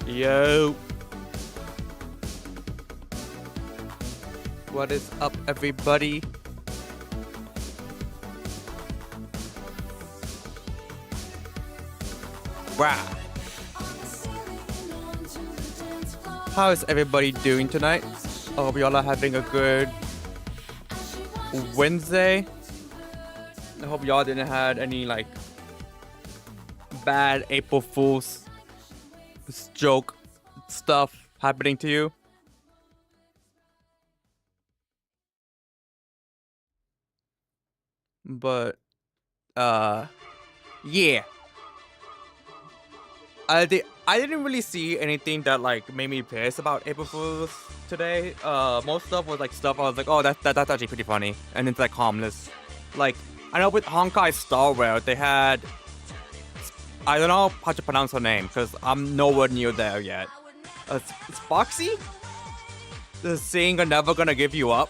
Yo. What is up, everybody? Wow. How is everybody doing tonight? I hope y'all are having a good Wednesday. I hope y'all didn't have any like bad April Fool's joke stuff happening to you. But yeah. I didn't really see anything that like made me pissed about April Fools today. Most stuff was like stuff I was like, oh, that's actually pretty funny, and it's like harmless. Like I know with Honkai Star Rail they had, I don't know how to pronounce her name because I'm nowhere near there yet. It's Foxy? The saying "I'm never gonna give you up,"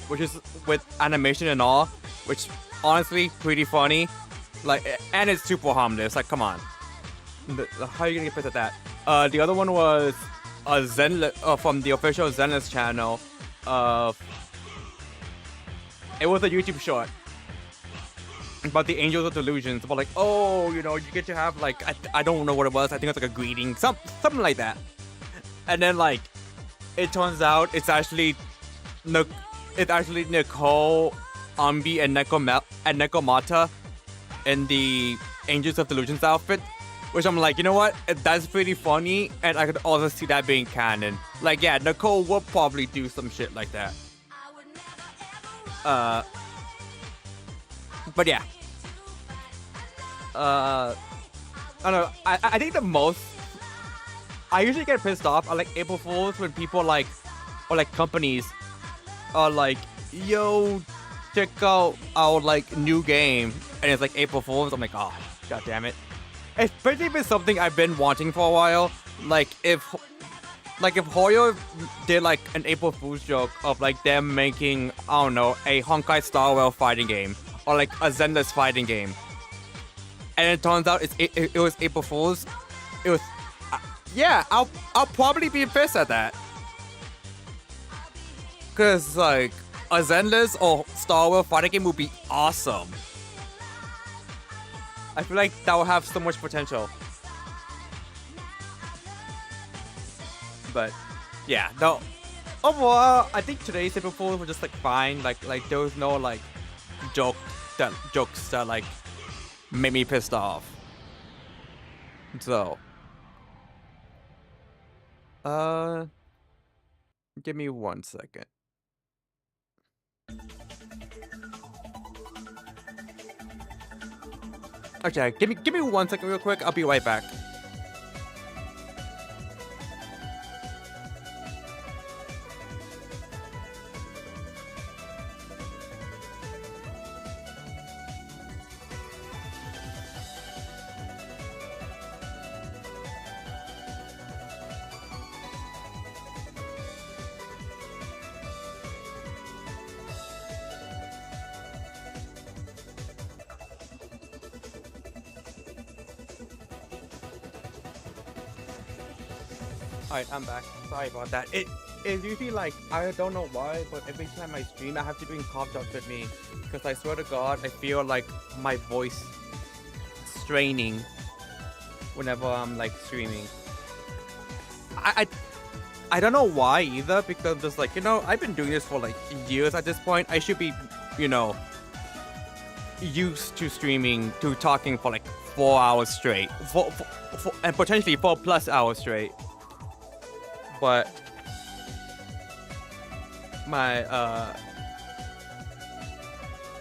which is with animation and all, which honestly pretty funny. Like, and it's super harmless. Like, come on. How are you gonna get pissed at that? The other one was from the official Zenless channel. It was a YouTube short about the Angels of Delusions. About like, oh, you know, you get to have like, I don't know what it was. I think it's like a greeting, something like that. And then like, it turns out it's actually Nicole, Ambi, and Nekomata in the Angels of Delusions outfit, which I'm like, you know what? That's pretty funny, and I could also see that being canon. Like, yeah, Nicole will probably do some shit like that. But yeah. I don't know. I think the most I usually get pissed off at like April Fools when people like, or like companies are like, yo, check out our like new game, and it's like April Fools. I'm like, oh, god damn it. Especially if it's something I've been wanting for a while. Like if Hoyo did like an April Fool's joke of like them making, I don't know, a Honkai Star Rail fighting game or like a Zenless fighting game, and it turns out it was April Fool's. It was, yeah, I'll probably be pissed at that, cause like a Zenless or Star Rail fighting game would be awesome. I feel like that will have so much potential. But yeah, no. Overall, I think today's April Fools were just like fine. Like there was no like jokes that like made me pissed off. So give me 1 second. Okay, give me 1 second real quick. I'll be right back. Alright, I'm back. Sorry about that. It's usually like, I don't know why, but every time I stream, I have to bring cough drops with me. Because I swear to God, I feel like my voice straining whenever I'm like streaming. I don't know why either, because just like, you know, I've been doing this for like years at this point. I should be, you know, used to streaming, to talking for like 4 hours straight. And potentially 4+ hours straight. But my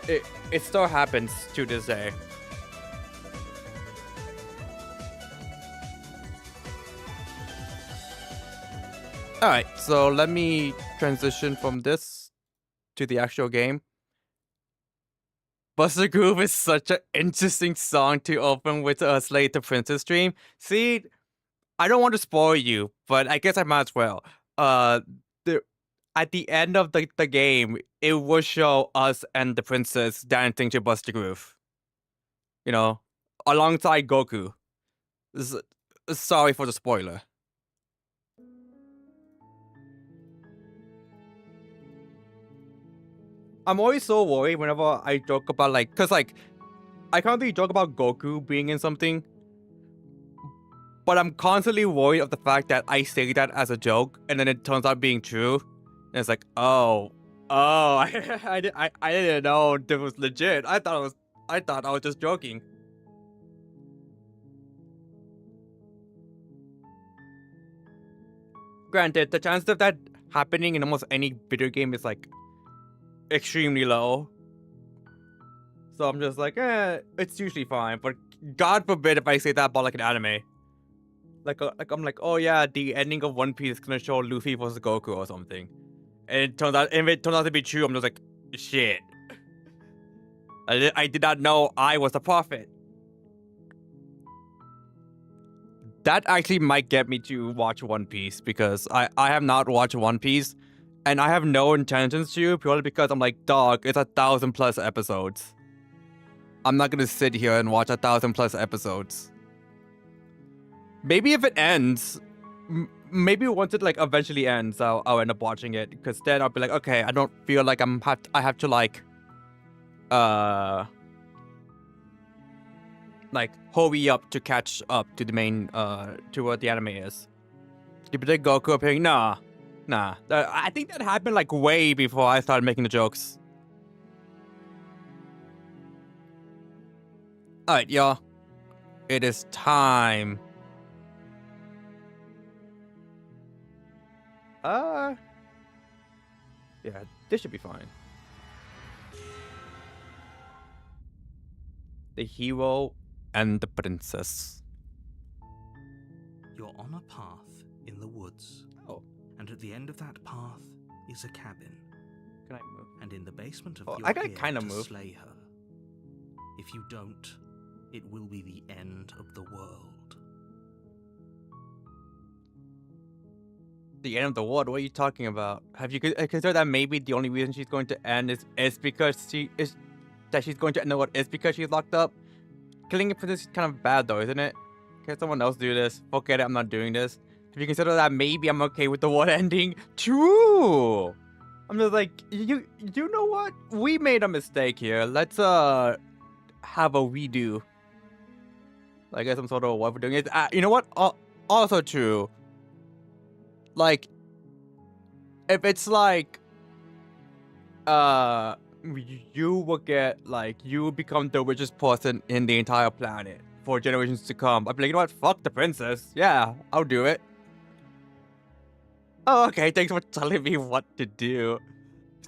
it still happens to this day. Alright, so let me transition from this to the actual game. Buster Groove is such an interesting song to open with a Slay the Princess stream. See, I don't want to spoil you, but I guess I might as well. At the end of the game, it will show us and the princess dancing to Buster Groove. You know, alongside Goku. sorry for the spoiler. I'm always so worried whenever I joke about like, cause like, I can't really joke about Goku being in something, but I'm constantly worried of the fact that I say that as a joke and then it turns out being true. And it's like, oh, I didn't know this was legit. I thought I was just joking. Granted, the chance of that happening in almost any video game is like extremely low. So I'm just like, it's usually fine. But God forbid if I say that about like an anime. Like I'm like, oh yeah, the ending of One Piece is gonna show Luffy versus Goku or something. And it turns out, if it turns out to be true, I'm just like, shit. I did not know I was the prophet. That actually might get me to watch One Piece because I have not watched One Piece and I have no intentions to purely because I'm like, dog, it's 1,000+ episodes. I'm not gonna sit here and watch 1,000+ episodes. Maybe if it ends, maybe once it like eventually ends, I'll end up watching it because then I'll be like, okay, I don't feel like I have to like hurry up to catch up to the main to what the anime is. You predict Goku appearing? Nah. I think that happened like way before I started making the jokes. Alright, y'all. It is time. Yeah, this should be fine. The hero and the princess. You're on a path in the woods. Oh. And at the end of that path is a cabin. Can I move? And in the basement of I can kind of to move. slay her. If you don't, it will be the end of the world. The end of the world? What are you talking about? Have you considered that maybe the only reason she's going to end is because she's going to end the world is because she's locked up? Killing a princess is kind of bad though, isn't it? Can someone else do this? Forget it, I'm not doing this. Have you considered that maybe I'm okay with the world ending? True! I'm just like, you know what? We made a mistake here. Let's have a redo. Like, I guess some sort of what we're doing is, you know what? Also true. Like, if it's like, you will get, like, you will become the richest person in the entire planet for generations to come. I'd be like, you know what? Fuck the princess. Yeah, I'll do it. Oh, okay. Thanks for telling me what to do.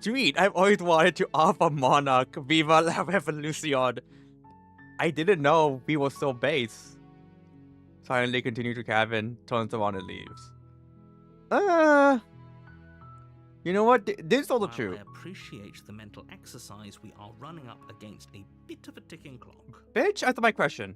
Sweet. I've always wanted to offer Monarch. Viva la Revolucion. I didn't know we were so base. Silently continue to cabin, turns around and leaves. You know what? This is all the truth. I appreciate the mental exercise. We are running up against a bit of a ticking clock. Bitch, answer my question.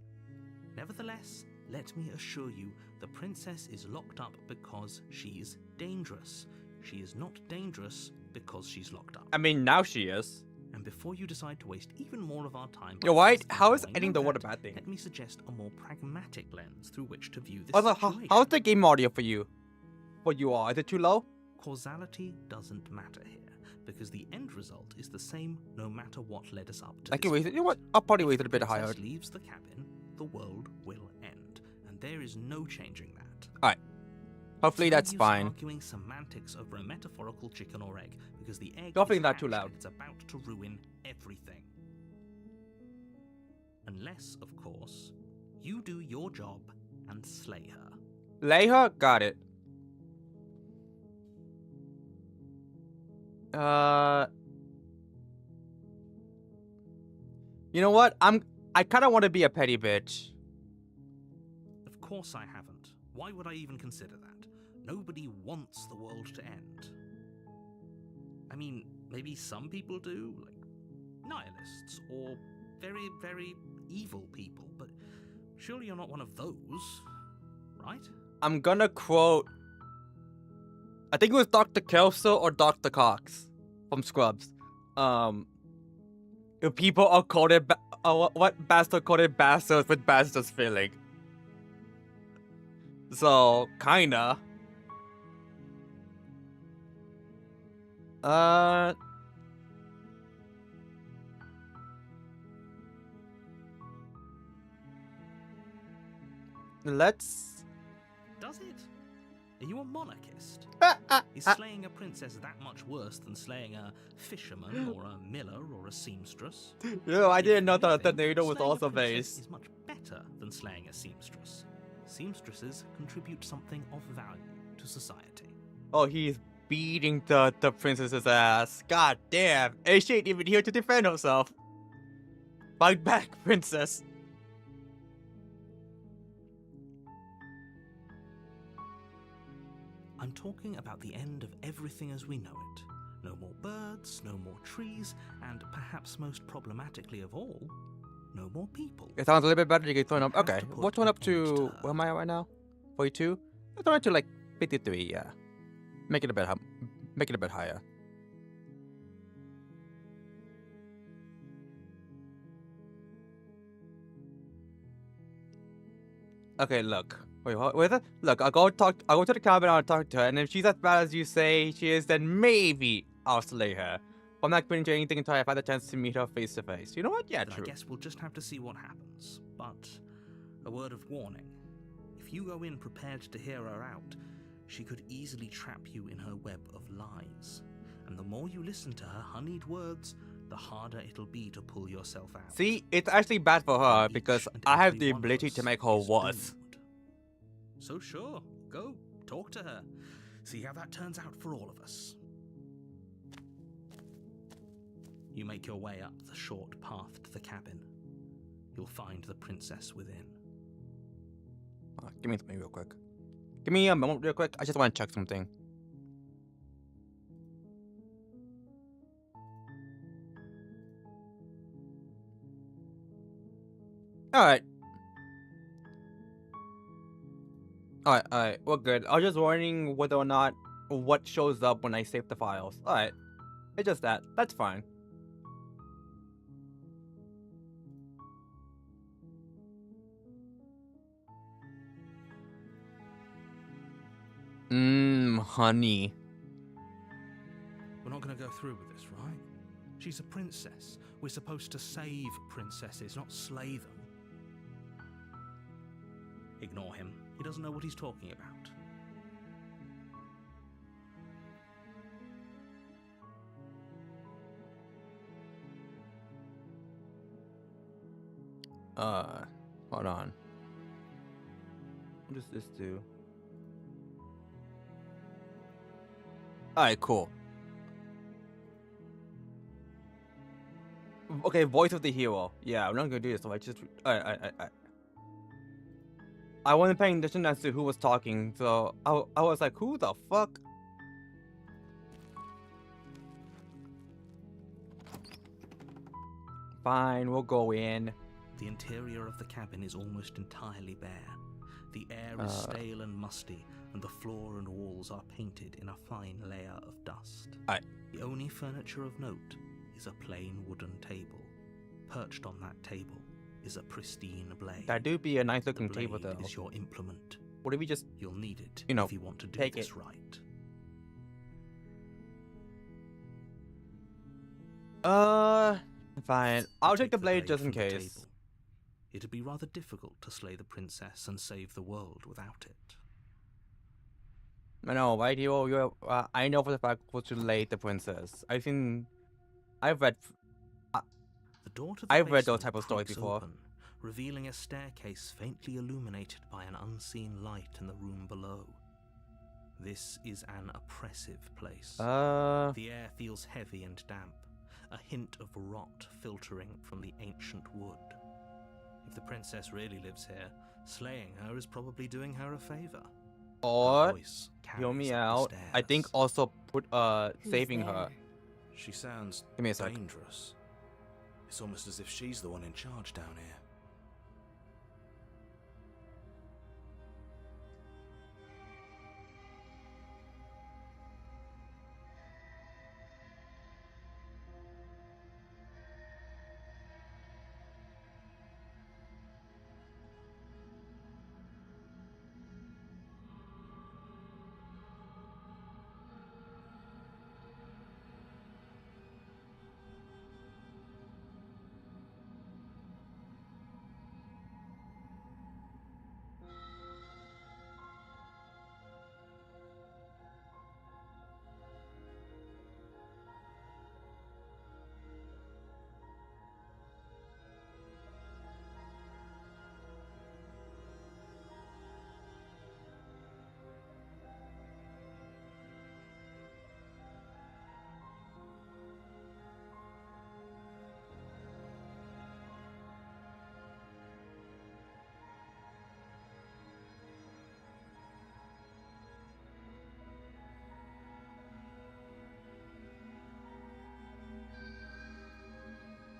Nevertheless, let me assure you, the princess is locked up because she's dangerous. She is not dangerous because she's locked up. I mean, now she is. And before you decide to waste even more of our time... You're right. How is ending the world a bad thing? Let me suggest a more pragmatic lens through which to view this Also, situation. how's the game audio for you? What you are? Is it too low? Causality doesn't matter here, because the end result is the same no matter what led us up to I can this raise it. You know what? I'll probably raise it a bit higher. If the princess leaves the cabin, the world will end, and there is no changing that. Alright. Hopefully that's fine. Arguing semantics over a metaphorical chicken or egg, because the egg Hopefully is not too hatched loud. and it's about to ruin everything. Unless, of course, you do your job and slay her. Lay her? Got it. You know what? I kind of want to be a petty bitch. Of course I haven't. Why would I even consider that? Nobody wants the world to end. I mean, maybe some people do, like nihilists or very, very evil people, but surely you're not one of those, right? I'm gonna quote, I think it was Dr. Kelso or Dr. Cox from Scrubs. If people are quoted, what bastard quoted bastards with bastards feeling? So, kinda. Let's... Does it? Are you a monarchist? Is Ah, slaying a princess that much worse than slaying a fisherman or a miller or a seamstress? no, I didn't know that the Anything, tornado was slaying a also princess based. is much better than slaying a seamstress. Seamstresses contribute something of value to society. Oh, he's beating the princess's ass. God damn. And she ain't even here to defend herself. Fight back, princess. I'm talking about the end of everything as we know it. No more birds, no more trees, and perhaps most problematically of all, no more people. It sounds a little bit better to get thrown up. You have Okay, to put what's one an up end to to... her. Where am I at right now? 42? Let's throw it to like 53, yeah. Make it a bit higher. Okay, look. Wait, what? Wait, look, I'll go to the cabin, I'll talk to her, and if she's as bad as you say she is, then maybe I'll slay her. But I'm not going to do anything until I have the chance to meet her face to face. You know what? Yeah, Then true. I guess we'll just have to see what happens. But a word of warning. If you go in prepared to hear her out, she could easily trap you in her web of lies. And the more you listen to her honeyed words, the harder it'll be to pull yourself out. See, it's actually bad for her Each because and I have every the one of ability us to make her is worse. doomed. So sure, go, talk to her. See how that turns out for all of us. You make your way up the short path to the cabin. You'll find the princess within. Give me something real quick. Give me a moment real quick. I just want to check something. Alright. Alright. We're good. I was just wondering whether or not what shows up when I save the files. Alright. It's just that. That's fine. Honey. We're not going to go through with this, right? She's a princess. We're supposed to save princesses, not slay them. Ignore him. He doesn't know what he's talking about. Hold on. What does this do? Alright, cool. Okay, voice of the hero. Yeah, I'm not gonna do this, so I just... I wasn't paying attention as to who was talking, so I was like, who the fuck? Fine, we'll go in. The interior of the cabin is almost entirely bare. The air is stale and musty, and the floor and walls are painted in a fine layer of dust. The only furniture of note is a plain wooden table. Perched on that table is a pristine blade. That do be a nice looking The table blade though. is your implement. What if we just... You'll need it You know, if you want to do take this it. right. Fine. I'll take the Take blade just in from the case. table. It'd be rather difficult to slay the princess and save the world without it. I know, right, hero? I know for the fact what to lay the princess. I've read... The door to the I've read those basement type of stories creaks before. open, revealing a staircase faintly illuminated by an unseen light in the room below. This is an oppressive place. The air feels heavy and damp, a hint of rot filtering from the ancient wood. If the princess really lives here, slaying her is probably doing her a favor. Her Or, voice hear carries me up the out. I think stairs. also put, saving there? her. She sounds Give me a sec. dangerous. It's almost as if she's the one in charge down here.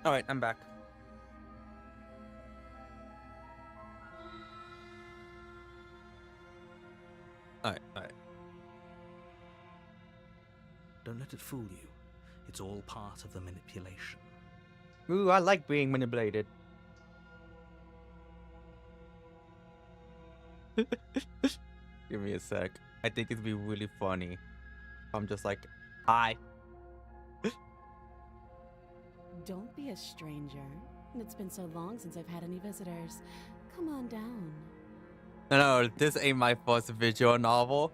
Alright, I'm back. Alright. Don't let it fool you. It's all part of the manipulation. Ooh, I like being manipulated. Give me a sec. I think it'd be really funny. I'm just like, hi. Don't be a stranger. It's been so long since I've had any visitors. Come on down. No, this ain't my first visual novel.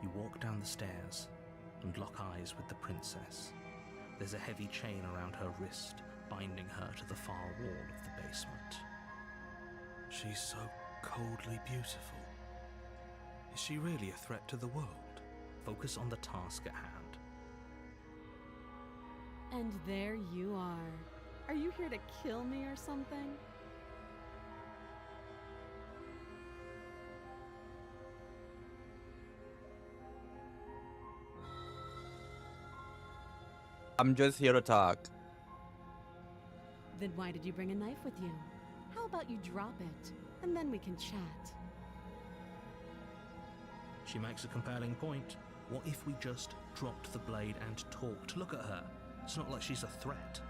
You walk down the stairs and lock eyes with the princess. There's a heavy chain around her wrist, binding her to the far wall of the basement. She's so coldly beautiful. Is she really a threat to the world? Focus on the task at hand. And there you are. Are you here to kill me or something? I'm just here to talk. Then why did you bring a knife with you? How about you drop it, and then we can chat. She makes a compelling point. What if we just dropped the blade and talked? Look at her. It's not like she's a threat.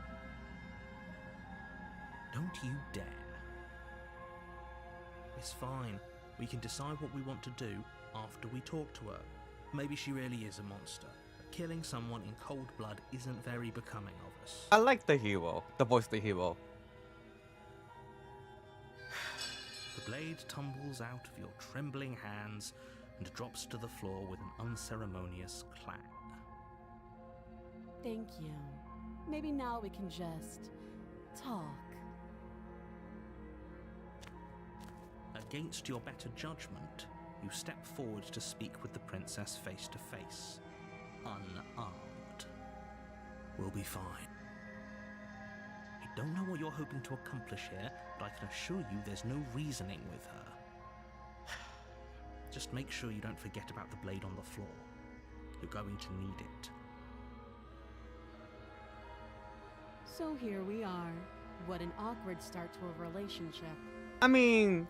Don't you dare. It's fine. We can decide what we want to do after we talk to her. Maybe she really is a monster. But killing someone in cold blood isn't very becoming of us. I like the hero. The voice of the hero. The blade tumbles out of your trembling hands and drops to the floor with an unceremonious clang. Thank you. Maybe now we can just talk. Against your better judgment, you step forward to speak with the princess face to face, unarmed. We'll be fine. I don't know what you're hoping to accomplish here, but I can assure you there's no reasoning with her. Just make sure you don't forget about the blade on the floor. You're going to need it. So here we are. What an awkward start to a relationship. I mean,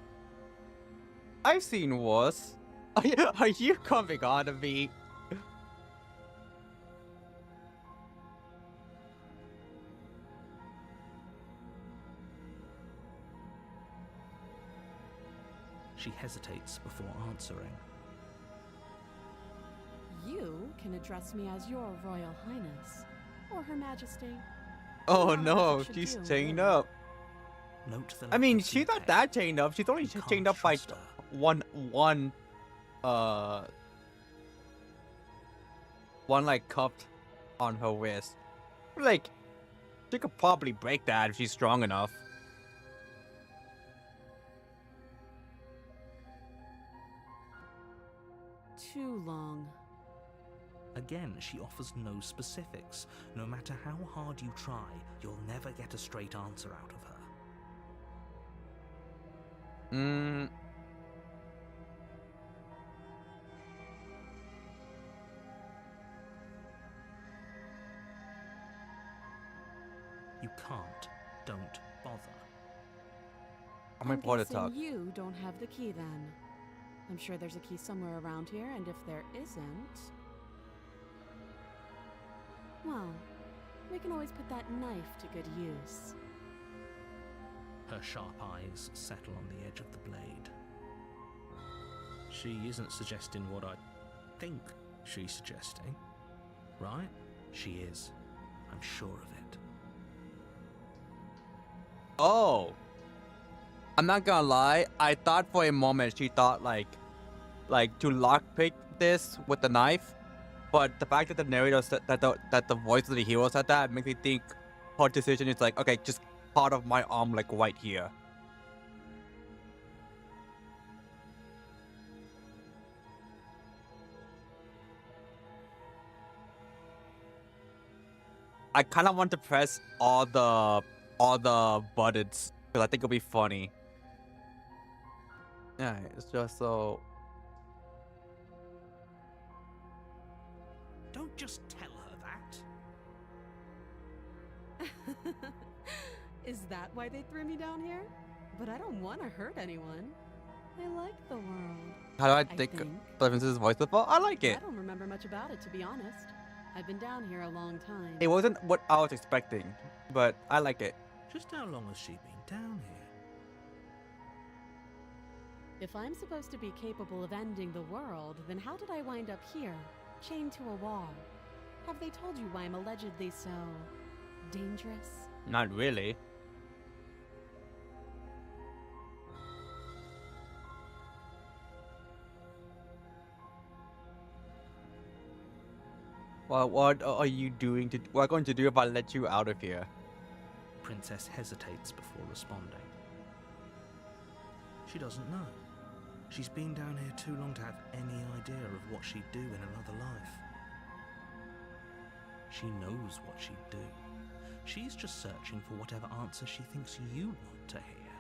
I've seen worse. Are you coming on to me? She hesitates before answering. You can address me as your Royal Highness, or Her Majesty. Oh Not no, much to she's do, chained really. up. Note the I mean, lack of she's not detail. that chained up. She's only You chained can't up by trust her. one like cupped on her wrist. Like, she could probably break that if she's strong enough. Too long. Again, she offers no specifics. No matter how hard you try, you'll never get a straight answer out of her. You can't. Don't bother. I'm important to guessing talk. you don't have the key then. I'm sure there's a key somewhere around here, and if there isn't... well, we can always put that knife to good use. Her sharp eyes settle on the edge of the blade. She isn't suggesting what I think she's suggesting, right? She is. I'm sure of it. Oh. I'm not gonna lie, I thought for a moment she thought like to lockpick this with the knife, but the fact that the narrator said that the voice of the hero said that makes me think her decision is like, okay, just part of my arm like right here. I kind of want to press all the buttons because I think it'll be funny. Yeah, it's just so. Don't just tell her that. Is that why they threw me down here? But I don't want to hurt anyone. I like the world. How do I I think think. Clemens's voice before? I like it. I don't remember much about it, to be honest. I've been down here a long time. It wasn't what I was expecting, but I like it. Just how long has she been down here? If I'm supposed to be capable of ending the world, then how did I wind up here, chained to a wall? Have they told you why I'm allegedly so dangerous? Not really. Well, what are you doing to? What are you going to do if I let you out of here? Princess hesitates before responding. She doesn't know. She's been down here too long to have any idea of what she'd do in another life. She knows what she'd do. She's just searching for whatever answer she thinks you want to hear.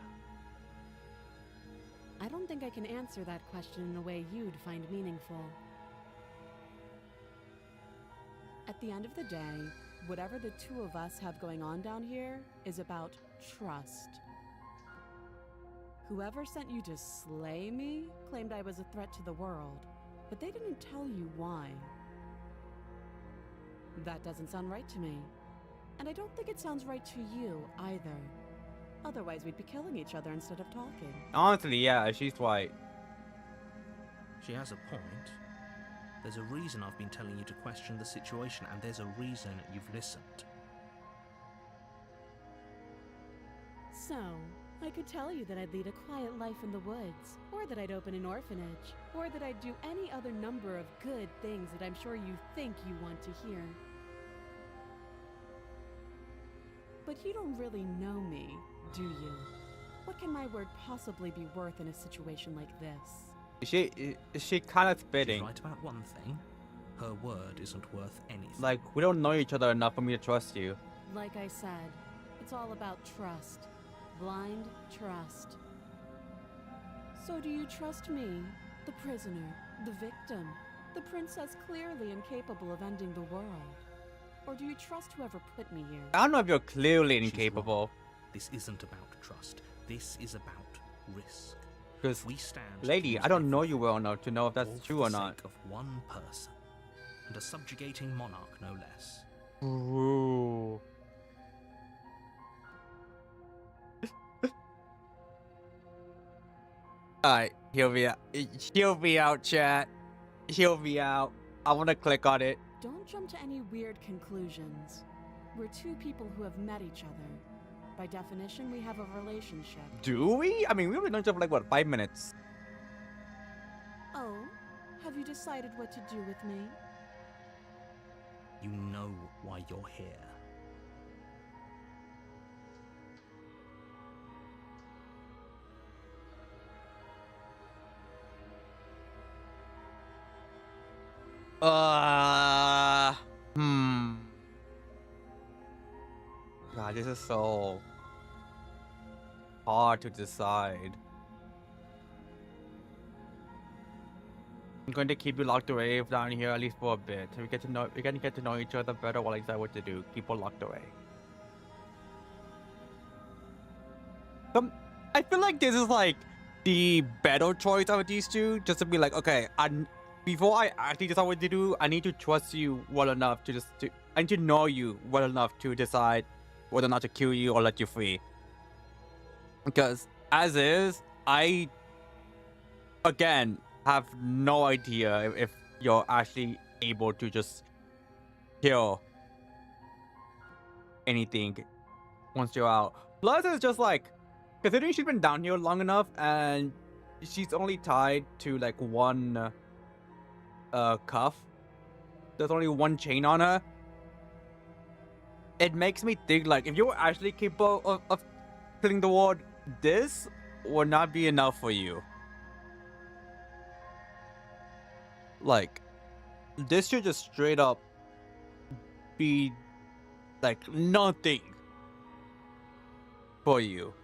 I don't think I can answer that question in a way you'd find meaningful. At the end of the day, whatever the two of us have going on down here is about trust. Whoever sent you to slay me claimed I was a threat to the world, but they didn't tell you why. That doesn't sound right to me. And I don't think it sounds right to you either. Otherwise, we'd be killing each other instead of talking. Honestly, yeah, she's right. She has a point. There's a reason I've been telling you to question the situation, and there's a reason you've listened. So, I could tell you that I'd lead a quiet life in the woods, or that I'd open an orphanage, or that I'd do any other number of good things that I'm sure you think you want to hear. But you don't really know me, do you? What can my word possibly be worth in a situation like this? She kind of She's spitting. right about one thing. Her word isn't worth anything. Like, we don't know each other enough for me to trust you. Like I said, it's all about trust. Blind trust. So do you trust me, the prisoner, the victim, the princess clearly incapable of ending the world? Or do you trust whoever put me here? I don't know if you're clearly She's incapable. wrong. This isn't about trust. This is about risk. Because, We stand. to lady, lose I don't know you everything, well enough to know if that's all for true the or not. sake of one person, and a subjugating monarch, no less. Ooh. Alright, he'll be out. He'll be out, chat. He'll be out. I want to click on it. Don't jump to any weird conclusions. We're two people who have met each other. By definition, we have a relationship. Do we? I mean, we only known each other for like, what, 5 minutes? Oh, have you decided what to do with me? You know why you're here. God, this is so hard to decide. I'm going to keep you locked away down here at least for a bit. We can get to know each other better while I decide what to do. Keep her locked away. I feel like this is like the better choice out of these two. Just to be like, okay, before I actually decide what to do, I need to trust you well enough I need to know you well enough to decide whether or not to kill you or let you free. Because as is, I again have no idea if you're actually able to just kill anything once you're out. Plus, it's just like, considering she's been down here long enough and she's only tied to like one cuff. There's only one chain on her. It makes me think like, if you're actually capable of killing the world, this would not be enough for you. Like, this should just straight up be like nothing for you.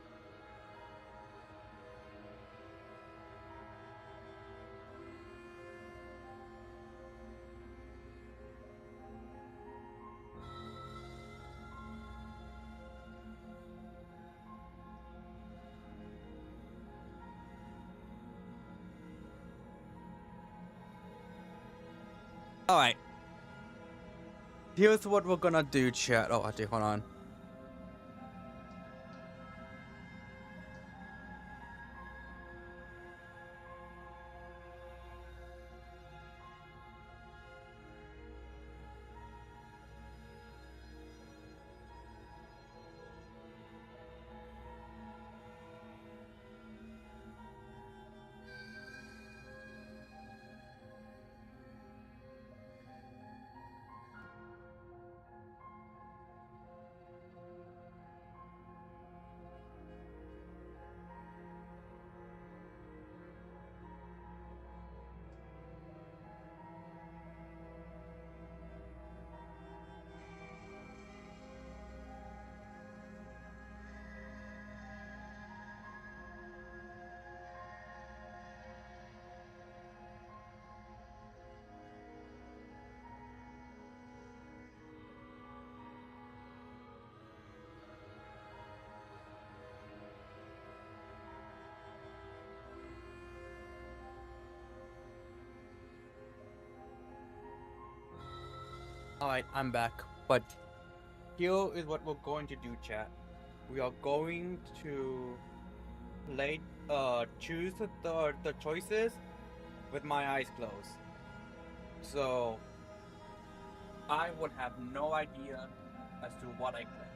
Alright. Here's what we're gonna do, chat. Oh, actually, hold on. Alright, I'm back. But here is what we're going to do, chat. We are going to choose the choices with my eyes closed. So I would have no idea as to what I click.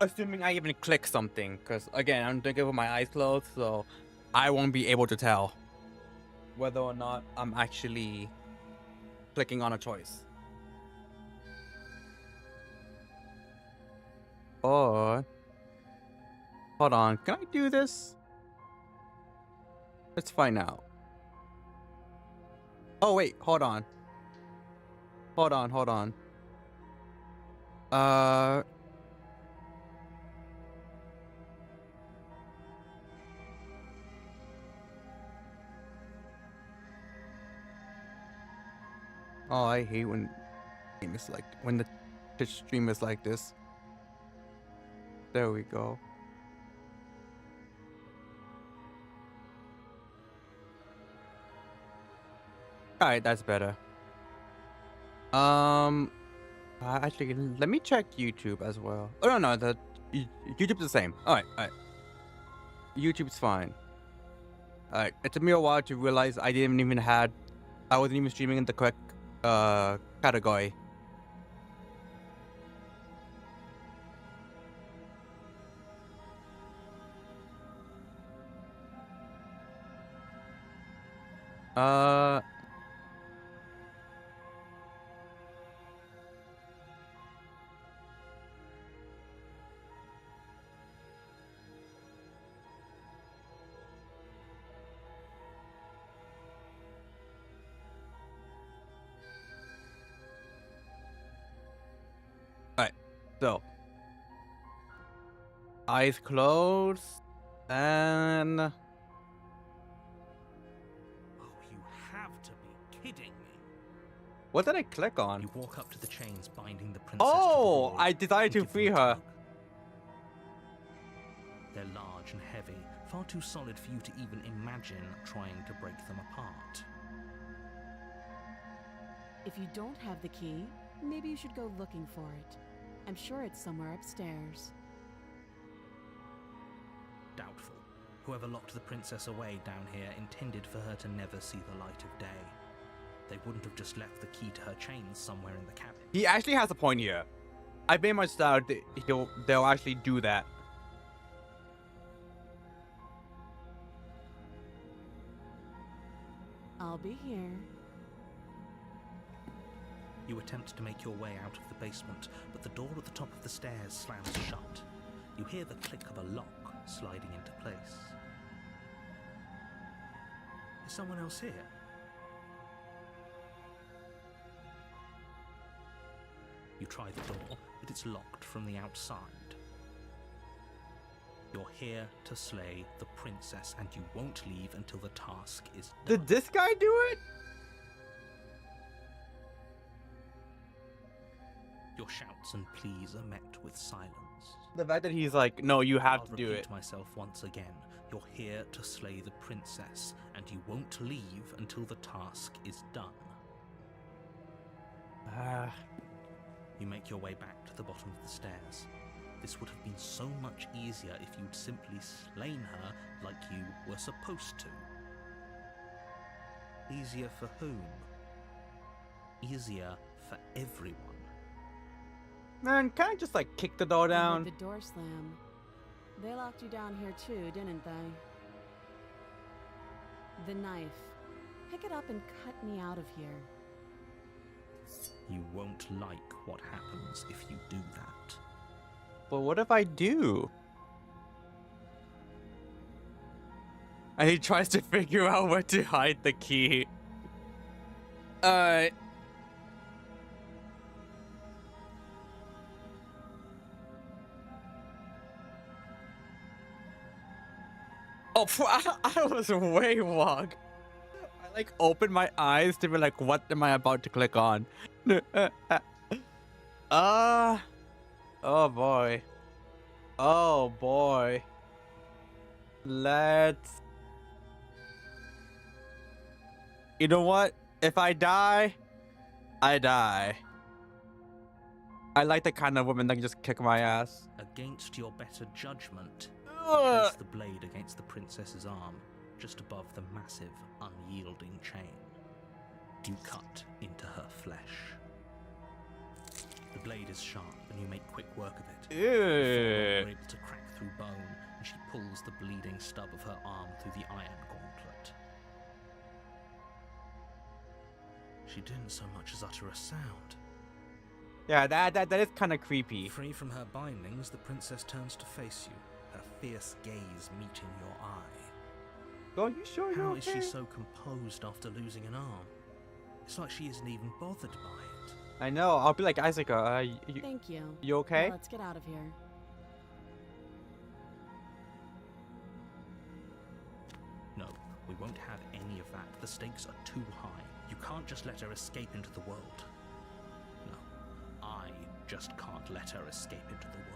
Assuming I even click something, because again, I'm doing it with my eyes closed, so I won't be able to tell whether or not I'm actually clicking on a choice. Or hold on, can I do this? Let's find out. Oh wait, hold on. Hold on. Oh, I hate when it's like when the Twitch stream is like this. There we go. Alright, that's better. Actually, let me check YouTube as well. Oh no, YouTube's the same. Alright. YouTube's fine. Alright, it took me a while to realize I wasn't even streaming in the correct category. Alright, so eyes closed and Oh, you have to be kidding me. what did I click on? You walk up to the chains binding the princess Oh, to the wall I decided and to give them free a her. tug. They're large and heavy, far too solid for you to even imagine trying to break them apart. If you don't have the key, maybe you should go looking for it. I'm sure it's somewhere upstairs. Doubtful. Whoever locked the princess away down here intended for her to never see the light of day. They wouldn't have just left the key to her chains somewhere in the cabin. He actually has a point here. I very much doubt they'll actually do that. I'll be here. You attempt to make your way out of the basement, but the door at the top of the stairs slams shut. You hear the click of a lock sliding into place. Is someone else here? You try the door, but it's locked from the outside. You're here to slay the princess, and you won't leave until the task is done. Did this guy do it? Your shouts and pleas are met with silence. The fact that he's like, no, you have I'll to do repeat it. myself once again. You're here to slay the princess, and you won't leave until the task is done. You make your way back to the bottom of the stairs. This would have been so much easier if you'd simply slain her like you were supposed to. Easier for whom? Easier for everyone. Man, can't I just like kick the door I down? heard the door slam. They locked you down here too, didn't they? The knife. Pick it up and cut me out of here. You won't like what happens if you do that. But what if I do? And he tries to figure out where to hide the key. Oh, I was way wrong. I like opened my eyes to be like, what am I about to click on? Oh boy. Oh boy. Let's... You know what? If I die, I die. I like the kind of woman that can just kick my ass. Against your better judgment, Ugh. place the blade against the princess's arm, just above the massive, unyielding chain. You cut into her flesh. The blade is sharp, and you make quick work of it. Before you're able to crack through bone, and she pulls the bleeding stub of her arm through the iron gauntlet. She didn't so much as utter a sound. Yeah, that is kind of creepy. Free from her bindings, the princess turns to face you, her fierce gaze meeting your eye. Are you sure you're How okay? is she so composed after losing an arm? It's like she isn't even bothered by it. I know. I'll be like, Isaac, Thank you. you okay? Now let's get out of here. No, we won't have any of that. The stakes are too high. You can't just let her escape into the world. No, I just can't let her escape into the world.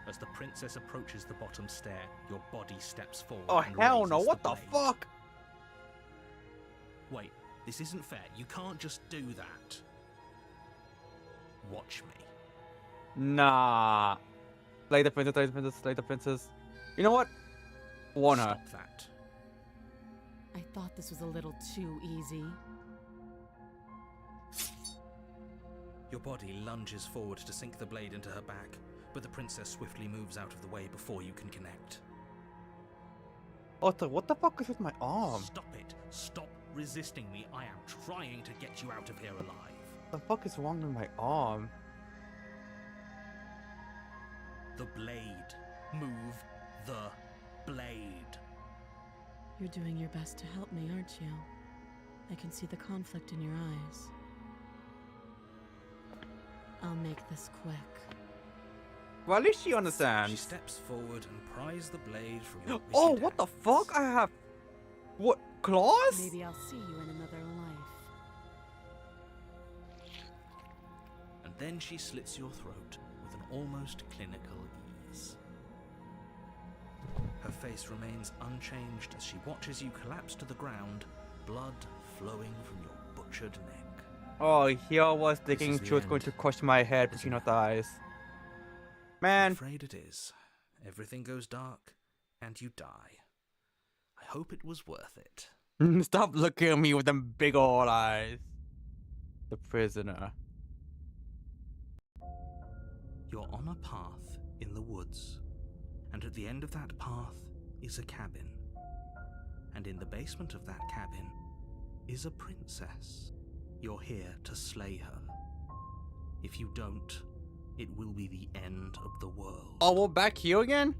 As the princess approaches the bottom stair, your body steps forward. Oh, and hell no. raises What the blade. fuck? Wait, this isn't fair. You can't just do that. Watch me. Nah. Slay the princess, slay the princess, slay the princess. You know what? Warn her. Stop that. I thought this was a little too easy. Your body lunges forward to sink the blade into her back, but the princess swiftly moves out of the way before you can connect. What the fuck is with my arm? Stop it. Stop resisting me. I am trying to get you out of here alive. What the fuck is wrong with my arm? The blade. Move the blade. You're doing your best to help me, aren't you? I can see the conflict in your eyes. I'll make this quick. Well, at least she She understands. steps forward and pries the blade from your Oh, wicked what the hands. fuck? I have... What? Claws? Maybe I'll see you in another life. And then she slits your throat with an almost clinical ease. Her face remains unchanged as she watches you collapse to the ground, blood flowing from your butchered neck. Oh, here I was thinking is the she was going end, to crush my head isn't between her it? thighs. I'm Man, afraid it is. Everything goes dark, and you die. I hope it was worth it. stop looking at me with them big old eyes. The prisoner. You're on a path in the woods, and at the end of that path is a cabin. And in the basement of that cabin is a princess. You're here to slay her. If you don't, it will be the end of the world. Oh, we're back here again?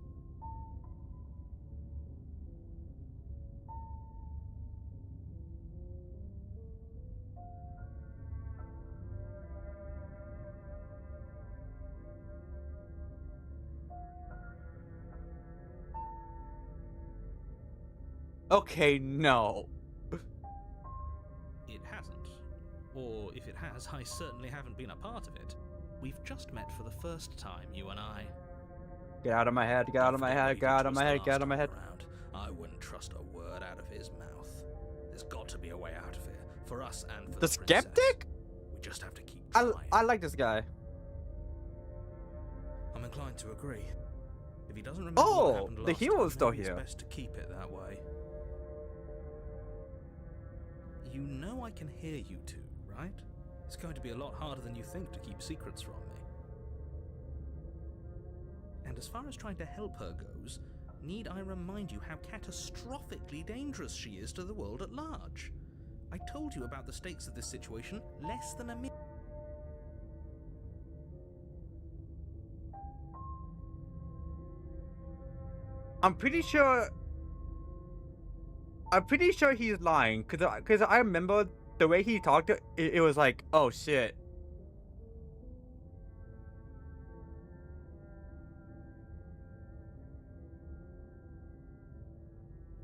Okay, no. It hasn't. Or if it has, I certainly haven't been a part of it. We've just met for the first time, you and I. Get out of my head, get out of my head, get out of my head, get out of my head. I wouldn't trust a word out of his mouth. There's got to be a way out of here, for us and for The the princess. skeptic? We just have to keep trying. I like this guy. I'm inclined to agree. If he doesn't remember what Oh, happened the last hero's time, still maybe here. It's best to keep it that way. You know I can hear you two, right? It's going to be a lot harder than you think to keep secrets from me. And as far as trying to help her goes, need I remind you how catastrophically dangerous she is to the world at large? I told you about the stakes of this situation less than a minute. I'm pretty sure he's lying, cause I remember the way he talked. It was like, oh shit.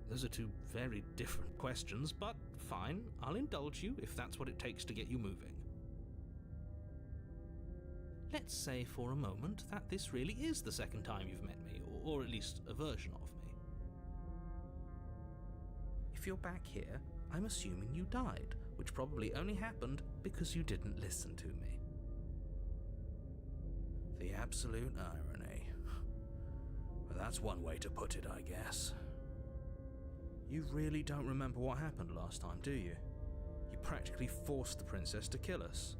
Those are two very different questions, but fine, I'll indulge you if that's what it takes to get you moving. Let's say for a moment that this really is the second time you've met me, or at least a version of me. If you're back here, I'm assuming you died, which probably only happened because you didn't listen to me. The absolute irony. Well, that's one way to put it, I guess. You really don't remember what happened last time, do you? You practically forced the princess to kill us.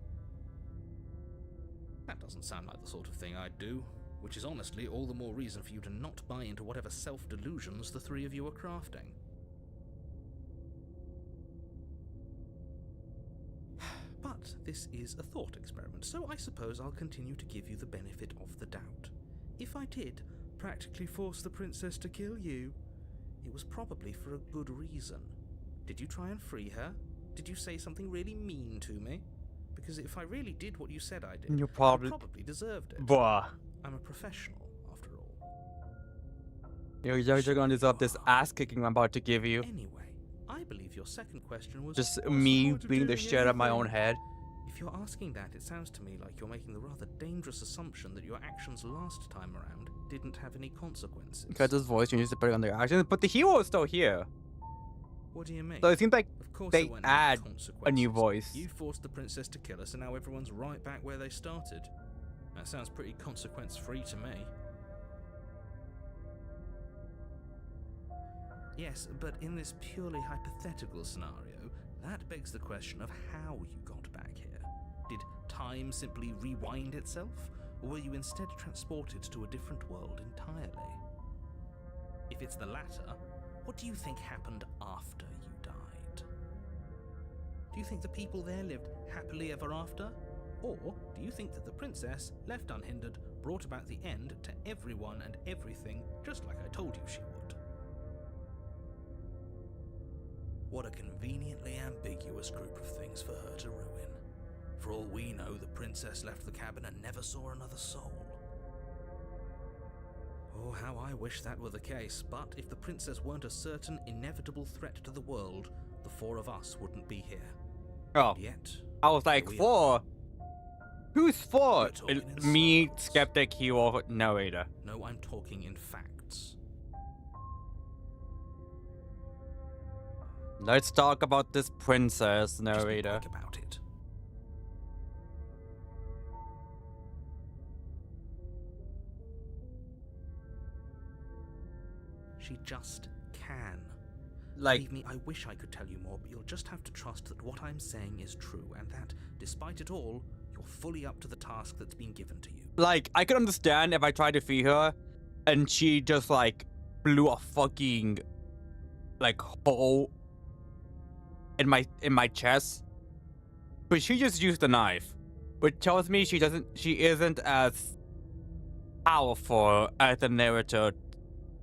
That doesn't sound like the sort of thing I'd do, which is honestly all the more reason for you to not buy into whatever self-delusions the three of you are crafting. But this is a thought experiment, so I suppose I'll continue to give you the benefit of the doubt. If I did practically force the princess to kill you, it was probably for a good reason. Did you try and free her? Did you say something really mean to me? Because if I really did what you said I did, You I probably deserved it. Bruh. I'm a professional, after all. You're gonna deserve this ass kicking I'm about to give you. Anyway, I believe your second question was Just what's the me point of beating the doing shit out of my own everything? head. If you're asking that, it sounds to me like you're making the rather dangerous assumption that your actions last time around didn't have any consequences. Cut his voice changes to put it on their actions, but the hero is still here. What do you mean? So it seems like Of course they there weren't any add a new consequences. voice. You forced the princess to kill us, and now everyone's right back where they started. That sounds pretty consequence-free to me. Yes, but in this purely hypothetical scenario, that begs the question of how you got back here. Did time simply rewind itself, or were you instead transported to a different world entirely? If it's the latter, what do you think happened after you died? Do you think the people there lived happily ever after? Or do you think that the princess, left unhindered, brought about the end to everyone and everything, just like I told you she would? What a conveniently ambiguous group of things for her to ruin. For all we know, the princess left the cabin and never saw another soul. Oh, how I wish that were the case, but if the princess weren't a certain, inevitable threat to the world, the four of us wouldn't be here. Oh, Yet, I was like, we are. four? Who's four? We're talking in Me, circles. skeptic, hero, narrator. No, I'm talking in facts. Let's talk about this princess, Just be narrator. quick about it. She just can. Like, Believe me, I wish I could tell you more, but you'll just have to trust that what I'm saying is true, and that, despite it all, you're fully up to the task that's been given to you. I could understand if I tried to free her, and she just, like, blew a fucking, like, hole in my chest. But she just used a knife, which tells me she isn't as powerful as the narrator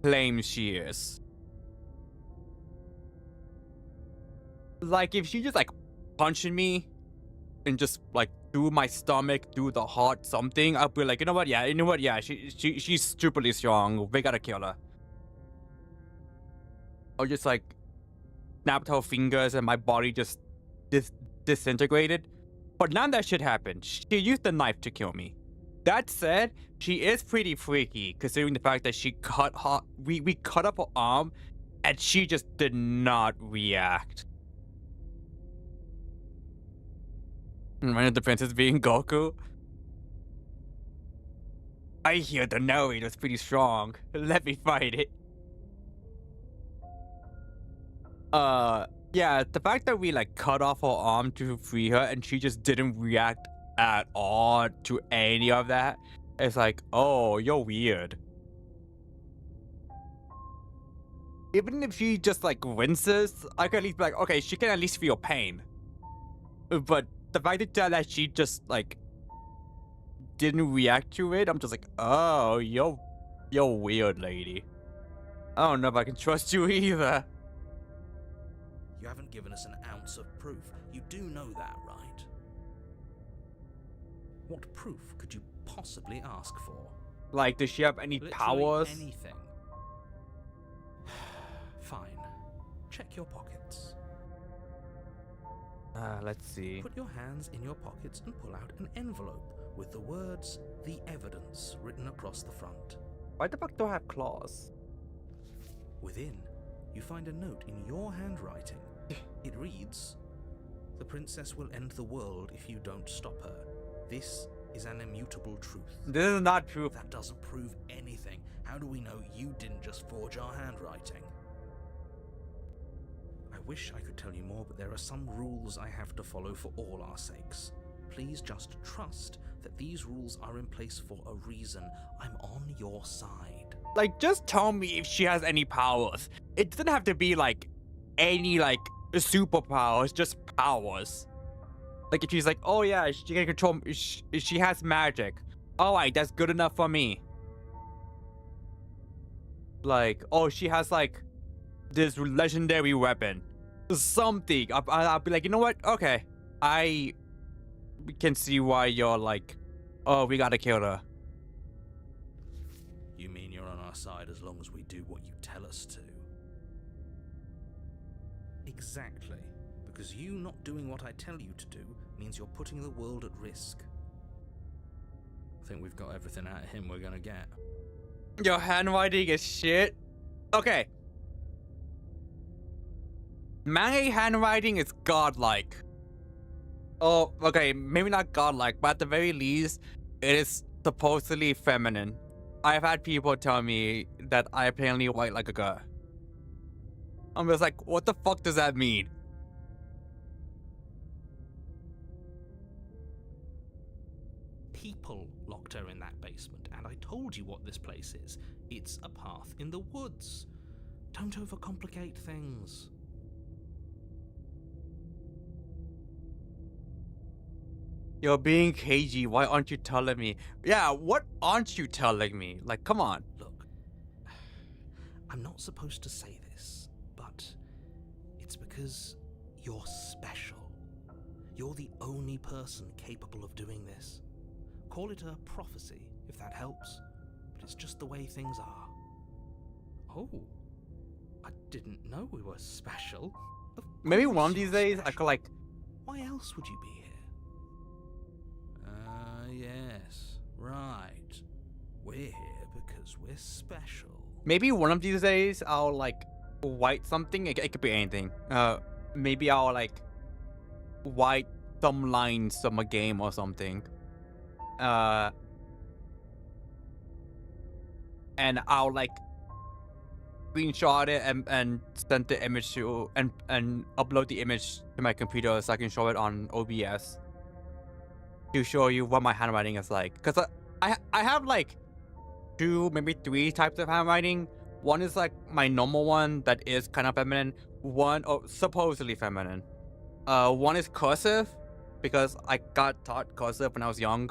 claims she is. Like, if she just, like, punching me and just, like, through my stomach, through the heart, something, I'll be like, you know what, yeah, she's stupidly strong. We gotta kill her. Or just, like, snapped her fingers and my body just disintegrated. But none of that shit happened. She used the knife to kill me. That said, she is pretty freaky, considering the fact that she cut her, we cut up her arm, and she just did not react. Reminded the princess being Goku. I hear the narrator's pretty strong. Let me fight it. Yeah, the fact that we like cut off her arm to free her and she just didn't react at all to any of that, it's like, oh, you're weird. Even if she just like winces, I could at least be like, okay, she can at least feel pain. But the fact that she just like didn't react to it, I'm just like, oh, you're weird, lady. I don't know if I can trust you either. You haven't given us an ounce of proof. You do know that, right? What proof could you possibly ask for? Like, does she have any Literally powers? anything. Fine. Check your pockets. Let's see. Put your hands in your pockets and pull out an envelope with the words, "The Evidence," written across the front. Why the fuck do I have claws? Within, you find a note in your handwriting. It reads, "The princess will end the world if you don't stop her. This is an immutable truth." This is not true. That doesn't prove anything. How do we know you didn't just forge our handwriting? I wish I could tell you more, but there are some rules I have to follow for all our sakes. Please just trust that these rules are in place for a reason. I'm on your side. Like, just tell me if she has any powers. It doesn't have to be like any like superpowers, just powers. Like if she's like, oh yeah, she can control, she has magic. Alright, that's good enough for me. Like, oh, she has like this legendary weapon. Something. I'll be like, you know what? Okay. I can see why you're like, oh, we gotta kill her. You mean you're on our side as long as we do what you tell us to? Exactly. Because you not doing what I tell you to do means you're putting the world at risk. I think we've got everything out of him we're gonna get. Your handwriting is shit. Okay. Manga handwriting is godlike. Oh, okay, maybe not godlike, but at the very least, it is supposedly feminine. I've had people tell me that I apparently write like a girl. I'm just like, what the fuck does that mean? People locked her in that basement, and I told you what this place is. It's a path in the woods. Don't overcomplicate things. You're being cagey. Why aren't you telling me? Yeah, what aren't you telling me? Like, come on. Look, I'm not supposed to say this, but it's because you're special. You're the only person capable of doing this. Call it a prophecy, if that helps, but it's just the way things are. Oh, I didn't know we were special. Maybe one of these days I could like... Why else would you be here? Yes, right. We're here because we're special. Maybe one of these days I'll like write something. It could be anything. Maybe I'll like write some lines from a game or something. And I'll like screenshot it and send the image to and upload the image to my computer so I can show it on OBS to show you what my handwriting is like. Because I have like 2, maybe 3 types of handwriting. One is like my normal one that is kind of feminine. One, supposedly feminine. One is cursive because I got taught cursive when I was young.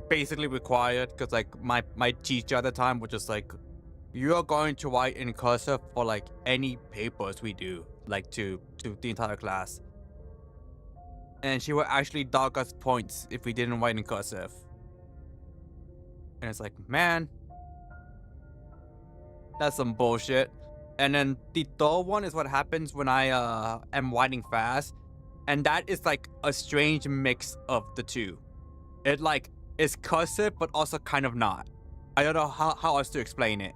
Basically required because like my teacher at the time was just like, you're going to write in cursive for like any papers we do, like to the entire class. And she would actually dog us points if we didn't write in cursive. And it's like, man, that's some bullshit. And then the third one is what happens when I am writing fast. and that is like a strange mix of the two. It like is cursive, but also kind of not. I don't know how else to explain it.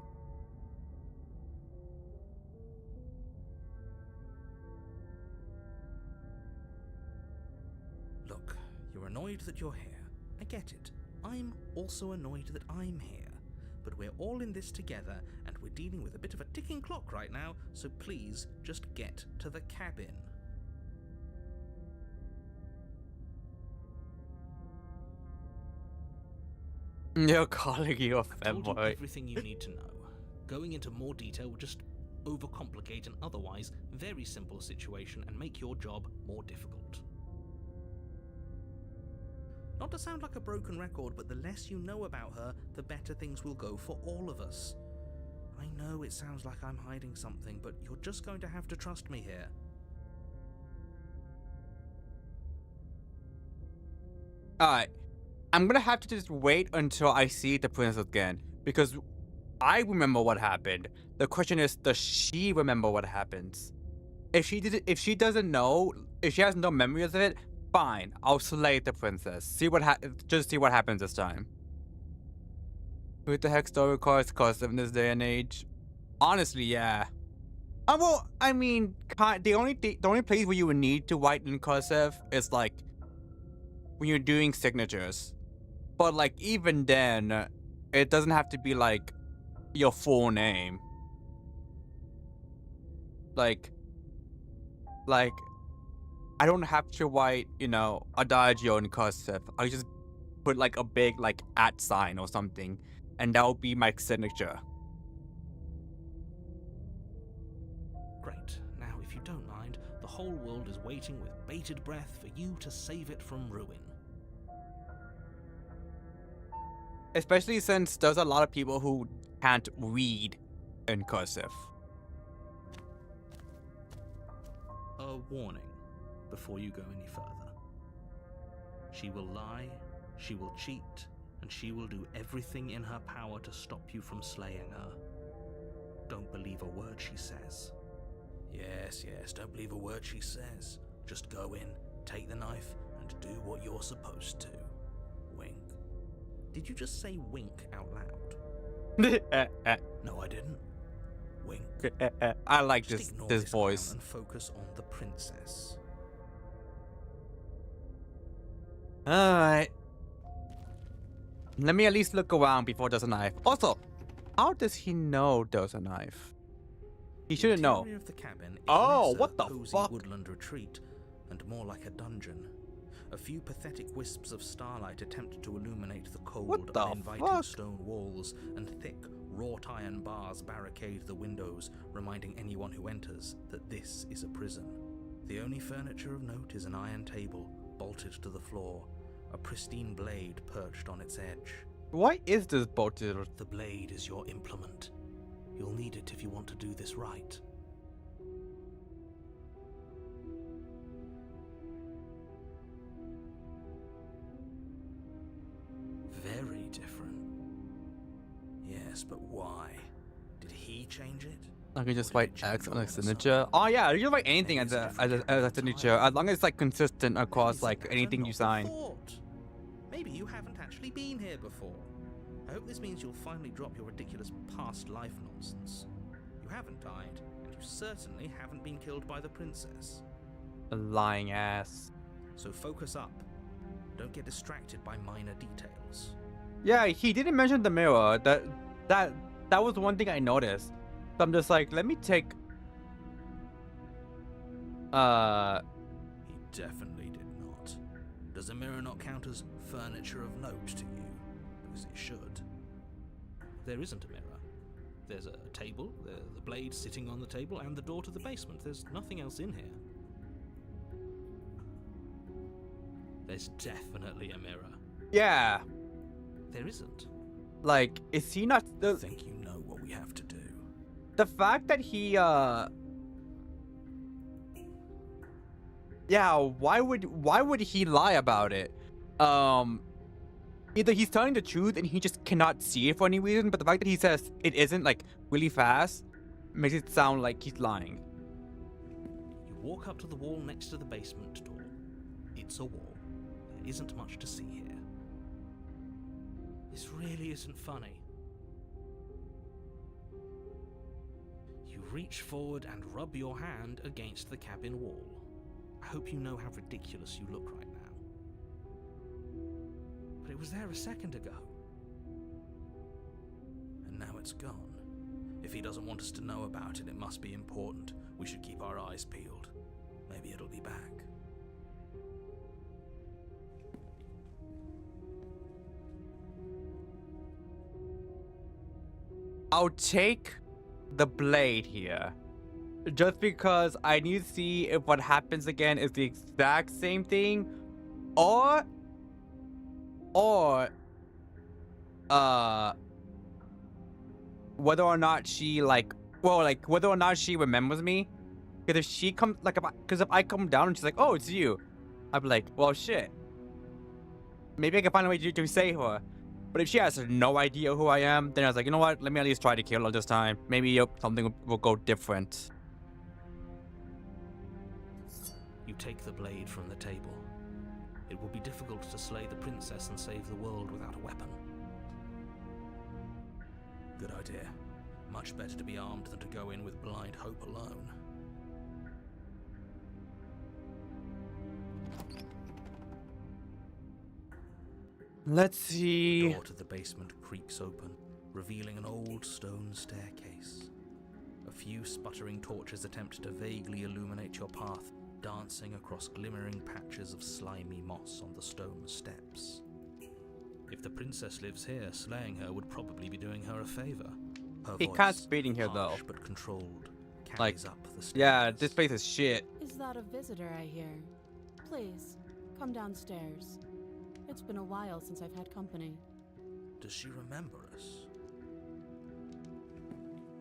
Look, you're annoyed that you're here. I get it. I'm also annoyed that I'm here. But we're all in this together, and we're dealing with a bit of a ticking clock right now, so please just get to the cabin. You're calling you a I've told you fanboy. everything you need to know. Going into more detail will just overcomplicate an otherwise very simple situation and make your job more difficult. Not to sound like a broken record, but the less you know about her, the better things will go for all of us. I know it sounds like I'm hiding something, but you're just going to have to trust me here. Alright. I'm gonna have to just wait until I see the princess again. Because I remember what happened. The question is, does she remember what happens? If she doesn't know, if she has no memories of it, fine. I'll slay the princess. Just see what happens this time. Who the heck story cards cursive in this day and age? Honestly, yeah. Well, I mean, the only place where you would need to write in cursive is like when you're doing signatures. But like even then, it doesn't have to be like your full name. Like I don't have to write, you know, adagio in cursive. I just put like a big like @ sign or something, and that will be my signature. Great. Now, if you don't mind, the whole world is waiting with bated breath for you to save it from ruin. Especially since there's a lot of people who can't read in cursive. A warning before you go any further. She will lie, she will cheat, and she will do everything in her power to stop you from slaying her. Don't believe a word she says. Yes, don't believe a word she says. Just go in, take the knife, and do what you're supposed to. Wink. Did you just say wink out loud? No, I didn't. Wink. I like Just ignore this clown voice. and focus on the princess. Alright. Let me at least look around before there's a knife. Also, how does he know there's a knife? He shouldn't The know. interior of the cabin is Oh, less a what the cozy fuck? woodland retreat and more like a dungeon. A few pathetic wisps of starlight attempt to illuminate the cold, What the uninviting fuck? stone walls, and thick, wrought iron bars barricade the windows, reminding anyone who enters that this is a prison. The only furniture of note is an iron table, bolted to the floor, a pristine blade perched on its edge. Why is this bolted? The blade is your implement. You'll need it if you want to do this right. Very different. Yes, but why? Did he change it? I can just Or write did it change X on a all of a signature. sudden? Oh yeah, you can write anything Maybe as it's a different signature, every as long as it's like consistent across Maybe like signatures are anything you not sign. the thought. Maybe you haven't actually been here before. I hope this means you'll finally drop your ridiculous past life nonsense. You haven't died, and you certainly haven't been killed by the princess. A lying ass. So focus up. Don't get distracted by minor details. Yeah, he didn't mention the mirror. That was one thing I noticed. So I'm just like, let me take. He definitely did not. Does the mirror not count as furniture of note to you? Because it should. There isn't a mirror. There's a table, the blade sitting on the table, and the door to the basement. There's nothing else in here. There's definitely a mirror. Yeah, There isn't. like, is he not I the think you know what we have to do. fact that he yeah, why would he lie about it? Either he's telling the truth and he just cannot see it for any reason, but the fact that he says it isn't like really fast makes it sound like he's lying. You walk up to the wall next to the basement door. It's a wall. There isn't much to see here. This really isn't funny. You reach forward and rub your hand against the cabin wall. I hope you know how ridiculous you look right now. But it was there a second ago. And now it's gone. If he doesn't want us to know about it, it must be important. We should keep our eyes peeled. Maybe it'll be back. I'll take the blade here. Just because I need to see if what happens again is the exact same thing. Or whether or not she whether or not she remembers me. Because if she comes if I come down and she's like, oh, it's you, I'd be like, well, shit. Maybe I can find a way to save her. But if she has no idea who I am, then I was like, you know what? Let me at least try to kill her this time. Maybe something will go different. You take the blade from the table. It will be difficult to slay the princess and save the world without a weapon. Good idea. Much better to be armed than to go in with blind hope alone. Let's see. The door to the basement creaks open, revealing an old stone staircase. A few sputtering torches attempt to vaguely illuminate your path, dancing across glimmering patches of slimy moss on the stone steps. If the princess lives here, slaying her would probably be doing her a favor. Her He voice, can't speeding here though. harsh but controlled, Like, carries up the stairs. yeah, this place is shit. Is that a visitor I hear? Please, come downstairs. It's been a while since I've had company. Does she remember us?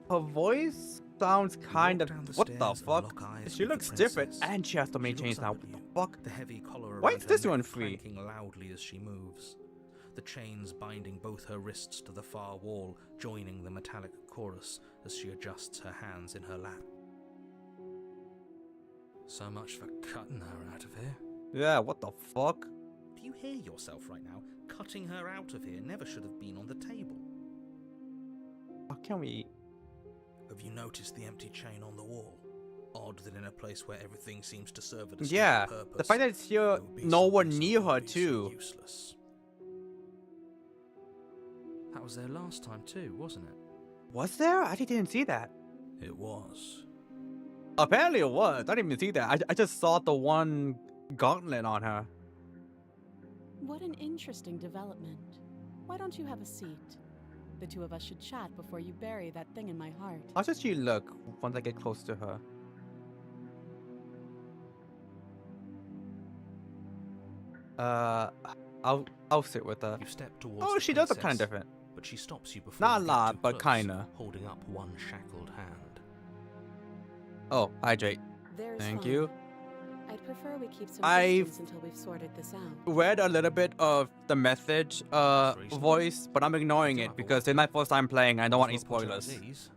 Her voice sounds kind of. down the What the stairs and fuck? lock eyes She with the looks different, princess. and she has so many She chains looks now. up What at the you, fuck? the heavy collar Why around is her this neck one free? clanking loudly as she moves. The chains binding both her wrists to the far wall, joining the metallic chorus as she adjusts her hands in her lap. So much for cutting her out of here. Yeah, what the fuck? Do you hear yourself right now? Cutting her out of here never should have been on the table. How can we? Have you noticed the empty chain on the wall? Odd that in a place where everything seems to serve a distinct Yeah, purpose, the fact that it's here, there would be no one something near so her obvious and too. Useless. That was there last time too, wasn't it? Was there? I didn't see that. It was. Apparently it was. I didn't even see that. I just saw the one gauntlet on her. What an interesting development. Why don't you have a seat? The two of us should chat before you bury that thing in my heart. How does she look once I get close to her? I'll sit with her. You step towards Oh, the she does look kind princess, of different. but she stops you before Not you a get lot, too but close, kinda. holding up one shackled hand. Oh, hydrate. There's Thank fine. you. I'd prefer we keep some I've- distance until we've sorted this out. Read a little bit of the message Reasonable. voice, but I'm ignoring it because it's my first time playing. I don't want any Before putting spoilers. at ease,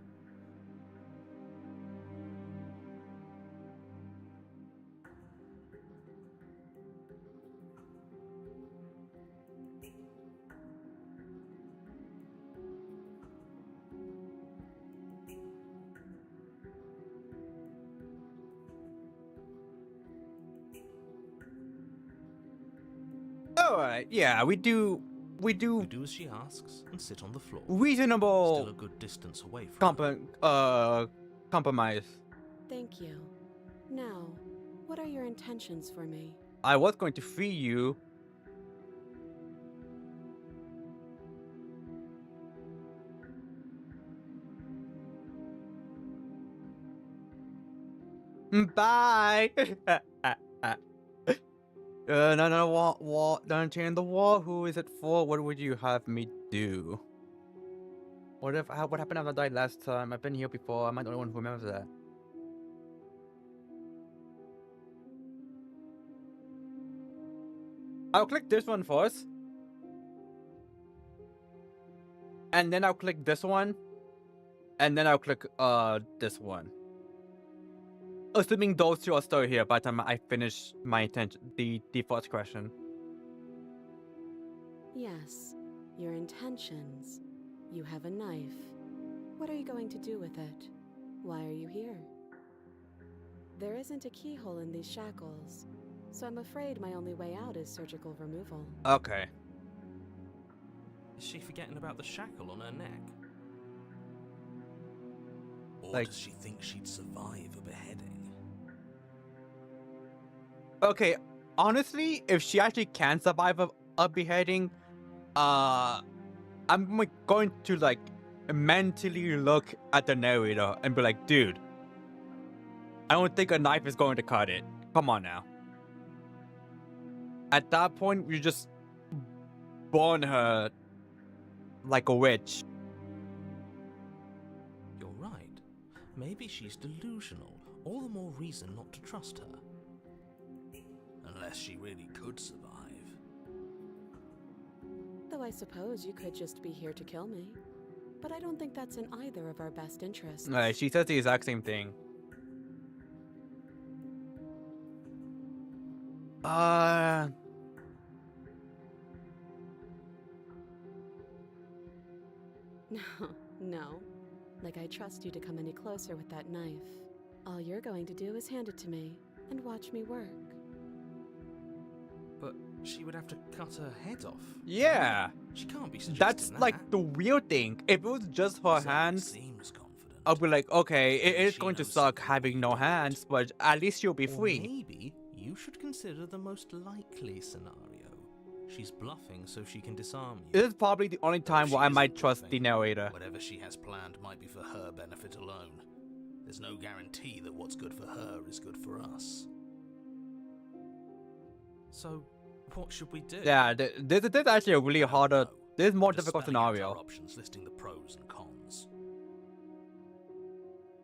Alright, yeah, we do you do as she asks and sit on the floor. Still a reasonable good distance away from compromise. Thank you. Now, what are your intentions for me? I was going to free you. Bye. No, what? Don't change the wall. Who is it for? What would you have me do? What happened if I died last time? I've been here before. Am I the only one who remembers that? I'll click this one first. And then I'll click this one. And then I'll click this one. assuming those two are still here by the time I finish my intention, the first question. Yes, your intentions. You have a knife. What are you going to do with it? Why are you here? There isn't a keyhole in these shackles, so I'm afraid my only way out is surgical removal. Okay. Is she forgetting about the shackle on her neck? Or Like- does she think she'd survive a beheading? Okay, honestly, if she actually can survive a beheading, I'm like, going to like mentally look at the narrator and be like, dude, I don't think a knife is going to cut it. Come on now. At that point, you just burn her like a witch. You're right. Maybe she's delusional. All the more reason not to trust her. Unless she really could survive. Though I suppose you could just be here to kill me. But I don't think that's in either of our best interests. She says the exact same thing. No, no. Like I trust you to come any closer with that knife. All you're going to do is hand it to me and watch me work. But she would have to cut her head off. Yeah, She can't be suggesting that's that. like the weird thing. If it was just her Certainly hands, seems confident. I'll be like, okay, it Maybe is she going to knows suck something having no we don't. hands, but at least she'll be Or free. maybe you should consider the most likely scenario. She's bluffing so she can disarm you. This is probably the only time she where I isn't might trust the bluffing. narrator. Whatever she has planned might be for her benefit alone. There's no guarantee that what's good for her is good for us. So, what should we do? Yeah, this is actually a really I don't harder, know. this is more Just difficult spelling out our scenario. options, listing the pros and cons.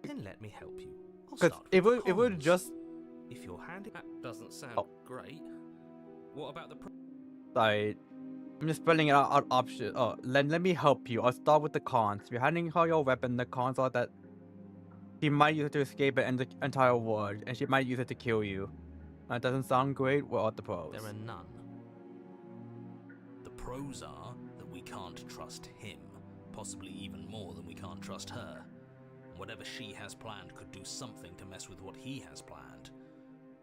Then let me help you. I'll Because start if with the it would cons. just If you're handing... That doesn't sound Oh. great. What about the... like, I'm just spelling it out option. Oh, let me help you. I'll start with the cons. If you're handing her your weapon, the cons are that she might use it to escape and the entire world, and she might use it to kill you. That doesn't sound great. What are the pros? There are none. The pros are that we can't trust him, possibly even more than we can't trust her. Whatever she has planned could do something to mess with what he has planned.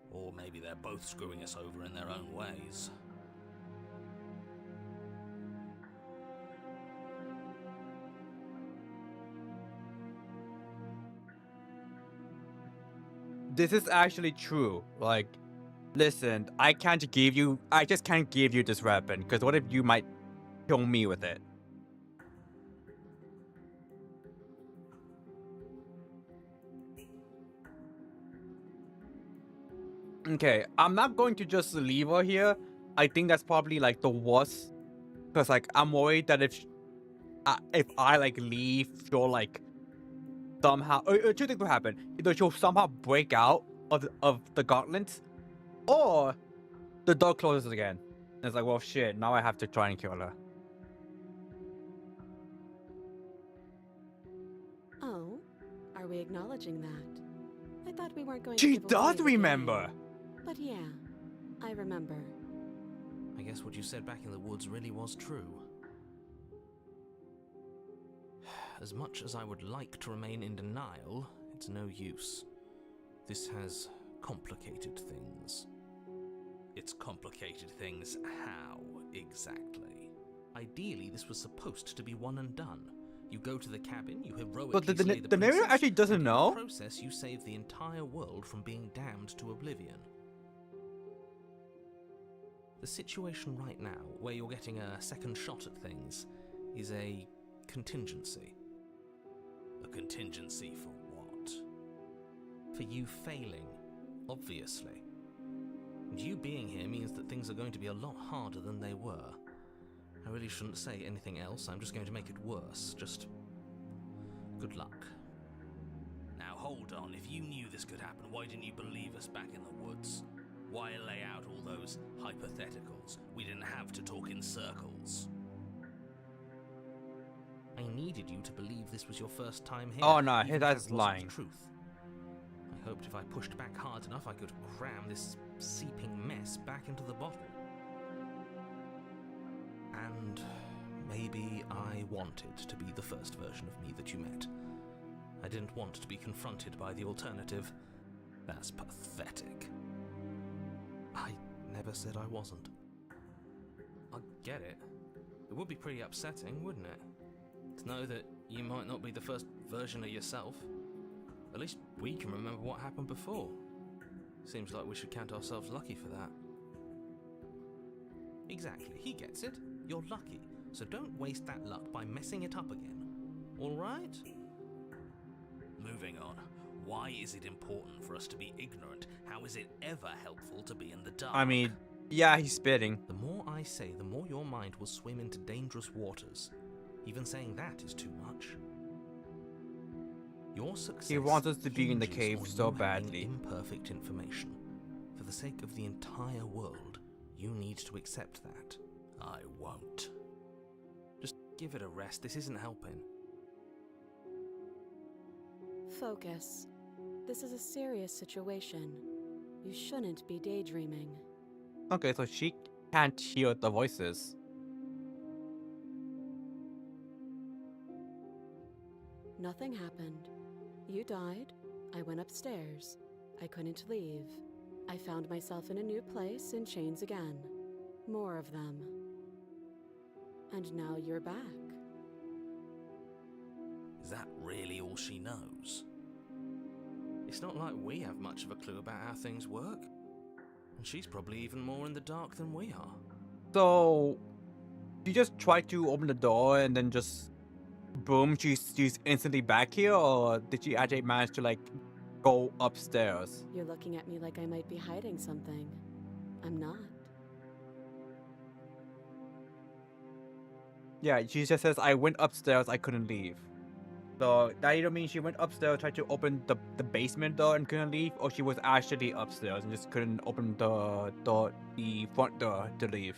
Or maybe they're both screwing us over in their own ways. This is actually true. Like, listen, I just can't give you this weapon, because what if you might kill me with it? Okay, I'm not going to just leave her here. I think that's probably like the worst, because like I'm worried that if I like leave, she'll like somehow two things will happen. Either she'll somehow break out of the gauntlets, or the door closes again. And it's like, well, shit. Now I have to try and kill her. Oh, are we acknowledging that? I thought we weren't going to She give away does the remember. game. But yeah, I remember. I guess what you said back in the woods really was true. As much as I would like to remain in denial, it's no use. This has complicated things. It's complicated things how, exactly? Ideally, this was supposed to be one and done. You go to the cabin, you heroically But the slay the narrator princess, actually doesn't and in know. the process, you save the entire world from being damned to oblivion. The situation right now, where you're getting a second shot at things, is a contingency. A contingency for what? For you failing, obviously. And you being here means that things are going to be a lot harder than they were. I really shouldn't say anything else, I'm just going to make it worse. Just... good luck. Now hold on, if you knew this could happen, why didn't you believe us back in the woods? Why lay out all those hypotheticals? We didn't have to talk in circles. I needed you to believe this was your first time here. Oh, no, even if that's that wasn't lying. the truth. I hoped if I pushed back hard enough I could cram this seeping mess back into the bottle. And maybe I wanted to be the first version of me that you met. I didn't want to be confronted by the alternative. That's pathetic. I never said I wasn't. I get it. It would be pretty upsetting, wouldn't it? To know that you might not be the first version of yourself. At least we can remember what happened before. Seems like we should count ourselves lucky for that. Exactly, he gets it. You're lucky, so don't waste that luck by messing it up again. Alright? Moving on. Why is it important for us to be ignorant? How is it ever helpful to be in the dark? I mean, yeah, he's spitting. The more I say, the more your mind will swim into dangerous waters. Even saying that is too much. Your success He wants us to be in the hinges cave on so you having badly. imperfect information. For the sake of the entire world, you need to accept that. I won't. Just give it a rest. This isn't helping. Focus. This is a serious situation. You shouldn't be daydreaming. Okay, so she can't hear the voices. Nothing happened. You died. I went upstairs. I couldn't leave. I found myself in a new place in chains again. More of them. And now you're back. Is that really all she knows? It's not like we have much of a clue about how things work. And she's probably even more in the dark than we are. So, you just tried to open the door and then just, boom, she's instantly back here? Or did she actually manage to, like, go upstairs? You're looking at me like I might be hiding something. I'm not. Yeah, she just says, I went upstairs, I couldn't leave. So, that either means she went upstairs, tried to open the basement door and couldn't leave, or she was actually upstairs and just couldn't open the front door to leave.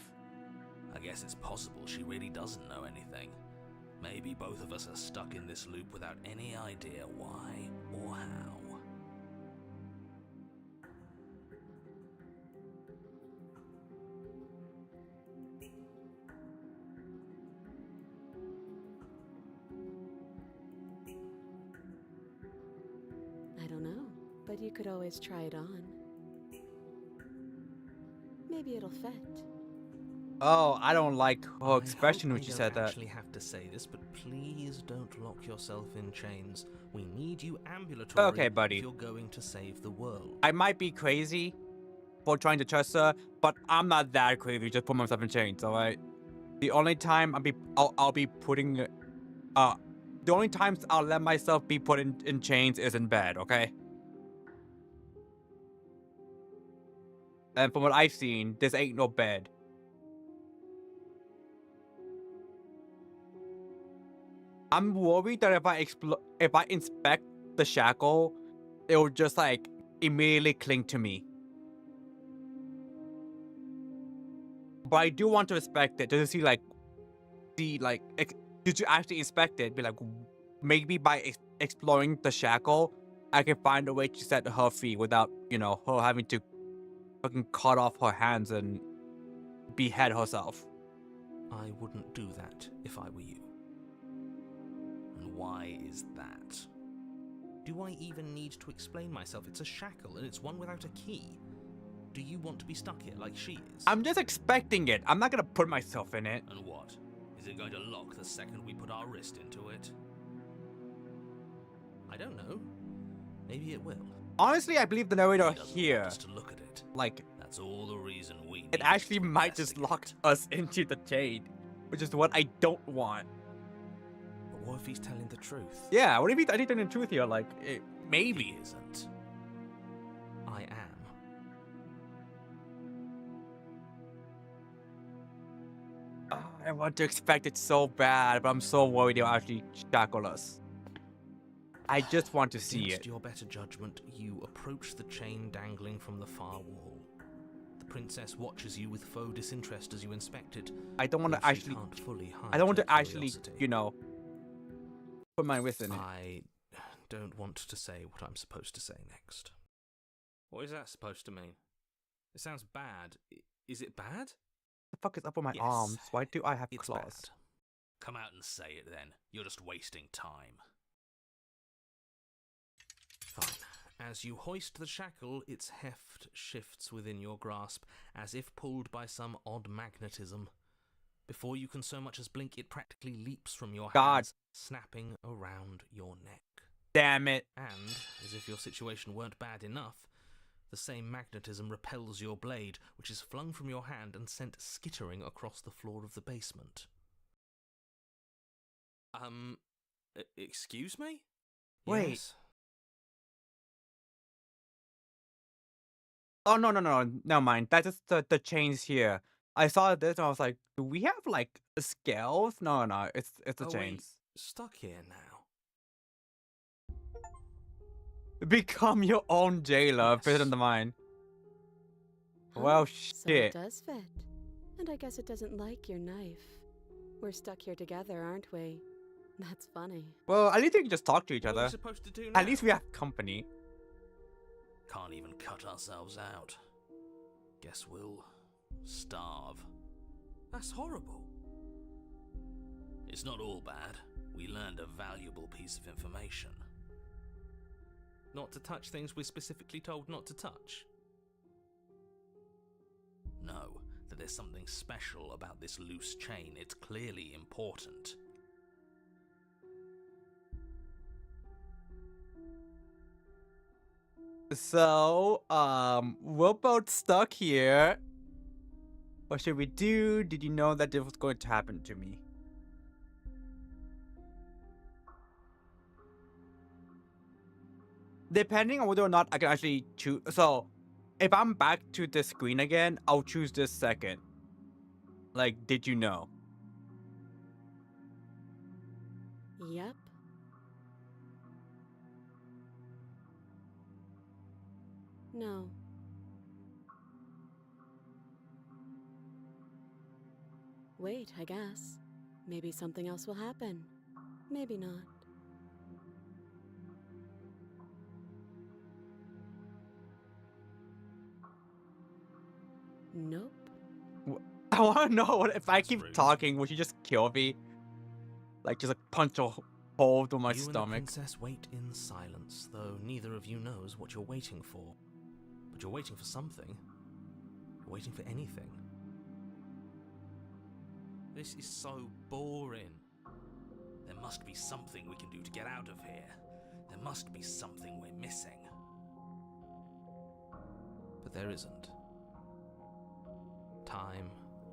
I guess it's possible she really doesn't know anything. Maybe both of us are stuck in this loop without any idea why or how. I don't know, but you could always try it on. Maybe it'll fit. Oh, I don't like her expression I when hope she I said don't that. actually have to say this, but please don't lock yourself in chains. We need you ambulatory Okay, buddy. if you're going to save the world. I might be crazy for trying to trust her, but I'm not that crazy. Just put myself in chains, all right? The only time I'll be putting, the only times I'll let myself be put in chains is in bed, okay? And from what I've seen, this ain't no bed. I'm worried that if I inspect the shackle, it will just like immediately cling to me. But I do want to inspect it just to see did you actually inspect it? Be like, maybe by exploring the shackle, I can find a way to set her free without, you know, her having to fucking cut off her hands and behead herself. I wouldn't do that if I were you. And why is that? Do I even need to explain myself? It's a shackle and it's one without a key. Do you want to be stuck here like she is? I'm just expecting it. I'm not gonna put myself in it. And what? Is it going to lock the second we put our wrist into it? I don't know. Maybe it will. Honestly, I believe the narrator He doesn't here, want us to look at it. like, That's all the reason we it need actually to might just lock investigate. us into the chain, which is what I don't want. But what if he's telling the truth? Yeah, what if he's actually telling the truth here? Like, maybe. He isn't. I am. I want to expect it so bad, but I'm so worried they'll actually shackle us. I just want to see Against it. your better judgment, you approach the chain dangling from the far wall. The princess watches you with faux disinterest as you inspect it. I don't want though to she actually. can't fully hide I don't want her to actually, curiosity. you know, put my wrist in it. I don't want to say what I'm supposed to say next. What is that supposed to mean? It sounds bad. Is it bad? The fuck is up with my Yes, arms? Why do I have It's claws? bad. Come out and say it then. You're just wasting time. Fine. As you hoist the shackle, its heft shifts within your grasp, as if pulled by some odd magnetism. Before you can so much as blink, it practically leaps from your hands, snapping around your neck. Damn it. And, as if your situation weren't bad enough, the same magnetism repels your blade, which is flung from your hand and sent skittering across the floor of the basement. Excuse me? Wait. Yes? Oh, no, never mind. That's just the chains here. I saw this and I was like, do we have like scales? No, it's the Are chains. we stuck here now? Become your own jailer, Yes. fit into mine. Huh, Well, So it shit. does fit. And I guess it doesn't like your knife. We're stuck here together, aren't we? That's funny. Well, at least we can just talk to each What are we other. supposed to do now? At least we have company. Can't even cut ourselves out. Guess we'll starve. That's horrible. It's not all bad. We learned a valuable piece of information. Not to touch things we're specifically told not to touch? No, that there's something special about this loose chain. It's clearly important. So, we're both stuck here. What should we do? Did you know that this was going to happen to me? Depending on whether or not I can actually choose. So, if I'm back to the screen again, I'll choose this second. Like, did you know? Yep. No. Wait, I guess. Maybe something else will happen. Maybe not. Nope. I want to know what if I That's keep rude. talking, would you just kill me? Like, just like punch a hole through my You and the stomach. princess wait in silence, though neither of you knows what you're waiting for. But you're waiting for something. You're waiting for anything. This is so boring. There must be something we can do to get out of here. There must be something we're missing. But there isn't. Time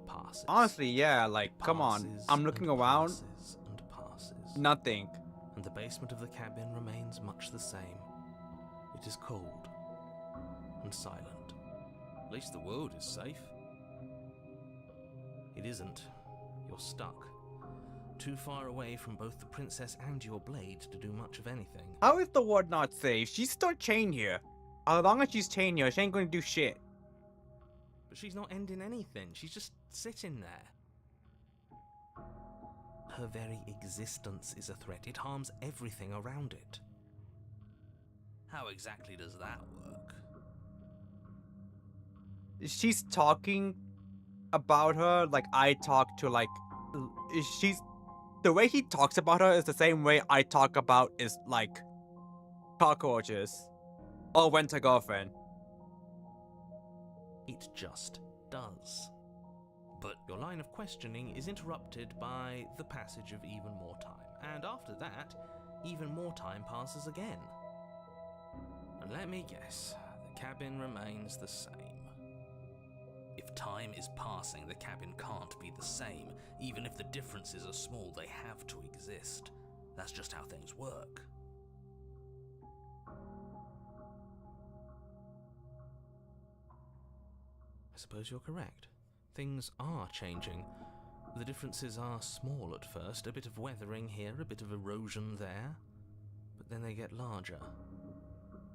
passes. Honestly, yeah, like, It come on. passes I'm looking and around. passes and passes. Nothing. And the basement of the cabin remains much the same. It is cold and silent. At least the world is safe. It isn't. You're stuck. Too far away from both the princess and your blade to do much of anything. How is the ward not safe? She's still chained here. As long as she's chained here, she ain't gonna do shit. But she's not ending anything. She's just sitting there. Her very existence is a threat. It harms everything around it. How exactly does that work? She's talking about her like I talk to, like, she's the way he talks about her is the same way I talk about is like cockroaches or winter girlfriend. It just does. But your line of questioning is interrupted by the passage of even more time. And after that, even more time passes again. And let me guess, the cabin remains the same. If time is passing, the cabin can't be the same. Even if the differences are small, they have to exist. That's just how things work. I suppose you're correct. Things are changing. The differences are small at first, a bit of weathering here, a bit of erosion there. But then they get larger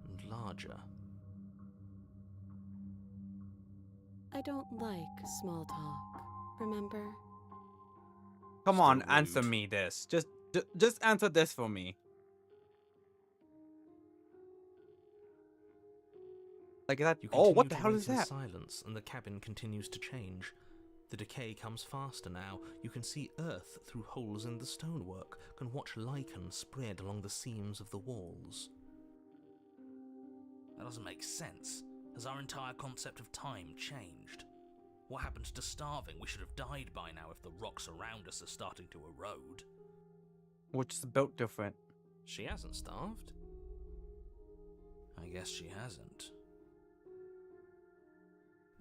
and larger. I don't like small talk, remember? Come on, Still answer rude. me this. Just answer this for me. Like that. You Oh, continue what the to hell wait is in that? silence, and the cabin continues to change. The decay comes faster now. You can see earth through holes in the stonework, can watch lichen spread along the seams of the walls. That doesn't make sense. Has our entire concept of time changed? What happened to starving? We should have died by now if the rocks around us are starting to erode. Which is built different. She hasn't starved. I guess she hasn't.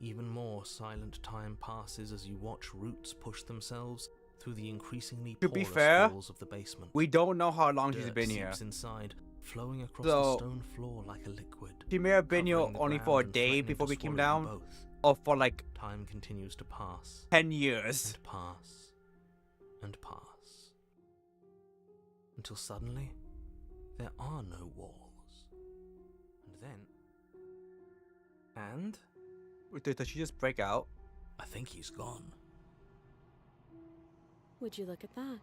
Even more silent time passes as you watch roots push themselves through the increasingly To be porous fair, walls of the basement. We don't know how long she's Dirt been here. seeps inside, flowing across So, the stone floor like a liquid. She may have been here covering the only for a ground and day threatening before to we came swallow them down, both. or for like Time continues to pass 10 years. and pass and pass. Until suddenly, there are no walls. And then... And? Does she just break out? I think he's gone. Would you look at that?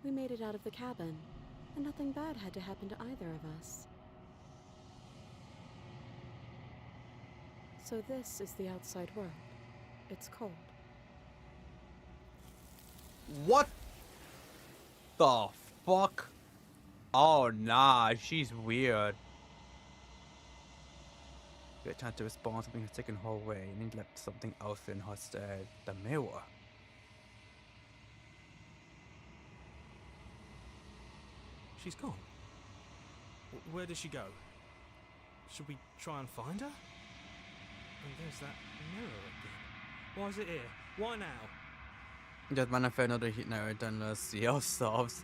We made it out of the cabin, and nothing bad had to happen to either of us. So this is the outside world. It's cold. What the fuck? Oh nah, she's weird. Get a chance to respond something has taken her away and he left something else in her stead. The mirror. She's gone. Where did she go? Should we try and find her? And there's that mirror again. Why is it here? Why now? Just manifest another hit now than the see ourselves.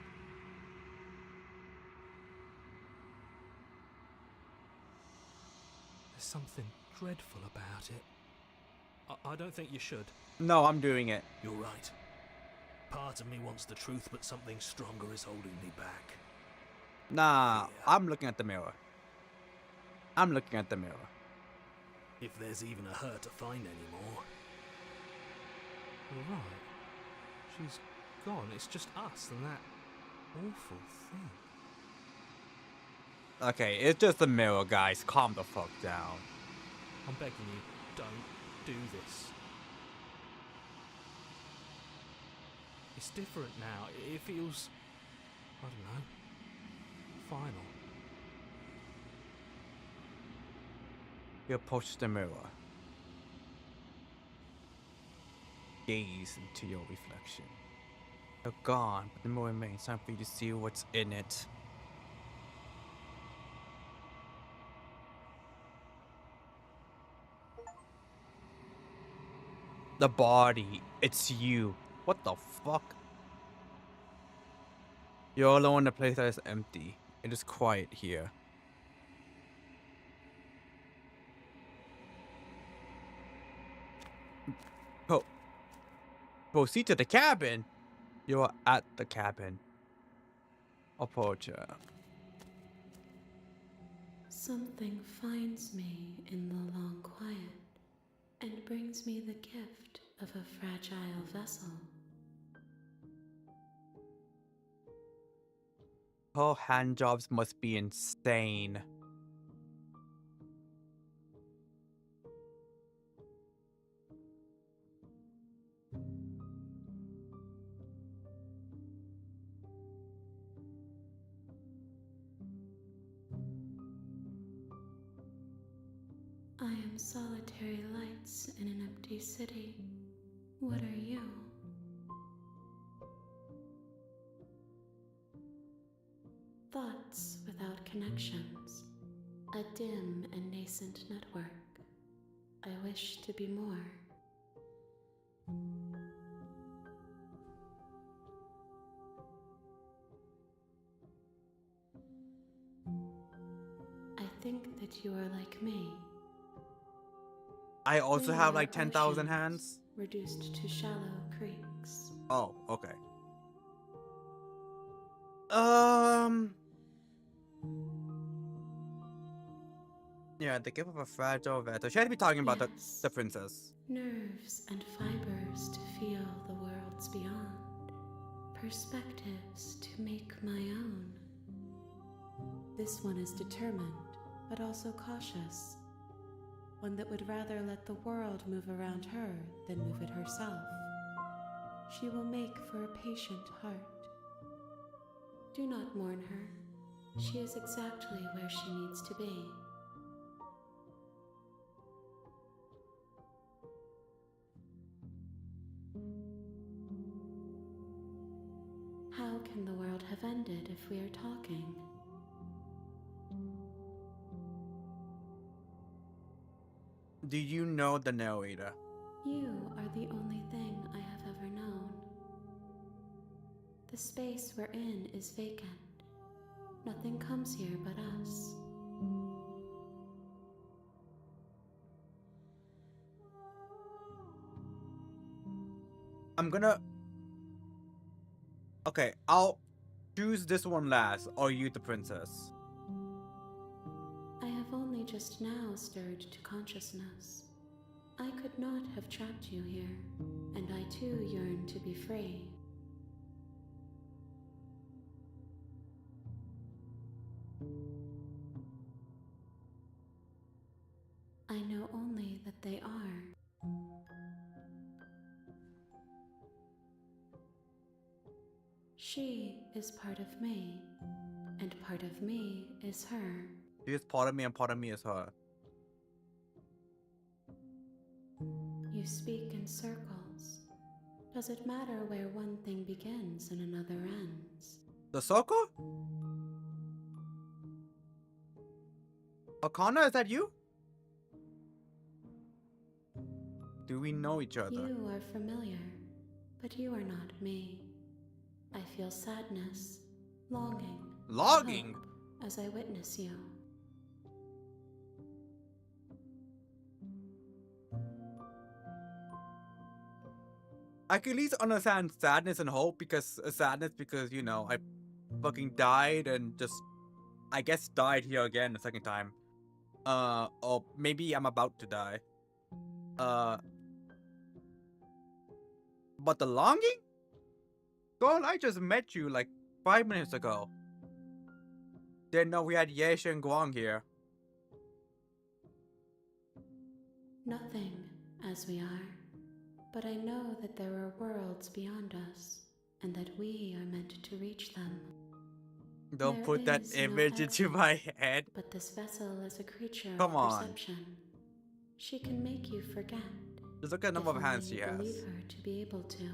There's something dreadful about it. I don't think you should. No, I'm doing it. You're right. Part of me wants the truth, but something stronger is holding me back. Nah, Yeah. I'm looking at the mirror. I'm looking at the mirror. If there's even a her to find anymore. You're right. She's gone. It's just us and that awful thing. Okay, it's just a mirror, guys. Calm the fuck down. I'm begging you, don't do this. It's different now. It feels, I don't know, final. You approach the mirror. Gaze into your reflection. You're gone, but the mirror remains. Time for you to see what's in it. The body. It's you. What the fuck? You're alone in a place that is empty. It is quiet here. Oh. Proceed to the cabin. You are at the cabin. Approach her. Something finds me in the long quiet and brings me the gift of a fragile vessel. Her hand jobs must be insane. I am solitary lights in an empty city. What are you? Thoughts without connections. A dim and nascent network. I wish to be more. I think that you are like me. I also We have are like 10,000 oceans, hands. reduced to shallow creeks. Oh, okay. Yeah, the gift of a fragile vessel. She had to be talking about Yes. the princess. Nerves and fibers to feel the worlds beyond. Perspectives to make my own. This one is determined, but also cautious. one that would rather let the world move around her than move it herself. She will make for a patient heart. Do not mourn her. She is exactly where she needs to be. How can the world have ended if we are talking? Do you know the narrator? You are the only thing I have ever known. The space we're in is vacant. Nothing comes here but us. I'm gonna... Okay, I'll choose this one last. Are you the princess? I have only just now stirred to consciousness. I could not have trapped you here, and I too yearn to be free. I know only that they are. She is part of me, and part of me is her. She is part of me and part of me is her. You speak in circles. Does it matter where one thing begins and another ends? The circle? Akana, is that you? Do we know each other? You are familiar, but you are not me. I feel sadness, longing, Logging? hope as I witness you. I can at least understand sadness and hope because sadness because, you know, I fucking died and just, I guess, died here again the second time. Or maybe I'm about to die. But the longing? Girl, I just met you like 5 minutes ago. Didn't know we had Yesh and Guang here. Nothing as we are, but I know that there are worlds beyond us, and that we are meant to reach them. Don't There put that is no image into exit, my head. But this vessel is a creature Come of on. perception. She can make you forget. Just look at the number of hands she you has. believe her to be able to.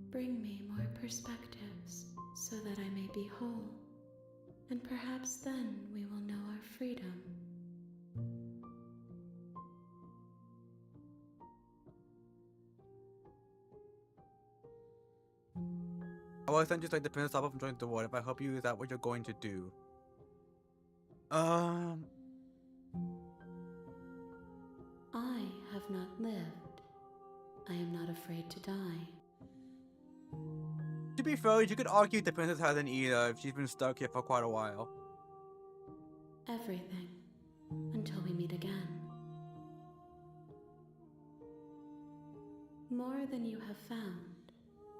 Bring me more perspectives so that I may be whole, and perhaps then we will know our freedom. I was then just like the princess up from joining the world. If I help you, is that what you're going to do? I have not lived. I am not afraid to die. To be fair, you could argue the princess hasn't either if she's been stuck here for quite a while. Everything, until we meet again. More than you have found,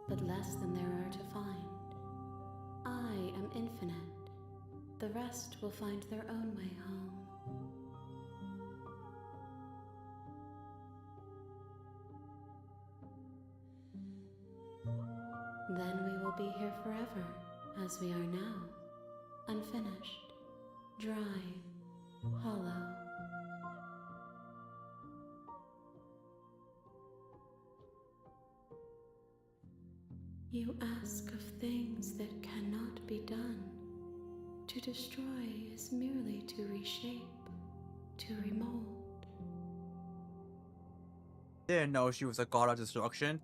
but less than there are to find. I am infinite. The rest will find their own way home. Then we will be here forever, as we are now, unfinished, dry, hollow. You ask of things that cannot be done. To destroy is merely to reshape, to remold. Didn't know she was a god of destruction.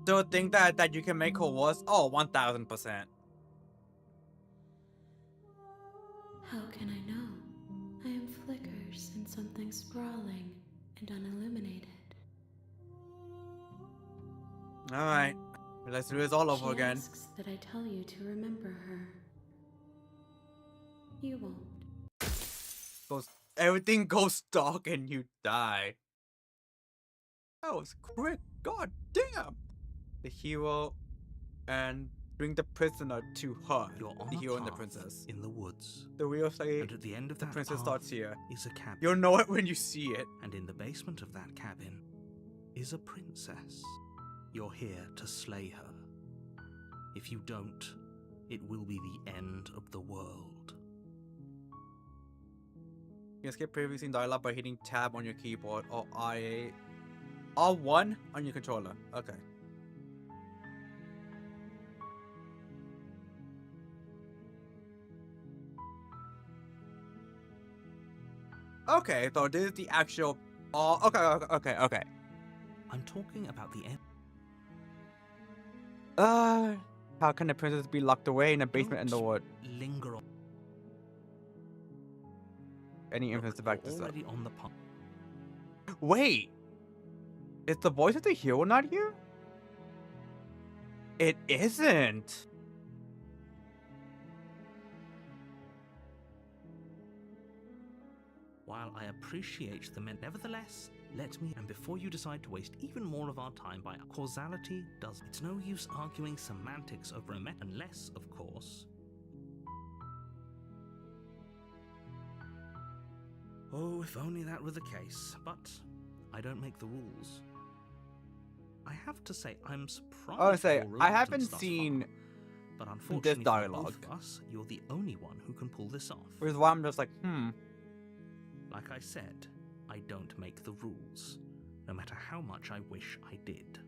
So think that you can make her worse? Oh, 1000%. How can I know? I am flickers in something sprawling and unilluminated. Alright, let's do this all over She again. asks that I tell you to remember her. You won't. everything goes dark and you die. That was quick. God damn. The hero and bring the prisoner to her. You're on The a hero and the path princess. in the woods, The real story. and at the end of The that princess path starts here. is a cabin. You'll know it when you see it. And in the basement of that cabin is a princess. You're here to slay her. If you don't, it will be the end of the world. You can skip previously dialogue by hitting tab on your keyboard or R1 on your controller. Okay. Okay, so this is the actual. Oh, okay. I'm talking about the end. How can the princess be locked away in a basement in the Don't wood? Linger on. Any influence to back You're this up? already on the path. Wait, is the voice of the hero not here? It isn't. While I appreciate the men, nevertheless, let me, and before you decide to waste even more of our time by causality does, it's no use arguing semantics over a met, unless, of course. Oh, if only that were the case, but I don't make the rules. I have to say, I'm surprised. I would say, at your I reluctance haven't thus seen far, but unfortunately for dialogue. both of us, you're the only one who can pull this off. Which is why I'm just like, Like I said, I don't make the rules, no matter how much I wish I did.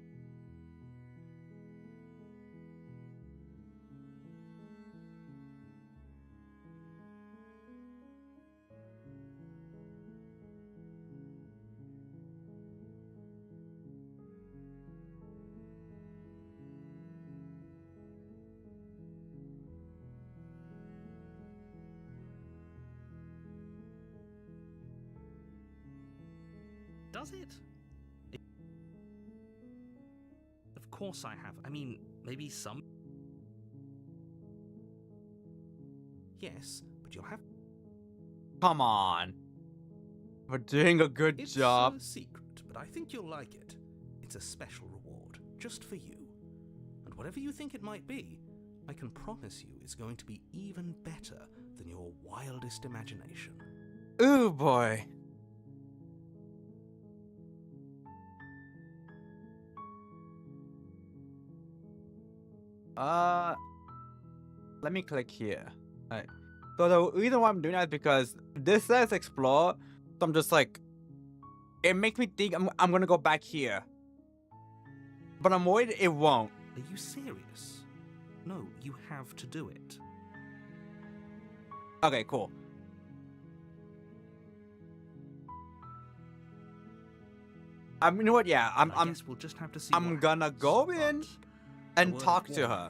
Does it? Of course I have. I mean, maybe some. Yes, but you'll have. come on. We're doing a good It's job. a secret, but I think you'll like it. It's a special reward, just for you. And whatever you think it might be, I can promise you it's going to be even better than your wildest imagination. Ooh boy. Let me click here. Alright. So the reason why I'm doing that is because this says explore, so I'm just like, it makes me think I'm gonna go back here, but I'm worried it won't. Are you serious? No, you have to do it. Okay, cool. You know what? Yeah, I guess we'll just have to see. I'm what gonna happens, go but in a and word of talk to warning. her.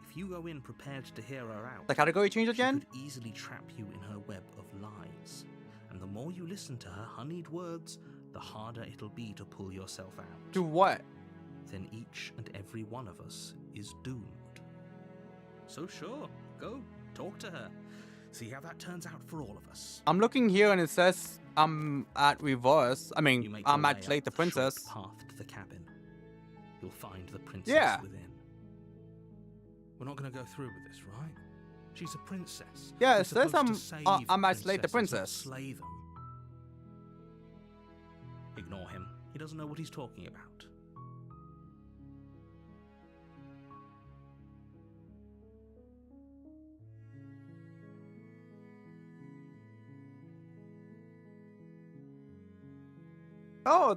If you go in prepared to hear her out, The category change she again? could easily trap you in her web of lies. And the more you listen to her honeyed words, the harder it'll be to pull yourself out. Do what? Then each and every one of us is doomed. So sure, go, talk to her. See how that turns out for all of us. I'm looking here and it says I'm at reverse. I You mean, make I'm your at way Slate up the short Princess. path to the cabin. You'll find the princess Yeah. within. We're not going to go through with this, right? She's a princess. Yeah, We're it says supposed to save I'm at Slate the princesses, Princess. not slay them. Ignore him. He doesn't know what he's talking about. Oh,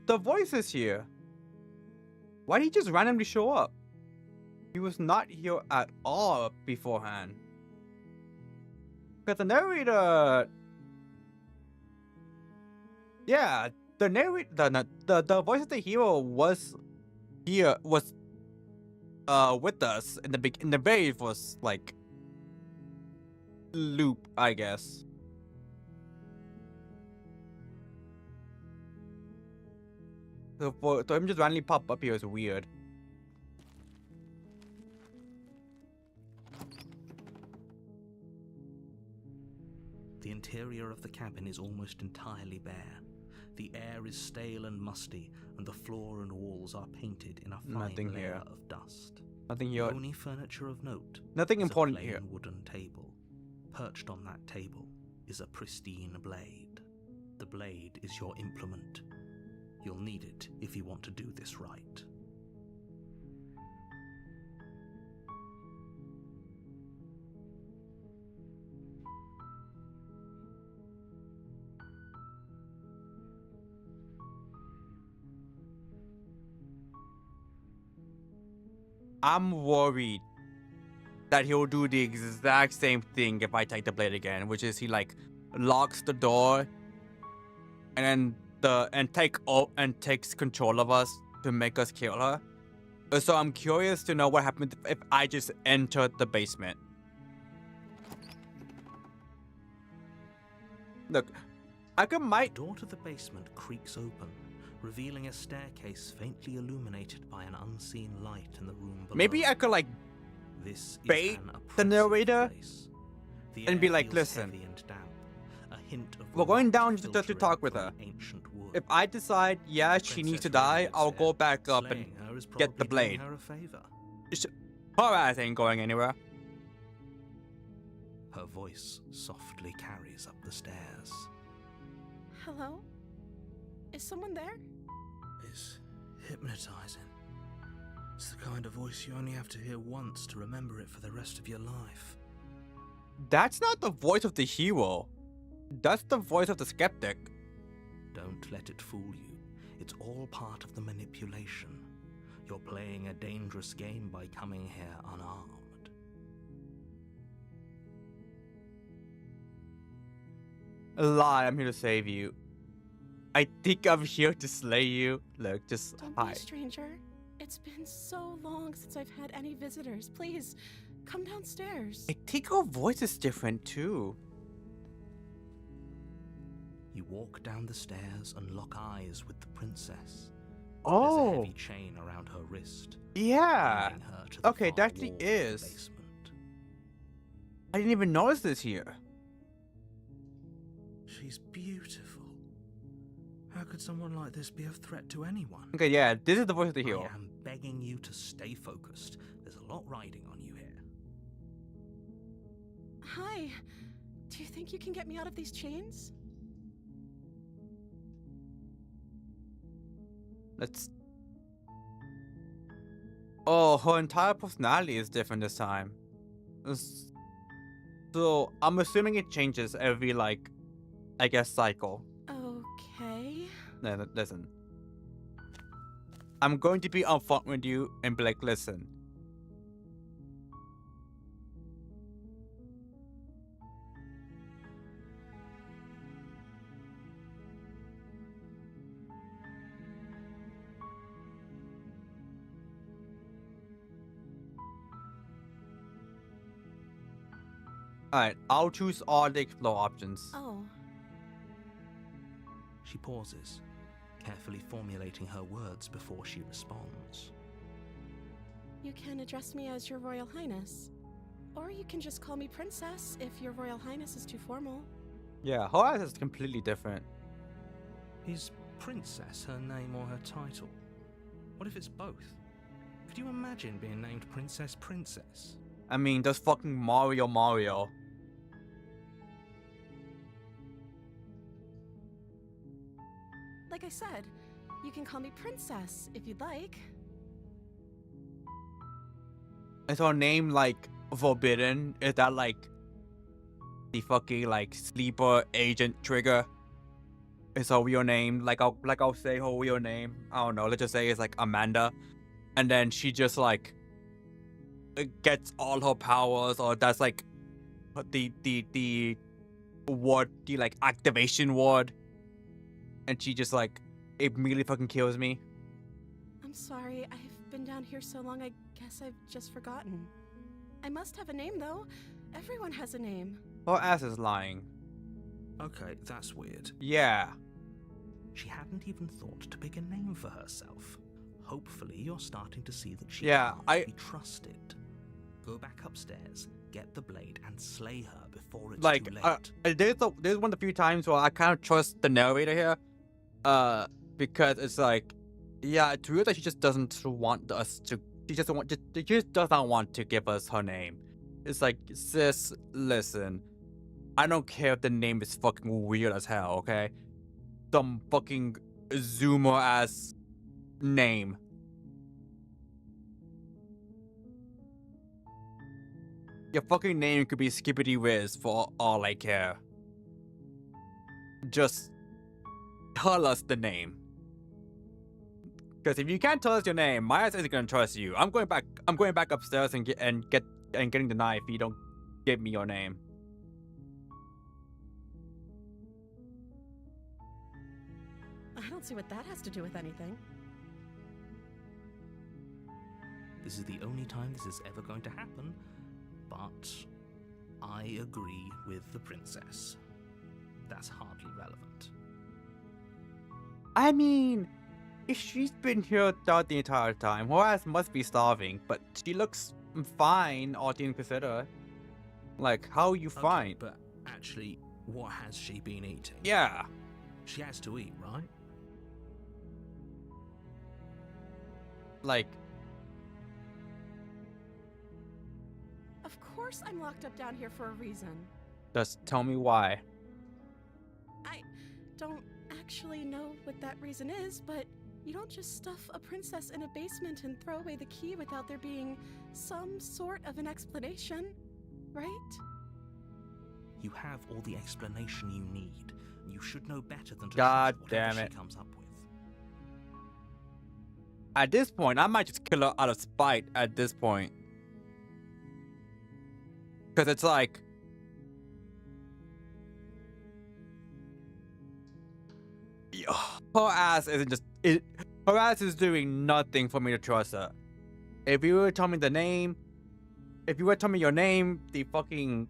the voice is here. Why did he just randomly show up? He was not here at all beforehand. Because the narrator... Yeah, the narrator... The voice of the hero was here, was with us in the very first, like, loop, I guess. So for him just randomly pop up here is weird. The interior of the cabin is almost entirely bare. The air is stale and musty, and the floor and walls are painted in a fine Nothing layer here. of dust. Nothing The here. only furniture of note Nothing is important a plain here. wooden table. Perched on that table is a pristine blade. The blade is your implement. You'll need it if you want to do this right. I'm worried that he'll do the exact same thing if I take the blade again, which is he like locks the door and then takes control of us to make us kill her. So I'm curious to know what happens if I just entered the basement. Look, I might. The door to the basement creaks open, revealing a staircase faintly illuminated by an unseen light in the room below. Maybe I could like This is bait an the oppressive narrator place. The and be air like, feels listen, heavy and damp. A hint of we're going rot down to filtering talk with from her. the ancient wood. If I decide, yeah, she needs to die, I'll go back up and Slaying her is get the probably doing blade. her a favor. Her ass ain't going anywhere. Her voice softly carries up the stairs. Hello? Is someone there? It's hypnotizing. It's the kind of voice you only have to hear once to remember it for the rest of your life. That's not the voice of the hero. That's the voice of the skeptic. Don't let it fool you. It's all part of the manipulation. You're playing a dangerous game by coming here unarmed. Lie, I'm here to save you. I think I'm here to slay you. Look, just Don't be hi. a stranger. It's been so long since I've had any visitors. Please, come downstairs. I think her voice is different too. You walk down the stairs and lock eyes with the princess. There's a Oh, heavy chain around her wrist. yeah. binding her to the Okay, far that actually wall of the is. basement. I didn't even notice this here. She's beautiful. How could someone like this be a threat to anyone? Okay, yeah, this is the voice of the I hero. am begging you to stay focused. There's a lot riding on you here. Hi. Do you think you can get me out of these chains? Let's. Oh, her entire personality is different this time. So I'm assuming it changes every like, I guess, cycle. Okay. No, listen. I'm going to be upfront with you and be like, listen. Alright, I'll choose all the explore options. Oh. She pauses, carefully formulating her words before she responds. You can address me as Your Royal Highness. Or you can just call me Princess if Your Royal Highness is too formal. Yeah, her eyes is completely different. Is Princess her name or her title? What if it's both? Could you imagine being named Princess? I mean, there's fucking Mario. Like I said, you can call me Princess if you'd like. Is her name like forbidden? Is that like the fucking like sleeper agent trigger? Is her real name I'll say her real name? I don't know. Let's just say it's like Amanda, and then she just like gets all her powers, or that's like the ward, the like activation ward, and she just like immediately fucking kills me. I'm sorry, I've been down here so long I guess I've just forgotten. I must have a name though. Everyone has a name. Her ass is lying. Okay, that's weird. Yeah. She hadn't even thought to pick a name for herself. Hopefully you're starting to see that she Yeah, can't be trusted. Go back upstairs, Get the blade and slay her before it's Like, too late. there's one of the few times where I kind of trust the narrator here, because it's like, yeah, it's real that she just doesn't want us to. She just does not want to give us her name. It's like, sis, listen, I don't care if the name is fucking weird as hell, okay? Some fucking zoomer ass name. Your fucking name could be Skippity Wiz for all I care. Just tell us the name. Because if you can't tell us your name, my ass isn't gonna trust you. I'm going back upstairs and getting the knife if you don't give me your name. I don't see what that has to do with anything. This is the only time this is ever going to happen, but I agree with the princess. That's hardly relevant. I mean, if she's been here throughout the entire time, her ass must be starving, but she looks fine, all things considered. Like, how are you Okay, fine? but actually, what has she been eating? Yeah. She has to eat, right? Like, Of course I'm locked up down here for a reason. just tell me why. I don't actually know what that reason is, but you don't just stuff a princess in a basement and throw away the key without there being some sort of an explanation, right? You have all the explanation you need. You should know better than to God trust whatever damn it. she comes up with. At this point, I might just kill her out of spite at this point. Because it's like, her ass isn't just, her ass is doing nothing for me to trust her. If you were to tell me the name, if you were to tell me your name, the fucking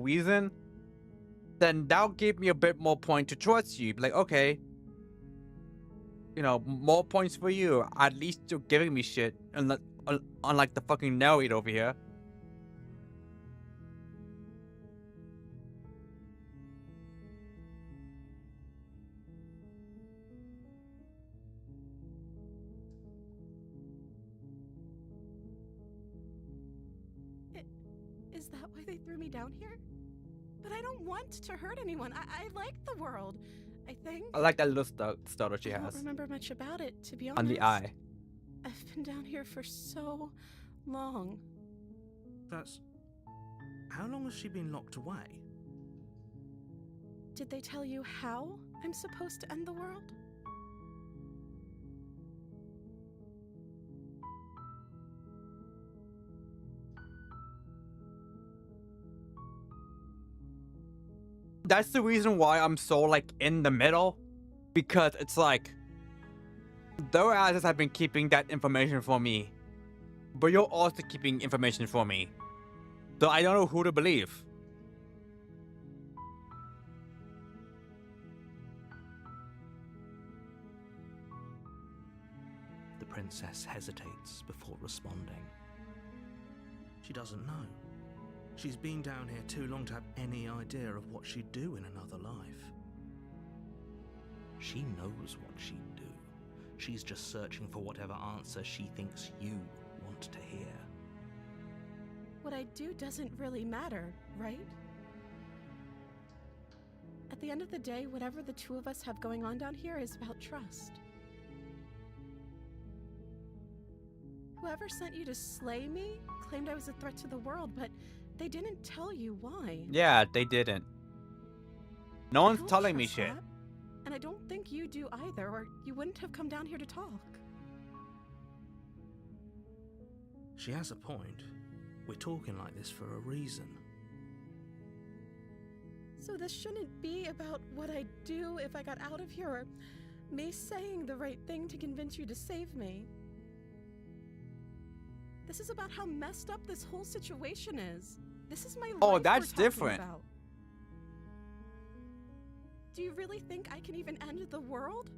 reason, then that'll give me a bit more point to trust you. Like, okay, you know, more points for you. At least you're giving me shit, unlike the fucking narrator over here. Is that why they threw me down here? But I don't want to hurt anyone. I like the world, I think. I like that little stutter she I don't has remember much about it, to be honest. on the eye. I've been down here for so long. That's... How long has she been locked away? Did they tell you how I'm supposed to end the world? That's the reason why I'm so like in the middle, because it's like, their asses have been keeping that information for me, but you're also keeping information for me, so I don't know who to believe. The princess hesitates before responding. She doesn't know. She's been down here too long to have any idea of what she'd do in another life. She knows what she'd do. She's just searching for whatever answer she thinks you want to hear. What I do doesn't really matter, right? At the end of the day, whatever the two of us have going on down here is about trust. Whoever sent you to slay me claimed I was a threat to the world, but they didn't tell you why. Yeah, they didn't. No I one's don't telling me trust shit. that, and I don't think you do either, or you wouldn't have come down here to talk. She has a point. We're talking like this for a reason. So this shouldn't be about what I'd do if I got out of here, or me saying the right thing to convince you to save me. This is about how messed up this whole situation is. This is my life. Oh, we're that's talking different. about. Do you really think I can even end the world?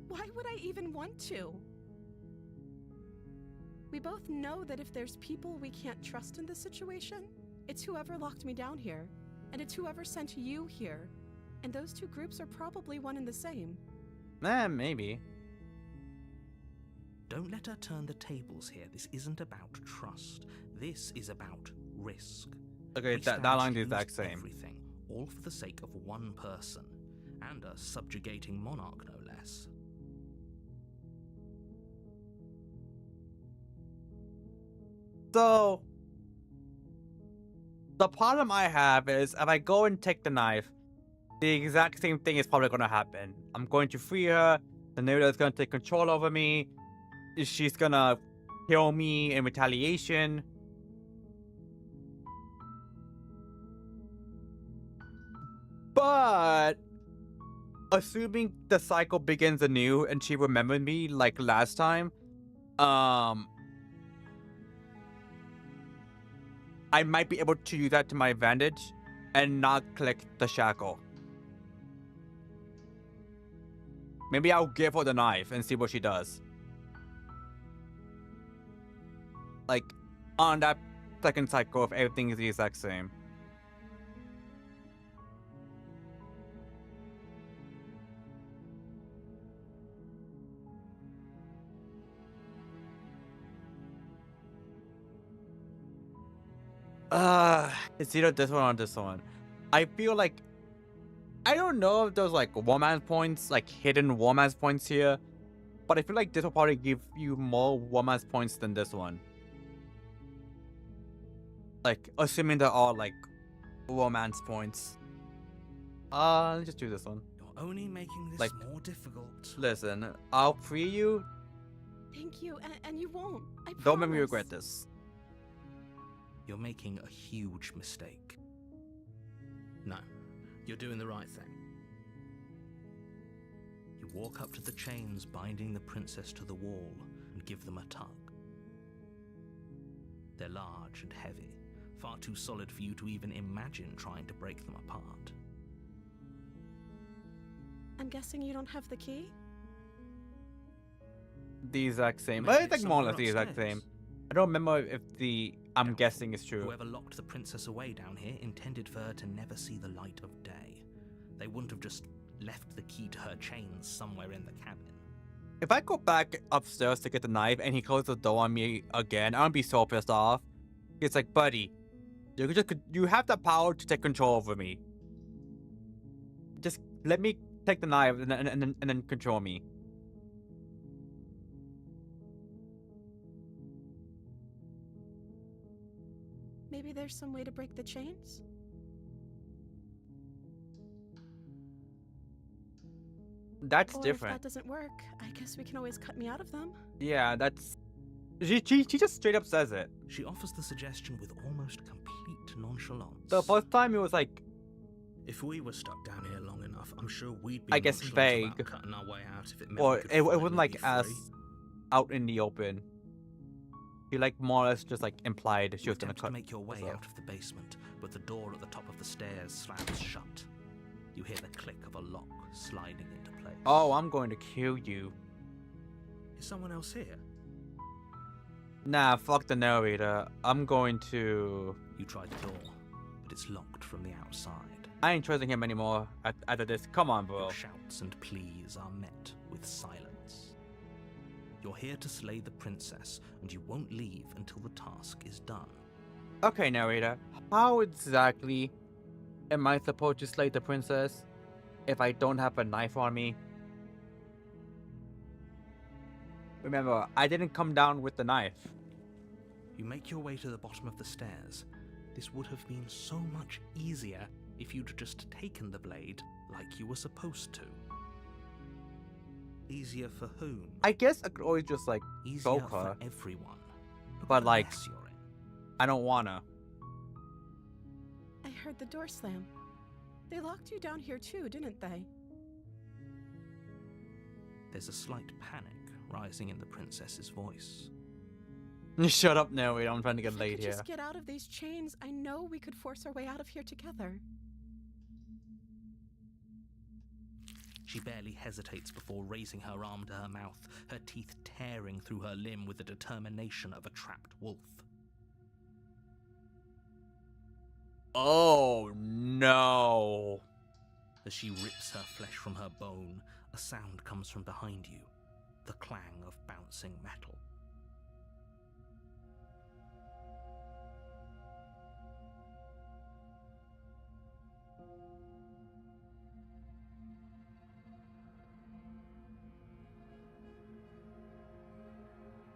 Why would I even want to? We both know that if there's people we can't trust in this situation, it's whoever locked me down here, and it's whoever sent you here. And those two groups are probably one and the same. Maybe. Don't let her turn the tables here. This isn't about trust. This is about risk. Okay, We that stand line's the to lose exact same. Everything, all for the sake of one person, and a subjugating monarch, no less. So, the problem I have is if I go and take the knife, the exact same thing is probably going to happen. I'm going to free her, the narrator is going to take control over me, she's going to kill me in retaliation. But, assuming the cycle begins anew and she remembered me like last time, I might be able to use that to my advantage and not click the shackle. Maybe I'll give her the knife and see what she does. Like, on that second cycle, if everything is the exact same. It's either this one or this one. I feel like I don't know if there's like romance points, like hidden romance points here, but I feel like this will probably give you more romance points than this one. Like, assuming they're all like romance points. Let's just do this one. You're only making this Like, more difficult. Listen, I'll free you. Thank you, and you won't. I promise. Don't make me regret this. You're making a huge mistake. No, you're doing the right thing. You walk up to the chains binding the princess to the wall and give them a tug. They're large and heavy, far too solid for you to even imagine trying to break them apart. I'm guessing you don't have the key? The exact same. Maybe But it's like it's more or less somewhere the exact upstairs. same. I don't remember if the I'm Doubtful. guessing is true. Whoever locked the princess away down here intended for her to never see the light of day. They wouldn't have just left the key to her chains somewhere in the cabin. If I go back upstairs to get the knife and he closes the door on me again, I'm gonna be so pissed off. It's like, buddy, you have the power to take control over me. Just let me take the knife and then control me. Maybe there's some way to break the chains? That's Or different. if that doesn't work, I guess we can always cut me out of them. Yeah, that's. She just straight up says it. She offers the suggestion with almost complete nonchalance. The first time it was like, If we were stuck down here long enough, I'm sure we'd be I guess nonchalant about vague. cutting our way out if it meant or we could it finally wasn't like be as free. out in the open. She like more or less just like implied she You was gonna attempt cut. to make your way herself. out of the basement, but the door at the top of the stairs slams shut. You hear the click of a lock sliding into place. Oh, I'm going to kill you. Is someone else here? Nah, fuck the narrator. I'm going to. You try the door, but it's locked from the outside. I ain't trusting him anymore after this. Come on, bro. Your shouts and pleas are met with silence. You're here to slay the princess, and you won't leave until the task is done. Okay, narrator. How exactly am I supposed to slay the princess if I don't have a knife on me? Remember, I didn't come down with the knife. You make your way to the bottom of the stairs. This would have been so much easier if you'd just taken the blade like you were supposed to. Easier for whom? I guess I could always just like Easier choke for her, everyone. Look but at the like mess you're in. I don't wanna. I heard the door slam. They locked you down here too, didn't they? There's a slight panic rising in the princess's voice. Shut up, narrator. I'm trying to get If I laid could here. just get out of these chains, I know we could force our way out of here together. She barely hesitates before raising her arm to her mouth, her teeth tearing through her limb with the determination of a trapped wolf. Oh no. As she rips her flesh from her bone, a sound comes from behind you, the clang of bouncing metal.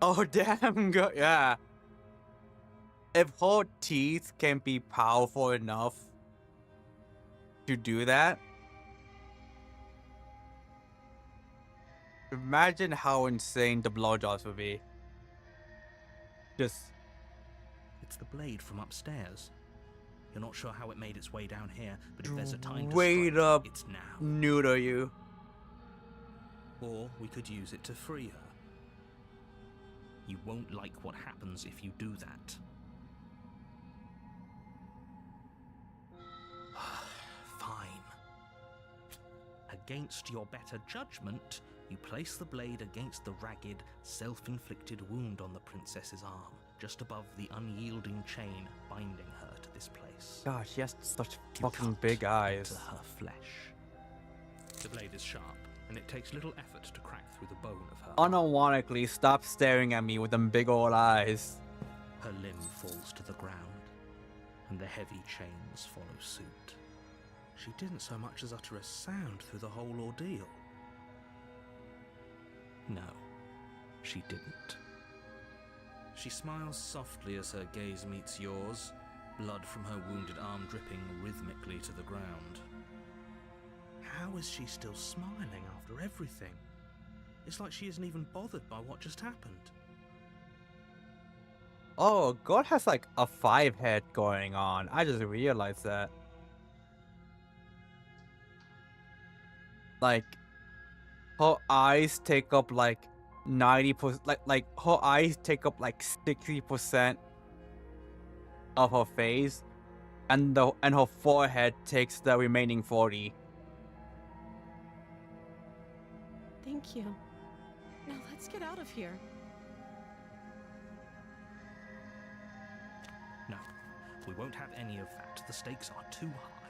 Oh damn good, yeah. If her teeth can be powerful enough to do that, imagine how insane the blowjobs would be. Just It's the blade from upstairs. You're not sure how it made its way down here, but if there's a time to straight strike, up it's now. neuter you. Or we could use it to free her. You won't like what happens if you do that. Fine. Against your better judgment, you place the blade against the ragged, self-inflicted wound on the princess's arm, just above the unyielding chain binding her to this place. Gosh, she has such You fucking cut big eyes. into her flesh. The blade is sharp, and it takes little effort to crack through the bone of her arm. Unironically, stop staring at me with them big old eyes. Her limb falls to the ground, and the heavy chains follow suit. She didn't so much as utter a sound through the whole ordeal. No, she didn't. She smiles softly as her gaze meets yours, blood from her wounded arm dripping rhythmically to the ground. How is she still smiling after everything? It's like she isn't even bothered by what just happened. Oh, God has like a 5 head going on. I just realized that. Like, her eyes take up like 90%, like her eyes take up like 60% of her face, and her forehead takes the remaining 40. Thank you. Now let's get out of here. No, we won't have any of that. The stakes are too high.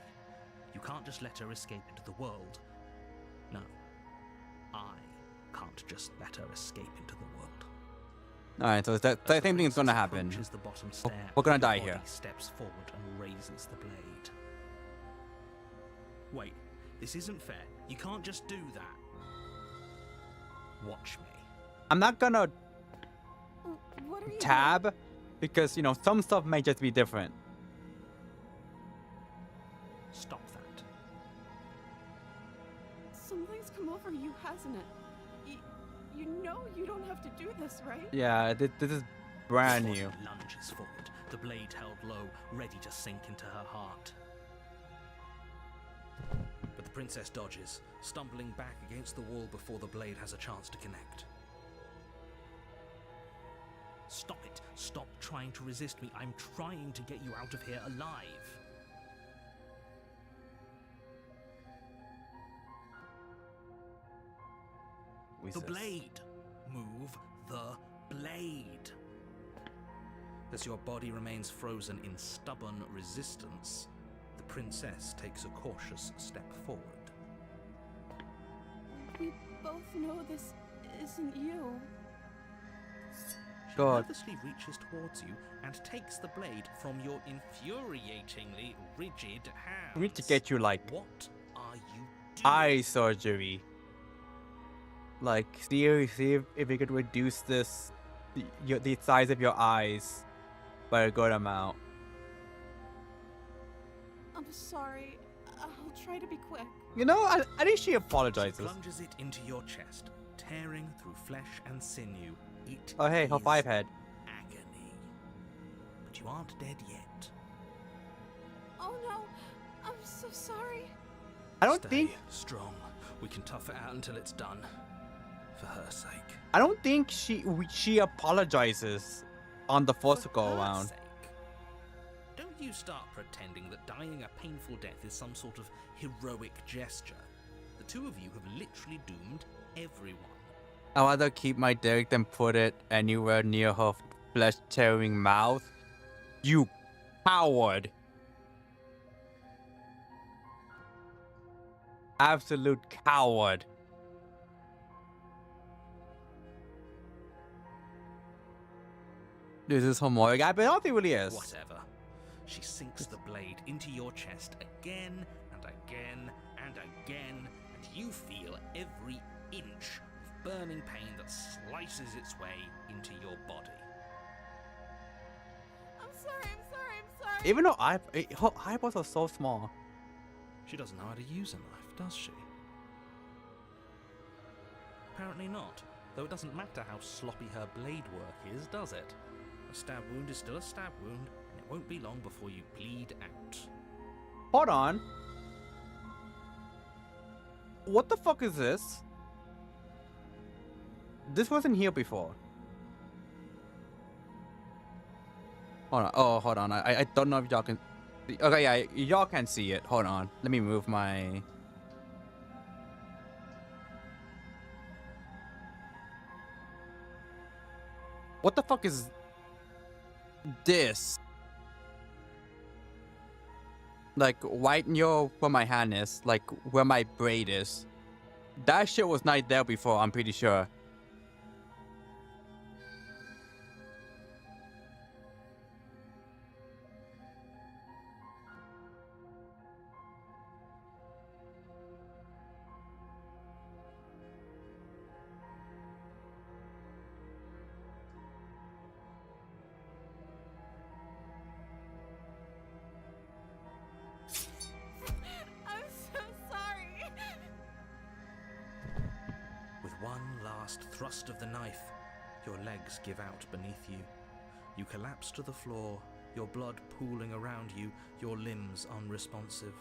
You can't just let her escape into the world. No, I can't just let her escape into the world. Alright, so the same thing is gonna happen. Approaches the bottom stair, We're gonna the die body here. steps forward and raises the blade. Wait, this isn't fair. You can't just do that. Watch me. I'm not gonna What are you tab, because, you know, some stuff may just be different. Stop that. Something's come over you, hasn't it? You know you don't have to do this, right? Yeah, this is brand new. Body lunges forward, the blade held low, ready to sink into her heart. But the princess dodges, stumbling back against the wall before the blade has a chance to connect. Stop it. Stop trying to resist me. I'm trying to get you out of here alive. The blade. Move the blade. As your body remains frozen in stubborn resistance, the princess takes a cautious step forward. We both know this isn't you. She God. nervously reaches towards you and takes the blade from your infuriatingly rigid hands. We need to get you, like, What are you doing? eye surgery. Like, see if we could reduce this, the size of your eyes by a good amount. I'm sorry. I'll try to be quick. You know, I think she She apologizes. plunges it into your chest, tearing through flesh and sinew. It Oh hey, her is 5 head. agony. But you aren't dead yet. Oh no, I'm so sorry. I don't Stay think strong. We can tough it out until it's done. For her sake. she apologizes on the first For go her around. sake. Don't you start pretending that dying a painful death is some sort of heroic gesture. The two of you have literally doomed everyone. I'd rather keep my dick than put it anywhere near her flesh-tearing mouth. You coward. Absolute coward. This is homoerotic guy, but I don't think it really is. Whatever. She sinks the blade into your chest again and again and again, and you feel every inch of burning pain that slices its way into your body. I'm sorry. Even though her eyeballs are so small. She doesn't know how to use a knife, does she? Apparently not, though it doesn't matter how sloppy her blade work is, does it? A stab wound is still a stab wound, and it won't be long before you bleed out. Hold on. What the fuck is this? This wasn't here before. Hold on. Oh, hold on. I don't know if y'all can... Okay, yeah, y'all can see it. Hold on. Let me move my... What the fuck is this? Like, right near where my hand is. Like, where my braid is. That shit was not there before, I'm pretty sure. I'm so sorry. With one last thrust of the knife, your legs give out beneath you. You collapse to the floor, your blood pooling around you, your limbs unresponsive.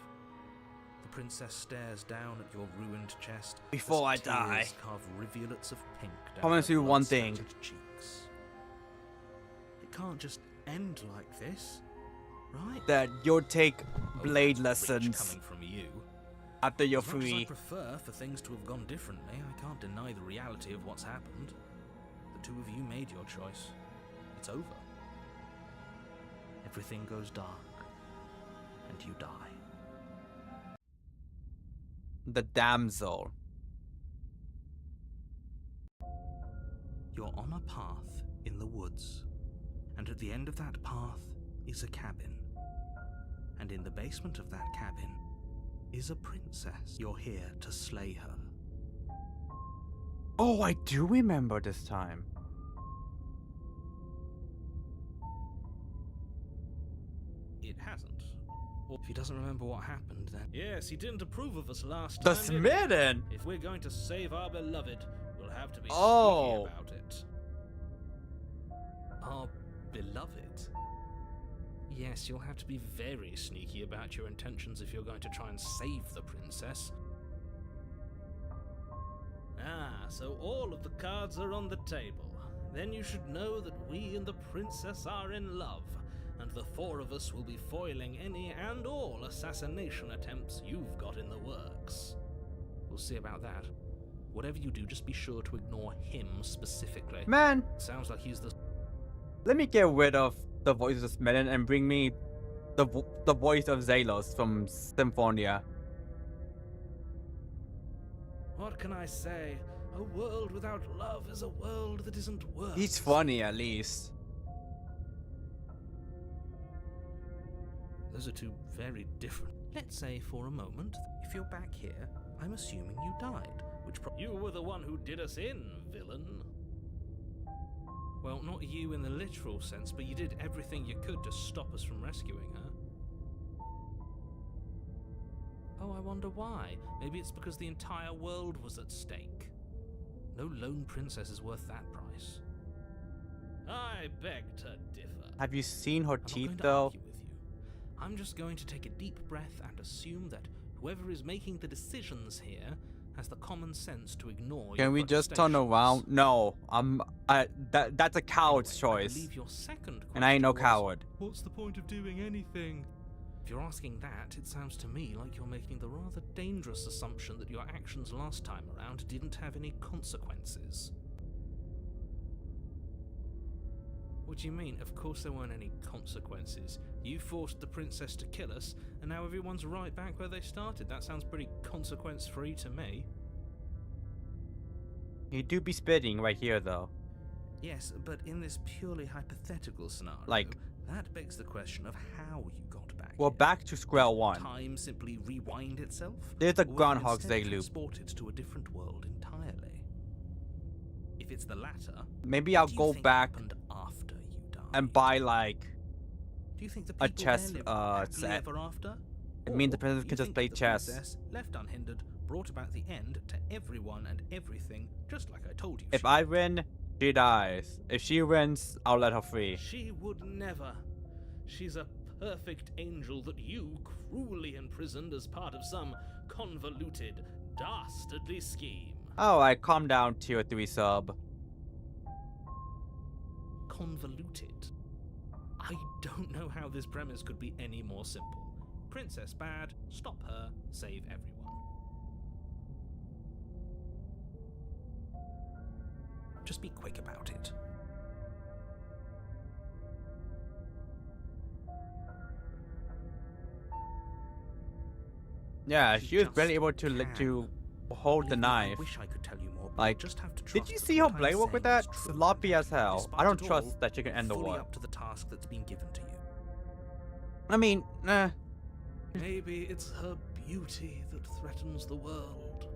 The princess stares down at your ruined chest. Before I as die, tears carve rivulets of pink down I want her to do one blood-spattered thing. cheeks. It can't just end like this, right? That you'll take Oh, blade that's rich lessons coming from you. after you're As much as I free. prefer for things to have gone differently, I can't deny the reality of what's happened. The two of you made your choice. It's over. Everything goes dark, and you die. The damsel. You're on a path in the woods, and at the end of that path is a cabin. And in the basement of that cabin is a princess. You're here to slay her. Oh, I do remember this time. It hasn't. Or if he doesn't remember what happened, then... Yes, he didn't approve of us last The time, did he? smitten! If we're going to save our beloved, we'll have to be Oh. sneaky about it. Our beloved? Yes, you'll have to be very sneaky about your intentions if you're going to try and save the princess. Ah, so all of the cards are on the table. Then you should know that we and the princess are in love, and the four of us will be foiling any and all assassination attempts you've got in the works. We'll see about that. Whatever you do, just be sure to ignore him specifically. Man, Sounds like he's the... let me get rid of the voice of Smitten and bring me the voice of Zalos from Symphonia. What can I say? A world without love is a world that isn't worth. He's funny at least. Those are two very different... Let's say for a moment, if you're back here, I'm assuming you died, which You were the one who did us in, villain. Well, not you in the literal sense, but you did everything you could to stop us from rescuing her. Oh, I wonder why. Maybe it's because the entire world was at stake. No lone princess is worth that price. I beg to differ. Have you seen her I'm not teeth going to though? argue with you. I'm just going to take a deep breath and assume that whoever is making the decisions here has the common sense to ignore your Can we just turn protestations. around? No, that's a coward's Anyway, I choice. believe your second And I ain't no question was, coward. What's the point of doing anything? If you're asking that, it sounds to me like you're making the rather dangerous assumption that your actions last time around didn't have any consequences. What do you mean? Of course there weren't any consequences. You forced the princess to kill us, and now everyone's right back where they started. That sounds pretty consequence-free to me. You do be spitting right here, though. Yes, but in this purely hypothetical scenario, Like, that begs the question of how you got back well, here. back to square one. Time simply rewind itself? There's a Or were you Groundhog's instead Day loop. transported to a different world entirely? If it's the latter, Maybe what I'll do you go think back happened after you died? and buy, like, Do you think the a people chess, there lived happily set. ever after? It means the Or princess you can just think play the chess. princess, left unhindered, brought about the end to everyone and everything, just like I told you. If she I would. win, she dies. If she wins, I'll let her free. She would never. She's a perfect angel that you cruelly imprisoned as part of some convoluted, dastardly scheme. Alright, calm down, tier 3 sub. Convoluted? I don't know how this premise could be any more simple. Princess bad, stop her, save everyone. Just be quick about it. Yeah, You she was just barely able to can. hold the Believe me, I knife. wish I could tell you more, but Like, you just have to did trust you that see her what I'm blade work with saying that? is true. Sloppy as hell. Despite I don't it trust all, that she can end the fully war. up to the task that's been given to you. I mean, Maybe it's her beauty that threatens the world.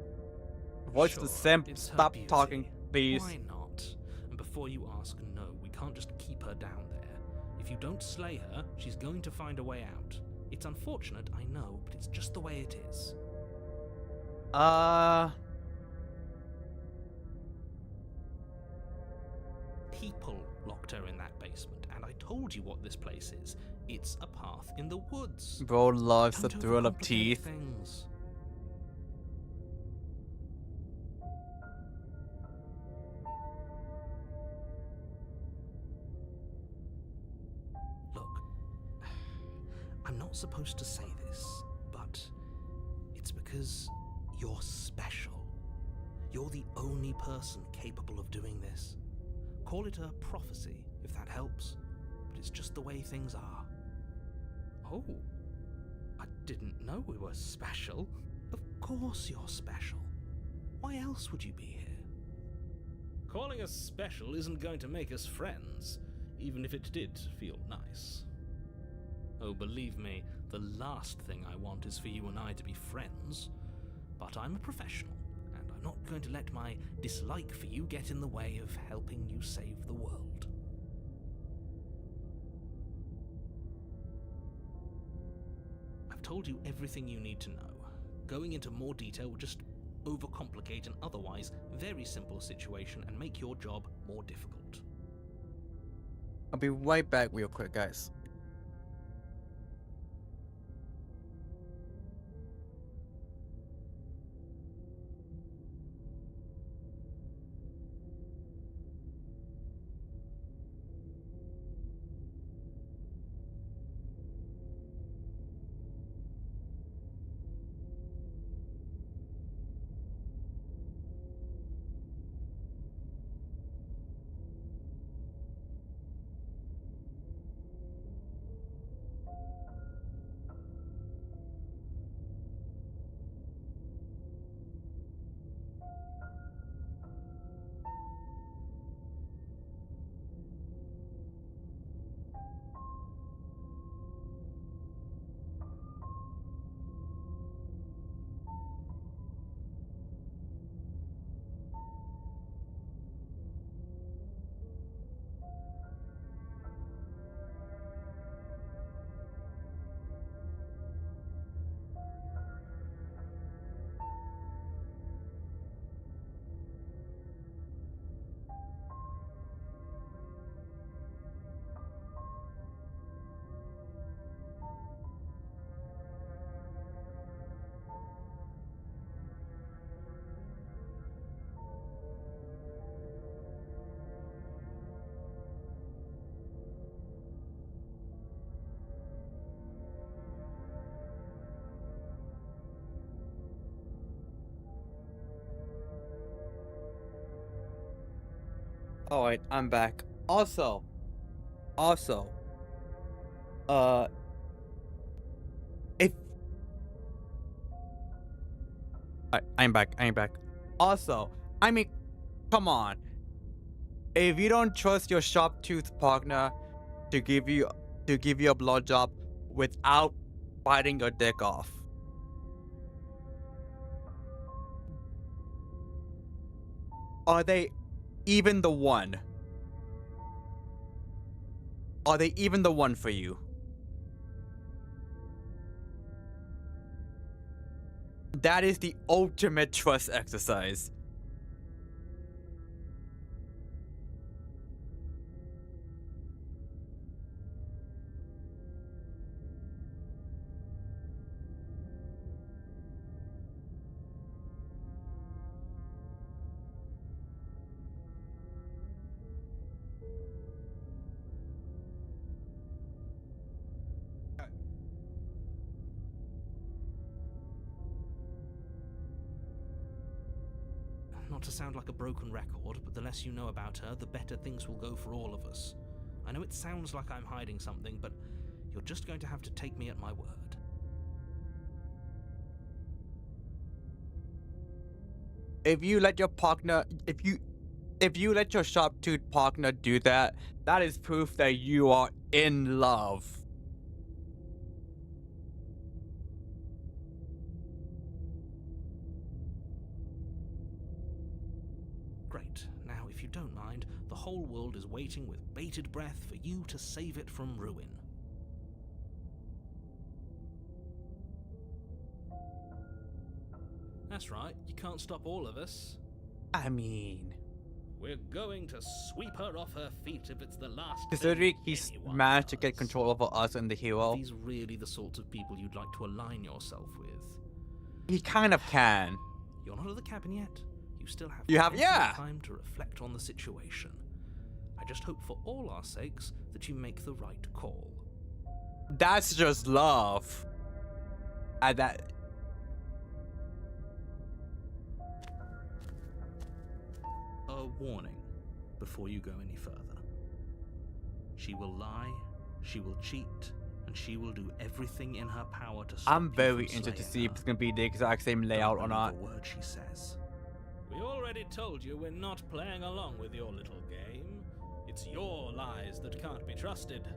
voice Sure, the simp, it's her stop beauty. talking, please. Why not? And before you ask, no, we can't just keep her down there. If you don't slay her, she's going to find a way out. It's unfortunate, I know, but it's just the way it is. People locked her in that basement, and I told you what this place is. It's a path in the woods. Bro loves the Don't thrill of overcomplicate teeth. things. Look, I'm not supposed to say this, but it's because you're special. You're the only person capable of doing this. Call it a prophecy, if that helps, but it's just the way things are. Oh, I didn't know we were special. Of course you're special. Why else would you be here? Calling us special isn't going to make us friends, even if it did feel nice. Oh, believe me, the last thing I want is for you and I to be friends. But I'm a professional, and I'm not going to let my dislike for you get in the way of helping you save the world. I've told you everything you need to know. Going into more detail would just overcomplicate an otherwise very simple situation and make your job more difficult. I'll be right back real quick, guys. Alright, I'm back. Also, if I'm back. Also, I mean, come on. If you don't trust your sharp-toothed partner to give you a blowjob without biting your dick off, are they even the one? Are they even the one for you? That is the ultimate trust exercise. Not to sound like a broken record, but the less you know about her, the better things will go for all of us. I know it sounds like I'm hiding something, but you're just going to have to take me at my word. If you let your partner, if you let your sharp-toothed partner do that, that is proof that you are in love. Great. Now, if you don't mind, the whole world is waiting with bated breath for you to save it from ruin. That's right, you can't stop all of us. I mean, We're going to sweep her off her feet if it's the last considering thing he's anyone managed to get does. control over us and the Are hero, these really the sorts of people you'd like to align yourself with? he kind of can. You're not at the cabin yet. You still have Yeah. time to reflect on the situation. I just hope for all our sakes that you make the right call. That's just love. And that. A warning before you go any further. She will lie, she will cheat, and she will do everything in her power to stop I'm you very from interested to slaying see if her. it's gonna be the exact same layout or Don't not. believe a word she says. We already told you we're not playing along with your little game. It's your lies that can't be trusted.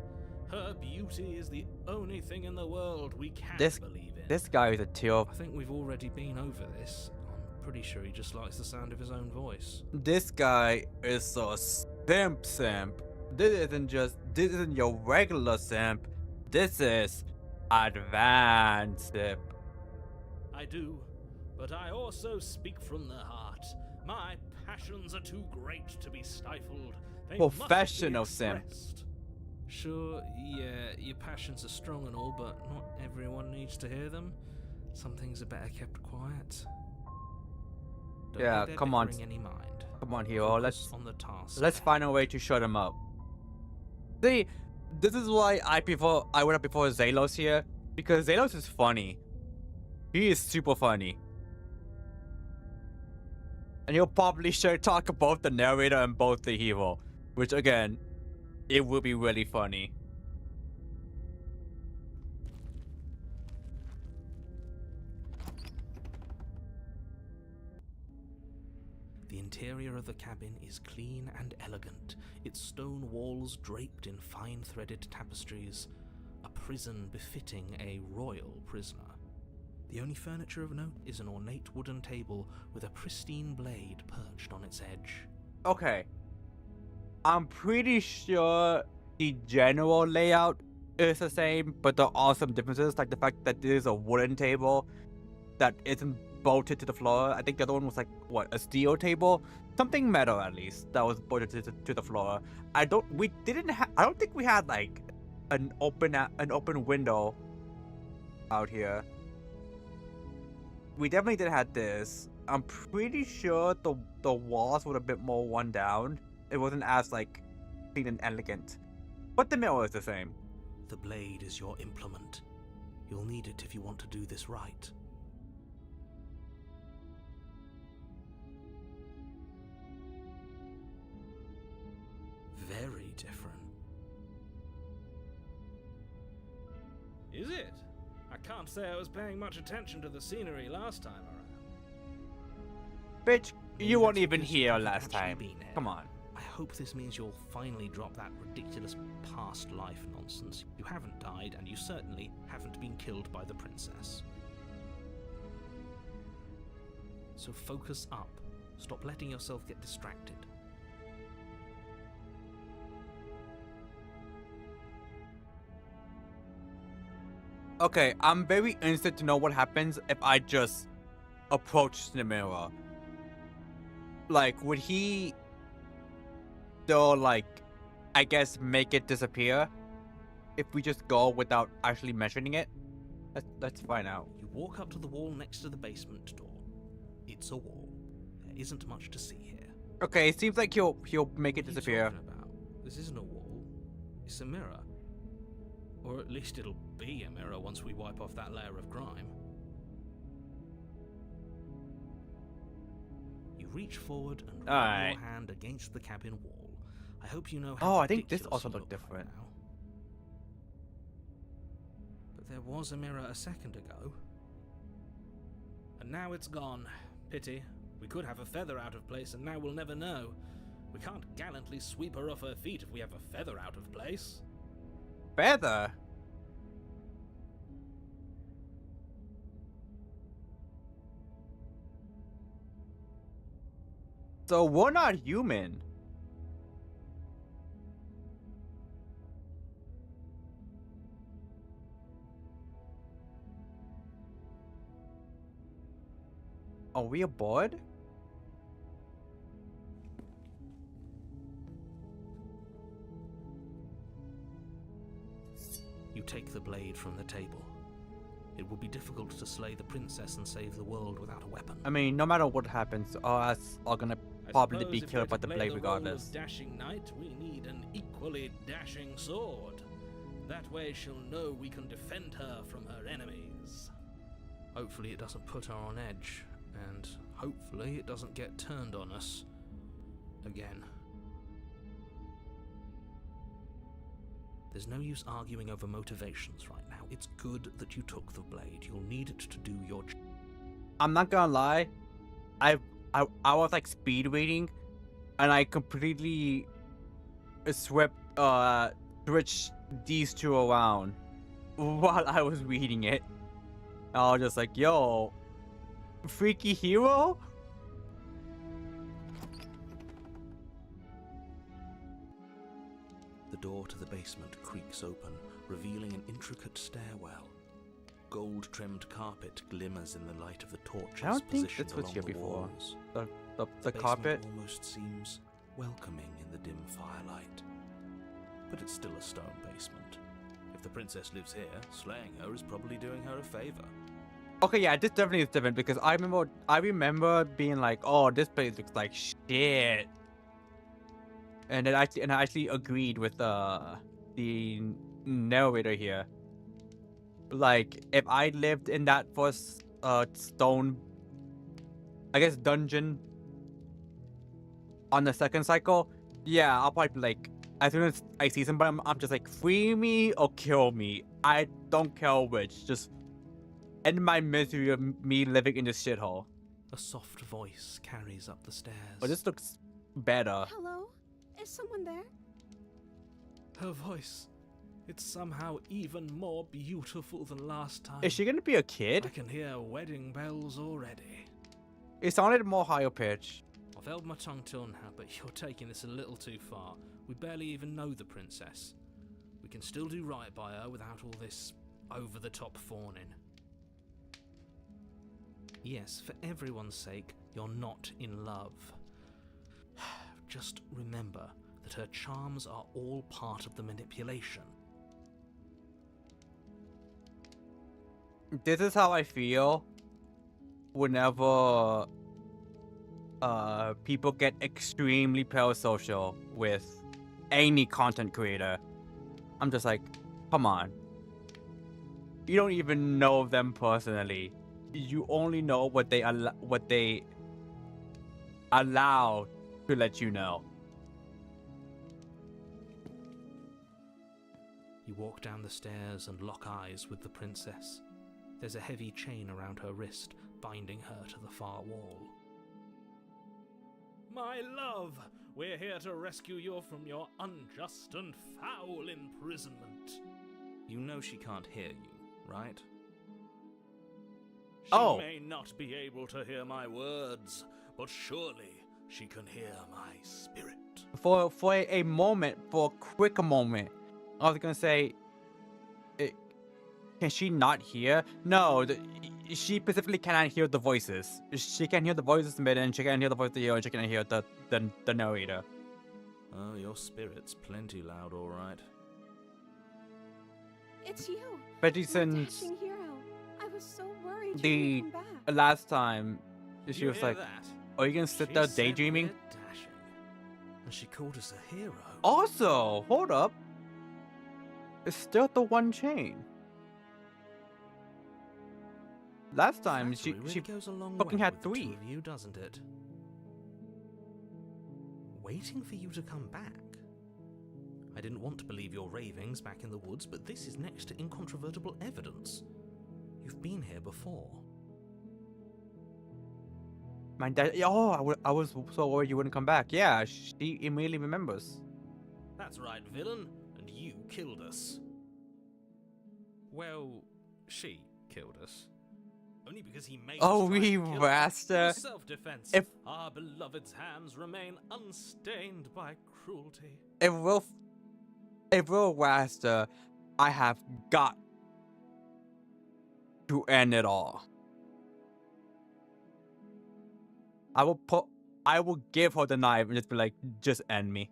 Her beauty is the only thing in the world we can believe in. This guy is a teal. I think we've already been over this. I'm pretty sure he just likes the sound of his own voice. This guy is a simp. This isn't your regular simp. This is advanced simp. I do, but I also speak from the heart. My passions are too great to be stifled. They Professional must be simp. expressed. Sure, yeah, your passions are strong and all, but not everyone needs to hear them. Some things are better kept quiet. Don't Yeah, pay their come on. bickering any mind. Come on, hero. Focus on the task. Let's find a way to shut him up. See, this is why I would have preferred Zalos here, because Zalos is funny. He is super funny. And he'll probably share talk about the narrator and both the hero, which again, it will be really funny. The interior of the cabin is clean and elegant, its stone walls draped in fine-threaded tapestries, a prison befitting a royal prisoner. The only furniture of note is an ornate wooden table with a pristine blade perched on its edge. Okay. I'm pretty sure the general layout is the same, but there are some differences, like the fact that this is a wooden table that isn't bolted to the floor. I think the other one was like, what, a steel table? Something metal at least, that was bolted to the floor. I don't think we had like an open window out here. We definitely did have this. I'm pretty sure the walls were a bit more worn down. It wasn't as like clean and elegant, but the mirror is the same. The blade is your implement. You'll need it if you want to do this right. Is it? I can't say I was paying much attention to the scenery last time around. Bitch, Maybe you weren't that's even because here you've last actually time. been here. Come on. I hope this means you'll finally drop that ridiculous past life nonsense. You haven't died, and you certainly haven't been killed by the princess. So focus up. Stop letting yourself get distracted. Okay, I'm very interested to know what happens if I just approach the mirror. Like, would he still, like, I guess make it disappear if we just go without actually measuring it? Let's find out. You walk up to the wall next to the basement door. It's a wall. There isn't much to see here. Okay, it seems like he'll make it What are you disappear. talking about? This isn't a wall. It's a mirror. Or at least it'll be a mirror once we wipe off that layer of grime. You reach forward and rub Alright. your hand against the cabin wall. I hope you know Oh, how I think this ridiculous also you looked look right different. now. But there was a mirror a second ago. And now it's gone. Pity. We could have a feather out of place and now we'll never know. We can't gallantly sweep her off her feet if we have a feather out of place. Feather? So we're not human. Are we aboard? You take the blade from the table. It will be difficult to slay the princess and save the world without a weapon. I mean, no matter what happens, us are gonna I probably suppose be if we're killed by to the play blade role of regardless. Dashing knight, we need an equally dashing sword. That way she'll know we can defend her from her enemies. Hopefully it doesn't put her on edge, and hopefully it doesn't get turned on us again. There's no use arguing over motivations right now. It's good that you took the blade. You'll need it to do your job. I'm not gonna lie, I was like speed reading, and I completely switched these two around while I was reading it. I was just like, yo, freaky hero? The door to the basement creaks open, revealing an intricate stairwell. Gold-trimmed carpet glimmers in the light of the torches I don't think positioned this was along here the before. walls. The Basement carpet. almost seems welcoming in the dim firelight. But it's still a stone basement. If the princess lives here, slaying her is probably doing her a favor. Okay, yeah, this definitely is different because I remember being like, oh, this place looks like shit. And I actually agreed with the narrator here. Like, if I lived in that first stone, I guess, dungeon on the second cycle, yeah, I'll probably be like, as soon as I see somebody, I'm just like, free me or kill me. I don't care which. Just end my misery of me living in this shithole. A soft voice carries up the stairs. But this looks better. Hello? Is someone there? Her voice, it's somehow even more beautiful than last time. Is she gonna be a I kid? can hear wedding bells already. It sounded more higher pitch. I've held my tongue till now, but you're taking this a little too far. We barely even know the princess. We can still do right by her without all this over-the-top fawning. Yes, for everyone's sake, you're not in love. Just remember that her charms are all part of the manipulation. This is how I feel whenever people get extremely parasocial with any content creator. I'm just like, come on. You don't even know them personally. You only know what they allow to let you know. You walk down the stairs and lock eyes with the princess. There's a heavy chain around her wrist, binding her to the far wall. My love, we're here to rescue you from your unjust and foul imprisonment. You know she can't hear you, right? She may not be able to hear my words, but surely she can hear my spirit. For a moment, for a quick moment, I was gonna say, can she not hear? No, she specifically cannot hear the voices. She can hear the voices midden, she can hear the voice of the hero, and she can hear the narrator. Oh, your spirit's plenty loud, all right. It's you, Especially my since dashing hero. I was so worried the you wouldn't come back. last time, she You was hear like, that? "Are you gonna sit She there said daydreaming?" we're dashing, and she called us a hero. Also, hold up, it's still the one chain. Last time Flattery she really goes a long fucking way had with the two 3. of you, doesn't it? Waiting for you to come back. I didn't want to believe your ravings back in the woods, but this is next to incontrovertible evidence. You've been here before. My dad. Oh, I was so worried you wouldn't come back. Yeah, she immediately remembers. That's right, villain, and you killed us. Well, she killed us. Only because he made Oh, us try we to kill her. Rasta. Self-defense. If Our beloved's hands remain unstained by cruelty. if real Rasta, I have got to end it all. I will give her the knife and just be like, just end me.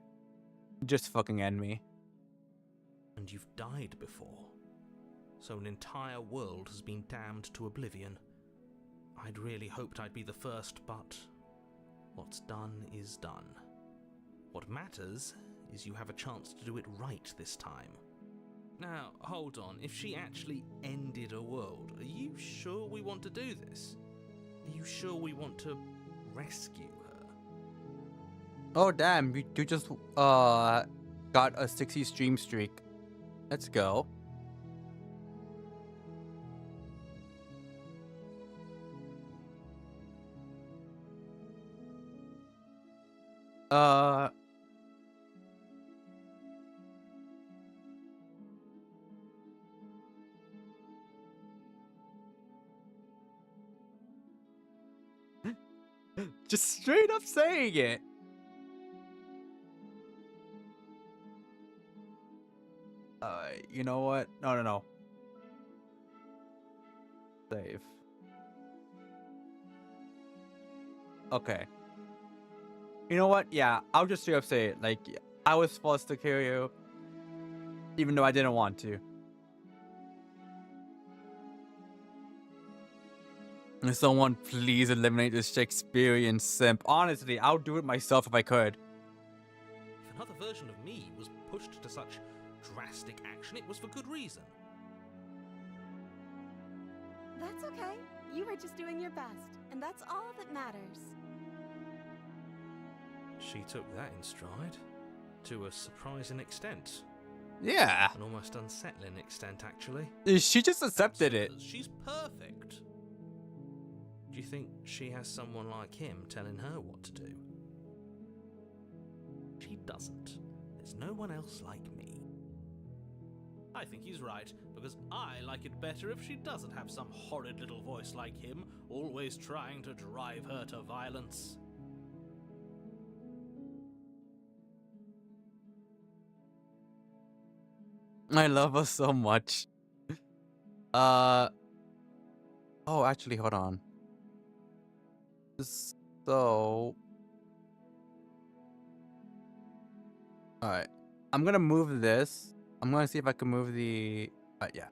Just fucking end me. And you've died before. So an entire world has been damned to oblivion. I'd really hoped I'd be the first, but what's done is done. What matters is you have a chance to do it right this time. Now, hold on. If she actually ended a world, are you sure we want to do this? Are you sure we want to rescue her? Oh damn, you just got a 60 stream streak. Let's go. Just straight up saying it. You know what? No. Save. Okay. You know what? Yeah, I'll just straight up say it. Like, I was supposed to kill you, even though I didn't want to. Someone please eliminate this Shakespearean simp. Honestly, I'll do it myself if I could. If another version of me was pushed to such drastic action, it was for good reason. That's okay. You were just doing your best, and that's all that matters. She took that in stride. To a surprising extent. Yeah. An almost unsettling extent, actually. She just accepted it. She's perfect. Do you think she has someone like him telling her what to do? She doesn't. There's no one else like me. I think he's right, because I like it better if she doesn't have some horrid little voice like him, always trying to drive her to violence. I love her so much. Oh, actually, hold on. So, alright. I'm gonna move this. I'm gonna see if I can move the. Yeah.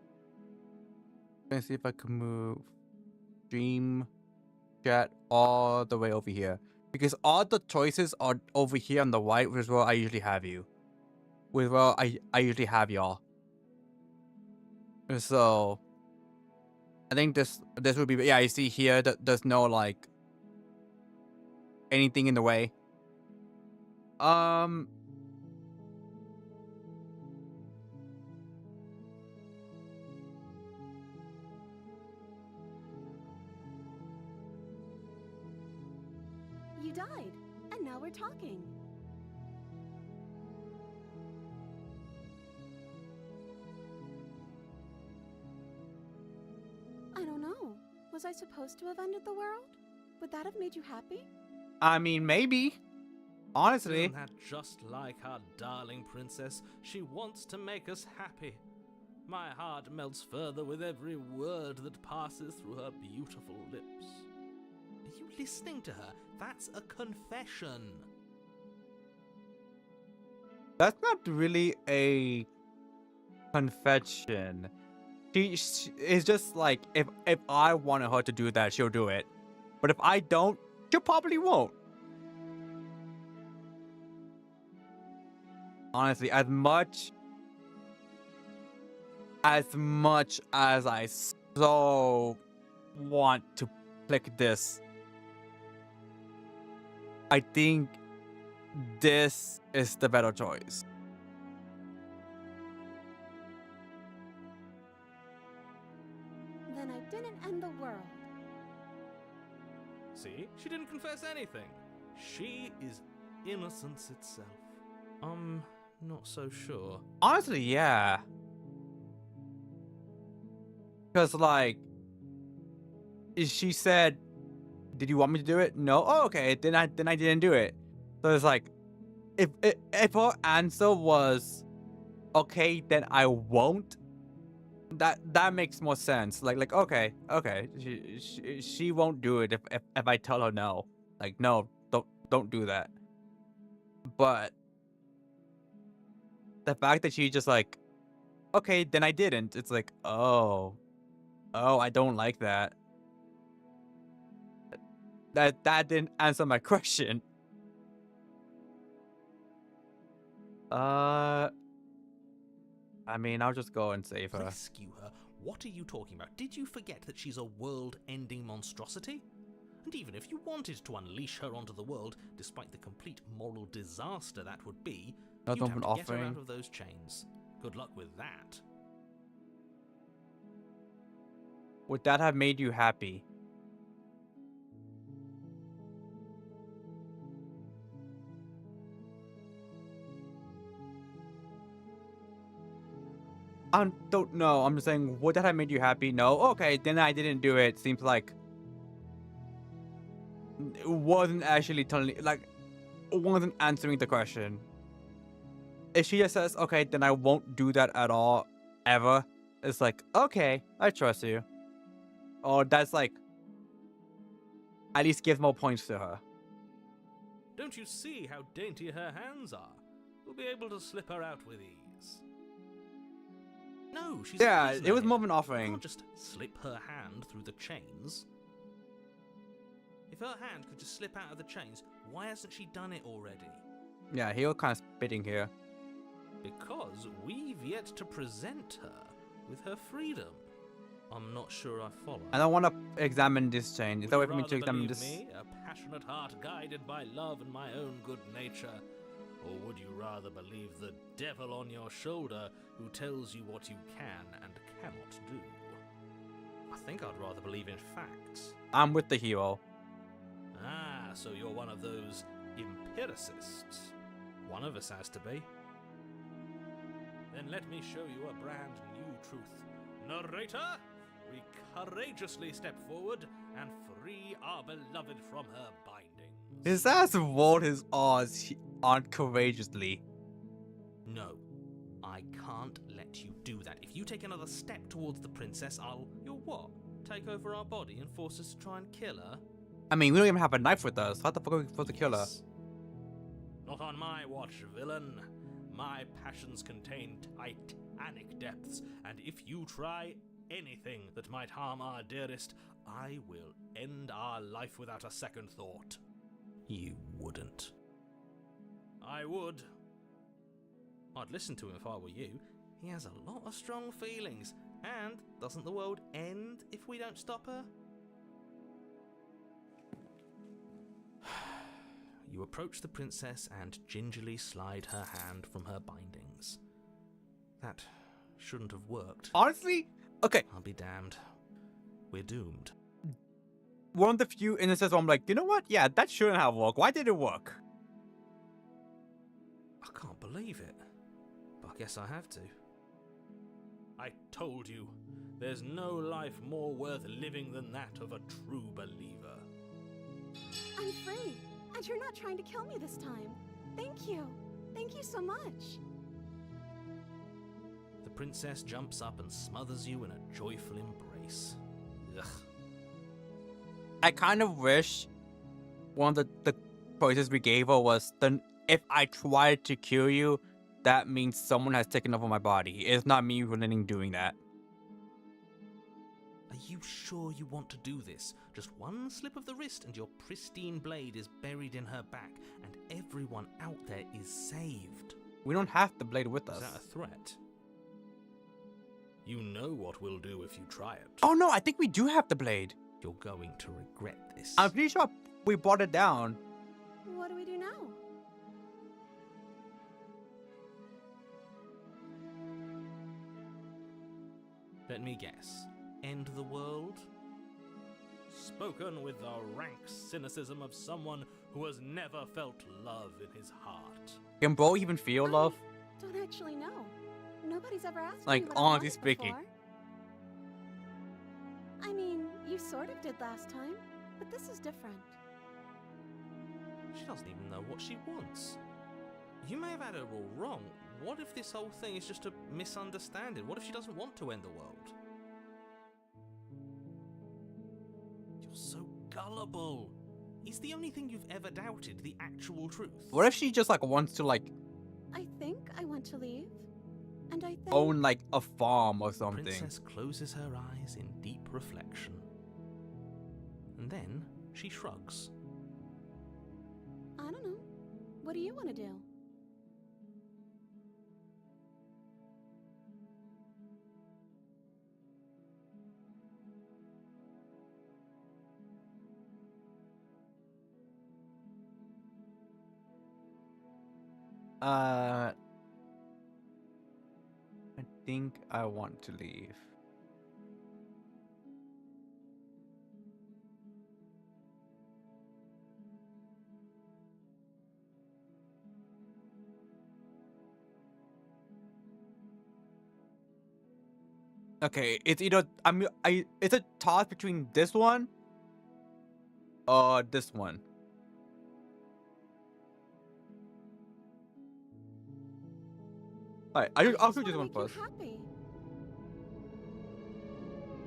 I'm gonna see if I can move stream chat all the way over here. Because all the choices are over here on the right, which is where I usually have you. Which is where I usually have y'all. So, I think this would be. Yeah, you see here that there's no, like, anything in the way. You died, and now we're talking. I don't know. Was I supposed to have ended the world? Would that have made you happy? I mean, maybe. Honestly. Isn't that just like our darling princess? She wants to make us happy. My heart melts further with every word that passes through her beautiful lips. Are you listening to her? That's a confession. That's not really a confession. She is just like, if I wanted her to do that, she'll do it. But if I don't, she probably won't. Honestly, as much as I so want to click this, I think this is the better choice. Then I didn't end the world. See? She didn't confess anything. She is innocence itself. Not so sure. Honestly, yeah. Because, like, she said, did you want me to do it? No? Oh, okay. Then I didn't do it. So it's like, if her answer was, okay, then I won't, that makes more sense. Like okay. She won't do it if I tell her no. Like, no, don't do that. But the fact that she just like, okay, then I didn't. It's like, oh, I don't like that. That didn't answer my question. I mean, I'll just go and save her. Rescue her? What are you talking about? Did you forget that she's a world-ending monstrosity? And even if you wanted to unleash her onto the world, despite the complete moral disaster that would be, you'd have to get her out of those chains. Good luck with that. Would that have made you happy? I don't know. I'm just saying, would that have made you happy? No. Okay, then I didn't do it. Seems like it wasn't actually telling, like, it wasn't answering the question. If she just says, okay, then I won't do that at all, ever, it's like, okay, I trust you. Or that's like, at least gives more points to her. Don't you see how dainty her hands are? You'll be able to slip her out with ease. No, she's Yeah, a prisoner it was here. more of an You offering. can't just slip her hand through the chains. If her hand could just slip out of the chains, why hasn't she done it already? Yeah, he was kind of spitting here. Because we've yet to present her with her freedom. I'm not sure I follow. I don't want to examine this chain. Is Would that way you for me to rather examine believe this? me, a passionate heart guided by love and my own good nature? Or would you rather believe the devil on your shoulder who tells you what you can and cannot do? I think I'd rather believe in facts. I'm with the hero. Ah, so you're one of those empiricists. One of us has to be. Then let me show you a brand new truth. Narrator, we courageously step forward and free our beloved from her bindings. His ass rolled his R's on courageously. No, I can't let you do that. If you take another step towards the princess, You'll what? Take over our body and force us to try and kill her? I mean, we don't even have a knife with us. How the fuck are we supposed to kill her? Yes. Not on my watch, villain. My passions contain titanic depths, and if you try anything that might harm our dearest, I will end our life without a second thought. You wouldn't. I would. I'd listen to him if I were you. He has a lot of strong feelings, and doesn't the world end if we don't stop her? You approach the princess and gingerly slide her hand from her bindings. That shouldn't have worked. Honestly, okay. I'll be damned. We're doomed. one of the few instances where I'm like, you know what? Yeah, that shouldn't have worked. Why did it work? I can't believe it. But I guess I have to. I told you, there's no life more worth living than that of a true believer. I'm free, and you're not trying to kill me this time. Thank you. Thank you so much. The princess jumps up and smothers you in a joyful embrace. Ugh. I kind of wish one of the choices we gave her was, then if I tried to kill you, that means someone has taken over my body. It's not me willing doing that. Are you sure you want to do this? Just one slip of the wrist and your pristine blade is buried in her back, and everyone out there is saved. We don't have the blade with us. Is that a threat? You know what we'll do if you try it. Oh no, I think we do have the blade. You're going to regret this. I'm pretty sure we brought it down. What do we do now? Let me guess. End the world? Spoken with the rank cynicism of someone who has never felt love in his heart. Can Bro even feel love? Don't actually know. Nobody's ever asked Like, me what I honestly wanted speaking. before. I mean, you sort of did last time, but this is different. She doesn't even know what she wants. You may have had her all wrong. What if this whole thing is just a misunderstanding? What if she doesn't want to end the world? You're so gullible. Is the only thing you've ever doubted the actual truth? What if she just like wants to like I think I want to leave, and I think... own like a farm or something? Princess closes her eyes in deep reflection. And then she shrugs. I don't know. What do you want to do? I think I want to leave. Okay, it's either it's a toss between this one or this one. Alright, I'll do this one first. Happy.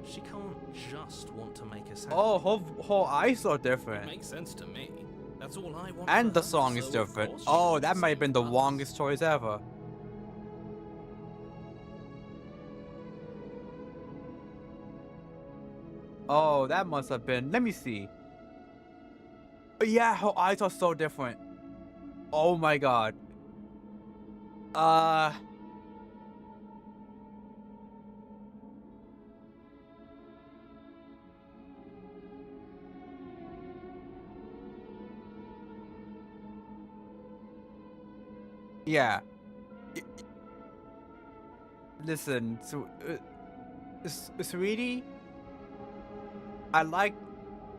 She can't just want to make us happy. Oh, her eyes are different. Makes sense to me. That's all I want. And for the her, song is so of different. course she Oh, wants that the might have been the same as us. longest choice ever. Oh, that must have been. Let me see. Yeah, her eyes are so different. Oh my god. Yeah. Listen, so, sweetie, I like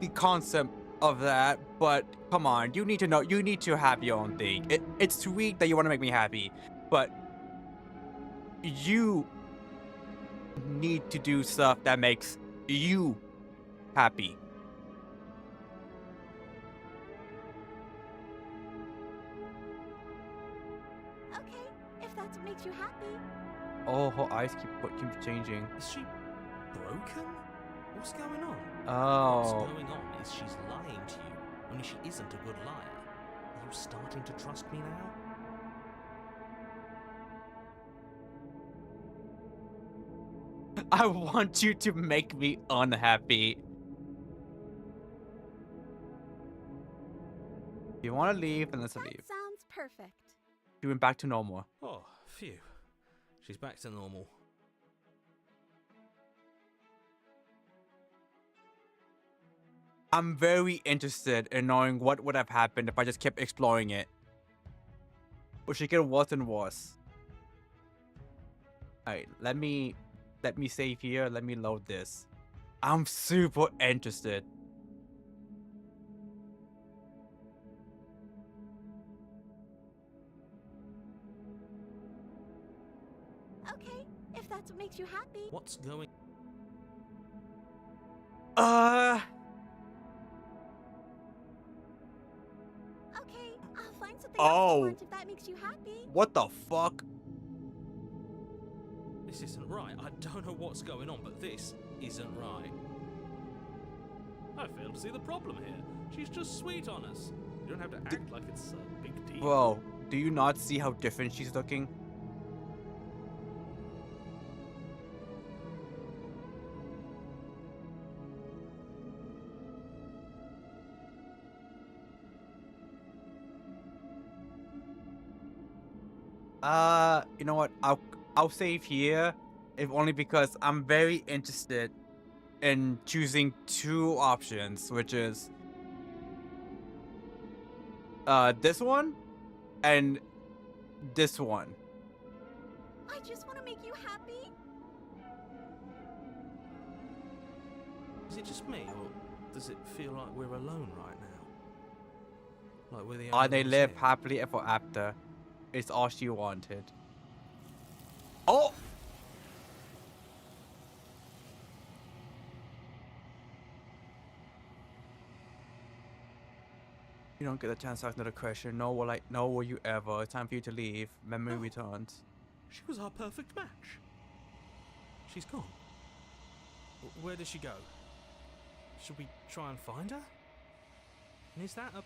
the concept of that, but come on, you need to know, you need to have your own thing. It's sweet that you want to make me happy, but you need to do stuff that makes you happy. Okay, if that's what makes you happy. Oh, her eyes keep changing. Is she broken? What's going on? Oh. What's going on is she's lying to you, only she isn't a good liar. Are you starting to trust me now? I want you to make me unhappy. If you want to leave, then let's That leave. sounds perfect. We went back to normal. Oh, phew. She's back to normal. I'm very interested in knowing what would have happened if I just kept exploring it. Or she get worse and worse. Alright, let me save here. Let me load this. I'm super interested. Okay, if that's what makes you happy. What's going? Okay, I'll find something else to Oh. want if that makes you happy. What the fuck? This isn't right. I don't know what's going on, but this isn't right. I fail to see the problem here. She's just sweet on us. You don't have to act like it's a big deal. Bro, do you not see how different she's looking? You know what? I'll save here, if only because I'm very interested in choosing two options, which is this one and this one. I just want to make you happy. Is it just me, or does it feel like we're alone right now? Like we're the only They ones live here? happily ever after. It's all she wanted. Oh! You don't get a chance to ask another question. No, will you ever? It's time for you to leave. Memory returns. She was our perfect match. She's gone. Where did she go? Should we try and find her? And is that a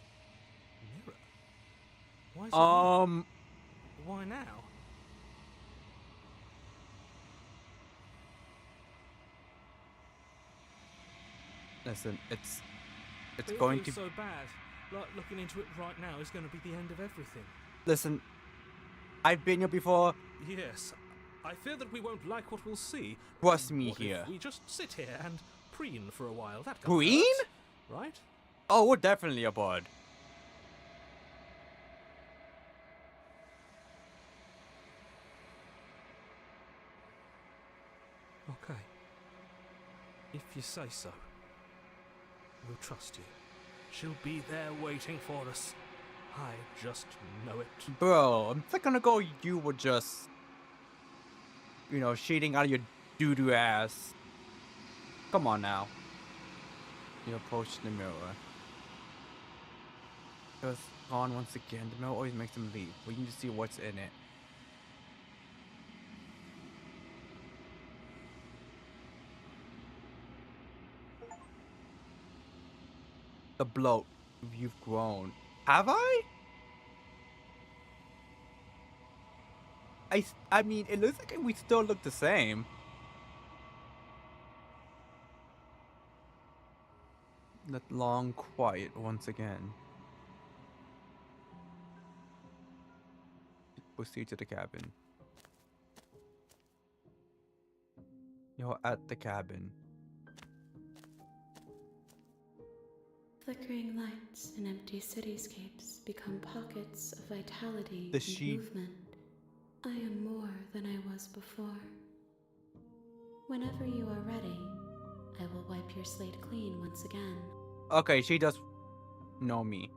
mirror? Why is it here? Why now? Listen, it's It going feels to so bad. Like looking into it right now is going to be the end of everything. listen. I've been here before. Yes, I fear that we won't like what we'll see. Trust me What here. if we just sit here and preen for a while? That can't Preen? hurt, right? Oh, we're definitely a bud. Okay. If you say so. We'll trust you. She'll be there waiting for us. I just know it. Bro, I'm not gonna go. You were just, shading out of your doo-doo ass. Come on now. You approach the mirror. Just gone once again. The mirror always makes them leave. We need to see what's in it. The bloat. You've grown. Have I? I mean, it looks like we still look the same. That long quiet once again. Proceed to the cabin. You're at the cabin. Flickering lights in empty cityscapes become pockets of vitality The and sheep. movement. I am more than I was before. Whenever you are ready, I will wipe your slate clean once again. Okay, she does know me.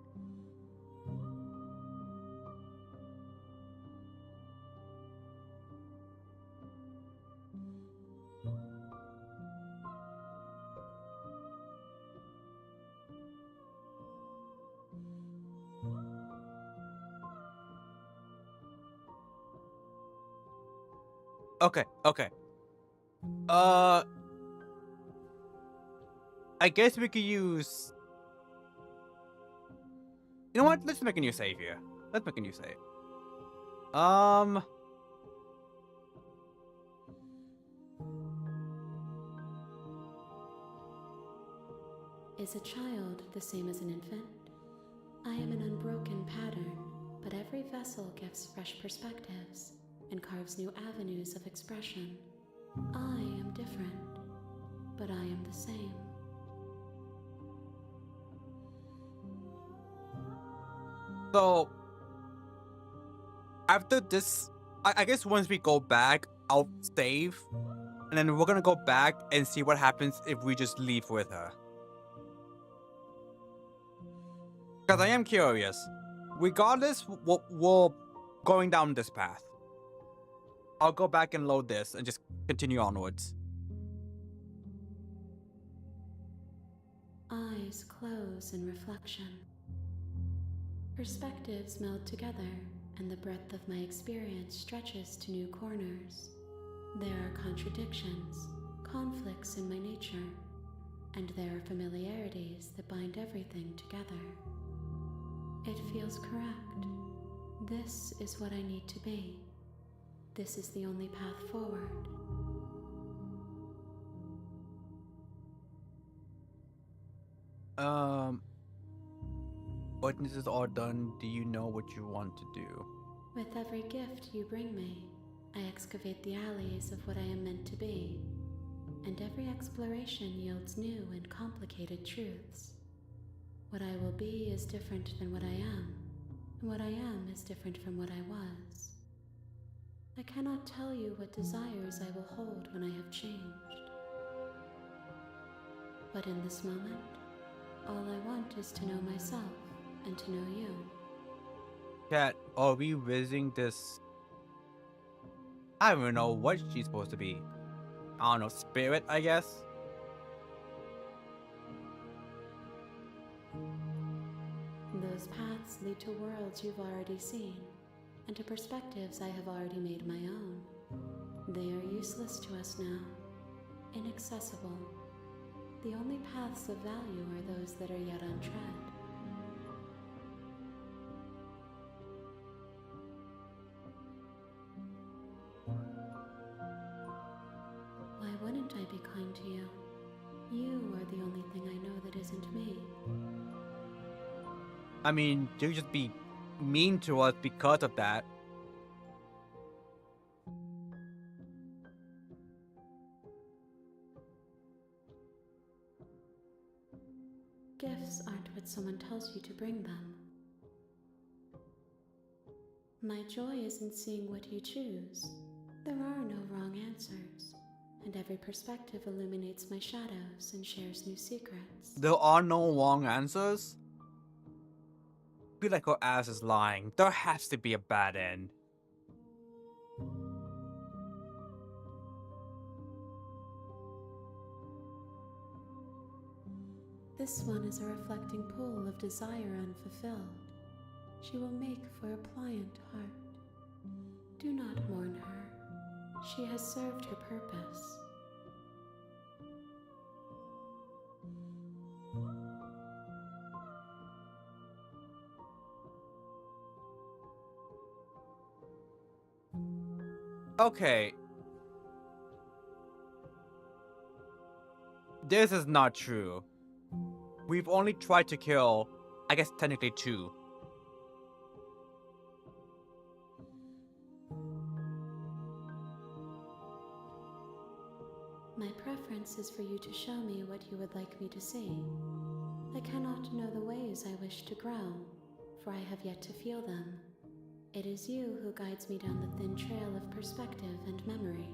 Okay. I guess we could use... You know what? Let's make a new save here. Let's make a new save. Is a child the same as an infant? I am an unbroken pattern, but every vessel gives fresh perspectives and carves new avenues of expression. I am different, but I am the same. So, after this, I guess once we go back, I'll save. And then we're gonna go back and see what happens if we just leave with her. Because I am curious. Regardless, we're going down this path. I'll go back and load this and just continue onwards. Eyes close in reflection. Perspectives meld together, and the breadth of my experience stretches to new corners. There are contradictions, conflicts in my nature, and there are familiarities that bind everything together. It feels correct. This is what I need to be. This is the only path forward. When this is all done, do you know what you want to do? With every gift you bring me, I excavate the alleys of what I am meant to be, and every exploration yields new and complicated truths. What I will be is different than what I am, and what I am is different from what I was. I cannot tell you what desires I will hold when I have changed. But in this moment, all I want is to know myself and to know you. Cat, are we visiting this? I don't even know what she's supposed to be. I don't know, spirit, I guess? Those paths lead to worlds you've already seen, and to perspectives I have already made my own. They are useless to us now, inaccessible. The only paths of value are those that are yet untread. Why wouldn't I be kind to you? You are the only thing I know that isn't me. I mean, you just be mean to us because of that. Gifts aren't what someone tells you to bring them. My joy is in seeing what you choose. There are no wrong answers, and every perspective illuminates my shadows and shares new secrets. There are no wrong answers? I feel like her ass is lying. There has to be a bad end. This one is a reflecting pool of desire unfulfilled. She will make for a pliant heart. Do not mourn her. She has served her purpose. Okay. This is not true. We've only tried to kill, I guess technically 2. My preference is for you to show me what you would like me to see. I cannot know the ways I wish to grow, for I have yet to feel them. It is you who guides me down the thin trail of perspective and memory.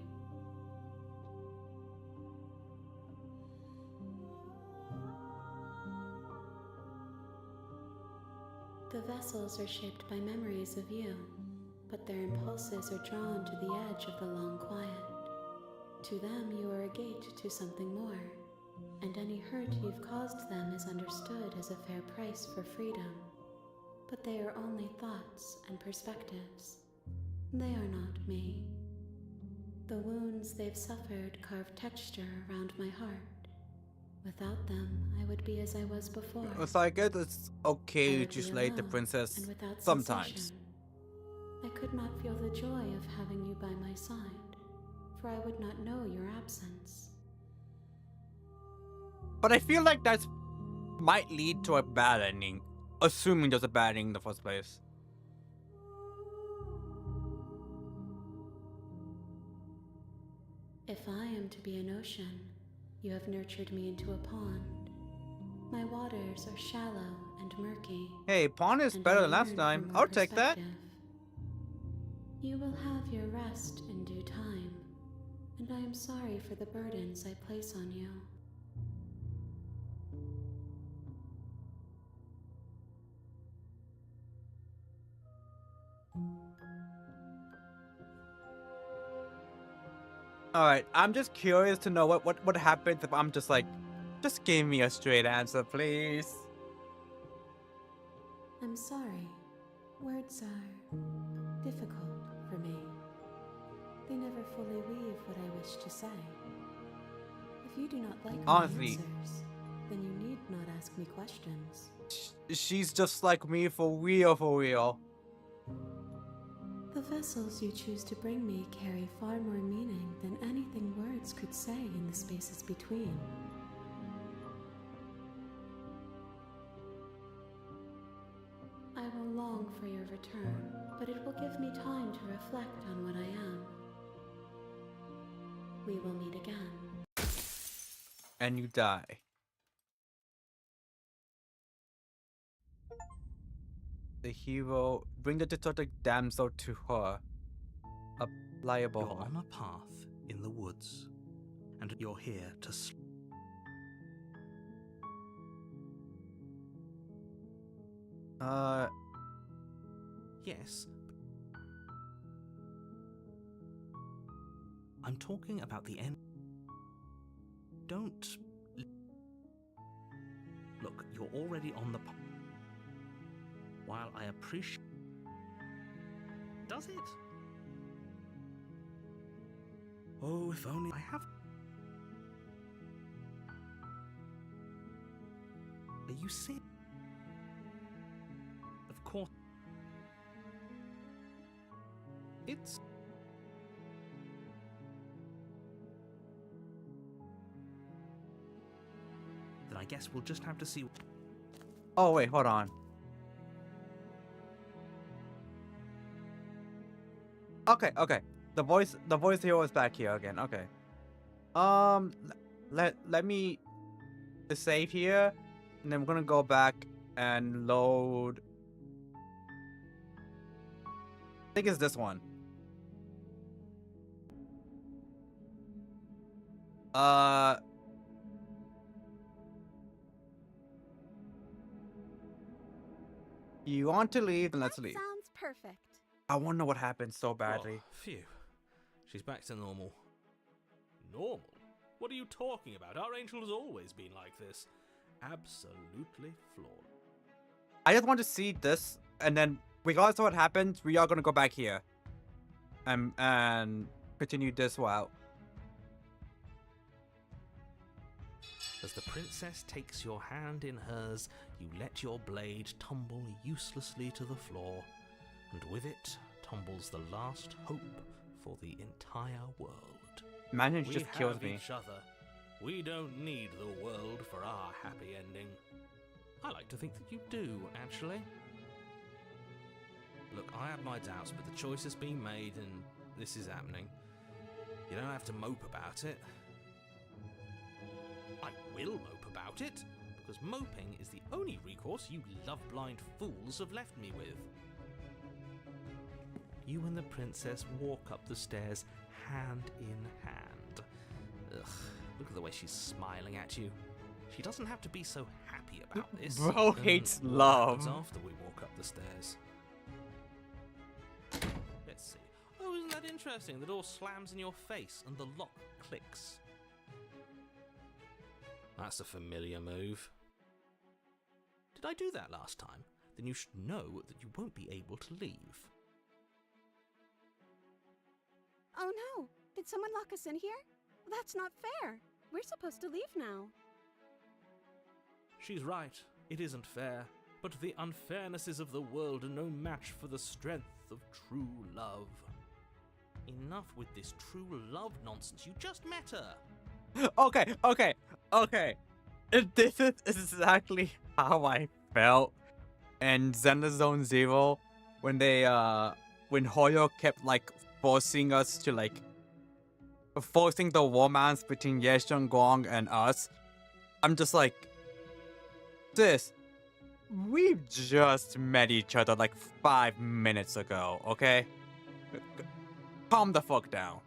The vessels are shaped by memories of you, but their impulses are drawn to the edge of the long quiet. To them, you are a gate to something more, and any hurt you've caused them is understood as a fair price for freedom. But they are only thoughts and perspectives. They are not me. The wounds they've suffered carve texture around my heart. Without them, I would be as I was before. So I guess it's I okay would to be slay the alone princess and without sometimes. sensation. I could not feel the joy of having you by my side, for I would not know your absence. But I feel like that might lead to a bad ending, assuming there's a bad ending in the first place. If I am to be an ocean, you have nurtured me into a pond. My waters are shallow and murky. Hey, pawn is and better I than last yearn time. for more I'll take that. perspective. You will have your rest in due time, and I am sorry for the burdens I place on you. Alright, I'm just curious to know what happens if I'm just like, just give me a straight answer, please. I'm sorry. Words are difficult for me. They never fully weave what I wish to say. If you do not like my Honestly, answers, then you need not ask me questions. she's just like me for real, for real. The vessels you choose to bring me carry far more meaning than anything words could say in the spaces between. I will long for your return, but it will give me time to reflect on what I am. We will meet again. And you die. The hero, bring the deserted damsel to her. A pliable You're heart. on a path in the woods, and you're here to Yes. I'm talking about the end. Don't... Look, you're already on the... While I appreciate... Does it? Oh, if only I have... Are you serious? Of course... It's... Then I guess we'll just have to see... Oh wait, hold on. Okay, okay. The voice hero is back here again. Okay. Let me save here, and then we're gonna go back and load. I think it's this one. You want to leave? Then let's That leave. sounds perfect. I want to know what happened so badly. Oh, phew. She's back to normal. Normal? What are you talking about? Our angel has always been like this. Absolutely flawed. I just want to see this, and then regardless of what happens, we are gonna go back here, and continue this route. As the princess takes your hand in hers, you let your blade tumble uselessly to the floor, and with it tumbles the last hope for the entire world. Imagine she We just kills have me. each other. We don't need the world for our happy ending. I like to think that you do, actually. Look, I have my doubts, but the choice has been made and this is happening. You don't have to mope about it. I will mope about it, because moping is the only recourse you love-blind fools have left me with. You and the princess walk up the stairs hand in hand. Ugh, look at the way she's smiling at you. She doesn't have to be so happy about this. Bro hates love. What happens after we walk up the stairs? Let's see. Oh, isn't that interesting? The door slams in your face and the lock clicks. That's a familiar move. Did I do that last time? Then you should know that you won't be able to leave. Oh no! Did someone lock us in here? That's not fair. We're supposed to leave now. She's right. It isn't fair. But the unfairnesses of the world are no match for the strength of true love. Enough with this true love nonsense. You just met her. Okay. This is exactly how I felt in Zelda Zone Zero when when Hoyo kept like forcing us to forcing the romance between Yeshun Gong and us. I'm just like, sis, we just met each other like 5 minutes ago, okay? Calm the fuck down.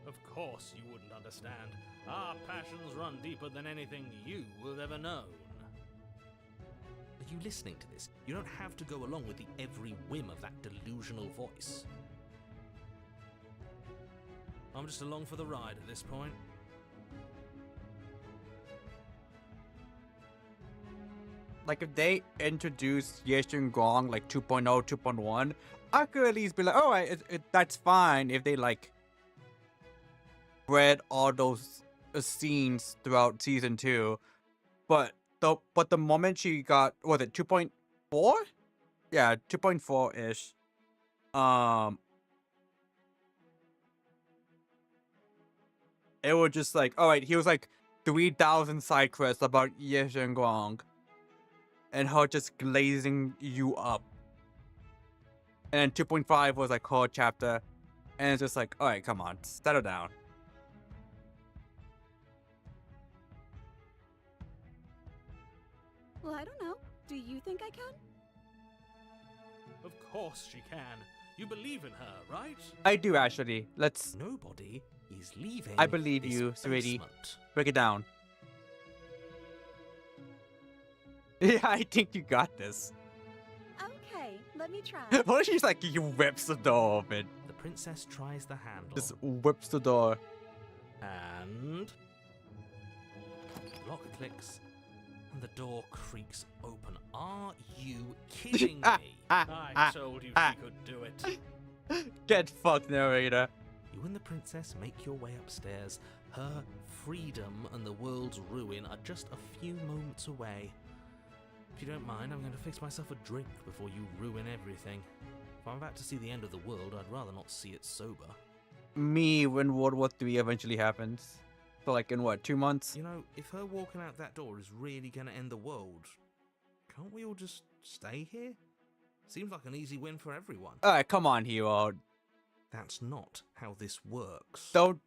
Of course you wouldn't understand. Our passions run deeper than anything you have ever known. Are you listening to this? You don't have to go along with the every whim of that delusional voice. I'm just along for the ride at this point. Like, if they introduce Yeshun Gong, like, 2.0, 2.1, I could at least be like, alright, that's fine if they, like, spread all those scenes throughout season 2. But the moment she got, was it 2.4? Yeah, 2.4-ish. It was just like, alright, he was like 3,000 side quests about Yeshun Gong. And her just glazing you up. And then 2.5 was like her chapter. And it's just like, alright, come on, settle down. Well, I don't know. Do you think I can? Of course she can. You believe in her, right? I do actually. Let's. Nobody is leaving. I believe this you, sweetie. basement. Break it down. Yeah, I think you got this. Okay, let me try. What if she's like, he whips the door open? The princess tries the handle. Just whips the door. And lock clicks, and the door creaks open. Are you kidding me? I told you she could do it. Get fucked, narrator. You and the princess make your way upstairs. Her freedom and the world's ruin are just a few moments away. If you don't mind, I'm going to fix myself a drink before you ruin everything. If I'm about to see the end of the world, I'd rather not see it sober. Me when World War III eventually happens. So like in what, 2 months? You know, if her walking out that door is really going to end the world, can't we all just stay here? Seems like an easy win for everyone. Alright, come on, hero. That's not how this works. Don't.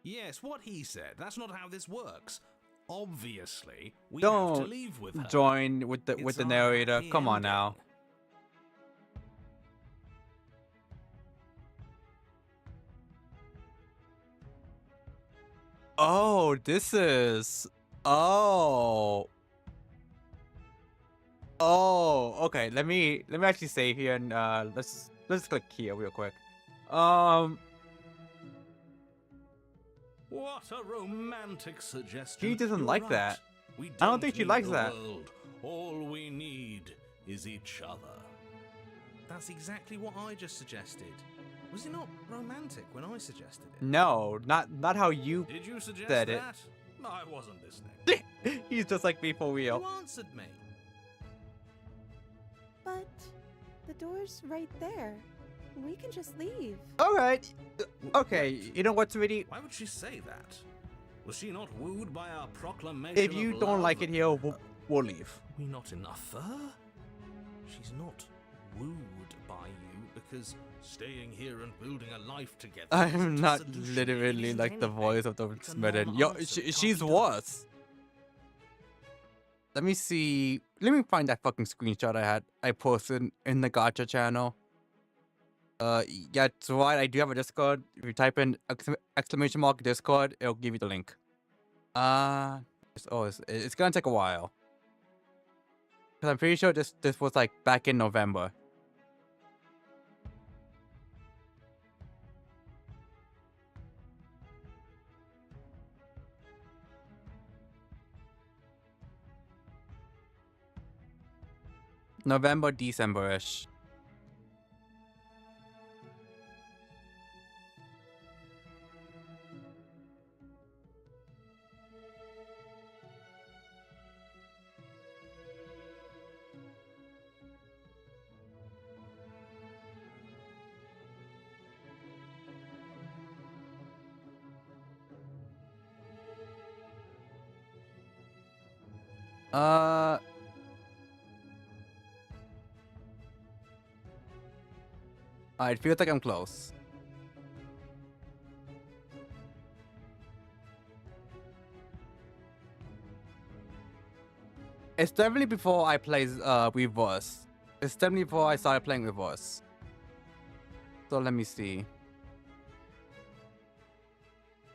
Yes, what he said. That's not how this works. Obviously, we have to Don't leave with her. join with the It's our narrator. happy Come on ending. now. Oh, this is. Oh. Oh, okay. Let me actually save here and let's click here real quick. What a romantic suggestion. She doesn't You're like right. that. We I don't think she need likes the that. world. All we need is each other. That's exactly what I just suggested. Was it not romantic when I suggested it? No, not how you Did you suggest said it. that? I wasn't listening. He's just like me for real. You answered me. But the door's right there. We can just leave. Alright. Okay, you know what's really. Why would she say that? Was she not wooed by our proclamation If you of don't love? like it here, we'll leave. Are we not enough for her? She's not wooed by you because staying here and building a life together. I'm isn't a not solution. It literally isn't like the anything. voice of the It's a smitten. Yo, non-answer. It can't she's be done. worse. Let me see. Let me find that fucking screenshot I posted in the gacha channel. Yeah, it's right. I do have a Discord. If you type in exclamation mark Discord, it'll give you the link. It's gonna take a while. Cause I'm pretty sure this was like back in November. November, December-ish. It feels like I'm close. It's definitely before I play Reverse. It's definitely before I started playing Reverse. So let me see.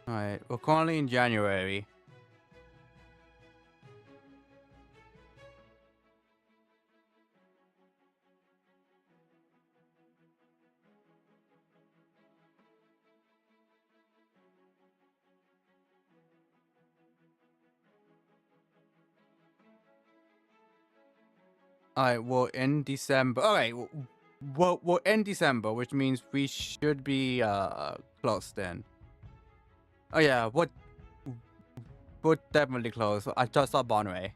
Alright, we're currently in January. Alright, we're in December. Alright, we're in December, which means we should be close then. Oh yeah, we're definitely close. I just saw Bonway.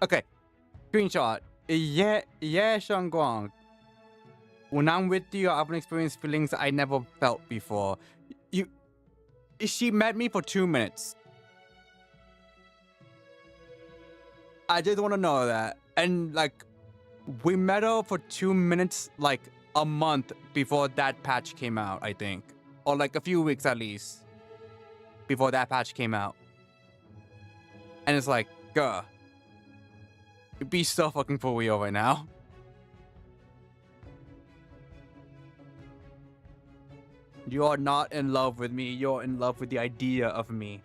Okay, screenshot. Yeah, Shangguang. When I'm with you, I've experienced feelings I never felt before. She met me for 2 minutes. I just want to know that. And like, we met her for 2 minutes, like a month before that patch came out, I think. Or like a few weeks at least. Before that patch came out. And it's like, girl. It'd be so fucking for real right now. You're not in love with me. You're in love with the idea of me.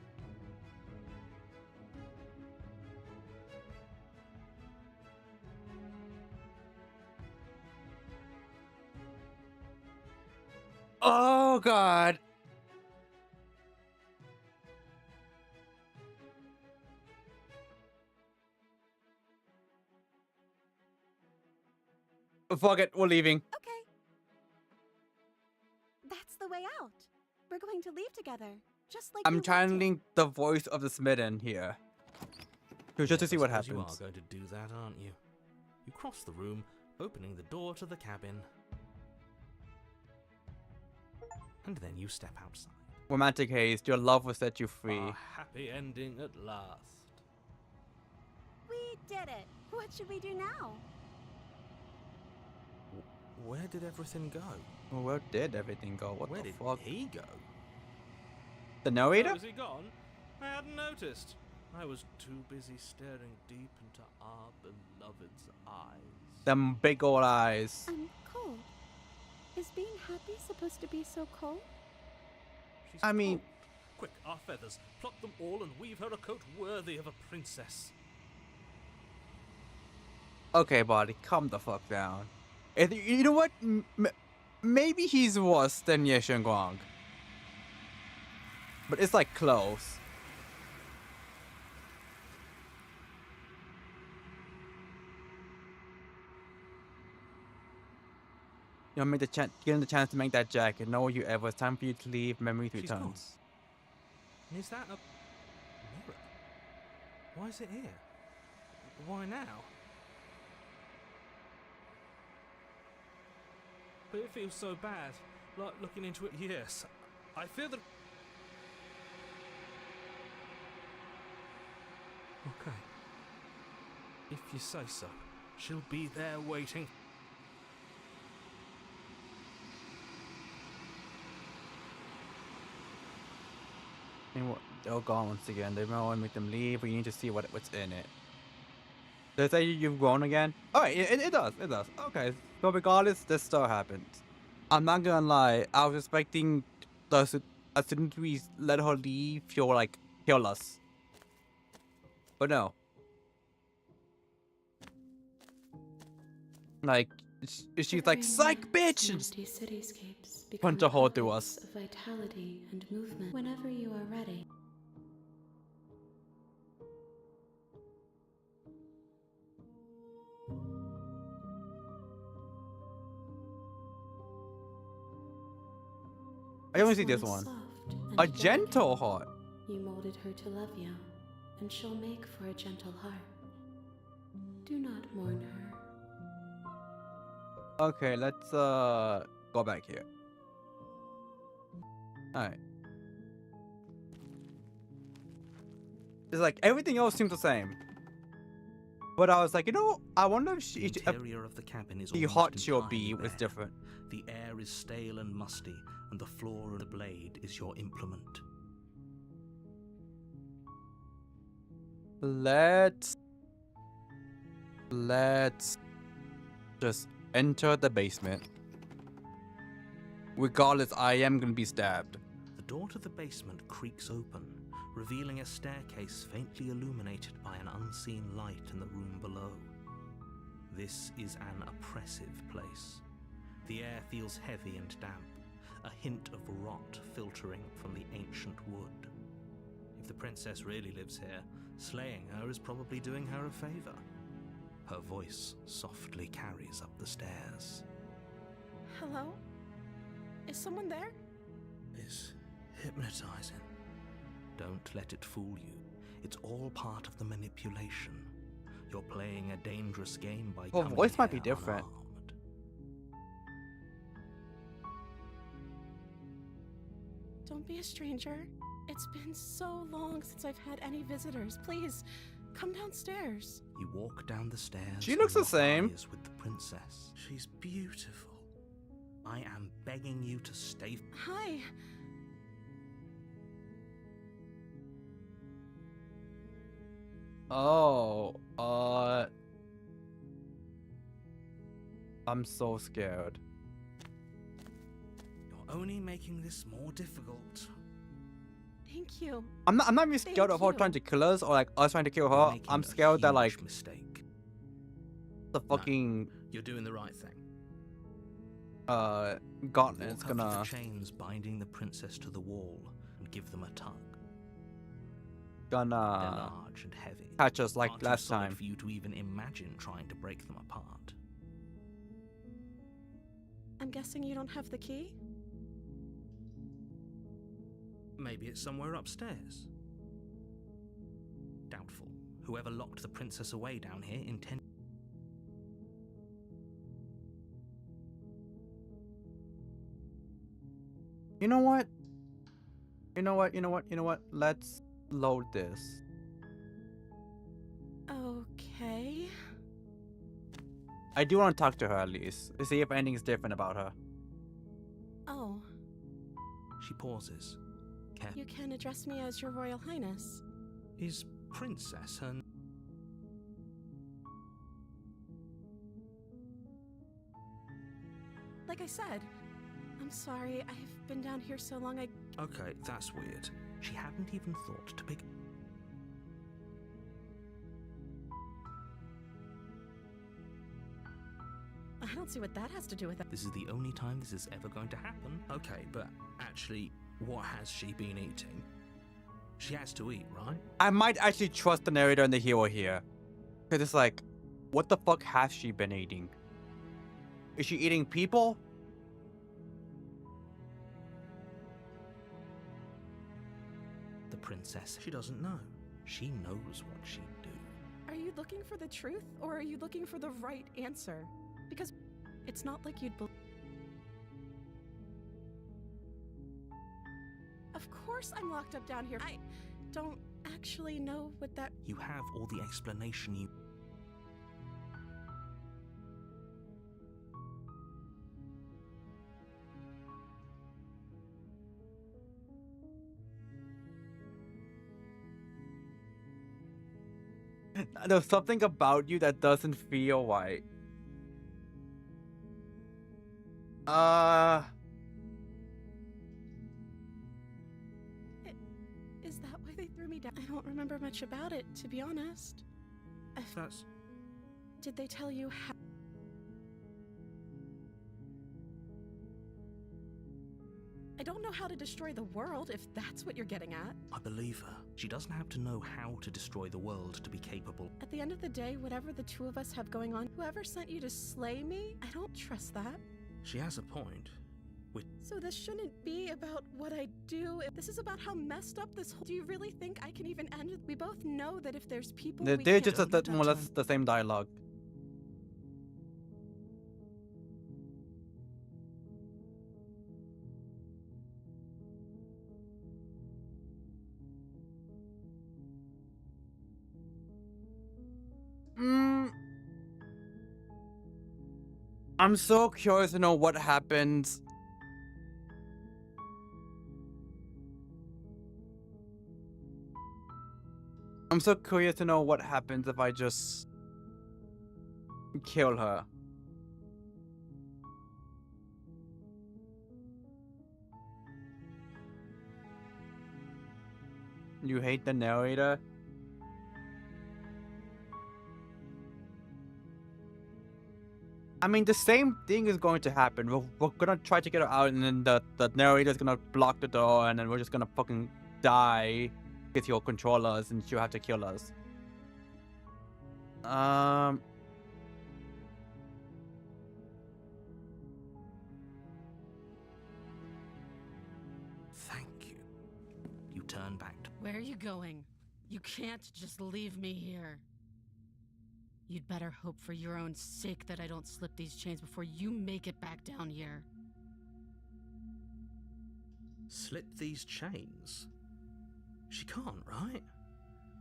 Oh, God. Fuck it. We're leaving. Okay. That's the way out. We're going to leave together, just like I'm you wanted. channeling the voice of the smitten here. Just to see what I suppose happens. You are going to do that, aren't you? You cross the room, opening the door to the cabin. And then you step outside. Romantic haste. Your love will set you free. A happy ending at last. We did it. What should we do now? Where did everything go? Well, where did everything go? What Where the did fuck? he go? The narrator? Oh, is he gone? I hadn't noticed. I was too busy staring deep into our beloved's eyes. Them big old eyes. I'm cold. Is being happy supposed to be so cold? She's I mean- cold. Quick, our feathers. Pluck them all and weave her a coat worthy of a princess. Okay, buddy, calm the fuck down. You know what? Maybe he's worse than Ye Shengguang. But it's like close. You'll make given the chance to make that jacket. Know you ever. It's time for you to leave. Memory She's gone. returns. And is that a mirror? Why is it here? Why now? But it feels so bad, like looking into it. Yes, I fear that. Okay. If you say so, she'll be there waiting. And what? They're gone once again. They might want to make them leave, but you need to see what's in it. Does it say you've grown again? Oh, it does. It does. Okay. So regardless, this still happened. I'm not gonna lie. I was expecting as soon as we let her leave, she'll like kill us. But no. Like she's like, psych, bitch! And Empty cityscapes punch become a hole through pockets us. of vitality and movement. Whenever you are ready. I only see this one. Soft and A delicate. gentle heart. You molded her to love you, and she'll make for a gentle heart. Do not mourn her. Okay, let's go back here. Alright. It's like everything else seems the same. But I was like, you know, I wonder if The interior of the cabin is the almost hot she'll be entirely was bare. different. The air is stale and musty, and the floor of the blade is your implement. Let's just enter the basement. Regardless, I am gonna be stabbed. The door to the basement creaks open, revealing a staircase faintly illuminated by an unseen light in the room below. This is an oppressive place. The air feels heavy and damp, a hint of rot filtering from the ancient wood. If the princess really lives here, slaying her is probably doing her a favor. Her voice softly carries up the stairs. Hello? Is someone there? It's hypnotizing. Don't let it fool you. It's all part of the manipulation. You're playing a dangerous game by Well, coming voice might be here different. unarmed. Don't be a stranger. It's been so long since I've had any visitors. Please, come downstairs. You walk down the stairs. She looks the and lock same. eyes with the princess. She's beautiful. I am begging you to stay. Hi. Oh, I'm so scared. You're only making this more difficult. Thank you. I'm not even scared Thank of her you. trying to kill us or like us trying to kill You're her. making I'm a scared that huge like mistake. the fucking You're doing the right thing. gauntlet's Walk up to gonna. the chains binding the princess to the wall and give them a tug. They're Gonna large and heavy. catch us like Far too last solid time. for you to even imagine trying to break them apart. I'm guessing you don't have the key? Maybe it's somewhere upstairs. Doubtful. Whoever locked the princess away down here intended. You know what? You know what? You know what? You know what? Let's load this. Okay. I do want to talk to her at least to see if anything's different about her. Oh, She pauses. you can address me as Your Royal Highness. Is princess her? Like I said, I'm sorry, I've been down here so long Okay, that's weird. She hadn't even thought to pick. I don't see what that has to do with it. This is the only time this is ever going to happen. Okay, but actually, what has she been eating? She has to eat, right? I might actually trust the narrator and the hero here. Because it's like, what the fuck has she been eating? Is she eating people? The princess, she doesn't know. She knows what she'd do. Are you looking for the truth, or are you looking for the right answer? Because it's not like you'd believe. Of course I'm locked up down here. I don't actually know what that. You have all the explanation you. There's something about you that doesn't feel right. Is that why they threw me down? I don't remember much about it, to be honest. That's. Did they tell you how? I don't know how to destroy the world, if that's what you're getting at. I believe her. She doesn't have to know how to destroy the world to be capable. At the end of the day, whatever the two of us have going on, whoever sent you to slay me, I don't trust that. She has a point. So this shouldn't be about what I do. This is about how messed up this whole. Do you really think I can even end it? We both know that if there's people we they're can't just touch more or less on. the same dialogue. I'm so curious to know what happens. I'm so curious to know what happens if I just kill her. You hate the narrator? I mean, the same thing is going to happen. We're gonna try to get her out, and then the narrator's gonna block the door, and then we're just gonna fucking die. because he'll control us and she'll have to kill us. Thank you. You turn back to... Where are you going? You can't just leave me here. You'd better hope for your own sake that I don't slip these chains before you make it back down here. Slip these chains? She can't, right?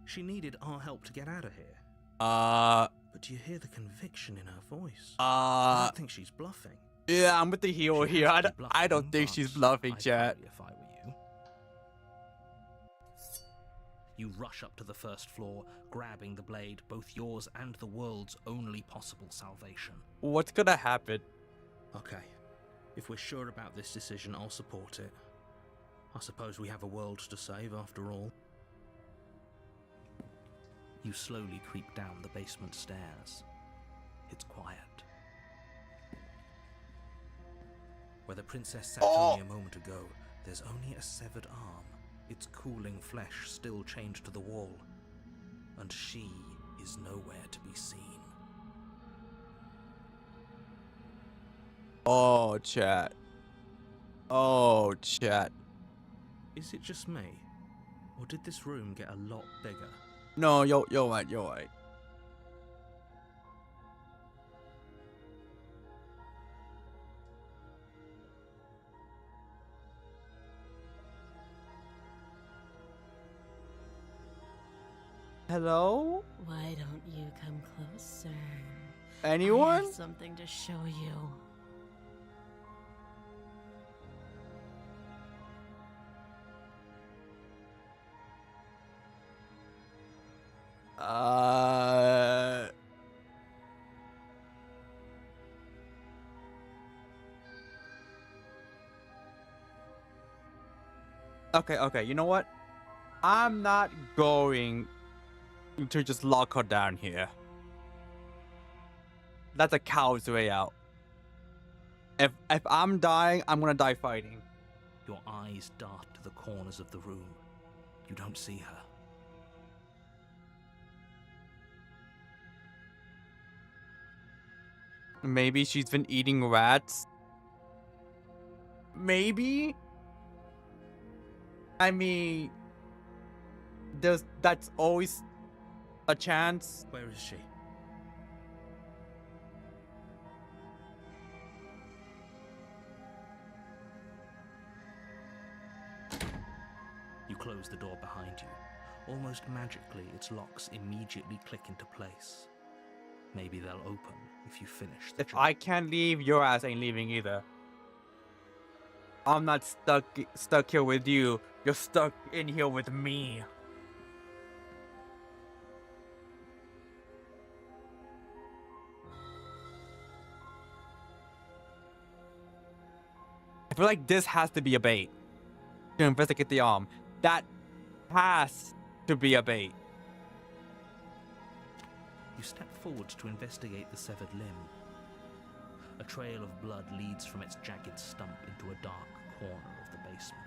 She needed our help to get out of here. But do you hear the conviction in her voice? I don't think she's bluffing. Yeah, I'm with the hero She here. has to be I don't bluffing, think but she's bluffing, I'd chat. worry if I were you. You rush up to the first floor, grabbing the blade, both yours and the world's only possible salvation. What's gonna happen? Okay, if we're sure about this decision, I'll support it. I suppose we have a world to save after all. You slowly creep down the basement stairs. It's quiet. Where the princess sat only a moment ago, there's only a severed arm, its cooling flesh still chained to the wall, and she is nowhere to be seen. Oh, chat. Oh, chat. Is it just me? Or did this room get a lot bigger? No, you're right, you're right. Hello? Why don't you come closer? I Anyone? have something to show you. Okay, you know what? I'm not going to just lock her down here. That's a coward's way out. If I'm dying, I'm gonna die fighting. Your eyes dart to the corners of the room. You don't see her. Maybe she's been eating rats. Maybe? I mean, that's always a chance. Where is she? You close the door behind you. Almost magically, its locks immediately click into place. Maybe they'll open if you finish the If job. I can't leave, your ass ain't leaving either. I'm not stuck here with you. You're stuck in here with me. I feel like this has to be a bait. To investigate the arm. That has to be a bait. You step forward to investigate the severed limb. A trail of blood leads from its jagged stump into a dark corner of the basement.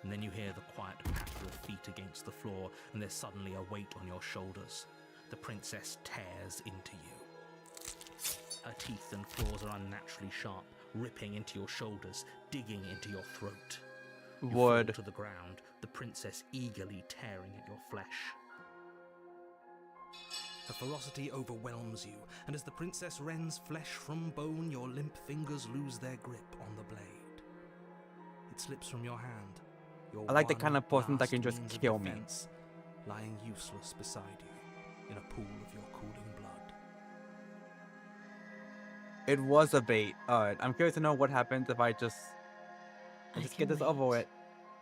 And then you hear the quiet patter of feet against the floor, and there's suddenly a weight on your shoulders. The princess tears into you. Her teeth and claws are unnaturally sharp, ripping into your shoulders, digging into your throat. You fall to the ground, the princess eagerly tearing at your flesh. Her ferocity overwhelms you, and as the princess rends flesh from bone, your limp fingers lose their grip on the blade. It slips from your hand. Your I like the one kind of person that last can just means of kill me. defense, lying useless beside you, in a pool of your cooling blood. It was a bait. Alright, I'm curious to know what happens if I just I get can this over wait. with.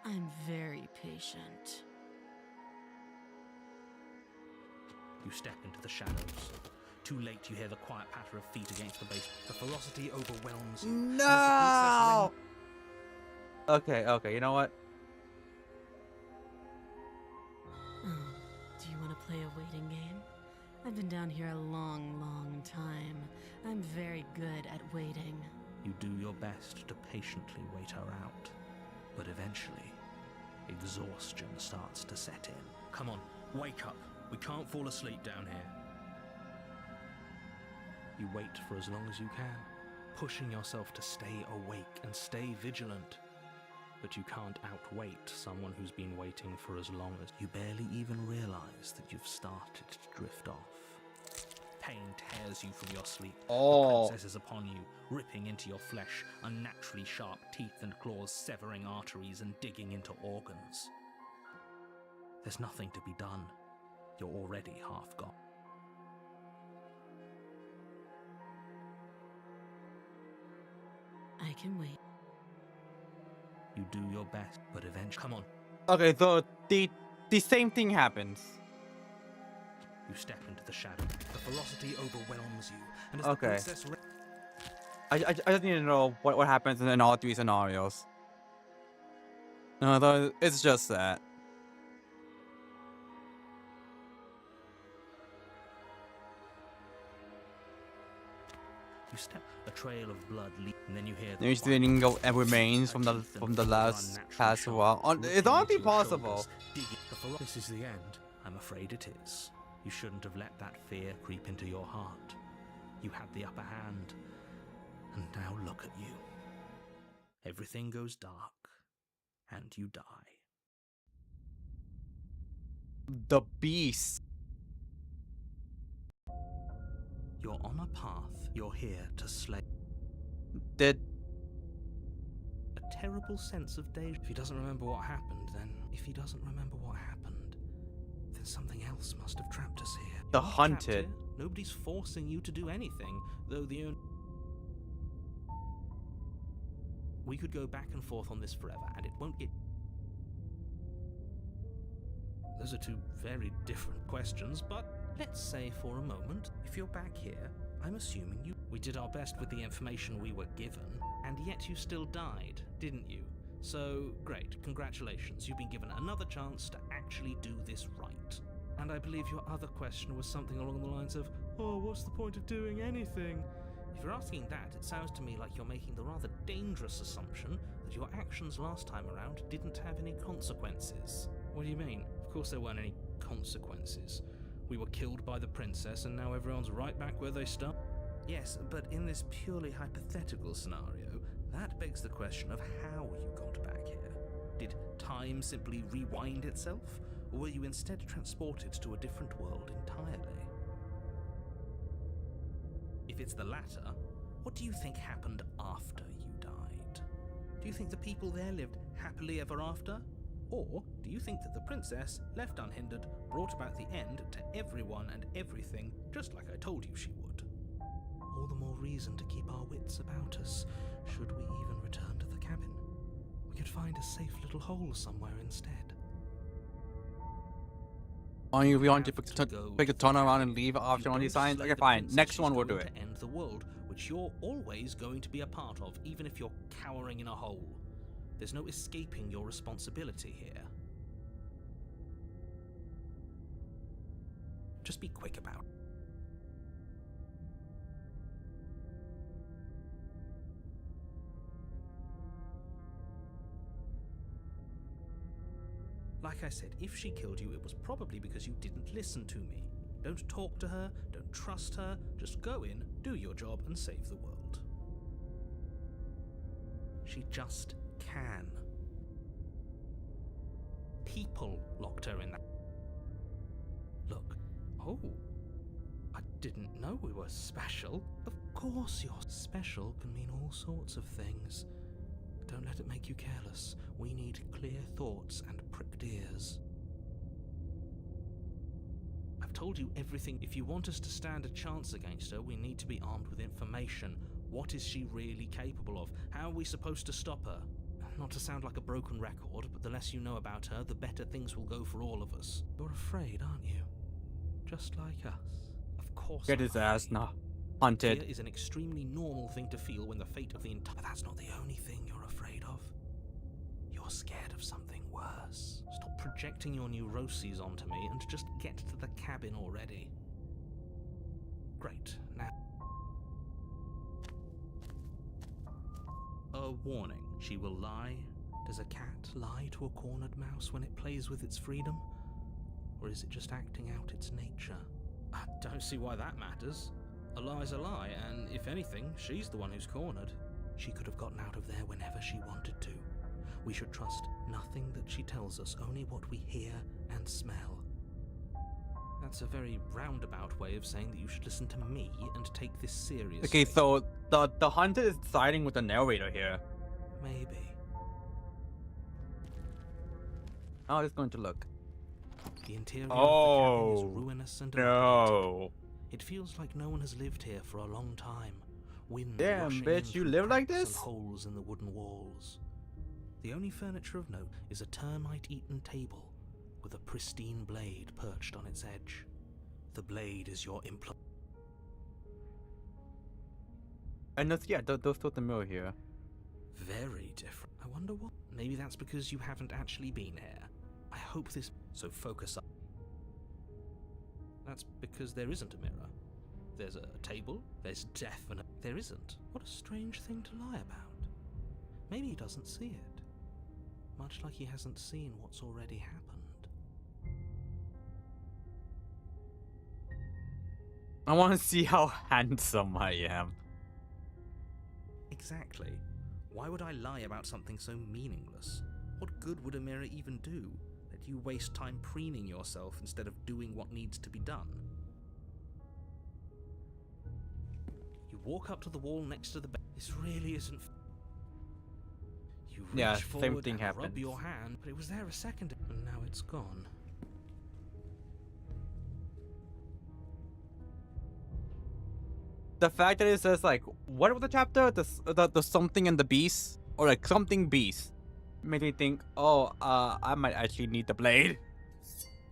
I'm very patient. You step into the shadows. Too late, you hear the quiet patter of feet against the base. The ferocity overwhelms you. And as the No! princess Okay, you know what? Oh, do you want to play a waiting game? I've been down here a long, long time. I'm very good at waiting. You do your best to patiently wait her out. But eventually, exhaustion starts to set in. Come on, wake up. We can't fall asleep down here. You wait for as long as you can, pushing yourself to stay awake and stay vigilant. But you can't outwait someone who's been waiting for as long as you barely even realize that you've started to drift off. Pain tears you from your sleep. Oh. The princess is upon you, ripping into your flesh, unnaturally sharp teeth and claws severing arteries and digging into organs. There's nothing to be done. You're already half gone. I can wait. You do your best, but eventually, come on, Okay, so the same thing happens. you step into the shadow. The ferocity overwhelms you, and as Okay. the princess I just need to know what happens in all three scenarios. No, it's just that. you step, a trail of blood leaks, and then you hear the There's the whine ring of of remains her from the teeth and claws last unnaturally past sharp, while. ripping It's honestly into your possible. shoulders, digging. This is the end. I'm afraid it is. You shouldn't have let that fear creep into your heart. You had the upper hand, and now look at you. Everything goes dark, and you die. The beast. You're on a path. You're here to slay. Did A terrible sense of danger. If he doesn't remember what happened, then something else must have trapped us here. The You're not trapped hunted. here. Nobody's forcing you to do anything, though we could go back and forth on this forever, and it won't get. Those are two very different questions, but let's say for a moment, if you're back here, I'm assuming we did our best with the information we were given, and yet you still died, didn't you? So, great, congratulations, you've been given another chance to actually do this right. And I believe your other question was something along the lines of, oh, what's the point of doing anything? If you're asking that, it sounds to me like you're making the rather dangerous assumption that your actions last time around didn't have any consequences. What do you mean? Of course there weren't any consequences. We were killed by the princess and now everyone's right back where they started. Yes, but in this purely hypothetical scenario, that begs the question of how you got back here. Did time simply rewind itself, or were you instead transported to a different world entirely? If it's the latter, what do you think happened after you died? Do you think the people there lived happily ever after? Or do you think that the princess, left unhindered, brought about the end to everyone and everything, just like I told you she would? All the more reason to keep our wits about us, should we even return to the cabin. We could find a safe little hole somewhere instead. Are you want to Have pick a to turn the around cabin. and leave If after you one of these don't signs? slay Okay, the fine. princess, Next she's one we'll do going it. to end the world, which you're always going to be a part of, even if you're cowering in a hole. There's no escaping your responsibility here. Just be quick about it. Like I said, if she killed you, it was probably because you didn't listen to me. Don't talk to her, don't trust her, just go in, do your job, and save the world. She just can. People locked her in that. Look, oh, I didn't know we were special. Of course you're special can mean all sorts of things. Don't let it make you careless. We need clear thoughts and pricked ears. I've told you everything. If you want us to stand a chance against her, we need to be armed with information. What is she really capable of? How are we supposed to stop her? Not to sound like a broken record, but the less you know about her, the better things will go for all of us. You're afraid, aren't you? Just like us. Of course. Get I'm his ass, afraid. nah. Fear Hunted. is an extremely normal thing to feel when the fate of the entire. But that's not the only thing you're afraid of. You're scared of something worse. Stop projecting your neuroses onto me and just get to the cabin already. Great. Now. A warning. She will lie, Does a cat lie to a cornered mouse when it plays with its freedom? Or is it just acting out its nature? I don't see why that matters. A lie's a lie, and if anything, she's the one who's cornered. She could have gotten out of there whenever she wanted to. We should trust nothing that she tells us, only what we hear and smell. That's a very roundabout way of saying that you should listen to me and take this seriously. Okay, so the hunter is siding with the narrator here. Maybe. How is it going to look? The interior of the cabin is Oh, ruinous and no. it feels like no one has lived here for a long time. Wind Damn, rushing bitch, in you through live like cracks this? And holes in the wooden walls. The only furniture of note is a termite-eaten table with a pristine blade perched on its edge. The blade is your And that's, yeah, those two the mirror here. Very different. I wonder what? Maybe that's because you haven't actually been here. I hope this... So focus up. That's because there isn't a mirror. There's a table. There's definite... There isn't. What a strange thing to lie about. Maybe he doesn't see it. Much like he hasn't seen what's already happened. I want to see how handsome I am. Exactly. Why would I lie about something so meaningless? What good would a mirror even do? That you waste time preening yourself instead of doing what needs to be done? You walk up to the wall next to the bed. This really isn't... You reach Yeah, forward same thing and happens. rub your hand, but it was there a second and now it's gone. The fact that it says like, what was the chapter? The something and the beast, or like something beast, made me think, oh, I might actually need the blade.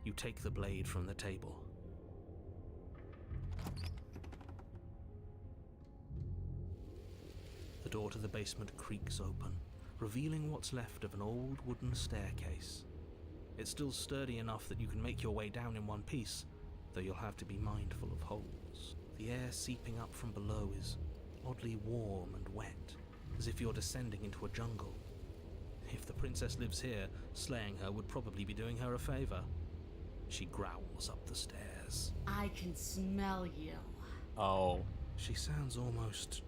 You take the blade from the table. The door to the basement creaks open, revealing what's left of an old wooden staircase. It's still sturdy enough that you can make your way down in one piece, though you'll have to be mindful of holes. The air seeping up from below is oddly warm and wet, as if you're descending into a jungle. If the princess lives here, slaying her would probably be doing her a favor. She growls up the stairs. I can smell you. Oh. She sounds almost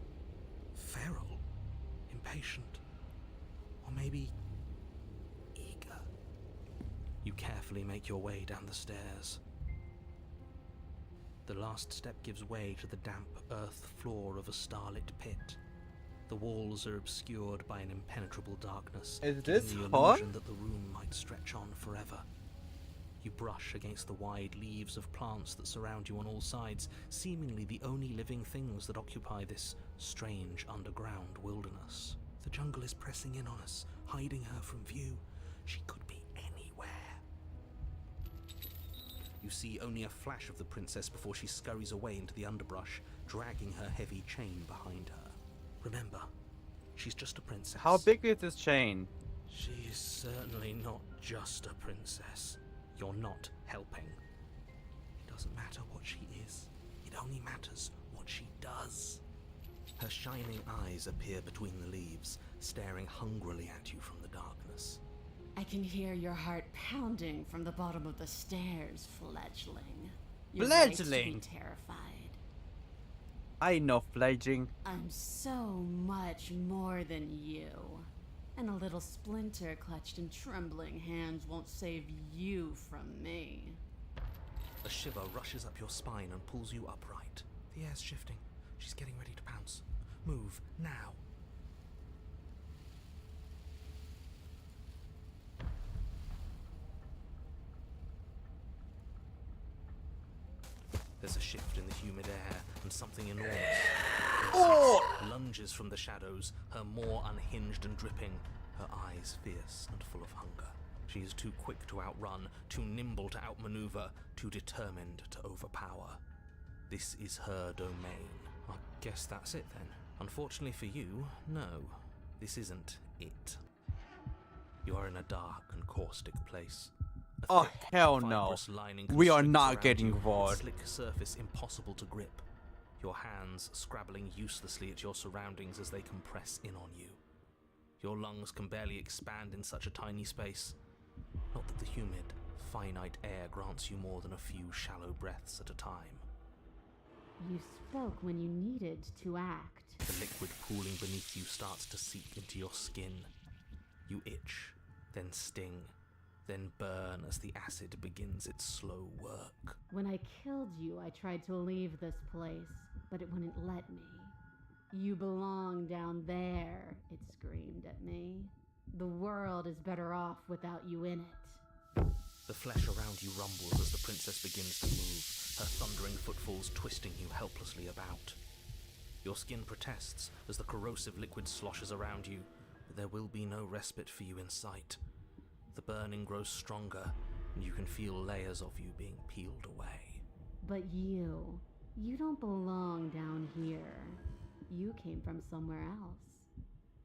feral, impatient, or maybe eager. You carefully make your way down the stairs. The last step gives way to the damp earth floor of a starlit pit. The walls are obscured by an impenetrable darkness, Is giving this the hot? illusion that the room might stretch on forever. You brush against the wide leaves of plants that surround you on all sides, seemingly the only living things that occupy this strange underground wilderness. The jungle is pressing in on us, hiding her from view. She could be anywhere. You see only a flash of the princess before she scurries away into the underbrush, dragging her heavy chain behind her. Remember, she's just a princess. How big is this chain? She is certainly not just a princess. You're not helping. It doesn't matter what she is. It only matters what she does. Her shining eyes appear between the leaves, staring hungrily at you from the darkness. I can hear your heart pounding from the bottom of the stairs, fledgling. You're right to be Fledgling? terrified. I know fledging. I'm so much more than you. And a little splinter clutched in trembling hands won't save you from me. A shiver rushes up your spine and pulls you upright. The air's shifting. She's getting ready to pounce. Move, now. There's a shift in the humid air, and something enormous lunges from the shadows, her maw unhinged and dripping, her eyes fierce and full of hunger. She is too quick to outrun, too nimble to outmaneuver, too determined to overpower. This is her domain. I guess that's it then. Unfortunately for you, no, this isn't it. You are in a dark and caustic place. A Oh, thick, hell no. fibrous lining We are constricts not around getting you, its bored. slick surface impossible to grip. Your hands scrabbling uselessly at your surroundings as they compress in on you. Your lungs can barely expand in such a tiny space. Not that the humid, finite air grants you more than a few shallow breaths at a time. You spoke when you needed to act. The liquid pooling beneath you starts to seep into your skin. You itch, then sting, then burn as the acid begins its slow work. When I killed you, I tried to leave this place, but it wouldn't let me. You belong down there, it screamed at me. The world is better off without you in it. The flesh around you rumbles as the princess begins to move, her thundering footfalls twisting you helplessly about. Your skin protests as the corrosive liquid sloshes around you, but there will be no respite for you in sight. The burning grows stronger, and you can feel layers of you being peeled away. But you don't belong down here. You came from somewhere else.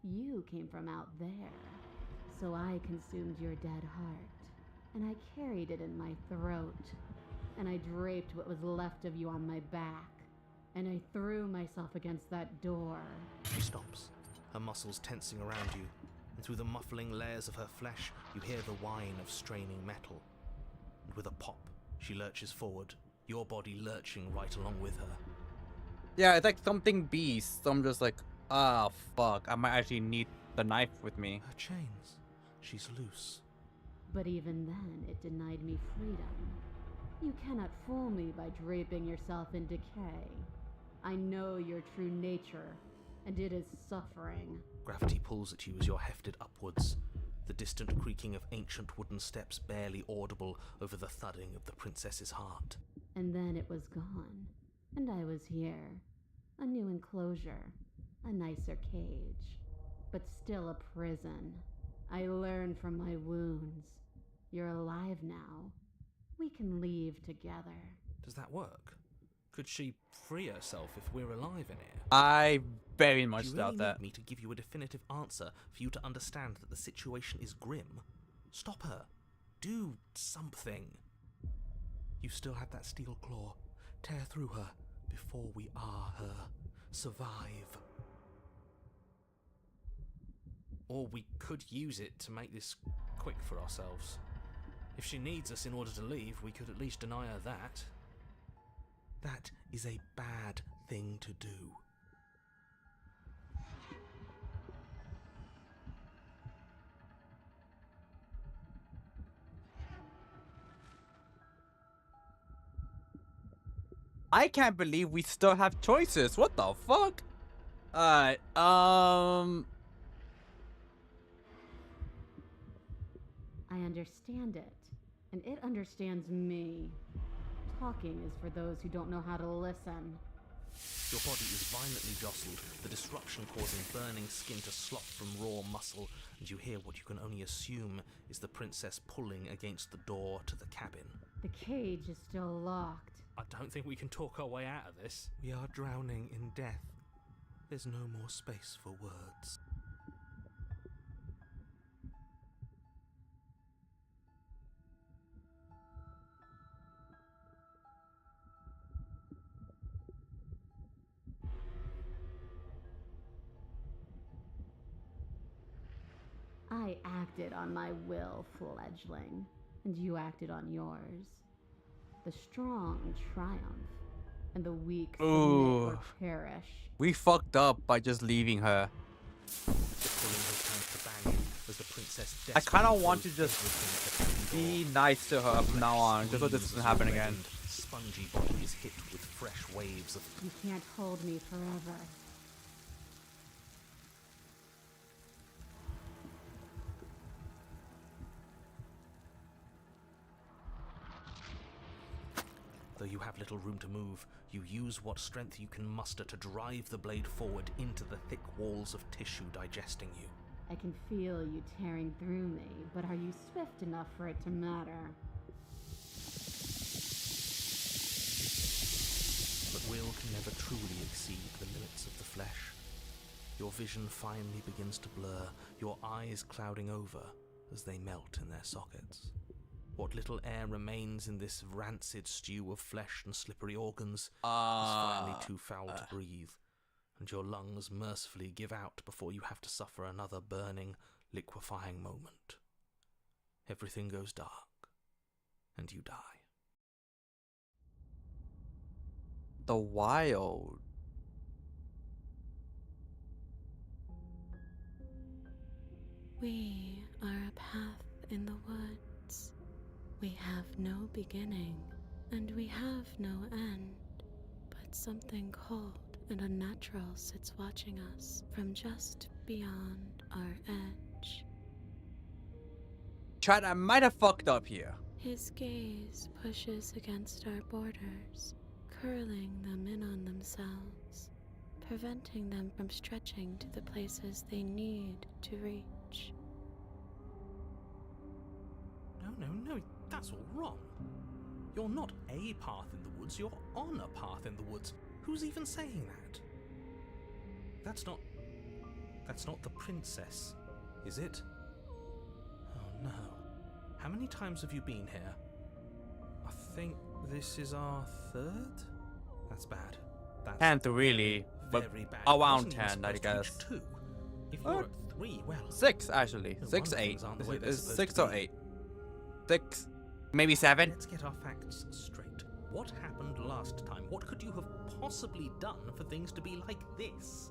You came from out there. So I consumed your dead heart, and I carried it in my throat, and I draped what was left of you on my back, and I threw myself against that door. She stops, her muscles tensing around you, and through the muffling layers of her flesh, you hear the whine of straining metal. And with a pop, she lurches forward, your body lurching right along with her. Yeah, it's like something beast. So I'm just like, ah, fuck. I might actually need the knife with me. Her chains. She's loose. But even then, it denied me freedom. You cannot fool me by draping yourself in decay. I know your true nature, and it is suffering. Gravity pulls at you as you're hefted upwards, the distant creaking of ancient wooden steps barely audible over the thudding of the princess's heart. And then it was gone, and I was here. A new enclosure, a nicer cage, but still a prison. I learned from my wounds. You're alive now. We can leave together. Does that work? Could she free herself if we're alive in here? I very much Do you doubt really that. need me to give you a definitive answer for you to understand that the situation is grim? Stop her. Do something. You still have that steel claw. Tear through her before we are her. Survive. Or we could use it to make this quick for ourselves. If she needs us in order to leave, we could at least deny her that. That is a bad thing to do. I can't believe we still have choices. What the fuck? Alright, I understand it, and it understands me. Talking is for those who don't know how to listen. Your body is violently jostled, the disruption causing burning skin to slop from raw muscle, and you hear what you can only assume is the princess pulling against the door to the cabin. The cage is still locked. I don't think we can talk our way out of this. We are drowning in death. There's no more space for words. I acted on my will, fledgling, and you acted on yours. The strong triumph, and the weak submit Ooh. or perish. we fucked up by just leaving her. The pulling returns to bang you as the princess I kind of desperately want to throws just everything at the cabin be door. nice to her from now on, just so this doesn't happen again. Spongy body is hit with fresh waves of You can't hold me forever. Though you have little room to move, you use what strength you can muster to drive the blade forward into the thick walls of tissue digesting you. I can feel you tearing through me, but are you swift enough for it to matter? But will can never truly exceed the limits of the flesh. Your vision finally begins to blur, your eyes clouding over as they melt in their sockets. What little air remains in this rancid stew of flesh and slippery organs is finally too foul to breathe, and your lungs mercifully give out before you have to suffer another burning, liquefying moment. Everything goes dark, and you die. The wild. We are a path in the woods. We have no beginning, and we have no end. But something cold and unnatural sits watching us from just beyond our edge. Chad, I might have fucked up here. His gaze pushes against our borders, curling them in on themselves, preventing them from stretching to the places they need to reach. No, that's all wrong. You're not a path in the woods, you're on a path in the woods. Who's even saying that? That's not the princess, is it? Oh no. How many times have you been here? I think this is our third? That's bad. That's And really, but very bad. around It wasn't even 10, I supposed to reach guess. 2. If you're at 3, well... 6 actually. No 6, wonder 8. things aren't the way they're It's supposed 6 to or be. 8. 6, maybe 7. Let's get our facts straight. What happened last time? What could you have possibly done for things to be like this?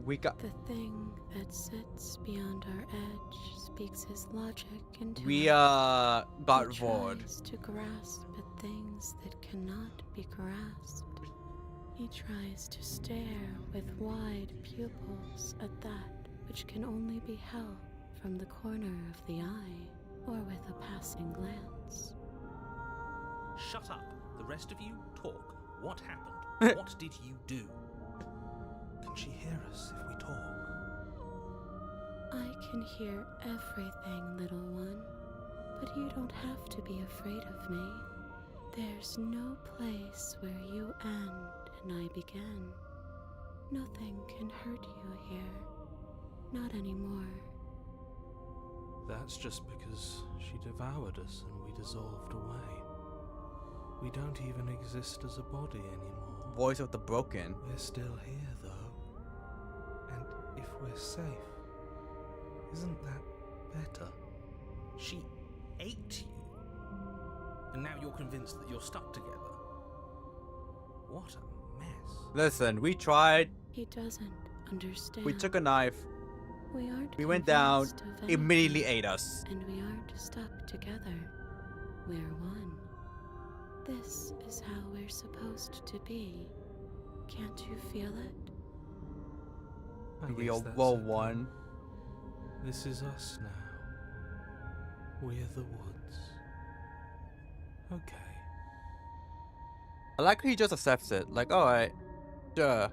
We got. The thing that sits beyond our edge speaks his logic into We us. got He bored. tries to grasp at things that cannot be grasped. He tries to stare with wide pupils at that which can only be held from the corner of the eye or with a passing glance. Shut up. The rest of you, talk. What happened? What did you do? Can she hear us if we talk? I can hear everything, little one, but you don't have to be afraid of me. There's no place where you end and I begin. Nothing can hurt you here. Not anymore. That's just because she devoured us and we dissolved away. We don't even exist as a body anymore. Voice of the broken. We're still here, though. And if we're safe, isn't that better? She ate you. And now you're convinced that you're stuck together. What a mess. Listen, we tried. He doesn't understand. We took a knife. We aren't We went down. convinced of anything, Immediately ate us. and we aren't stuck together. We're one. This is how we're supposed to be. Can't you feel it? I We guess all that's well okay. one. This is us now. We're the woods. Okay. I like how he just accepts it. Like, alright. Sure.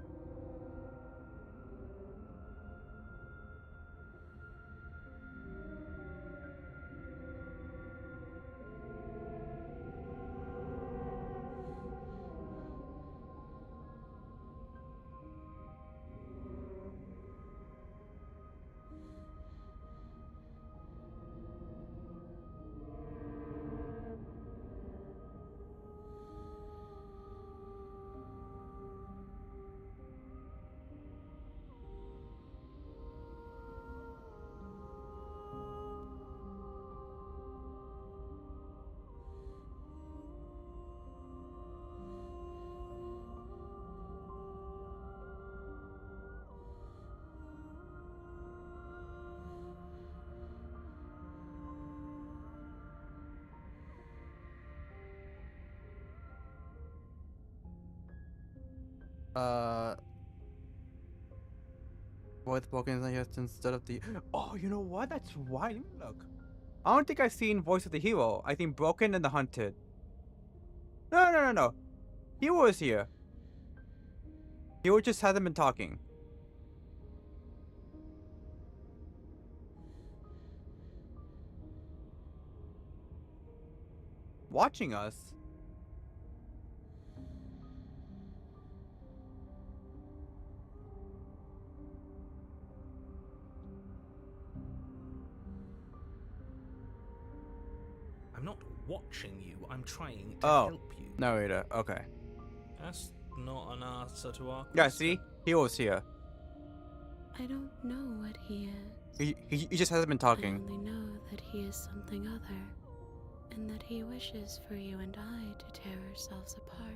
Voice broken is here instead of the. Oh, you know what? That's why. Let me look. I don't think I've seen Voice of the Hero. I think Broken and the Hunted. No. Hero is here. Hero just hasn't been talking. Watching us. I'm not watching you, I'm trying to Oh. help you. Narrator. Okay. That's not an answer to our Yeah, question. see? He was here. I don't know what he is. He just hasn't been I talking. only know that he is something other, and that he wishes for you and I to tear ourselves apart.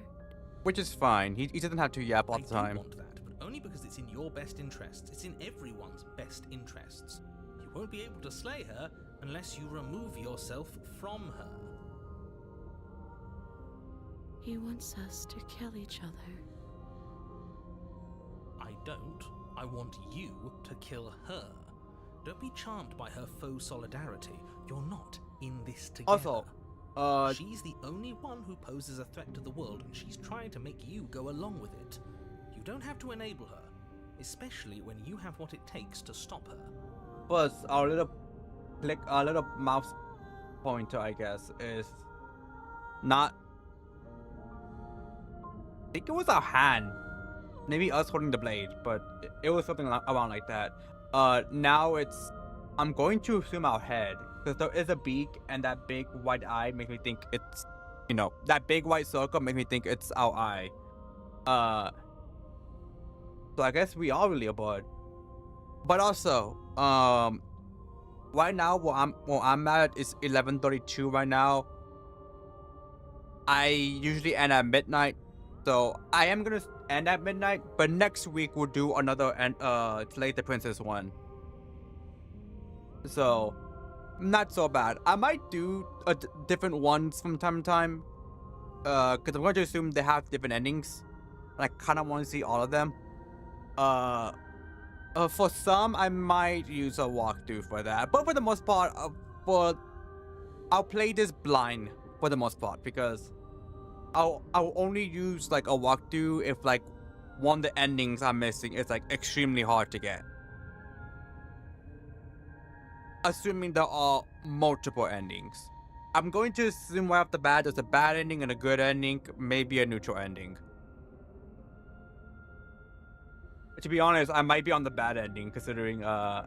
Which is fine. He doesn't have to yap all I the do time. want that, but only because it's in your best interests. It's in everyone's best interests. You won't be able to slay her unless you remove yourself from her. He wants us to kill each other. I don't. I want you to kill her. Don't be charmed by her faux solidarity. You're not in this together. Also, she's the only one who poses a threat to the world, and she's trying to make you go along with it. You don't have to enable her, especially when you have what it takes to stop her. plus our little mouse pointer, I guess, is not. I think it was our hand, maybe us holding the blade, but it was something around like that. Now it's. I'm going to assume our head, because there is a beak, and that big white eye makes me think it's, you know, that big white circle makes me think it's our eye. So I guess we are really a bird. But also, right now where I'm at is 11:32 right now. I usually end at midnight, so I am gonna end at midnight. But next week we'll do another Slay the Princess one. So, not so bad. I might do different ones from time to time, because I'm going to assume they have different endings. And I kind of want to see all of them. For some, I might use a walkthrough for that, but for the most part, I'll play this blind for the most part, because I'll only use like a walkthrough if like one of the endings I'm missing is like extremely hard to get. Assuming there are multiple endings. I'm going to assume right off the bat there's a bad ending and a good ending, maybe a neutral ending. To be honest, I might be on the bad ending considering I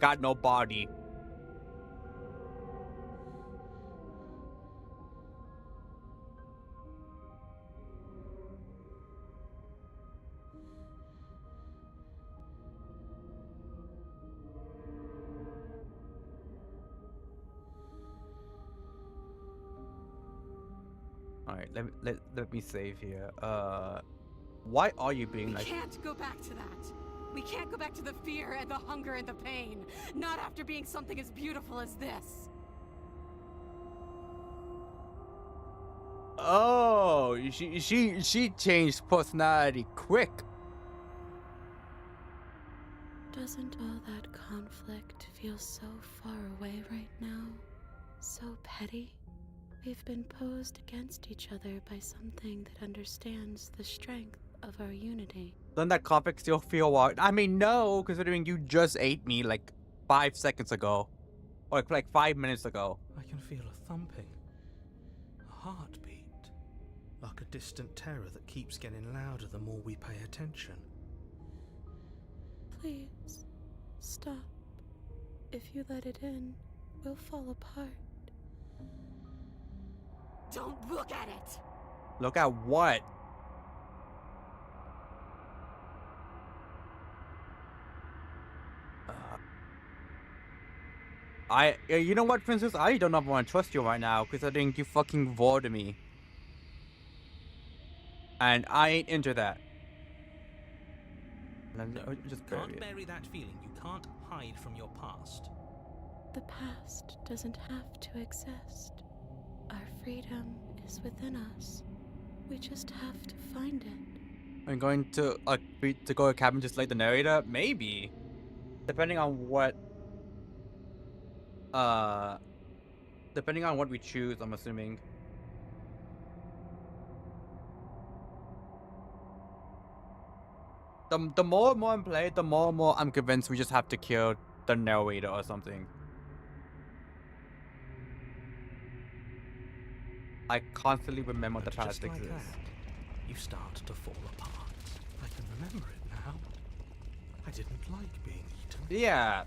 got no body. Alright, let me save here. Why are you being We like... can't go back to that. We can't go back to the fear and the hunger and the pain. Not after being something as beautiful as this. Oh, she changed personality quick. Doesn't all that conflict feel so far away right now? So petty? We've been posed against each other by something that understands the strength of our unity. Doesn't that conflict still feel wild? I mean, no, considering you just ate me like 5 seconds ago. Or like 5 minutes ago. I can feel a thumping, a heartbeat, like a distant terror that keeps getting louder the more we pay attention. Please, stop. If you let it in, we'll fall apart. Don't look at it! Look at what? You know what, Princess? I don't know if I want to trust you right now, because I think you fucking bored me. And I ain't into that. Just You bury can't it. bury that feeling. You can't hide from your past. The past doesn't have to exist. Our freedom is within us. We just have to find it. I'm going to to go to a cabin to slay the narrator? Maybe. Depending on what we choose, I'm assuming. The more and more I'm playing, the more and more I'm convinced we just have to kill the narrator or something. I constantly remember the But past just like exists. that, you start to fall apart. I can remember it now. I didn't like being eaten. Yeah.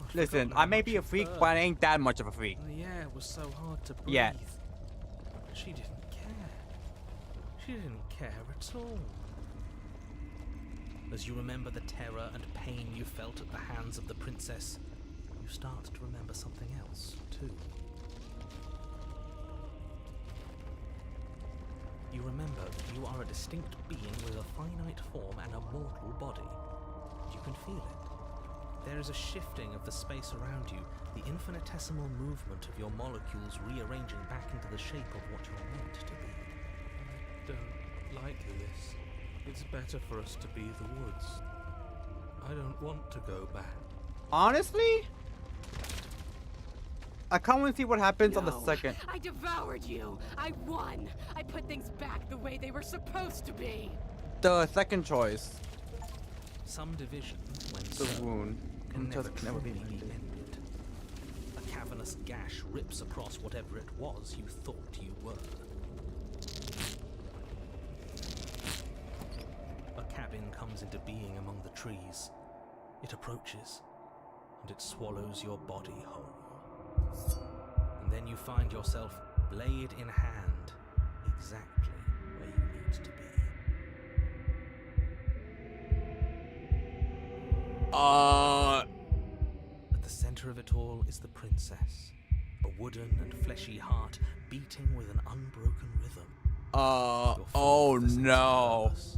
I'd Listen, forgotten I how may much be a it freak, hurt. but I ain't that much of a freak. The air was so hard to breathe. Yeah. But she didn't care. She didn't care at all. As you remember the terror and pain you felt at the hands of the princess, you start to remember something else, too. You remember that you are a distinct being with a finite form and a mortal body. You can feel it. There is a shifting of the space around you, the infinitesimal movement of your molecules rearranging back into the shape of what you're meant to be. I don't like this. It's better for us to be the woods. I don't want to go back. Honestly, I can't wait to see what happens on the No, second. I devoured you. I won. I put things back the way they were supposed to be. The second choice, Some division, when the sown, wound, can never can never be truly be mended. ended. A cavernous gash rips across whatever it was you thought you were. A cabin comes into being among the trees. It approaches, and it swallows your body whole. And then you find yourself, blade in hand, exactly where you need to be. At the center of it all is the princess, a wooden and fleshy heart beating with an unbroken rhythm. You're full Oh of the sense of no. purpose.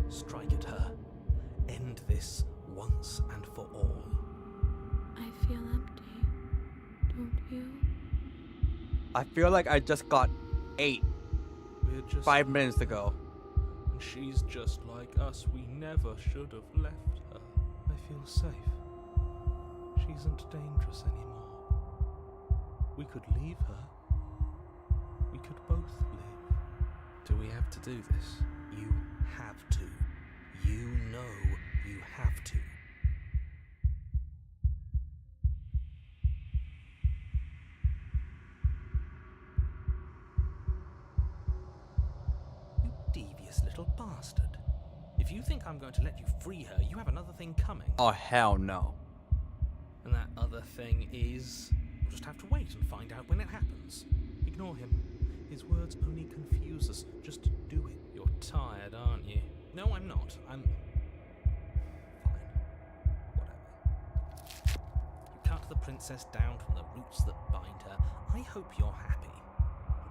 Strike at her. End this once and for all. I feel empty, don't you? I feel like I just got 8 We're just 5 minutes ago. and she's just like us. We never should have left her. I feel safe. She isn't dangerous anymore. We could leave her. We could both live. Do we have to do this? You have to. You know you have to. You devious little bastard. If you think I'm going to let you free her, you have another thing coming. Oh hell no. And that other thing is... We'll just have to wait and find out when it happens. Ignore him. His words only confuse us. Just do it. You're tired, aren't you? No, I'm not. I'm... Fine. Whatever. You cut the princess down from the roots that bind her. I hope you're happy.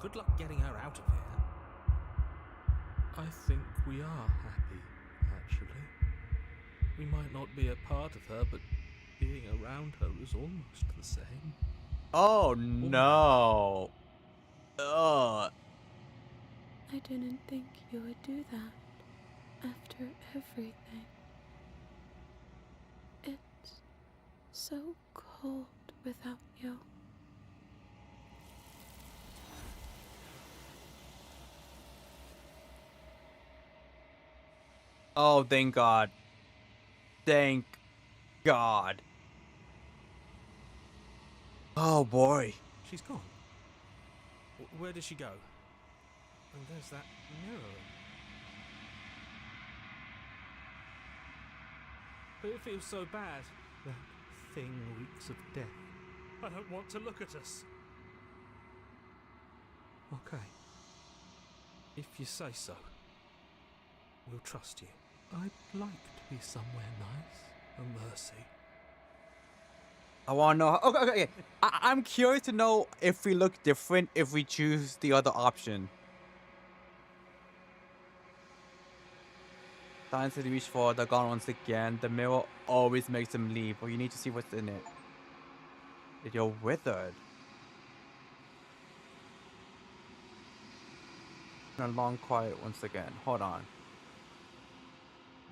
Good luck getting her out of here. I think we are happy, actually. We might not be a part of her, but being around her is almost the same. Oh no. Ugh. I didn't think you would do that after everything. It's so cold without you. Oh, thank God. Thank God. Oh boy. She's gone. Where did she go? And there's that mirror. But it feels so bad. That thing reeks of death. I don't want to look at us. Okay. If you say so, we'll trust you. I'd like to be somewhere nice. A mercy. I wanna know. Okay. I'm curious to know if we look different if we choose the other option. Science to reach for the gun once again. The mirror always makes them leave, but you need to see what's in it. You're withered. And a long quiet once again. Hold on.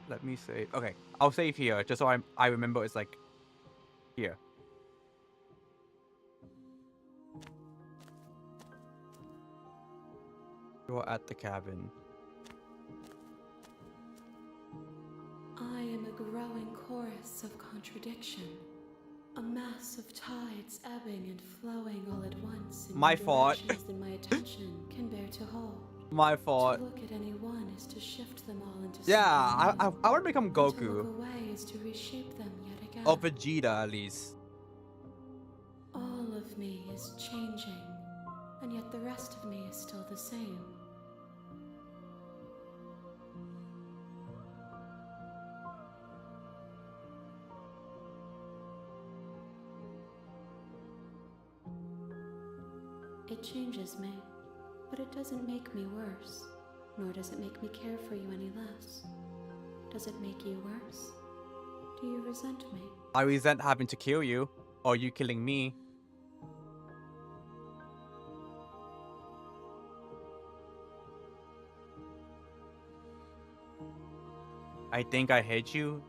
Let me save. Okay, I'll save here just so I remember it's like here. You're at the cabin. I am a growing chorus of contradiction. A mass of tides ebbing and flowing all at once in My new fault. directions than my attention can bear to hold. My fault. To look at any one is to shift them all into Yeah, something new. I want to become And to look Goku. away is to reshape them yet again. Or Vegeta, at least. All of me is changing, and yet the rest of me is still the same. It changes me, but it doesn't make me worse, nor does it make me care for you any less. Does it make you worse? Do you resent me? I resent having to kill you, or you killing me. I think I hate you.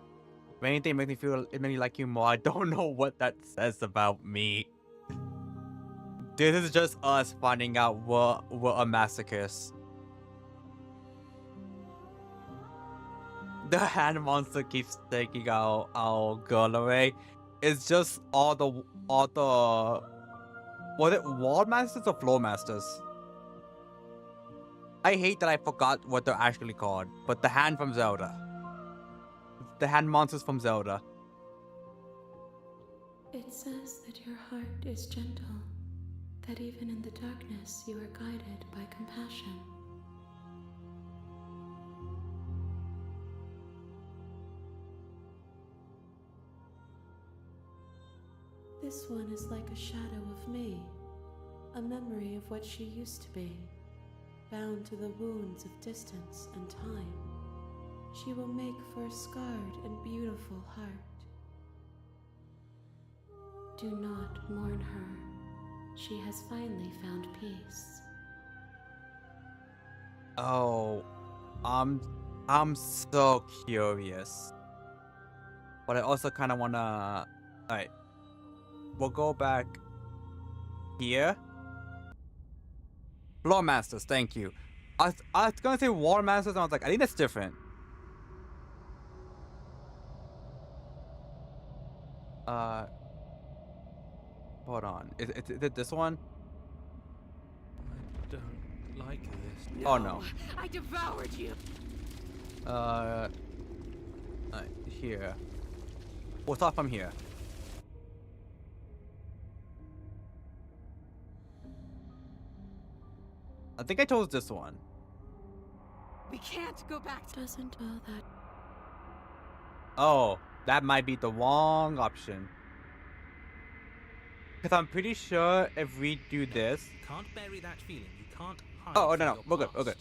If anything, it makes me like you more. I don't know what that says about me. This is just us finding out we're a masochist. The hand monster keeps taking our girl away. It's just all the was it wall masters or floor masters? I hate that I forgot what they're actually called, but the hand from Zelda. The hand monsters from Zelda. It says that your heart is gentle, that even in the darkness you are guided by compassion. This one is like a shadow of me, a memory of what she used to be, bound to the wounds of distance and time. She will make for a scarred and beautiful heart. Do not mourn her. She has finally found peace. Oh, I'm so curious. But I also kind of wanna. Alright, we'll go back here. Floor masters, thank you. I was gonna say wall masters, and I was like, I think that's different. Hold on. Is it this one? I don't like this. Oh no. I devoured you. Here. We'll start from here. I think I chose this one. We can't go back to. Doesn't all that Oh, that might be the wrong option. Because I'm pretty sure if we do this. You can't bury that feeling. You can't hide. Oh, no, from no. your We're good. We're past.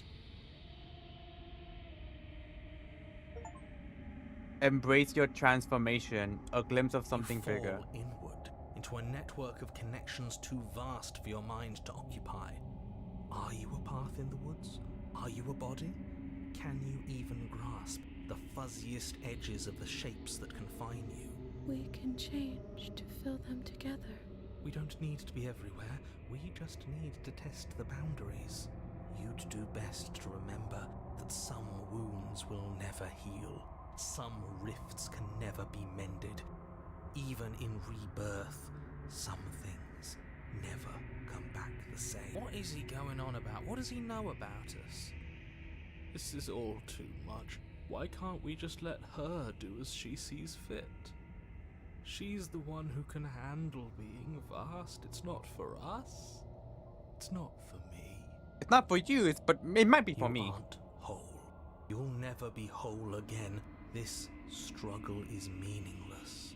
good. Embrace your transformation. A glimpse of something You fall bigger. inward into a network of connections too vast for your mind to occupy. Are you a path in the woods? Are you a body? Can you even grasp the fuzziest edges of the shapes that confine you? we can change to fill them together. We don't need to be everywhere. We just need to test the boundaries. You'd do best to remember that some wounds will never heal. Some rifts can never be mended. Even in rebirth, some things never come back the same. What is he going on about? What does he know about us? This is all too much. Why can't we just let her do as she sees fit? She's the one who can handle being vast. It's not for us. It's not for me. It's not for you, but it might be for You me. aren't whole. You'll never be whole again. This struggle is meaningless.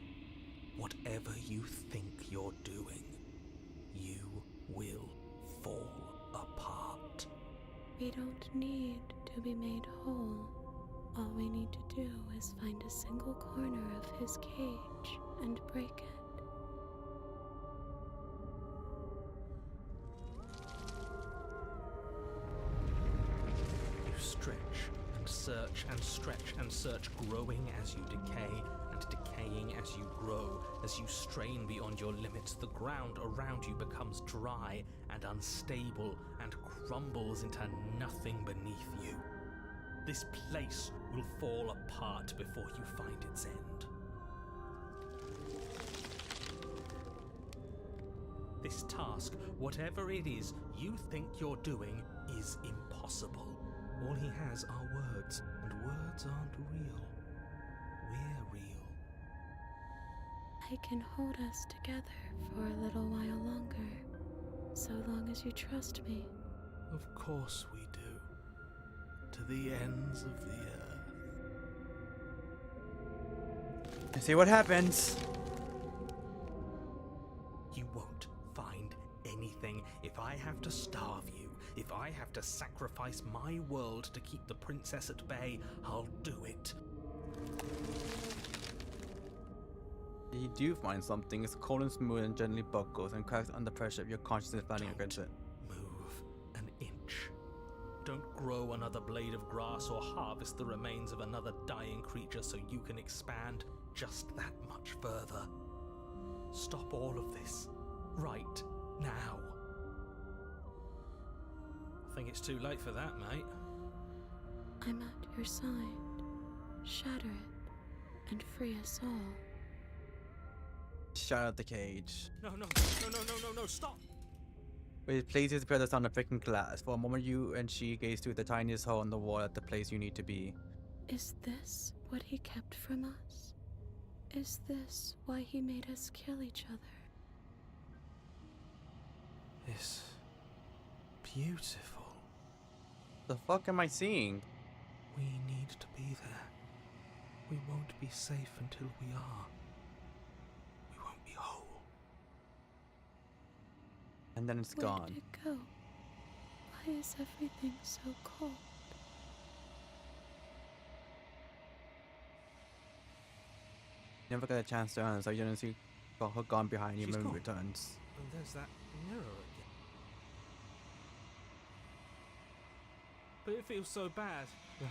Whatever you think you're doing, you will fall apart. We don't need to be made whole. All we need to do is find a single corner of his cage and break it. You stretch and search and stretch and search, growing as you decay and decaying as you grow. As you strain beyond your limits, the ground around you becomes dry and unstable and crumbles into nothing beneath you. This place will fall apart before you find its end. This task, whatever it is you think you're doing, is impossible. All he has are words, and words aren't real. We're real. I can hold us together for a little while longer, so long as you trust me. Of course we do. To the ends of the earth. Let's see what happens. You won't find anything, if I have to starve you, if I have to sacrifice my world to keep the princess at bay, I'll do it. You do find something. It's cold and smooth and gently buckles and cracks under pressure of your consciousness landing against it. Move an inch. Don't grow another blade of grass or harvest the remains of another dying creature so you can expand just that much further. Stop all of this. Right now. I think it's too late for that, mate. I'm at your side. Shatter it and free us all. Shut out the cage. No, stop! It places brothers on the freaking glass. For a moment, you and she gaze through the tiniest hole in the wall at the place you need to be. Is this what he kept from us? Is this why he made us kill each other? It's beautiful. The fuck am I seeing? We need to be there. We won't be safe until we are. We won't be whole. And then it's Where gone. did it go? Why is everything so cold? Never got a chance to answer. You don't see her gone behind you She's when it gone. returns. And there's that mirror again. But it feels so bad. That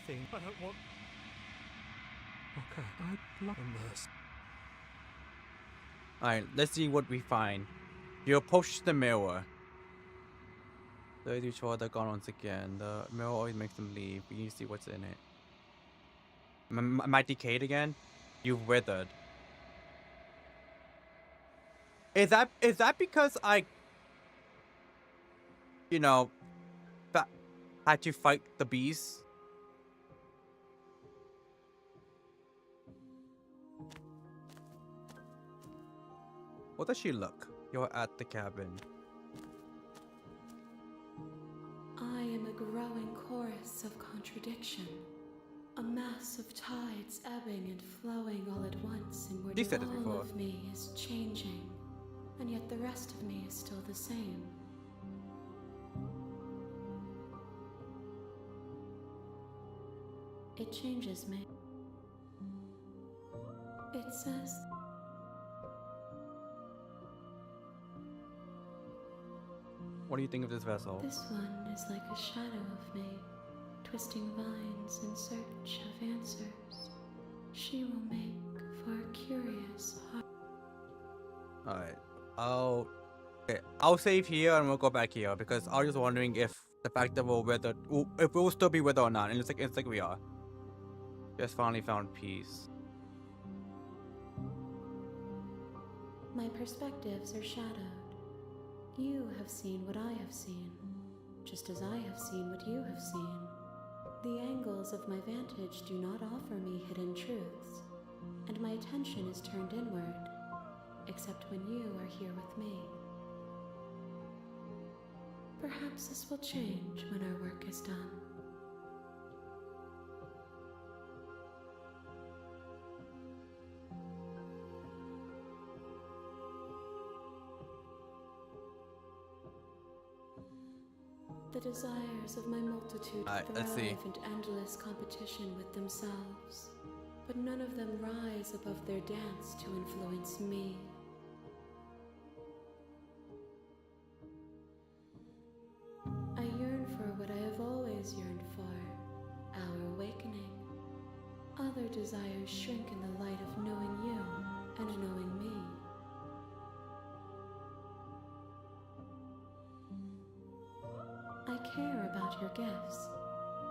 thing. I don't want. Okay, I'd love a mercy. Alright, let's see what we find. You approach the mirror. They do show they're gone once again. The mirror always makes them leave. You need to see what's in it. Am I decayed again? You've withered. Is that because I, you know, had to fight the beast? What does she look? You're at the cabin. I am a growing chorus of contradiction. A mass of tides ebbing and flowing all at once, in You which said it all before. of me is changing, and yet the rest of me is still the same. It changes me. It says What do you think of this vessel? this one is like a shadow of me, twisting vines in search of answers. She will make for a curious heart. Alright. I'll save here and we'll go back here because I was just wondering if the fact that if we'll still be with her or not. And it's like we are. Just finally found peace. My perspectives are shadowed. You have seen what I have seen, just as I have seen what you have seen. The angles of my vantage do not offer me hidden truths, and my attention is turned inward, except when you are here with me. Perhaps this will change when our work is done. The desires of my multitude let's see. thrive in endless competition with themselves, but none of them rise above their dance to influence me. I yearn for what I have always yearned for, our awakening. Other desires shrink in the light of knowing you and knowing me. I care about your gifts,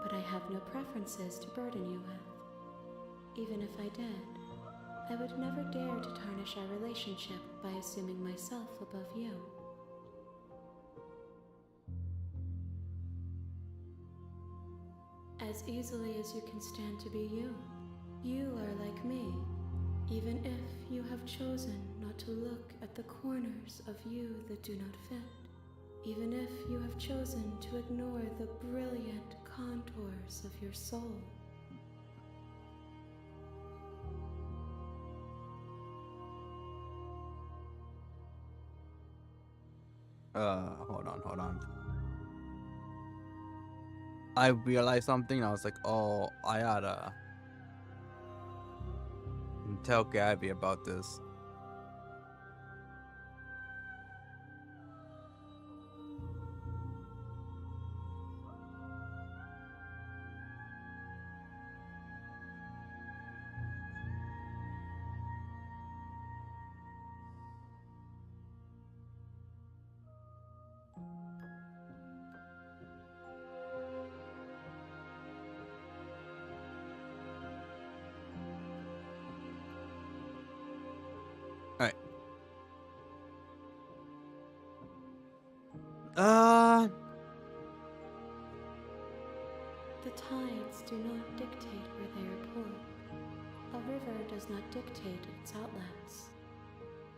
but I have no preferences to burden you with. Even if I did, I would never dare to tarnish our relationship by assuming myself above you. As easily as you can stand to be you, you are like me, even if you have chosen not to look at the corners of you that do not fit. Even if you have chosen to ignore the brilliant contours of your soul. Hold on. I realized something. I was like, oh, I gotta tell Gabby about this. Alright. The tides do not dictate where they are pulled. A river does not dictate its outlets.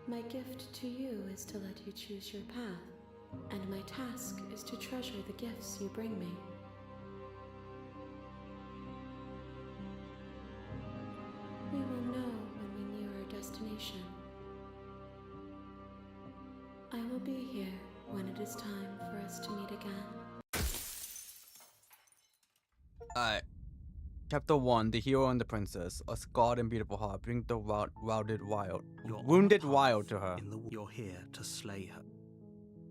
My gift to you is to let you choose your path, and my task is to treasure the gifts you bring me. We will know when we near our destination. I will be here when it is time for us to meet again. Alright. Chapter 1, The Hero and the Princess. A scarred and beautiful heart. Bring the wounded wild to her. You're here to slay her.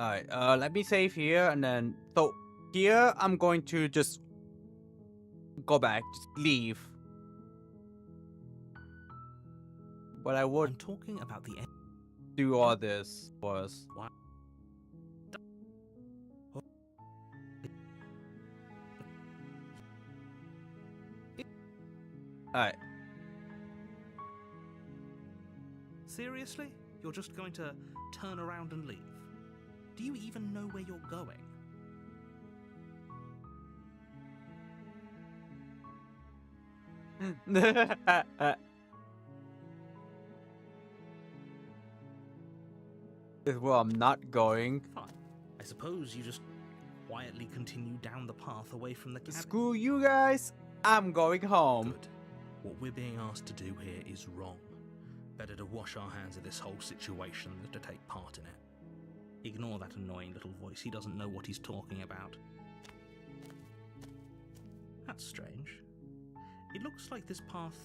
Alright, let me save here and then... So, here I'm going to just... go back. Just leave. But I would I'm talking about the end. do all this was... What? Alright. Seriously? You're just going to turn around and leave? Do you even know where you're going? Is where I'm not going. Fine. I suppose you just quietly continue down the path away from the cabin. Screw you guys. I'm going home. Good. What we're being asked to do here is wrong. Better to wash our hands of this whole situation than to take part in it. Ignore that annoying little voice. He doesn't know what he's talking about. That's strange. It looks like this path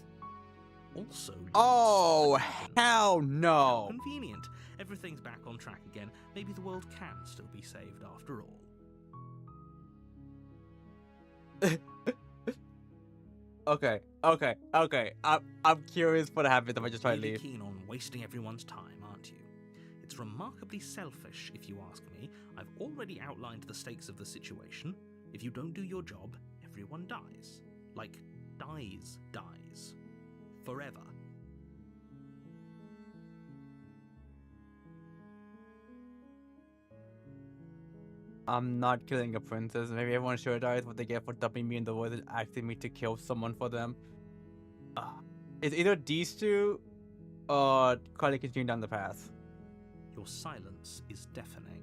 also leads Oh, to the cabin. hell How no. convenient. Everything's back on track again. Maybe the world can still be saved after all. Okay. I'm curious what happens if I just try to Really leave. keen on wasting everyone's time, aren't you? It's remarkably selfish, if you ask me. I've already outlined the stakes of the situation. If you don't do your job, everyone dies. Like, dies. Forever. I'm not killing a princess. Maybe everyone sure dies what they get for dumping me in the woods and asking me to kill someone for them. It's either these two or Carly continue down the path. Your silence is deafening.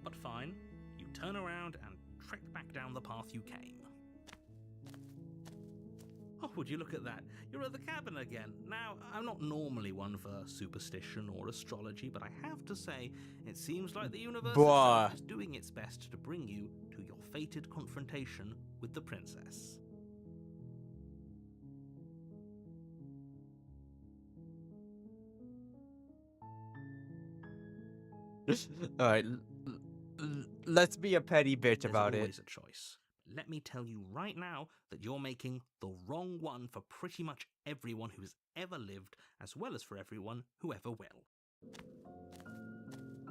But fine, you turn around and trek back down the path you came. Oh, would you look at that? You're at the cabin again. Now, I'm not normally one for superstition or astrology, but I have to say, it seems like the universe itself is doing its best to bring you to your fated confrontation with the princess. Alright, let's be a petty bitch about There's it. always a choice. Let me tell you right now that you're making the wrong one for pretty much everyone who's ever lived, as well as for everyone who ever will.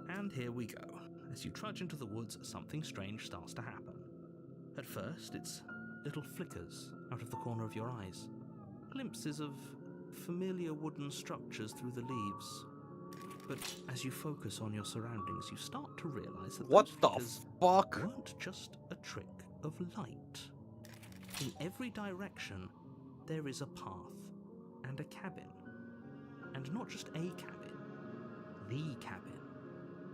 And here we go. As you trudge into the woods, something strange starts to happen. At first, it's little flickers out of the corner of your eyes. Glimpses of familiar wooden structures through the leaves. But as you focus on your surroundings, you start to realize that What those the flickers fuck? weren't just a trick of light. In every direction, there is a path and a cabin. And not just a cabin, the cabin.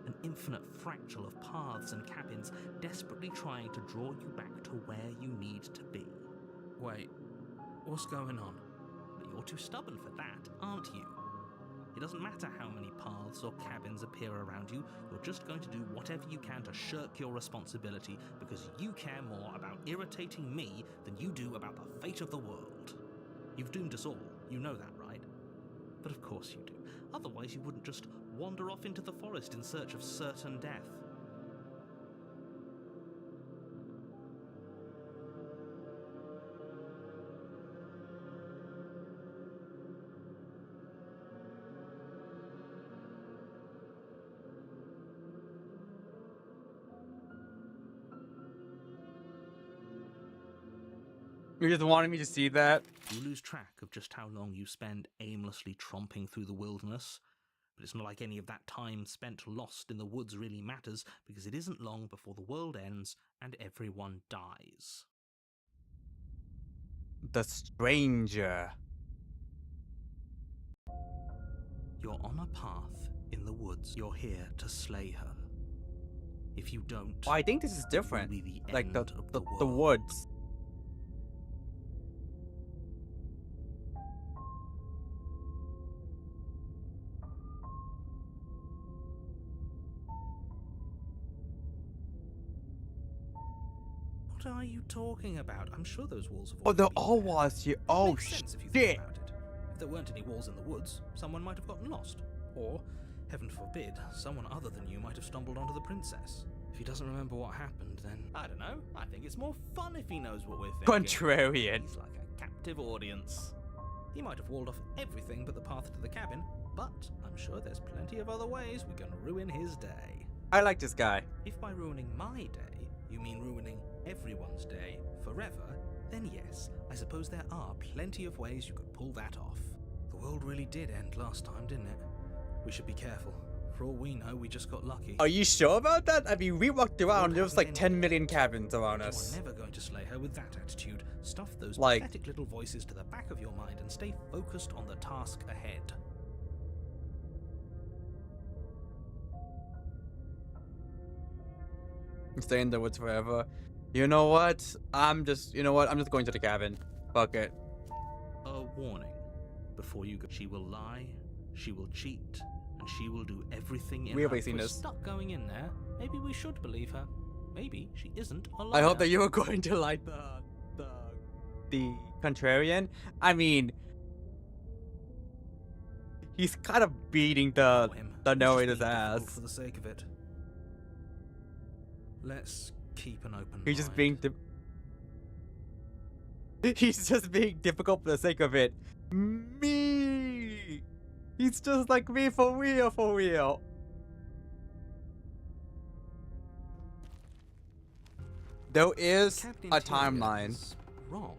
An infinite fractal of paths and cabins desperately trying to draw you back to where you need to be. Wait, what's going on? But you're too stubborn for that, aren't you? It doesn't matter how many paths or cabins appear around you, you're just going to do whatever you can to shirk your responsibility because you care more about irritating me than you do about the fate of the world. You've doomed us all, you know that, right? But of course you do. Otherwise you wouldn't just wander off into the forest in search of certain death. You just wanted me to see that? You lose track of just how long you spend aimlessly tromping through the wilderness, but it's not like any of that time spent lost in the woods really matters, because it isn't long before the world ends and everyone dies. The stranger. You're on a path in the woods. You're here to slay her. If you don't, Oh, I think this is it will different. be the Like end of the world. woods. What are you talking about? I'm sure those walls have Oh, there always been all there. was here. It Oh, makes sense if you think shit. about it. If there weren't any walls in the woods, someone might have gotten lost. Or, heaven forbid, someone other than you might have stumbled onto the princess. If he doesn't remember what happened, then I don't know. I think it's more fun if he knows what we're thinking. Contrarian. He's like a captive audience. He might have walled off everything but the path to the cabin, but I'm sure there's plenty of other ways we can ruin his day. I like this guy. If by ruining my day, you mean ruining everyone's day forever, then yes, I suppose there are plenty of ways you could pull that off. The world really did end last time, didn't it? We should be careful. For all we know, we just got lucky. Are you sure about that? I mean, we walked around, there was like 10 million cabins around You're us. never going to slay her with that attitude. Stuff those Like- pathetic little voices to the back of your mind and stay focused on the task ahead. Stay in the woods forever. You know what? I'm just going to the cabin. Fuck it. A warning. Before you go, she will lie, she will cheat, and she will do everything in We her. have seen If we're this. stuck going in there, maybe we should believe her. Maybe she isn't a liar. I hope that you were going to like the contrarian. I mean, he's kind of beating Ignore him. the He's just narrator's being difficult ass. for the sake of it. Let's keep an open He's just mind. being he's just being difficult for the sake of it. Me. He's just like me for real, for real. There is Cabin a interior timeline. is wrong.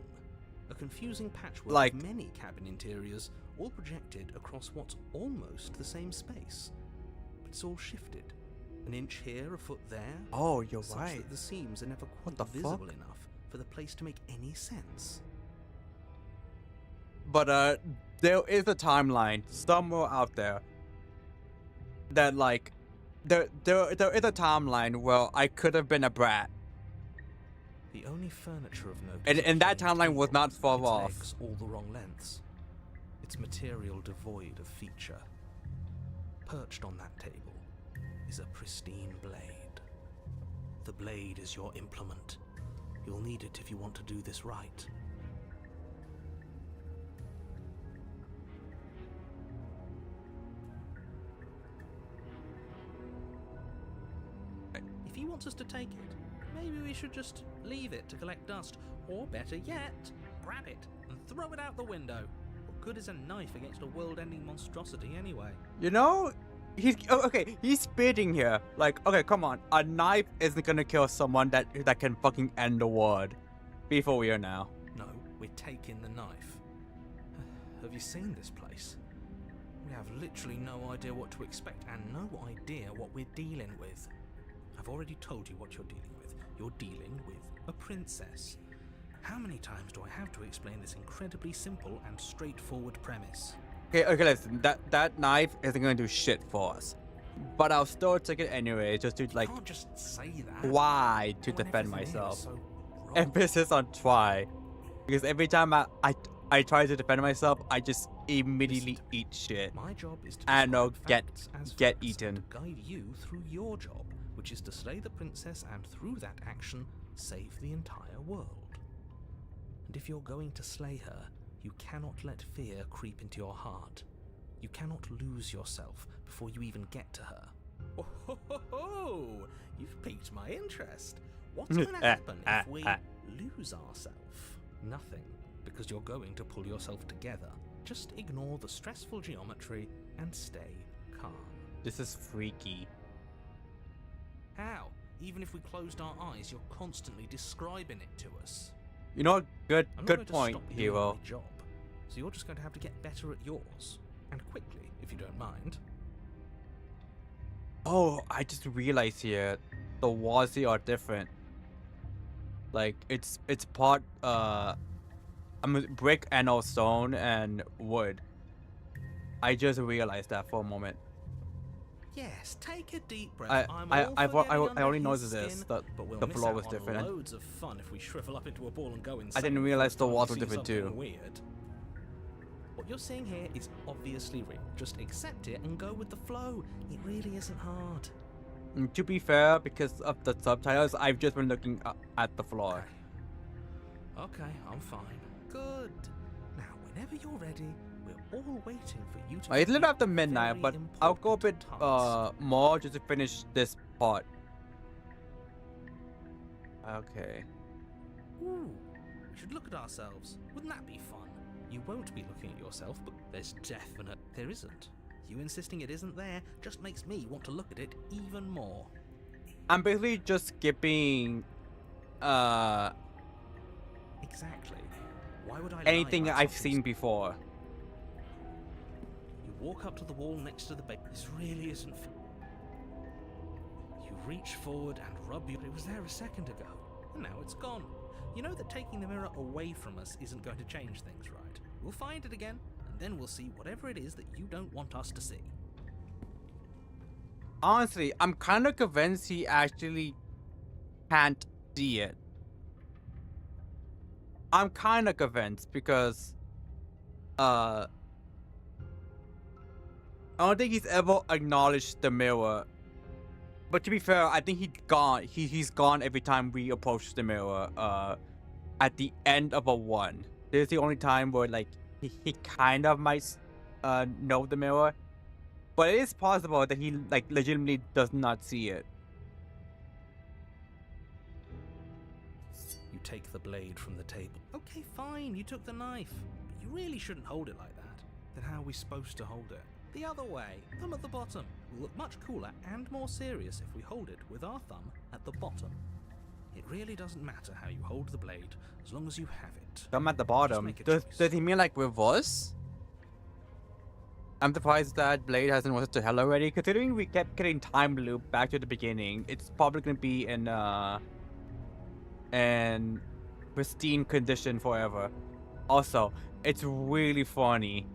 A confusing patchwork Like- of many cabin interiors, all projected across what's almost the same space. But it's all shifted. An inch here, a foot there. Oh, you're such right. that the seams are never quite the visible fuck? enough for the place to make any sense. But there is a timeline somewhere out there that like there is a timeline where I could have been a brat, The only furniture of note. and is a and that plain timeline was table, not far its off. legs all the wrong lengths. Its material devoid of feature. Perched on that table is a pristine blade. The blade is your implement. You'll need it if you want to do this right. If he wants us to take it, maybe we should just leave it to collect dust. Or better yet, grab it and throw it out the window. What good is a knife against a world-ending monstrosity anyway? You know, okay. He's spitting here. Like, okay, come on. A knife isn't gonna kill someone that can fucking end the world. Be for real now. No, we're taking the knife. Have you seen this place? We have literally no idea what to expect and no idea what we're dealing with. I've already told you what you're dealing with. You're dealing with a princess. How many times do I have to explain this incredibly simple and straightforward premise? Okay, listen. That knife isn't gonna do shit for us, but I'll still take it anyway, just to like You can't just say that. try to when defend everything here is myself. so wrong. Emphasis on try, because every time I try to defend myself, I just immediately Listen to me. eat shit. My job is to And describe get facts as get facts eaten. and to guide you through your job, which is to slay the princess and through that action, save the entire world. And if you're going to slay her, you cannot let fear creep into your heart. You cannot lose yourself before you even get to her. Oh, ho, ho, ho. You've piqued my interest. What's going to happen if we lose ourselves? Nothing, because you're going to pull yourself together. Just ignore the stressful geometry and stay calm. This is freaky. How? Even if we closed our eyes, you're constantly describing it to us. You know, good I'm not good going to point, stop doing hero. my job, so you're just going to have to get better at yours, and quickly, if you don't mind. Oh, I just realized here, the walls here are different. Like it's part brick and all stone and wood. I just realized that for a moment. Yes, take a deep breath. I only noticed this, that but we'll the miss floor out was on different. Loads of fun if we shrivel up into a ball and go insane. I didn't the realize first the time we walls were see different something too. Weird. What you're seeing here is obviously real. Just accept it and go with the flow. It really isn't hard. To be fair, because of the subtitles, I've just been looking at the floor. Okay, I'm fine. Good. Now, whenever you're ready, we're all waiting for you to. It's a little complete after the midnight, very but I'll go a bit important task. more just to finish this part. Okay. Ooh, we should look at ourselves. Wouldn't that be fun? You won't be looking at yourself, but there's definite there isn't. You insisting it isn't there just makes me want to look at it even more. I'm basically just skipping Exactly. Why would I lie anything about I've something seen before. You walk up to the wall next to the bed. This really isn't. You reach forward and rub your. It was there a second ago, and now it's gone. You know that taking the mirror away from us isn't going to change things, right? We'll find it again, and then we'll see whatever it is that you don't want us to see. Honestly, I'm kind of convinced he actually can't see it. I'm kind of convinced because I don't think he's ever acknowledged the mirror. But to be fair, I think he's gone every time we approach the mirror at the end of a one. This is the only time where like he kind of might know the mirror. But it is possible that he like legitimately does not see it. You take the blade from the table. Okay, fine, you took the knife. But you really shouldn't hold it like that. Then how are we supposed to hold it? The other way, thumb at the bottom. Will look much cooler and more serious if we hold it with our thumb at the bottom. It really doesn't matter how you hold the blade, as long as you have it. I'm at the bottom. make a Does choice. he mean like reverse? I'm surprised that Blade hasn't wanted to hell already. Considering we kept getting time loop back to the beginning, it's probably gonna be in pristine condition forever. Also, it's really funny.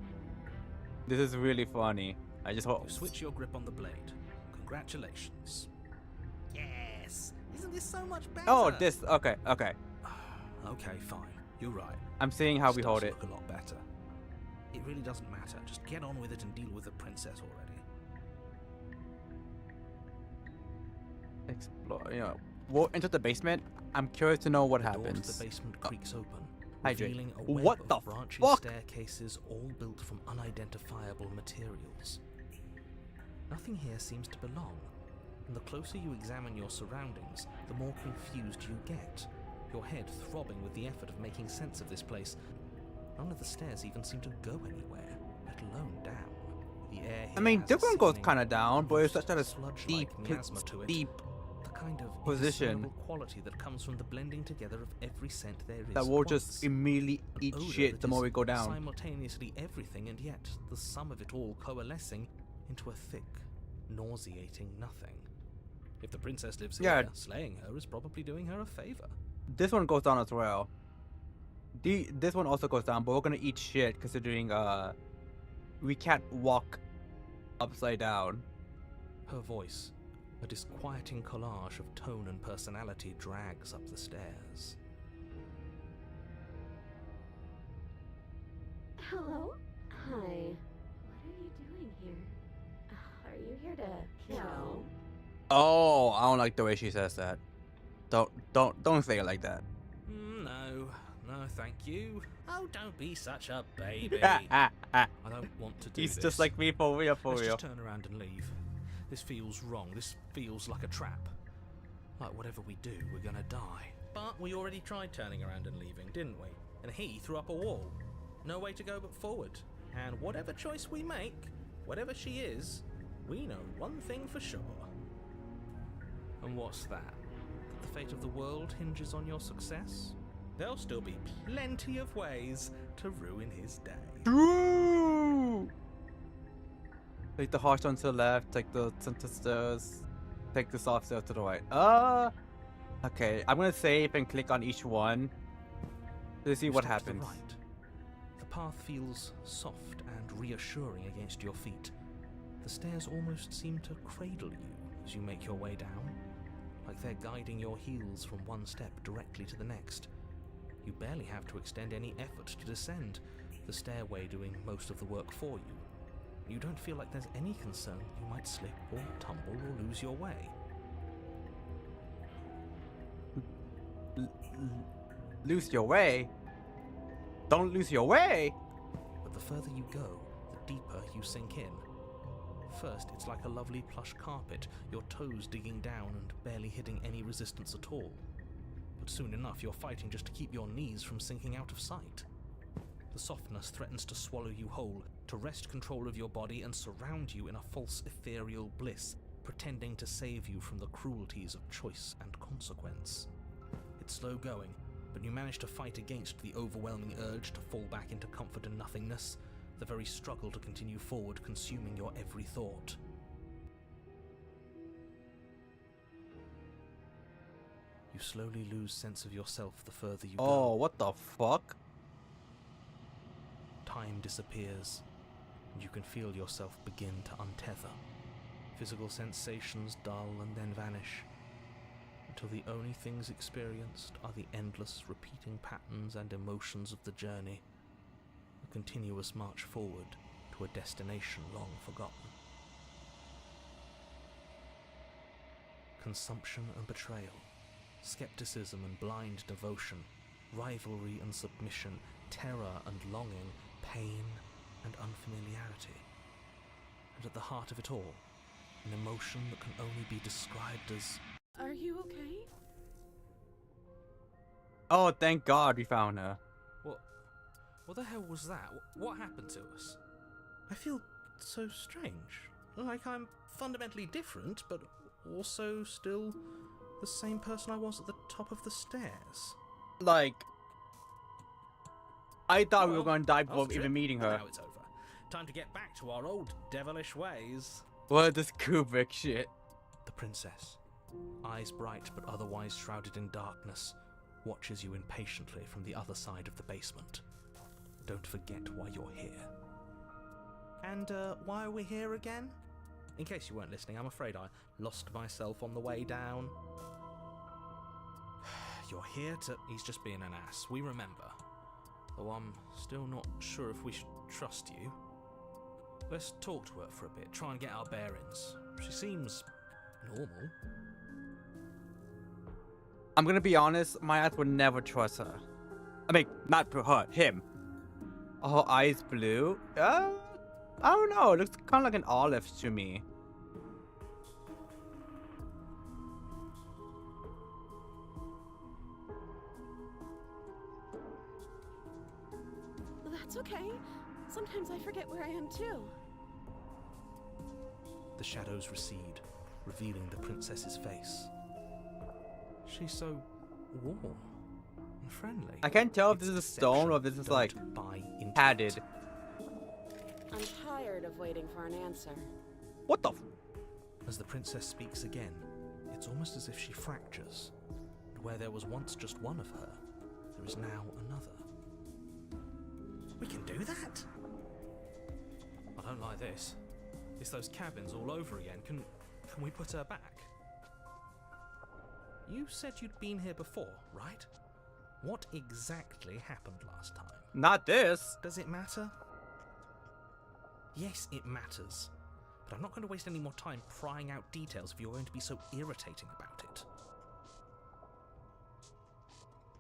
This is really funny. I just hope. You switch your grip on the blade. Congratulations. Yes! Isn't this so much better? Oh, this. Okay, okay. Okay, fine. You're right. I'm seeing how we Still hold it. look a lot better. It really doesn't matter. Just get on with it and deal with the princess already. Explore. You know, walk into the basement. I'm curious to know what The door to happens. the basement creaks open, Hydrate. revealing a web What of the branching fuck? staircases all built from unidentifiable materials. Nothing here seems to belong, and the closer you examine your surroundings, the more confused you get, your head throbbing with the effort of making sense of this place. None of the stairs even seem to go anywhere, let alone down. The air I here mean, has this a one goes sickening, kind of down, but it's almost such a sludge-like steep, miasma to it. steep The kind of position indiscernible quality that comes from the blending together of every scent there is. that at we'll once. just immediately An eat odor shit that the more is we go down. Simultaneously everything, and yet the sum of it all coalescing into a thick, nauseating nothing. If the princess lives Yeah. here, slaying her is probably doing her a favor. This one goes down as well. This one also goes down, but we're gonna eat shit considering we can't walk upside down. Her voice, a disquieting collage of tone and personality, drags up the stairs. Hello? Hi. What are you doing here? Are you here to kill? Oh, I don't like the way she says that. Don't say it like that. No, thank you. Oh, don't be such a baby. I I don't want to do He's this. just like me for real, for Let's real. just turn around and leave. This feels wrong. This feels like a trap. Like whatever we do, we're gonna die. But we already tried turning around and leaving, didn't we? And he threw up a wall. No way to go but forward. And whatever choice we make, whatever she is, we know one thing for sure. And what's that? That the fate of the world hinges on your success? There'll still be plenty of ways to ruin his day. True. Take the harsh one to the left. Take the center stairs. Take the soft stairs to the right. Okay. I'm gonna save and click on each one to see You what step to the happens. right. The path feels soft and reassuring against your feet. The stairs almost seem to cradle you as you make your way down, like they're guiding your heels from one step directly to the next. You barely have to extend any effort to descend, the stairway doing most of the work for you. You don't feel like there's any concern you might slip or tumble or lose your way. Lose your way. Don't lose your way. But the further you go, the deeper you sink in. First, it's like a lovely plush carpet, your toes digging down and barely hitting any resistance at all. But soon enough, you're fighting just to keep your knees from sinking out of sight. The softness threatens to swallow you whole, to wrest control of your body and surround you in a false ethereal bliss, pretending to save you from the cruelties of choice and consequence. It's slow going, but you manage to fight against the overwhelming urge to fall back into comfort and nothingness, the very struggle to continue forward consuming your every thought. You slowly lose sense of yourself the further you Oh, go. what the fuck? Time disappears, and you can feel yourself begin to untether. Physical sensations dull and then vanish, until the only things experienced are the endless repeating patterns and emotions of the journey, a continuous march forward to a destination long forgotten. Consumption and betrayal, skepticism and blind devotion, rivalry and submission, terror and longing, pain and unfamiliarity. And at the heart of it all, an emotion that can only be described as... Are you okay? Oh, thank God we found her. What the hell was that? What happened to us? I feel so strange. Like I'm fundamentally different, but also still the same person I was at the top of the stairs. Like, I thought we were Well, gonna die that was before a trip. even meeting her. Now it's over. Time to get back to our old devilish ways. What is this Kubrick shit? The princess, eyes bright but otherwise shrouded in darkness, watches you impatiently from the other side of the basement. Don't forget why you're here. And why are we here again? In case you weren't listening, I'm afraid I lost myself on the way down. You're here to... He's just being an ass, we remember. Though I'm still not sure if we should trust you. Let's talk to her for a bit, try and get our bearings. She seems normal. I'm gonna be honest, my ass would never trust her. I mean, not her, him. Her eyes blue? I don't know, it looks kind of like an olive to me. That's okay. Sometimes I forget where I am too. The shadows recede, revealing the princess's face. She's so warm and friendly. I can't tell if It's this is deception. stone or if this is Don't like buy into padded. it. I'm tired of waiting for an answer. What the f- As the princess speaks again, it's almost as if she fractures. And where there was once just one of her, there is now another. We can do that? I don't like this. It's those cabins all over again. Can we put her back? You said you'd been here before, right? What exactly happened last time? Not this. Does it matter? Yes, it matters. But I'm not going to waste any more time prying out details if you're going to be so irritating about it.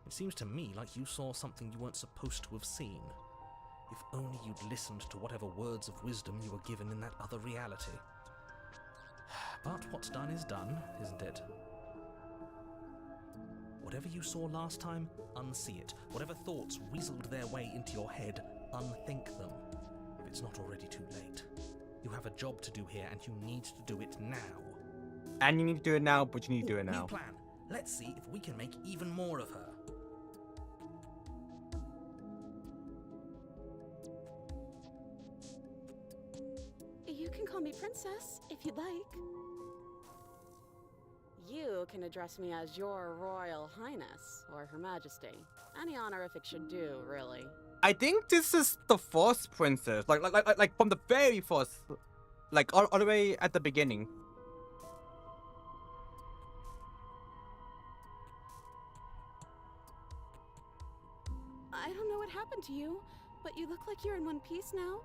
It seems to me like you saw something you weren't supposed to have seen. If only you'd listened to whatever words of wisdom you were given in that other reality. But what's done is done, isn't it? Whatever you saw last time, unsee it. Whatever thoughts weaseled their way into your head, unthink them. If it's not already too late. You have a job to do here, and you need to do it now. And you need to do it now, but you need to do it now. New plan. Let's see if we can make even more of her. You can call me Princess, if you'd like. You can address me as Your Royal Highness, or Her Majesty. Any honorific should do, really. I think this is the first princess, like from the very first, like all the way at the beginning. I don't know what happened to you, but you look like you're in one piece now.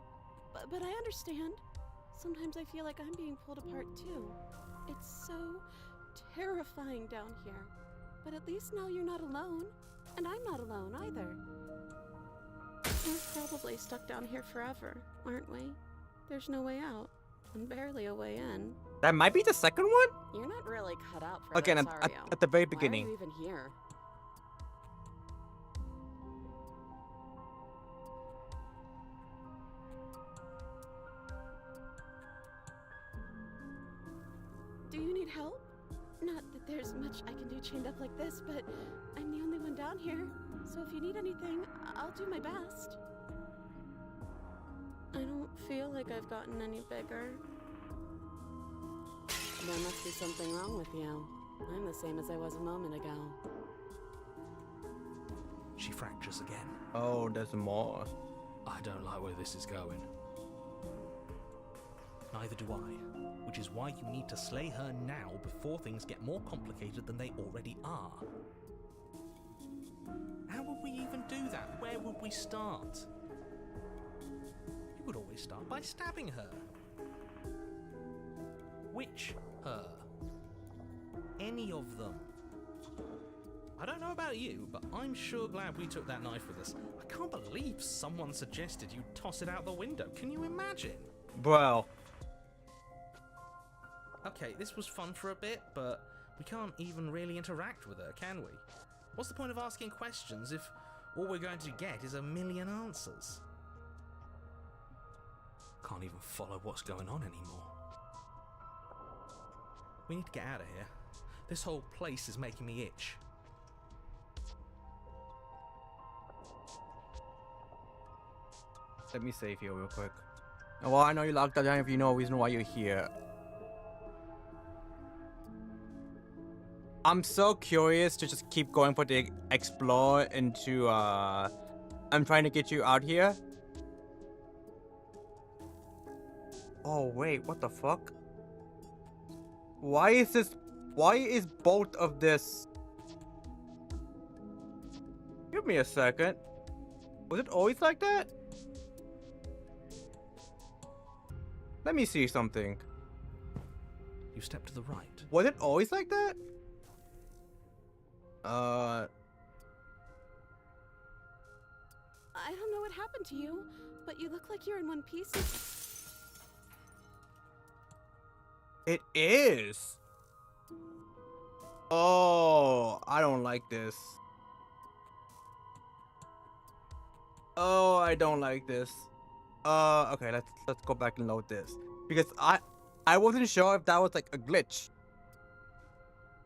But I understand. Sometimes I feel like I'm being pulled apart too. It's so terrifying down here. But at least now you're not alone. And I'm not alone either. We're probably stuck down here forever, aren't we? There's no way out, and barely a way in. That might be the second one? You're not really cut out for Again, this, at, are you? at the very Why beginning. are you even here? Do you need help? Not that there's much I can do chained up like this, but I'm the only one down here. So if you need anything, I'll do my best. I don't feel like I've gotten any bigger. There must be something wrong with you. I'm the same as I was a moment ago. She fractures again. Oh, there's more. I don't like where this is going. Neither do I, which is why you need to slay her now before things get more complicated than they already are. How would we even do that? Where would we start? You would always start by stabbing her. Which her? Any of them. I don't know about you, but I'm sure glad we took that knife with us. I can't believe someone suggested you toss it out the window. Can you imagine? Bro. Okay, this was fun for a bit, but we can't even really interact with her, can we? What's the point of asking questions if all we're going to get is a million answers? Can't even follow what's going on anymore. We need to get out of here. This whole place is making me itch. Let me save you real quick. Well, I know you locked down if you know a reason why you're here. I'm so curious to just keep going for the explore into I'm trying to get you out here. Oh wait, what the fuck? Why is both of this? Give me a second. Was it always like that? Let me see something. You step to the right. Was it always like that? I don't know what happened to you, but you look like you're in one piece. It is. Oh, I don't like this. Oh, I don't like this. Okay, let's go back and load this because I wasn't sure if that was like a glitch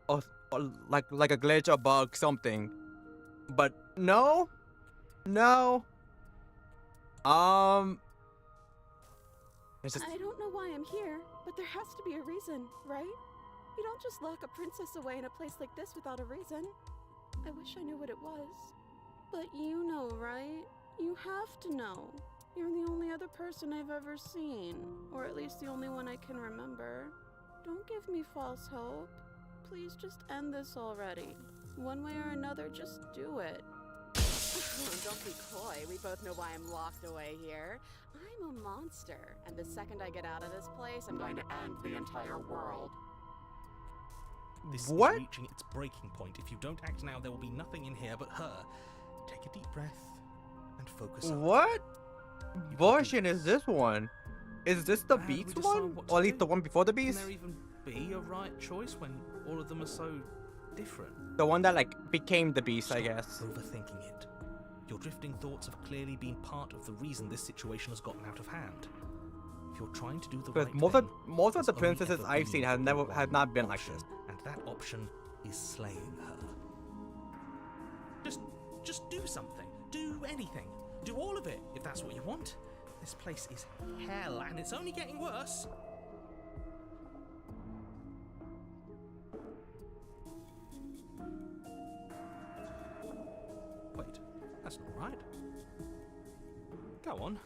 or like a glitch or bug something, but no. It's just I don't know why I'm here, but there has to be a reason, right? You don't just lock a princess away in a place like this without a reason. I wish I knew what it was. But you know, right? You have to know. You're the only other person I've ever seen, or at least the only one I can remember. Don't give me false hope. Please just end this already. One way or another, just do it. Don't be coy. We both know why I'm locked away here. I'm a monster, and the second I get out of this place, I'm going to end the entire world. This What? is reaching its breaking point. If you don't act now, there will be nothing in here but her. Take a deep breath and focus on What version is this one? Is this the How do we Beats decide one? what to Or at least do? the one before the Can Beats? there even be a right choice when all of them are so different? The one that like became the Beast, I Stop guess. overthinking it. Your drifting thoughts have clearly been part of the reason this situation has gotten out of hand. If you're trying to do the Because right most thing, of the there's only princesses ever I've seen been have one not been like option, this. and that option is slaying her. Just do something. Do anything. Do all of it if that's what you want. This place is hell, and it's only getting worse. Wait, that's not right. Go on.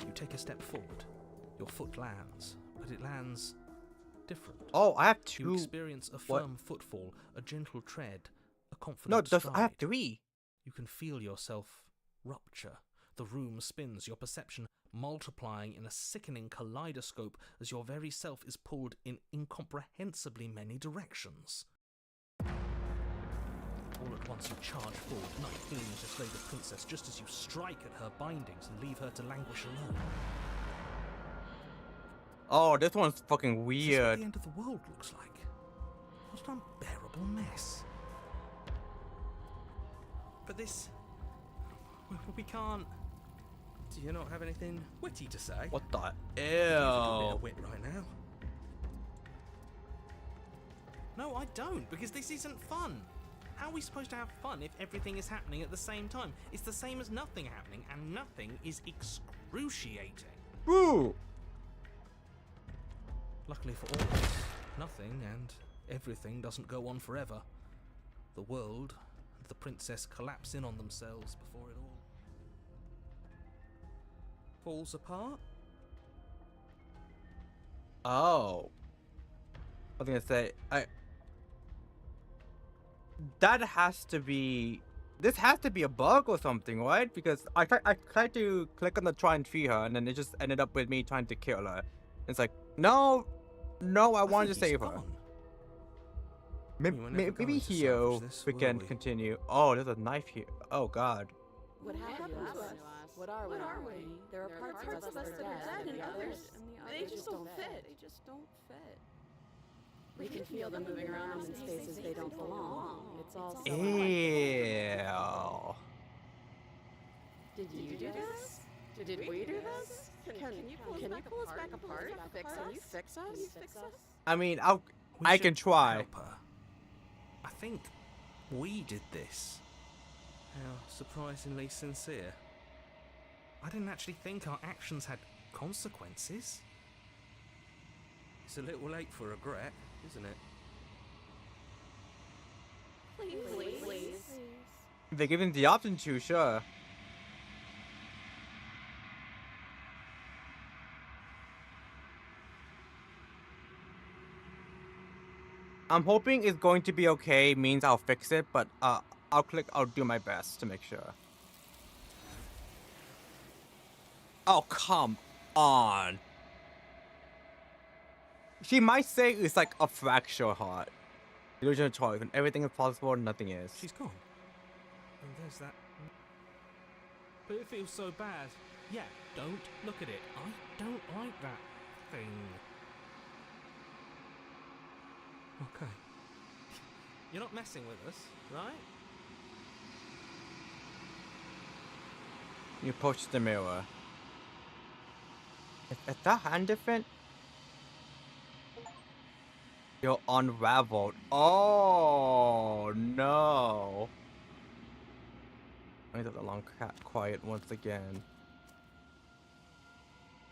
You take a step forward. Your foot lands, but it lands different. Oh, I have You two. experience a what? firm footfall, a gentle tread, a No, confident stride. I have three. You can feel yourself rupture. The room spins, your perception multiplying in a sickening kaleidoscope as your very self is pulled in incomprehensibly many directions. All at once you charge forward, knife gleaming to slay the princess just as you strike at her bindings and leave her to languish alone. Oh, this one's fucking Is this what weird. the end of the world looks like? What an unbearable mess. But this... we can't... Do you not have anything witty to say? What the? Give a bit Ew. of wit right now. No, I don't, because this isn't fun. How are we supposed to have fun if everything is happening at the same time? It's the same as nothing happening, and nothing is excruciating. Boo! Luckily for all of us, nothing and everything doesn't go on forever. The world and the princess collapse in on themselves before it all falls apart. Oh. I was gonna say, that has to be... This has to be a bug or something, right? Because I tried to click on the try and free her, and then it just ended up with me trying to kill her. It's like, no, I wanted to think he's save her. gone. Maybe, We were never maybe going to here salvage this, we were can we? continue. Oh, there's a knife here. Oh god. What happened to us? What are we? There are parts of us that are dead, and the others, they just don't fit. They just don't fit. We can feel them moving around in spaces they don't belong. It's all so Ew. Did you do this? Did we do this? Can you pull us back apart? Can you fix us? I mean, We I should can try. help her. I think we did this. How surprisingly sincere. I didn't actually think our actions had consequences. It's a little late for regret, isn't it? Please. If they're given the option to, sure. I'm hoping it's going to be okay, means I'll fix it, but I'll do my best to make sure. Oh, come on. She might say it's like a fracture heart. Illusion of choice. When everything is possible, nothing is. She's gone. And there's that. But it feels so bad. Yeah, don't look at it. I don't like that thing. Okay. You're not messing with us, right? You approach the mirror. Is that hand different? You're unraveled. Oh no! I need the long quiet once again.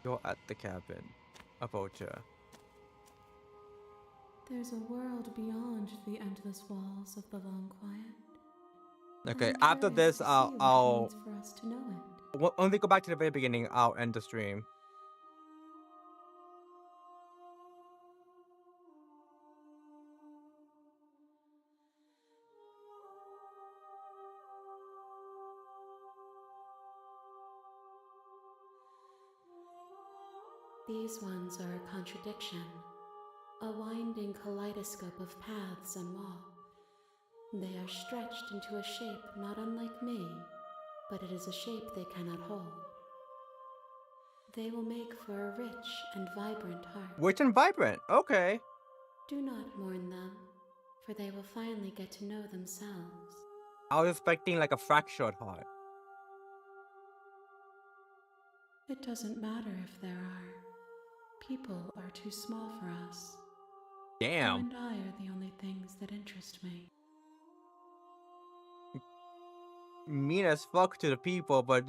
You're at the cabin. Approach her. There's a world beyond the endless walls of the long quiet. Okay, I'm after curious this, to see what it I'll means for us to know it. when we go back to the very beginning, I'll end the stream. These ones are a contradiction, a winding kaleidoscope of paths and wall. They are stretched into a shape not unlike me, but it is a shape they cannot hold. They will make for a rich and vibrant heart. Rich and vibrant. Okay. Do not mourn them, for they will finally get to know themselves. I was expecting like a fractured heart. It doesn't matter if there are. People are too small for us. You Damn. and I are the only things that interest me. Mean as fuck to the people, but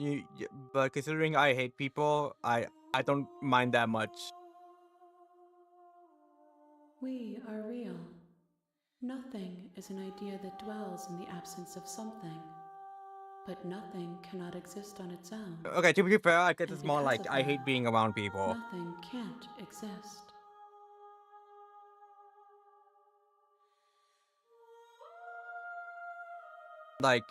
but considering I hate people, I don't mind that much. We are real. Nothing is an idea that dwells in the absence of something. But nothing cannot exist on its own. Okay, to be fair, I guess And it's more because like of I that, hate being around people. Nothing can't exist. Like,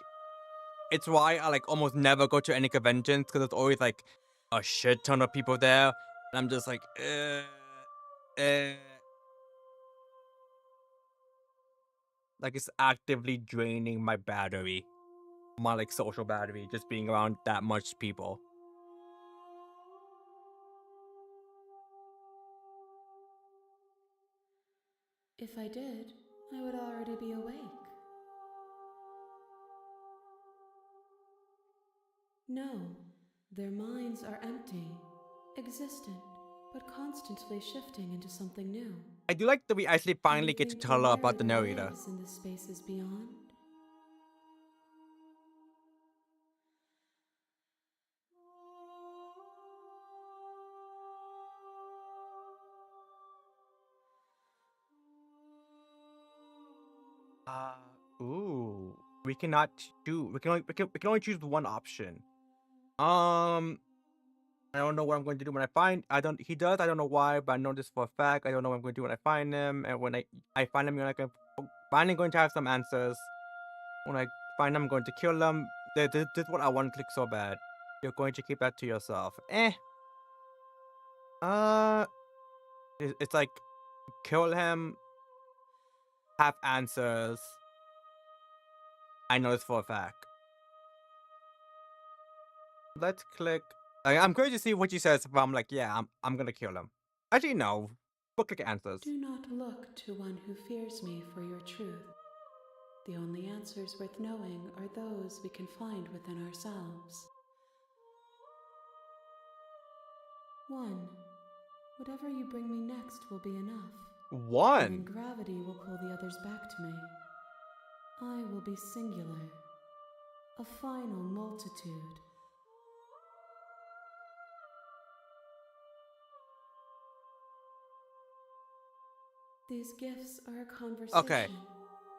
it's why I like almost never go to any conventions because there's always like a shit ton of people there, and I'm just like, like it's actively draining my battery, my like social battery, just being around that much people. If I did, I would already be awake. No, their minds are empty, existent, but constantly shifting into something new. I do like that we actually finally get to Anything tell her from about the where there narrator. is in the spaces beyond. Ooh, we cannot do. We can only choose one option. I don't know what I'm going to do when I find. I don't. He does. I don't know why, but I know this for a fact. I don't know what I'm going to do when I find him, and when I find him, you're like I'm finally going to have some answers. When I find him, I'm going to kill him. This is what I want to click so bad. You're going to keep that to yourself. It's like kill him, have answers. I know this for a fact. Let's click. I'm going to see what she says. If I'm like, yeah, I'm gonna kill him. Actually, no. We'll click answers. Do not look to one who fears me for your truth. The only answers worth knowing are those we can find within ourselves. 1. Whatever you bring me next will be enough. And then One. gravity will pull the others back to me. I will be singular. A final multitude. These gifts are a conversation. Okay.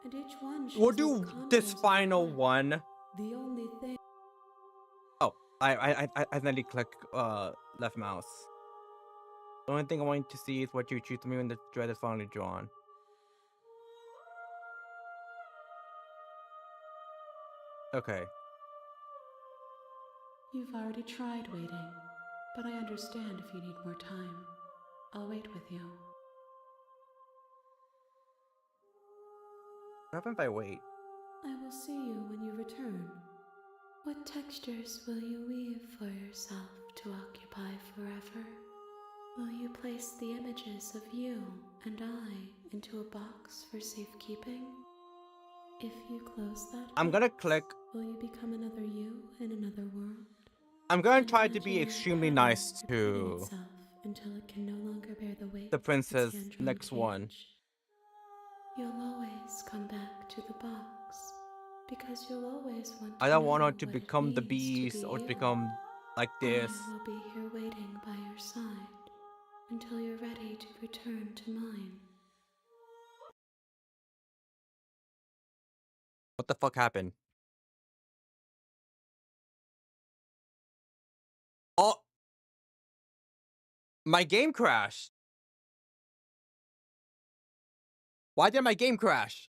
And each one We'll shows do us this content of final the one. The only thing. Oh, I accidentally click left mouse. The only thing I want to see is what you choose to me when the thread is finally drawn. Okay. You've already tried waiting, but I understand if you need more time. I'll wait with you. What happens if I wait? I will see you when you return. What textures will you weave for yourself to occupy forever? Will you place the images of you and I into a box for safekeeping? If you close that I'm gonna box, click. will you become another you in another world? I'm gonna An try to be imaginary extremely pattern nice repeating to itself until it can no longer bear the weight the of its princess hand-drawn next one. cage. You'll always come back to the box because you'll always want to I don't know want her to what it become the means to beast be or to you. become like this. I will be here waiting by your side until you're ready to return to mine. What the fuck happened? Oh! My game crashed! Why did my game crash?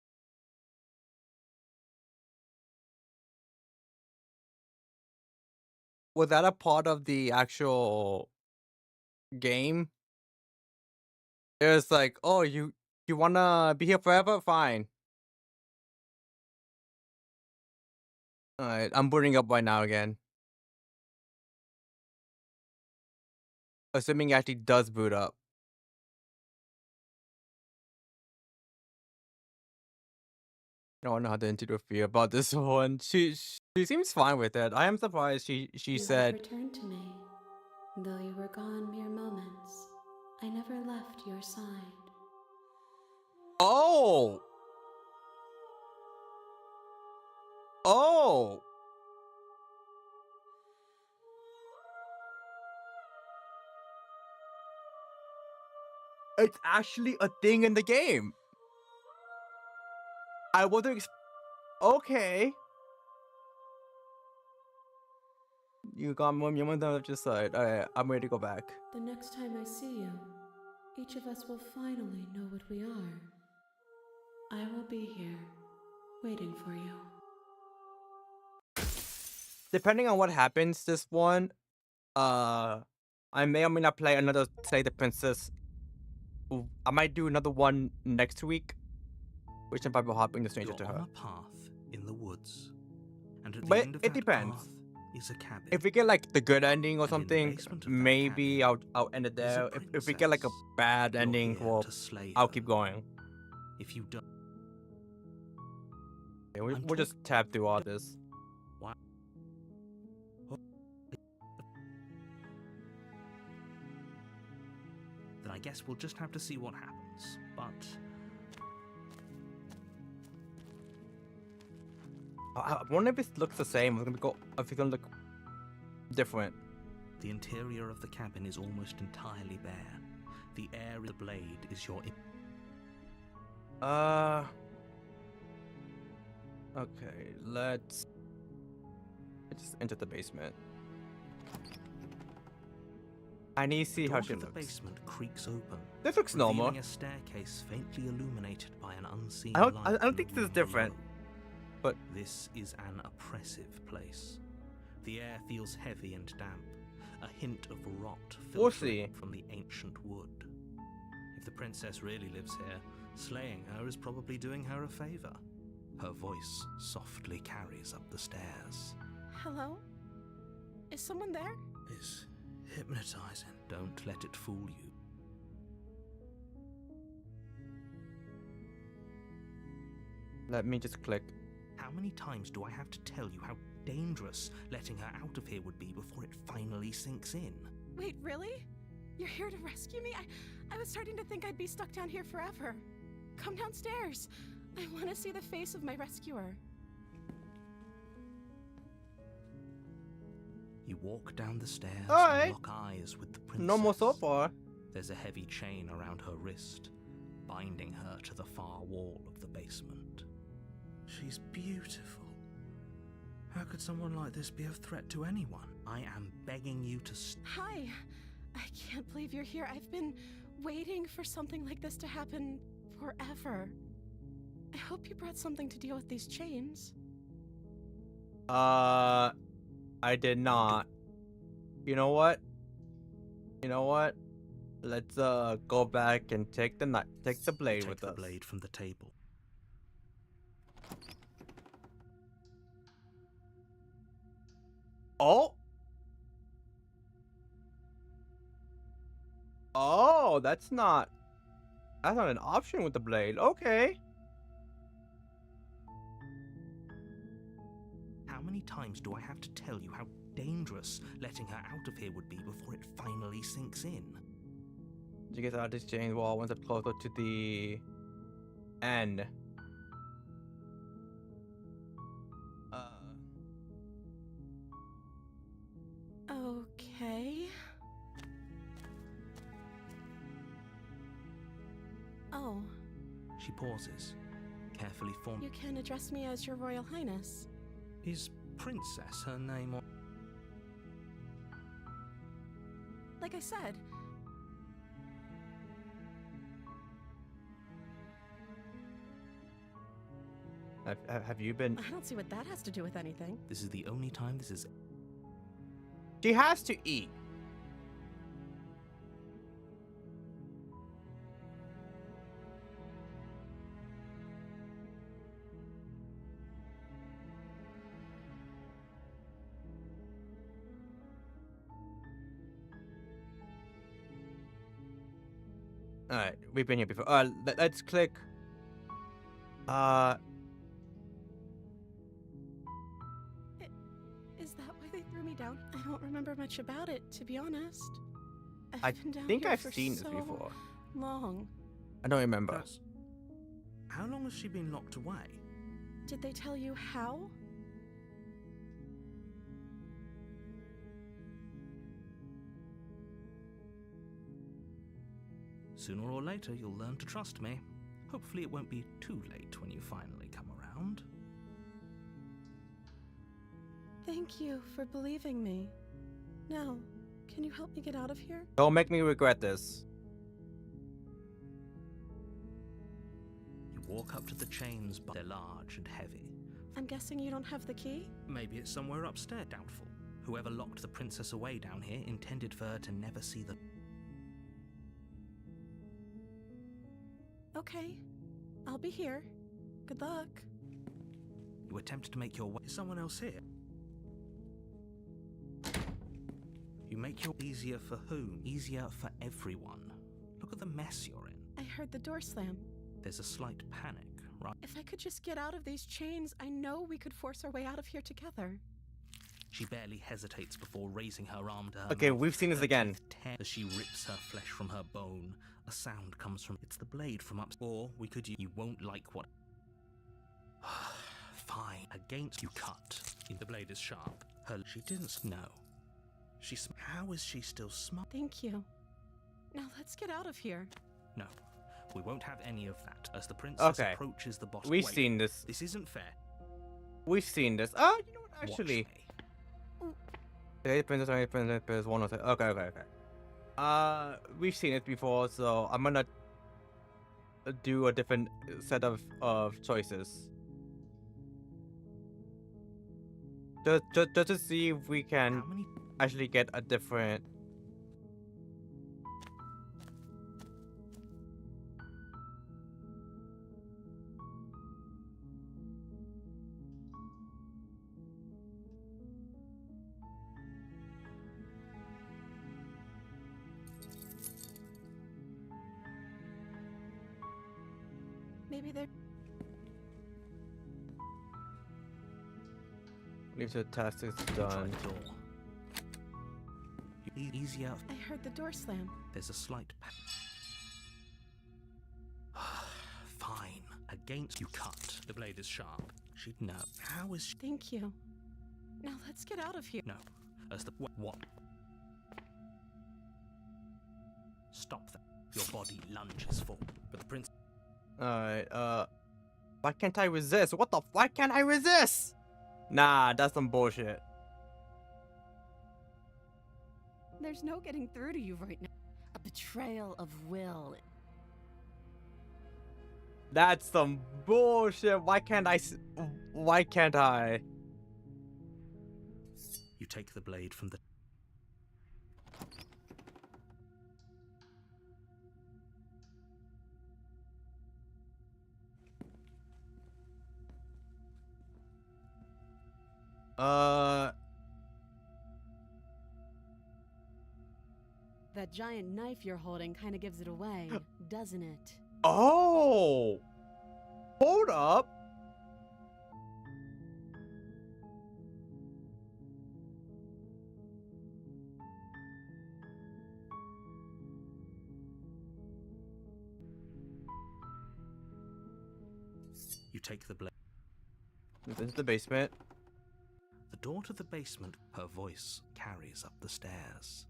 Was that a part of the actual game. It was like, oh, you wanna be here forever? Fine. Alright, I'm booting up right now again. Assuming it actually does boot up. I don't know how to interfere about this one. She seems fine with it. I am surprised she You said, have returned to me. Though you were gone mere moments, I never left your side. oh! Oh! It's actually a thing in the game. I wasn't okay. You got mom, you went down left your side. Alright, I'm ready to go back. The next time I see you, each of us will finally know what we are. I will be here, waiting for you. Depending on what happens this one, I may or may not play another Slay the Princess. I might do another one next week, which involves hopping the stranger You're to on her. a path in the woods, and at the But end of it that depends. path is a cabin. If we get like the good ending or And in the something, basement of that maybe cabin, I'll end it there's a there. If we get like a princess. bad You're ending, here well, to slay I'll her. keep going. If you don't, Yeah, I'm we'll just tab through all this. then I guess we'll just have to see what happens. But I wonder if it looks the same. If it's gonna look different. the interior of the cabin is almost entirely bare. The air in the blade is your. Okay, let's just enter the basement. I need to see how Door she to the looks. basement creaks open. This looks normal. revealing a staircase faintly illuminated by an unseen I don't light in think the this is room different, below. but This is an oppressive place. The air feels heavy and damp, a hint of rot We'll filtering see. from the ancient wood. If the princess really lives here, slaying her is probably doing her a favor. Her voice softly carries up the stairs. Hello? Is someone there? It's hypnotizing. Don't let it fool you. let me just click. How many times do I have to tell you how dangerous letting her out of here would be before it finally sinks in? Wait, really? You're here to rescue me? I was starting to think I'd be stuck down here forever. Come downstairs. I want to see the face of my rescuer. You walk down the stairs Alright. and lock eyes with the princess. No more so far. There's a heavy chain around her wrist, binding her to the far wall of the basement. She's beautiful. How could someone like this be a threat to anyone? I am begging you to Hi. I can't believe you're here. I've been waiting for something like this to happen forever. I hope you brought something to deal with these chains. I did not. You know what? Let's go back and take the blade take with the us. blade from the table. Oh, that's not an option with the blade. Okay. How many times do I have to tell you how dangerous letting her out of here would be before it finally sinks in? You get out of this chain wall one step closer to the end. Okay. Oh, She pauses, carefully formed. you can address me as Your Royal Highness. Is Princess her name or? Like I said, Have you been? I don't see what that has to do with anything. This is the only time this is. She has to eat. Alright, we've been here before. Let's click. Is that why they threw me down? I don't remember much about it, to be honest. I I've been down think here I've for seen this so before. long. I don't remember. That's... How long has she been locked away? Did they tell you how? Sooner or later, you'll learn to trust me. Hopefully it won't be too late when you finally come around. Thank you for believing me. Now, can you help me get out of here? Don't make me regret this. You walk up to the chains, but they're large and heavy. I'm guessing you don't have the key? Maybe it's somewhere upstairs. Doubtful. Whoever locked the princess away down here intended for her to never see the... Okay, I'll be here. Good luck. You attempt to make your way... Is someone else here? You make your... Easier for whom? Easier for everyone. Look at the mess you're in. I heard the door slam. There's a slight panic, right? If I could just get out of these chains, I know we could force our way out of here together. She barely hesitates before raising her arm to her Okay, mouth. we've seen this Her again. teeth tear as she rips her flesh from her bone. A sound comes from... It's the blade from up... Or we could... You won't like what... Fine. Against you cut. The blade is sharp. Her... She didn't... No. She's... How is she still smart? Thank you. Now let's get out of here. No. We won't have any of that. As the princess Okay. approaches the bottom... We've Wait, seen this. This isn't fair. We've seen this. Oh, you know what? Watch Actually, me. Princess, one of the. Okay. We've seen it before, so I'm gonna do a different set of choices. Just to see if we can How many... actually get a different. Maybe they're... Leave the task is Try done. the door. Easier... I heard the door slam. There's a slight... Fine. Against you cut. The blade is sharp. She'd know. How is she... Thank you. Now let's get out of here. No. As the... What? Stop that. Your body lunges forward. But the prince... Alright, why can't I resist? What the? Why can't I resist? Nah, that's some bullshit. There's no getting through to you right now. A betrayal of will. That's some bullshit. Why can't I? Why can't I? You take the blade from the... That giant knife you're holding kind of gives it away, doesn't it? Oh! Hold up! You take the blade... This is the basement. The door to the basement, her voice carries up the stairs.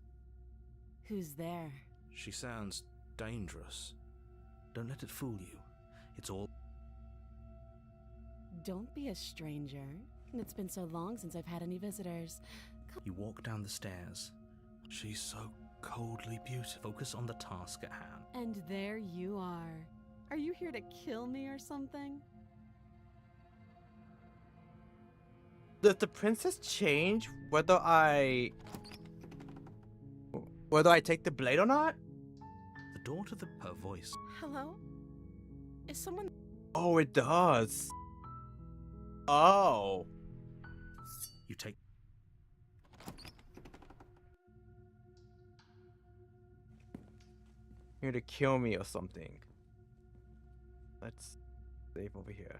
Who's there? She sounds dangerous. Don't let it fool you. It's all... Don't be a stranger. It's been so long since I've had any visitors. You walk down the stairs. She's so coldly beautiful. Focus on the task at hand. And there you are. Are you here to kill me or something? Does the princess change whether I take the blade or not? The door to the... Her voice. Hello? Is someone... Oh, it does. Oh. You take... here to kill me or something. Let's save over here.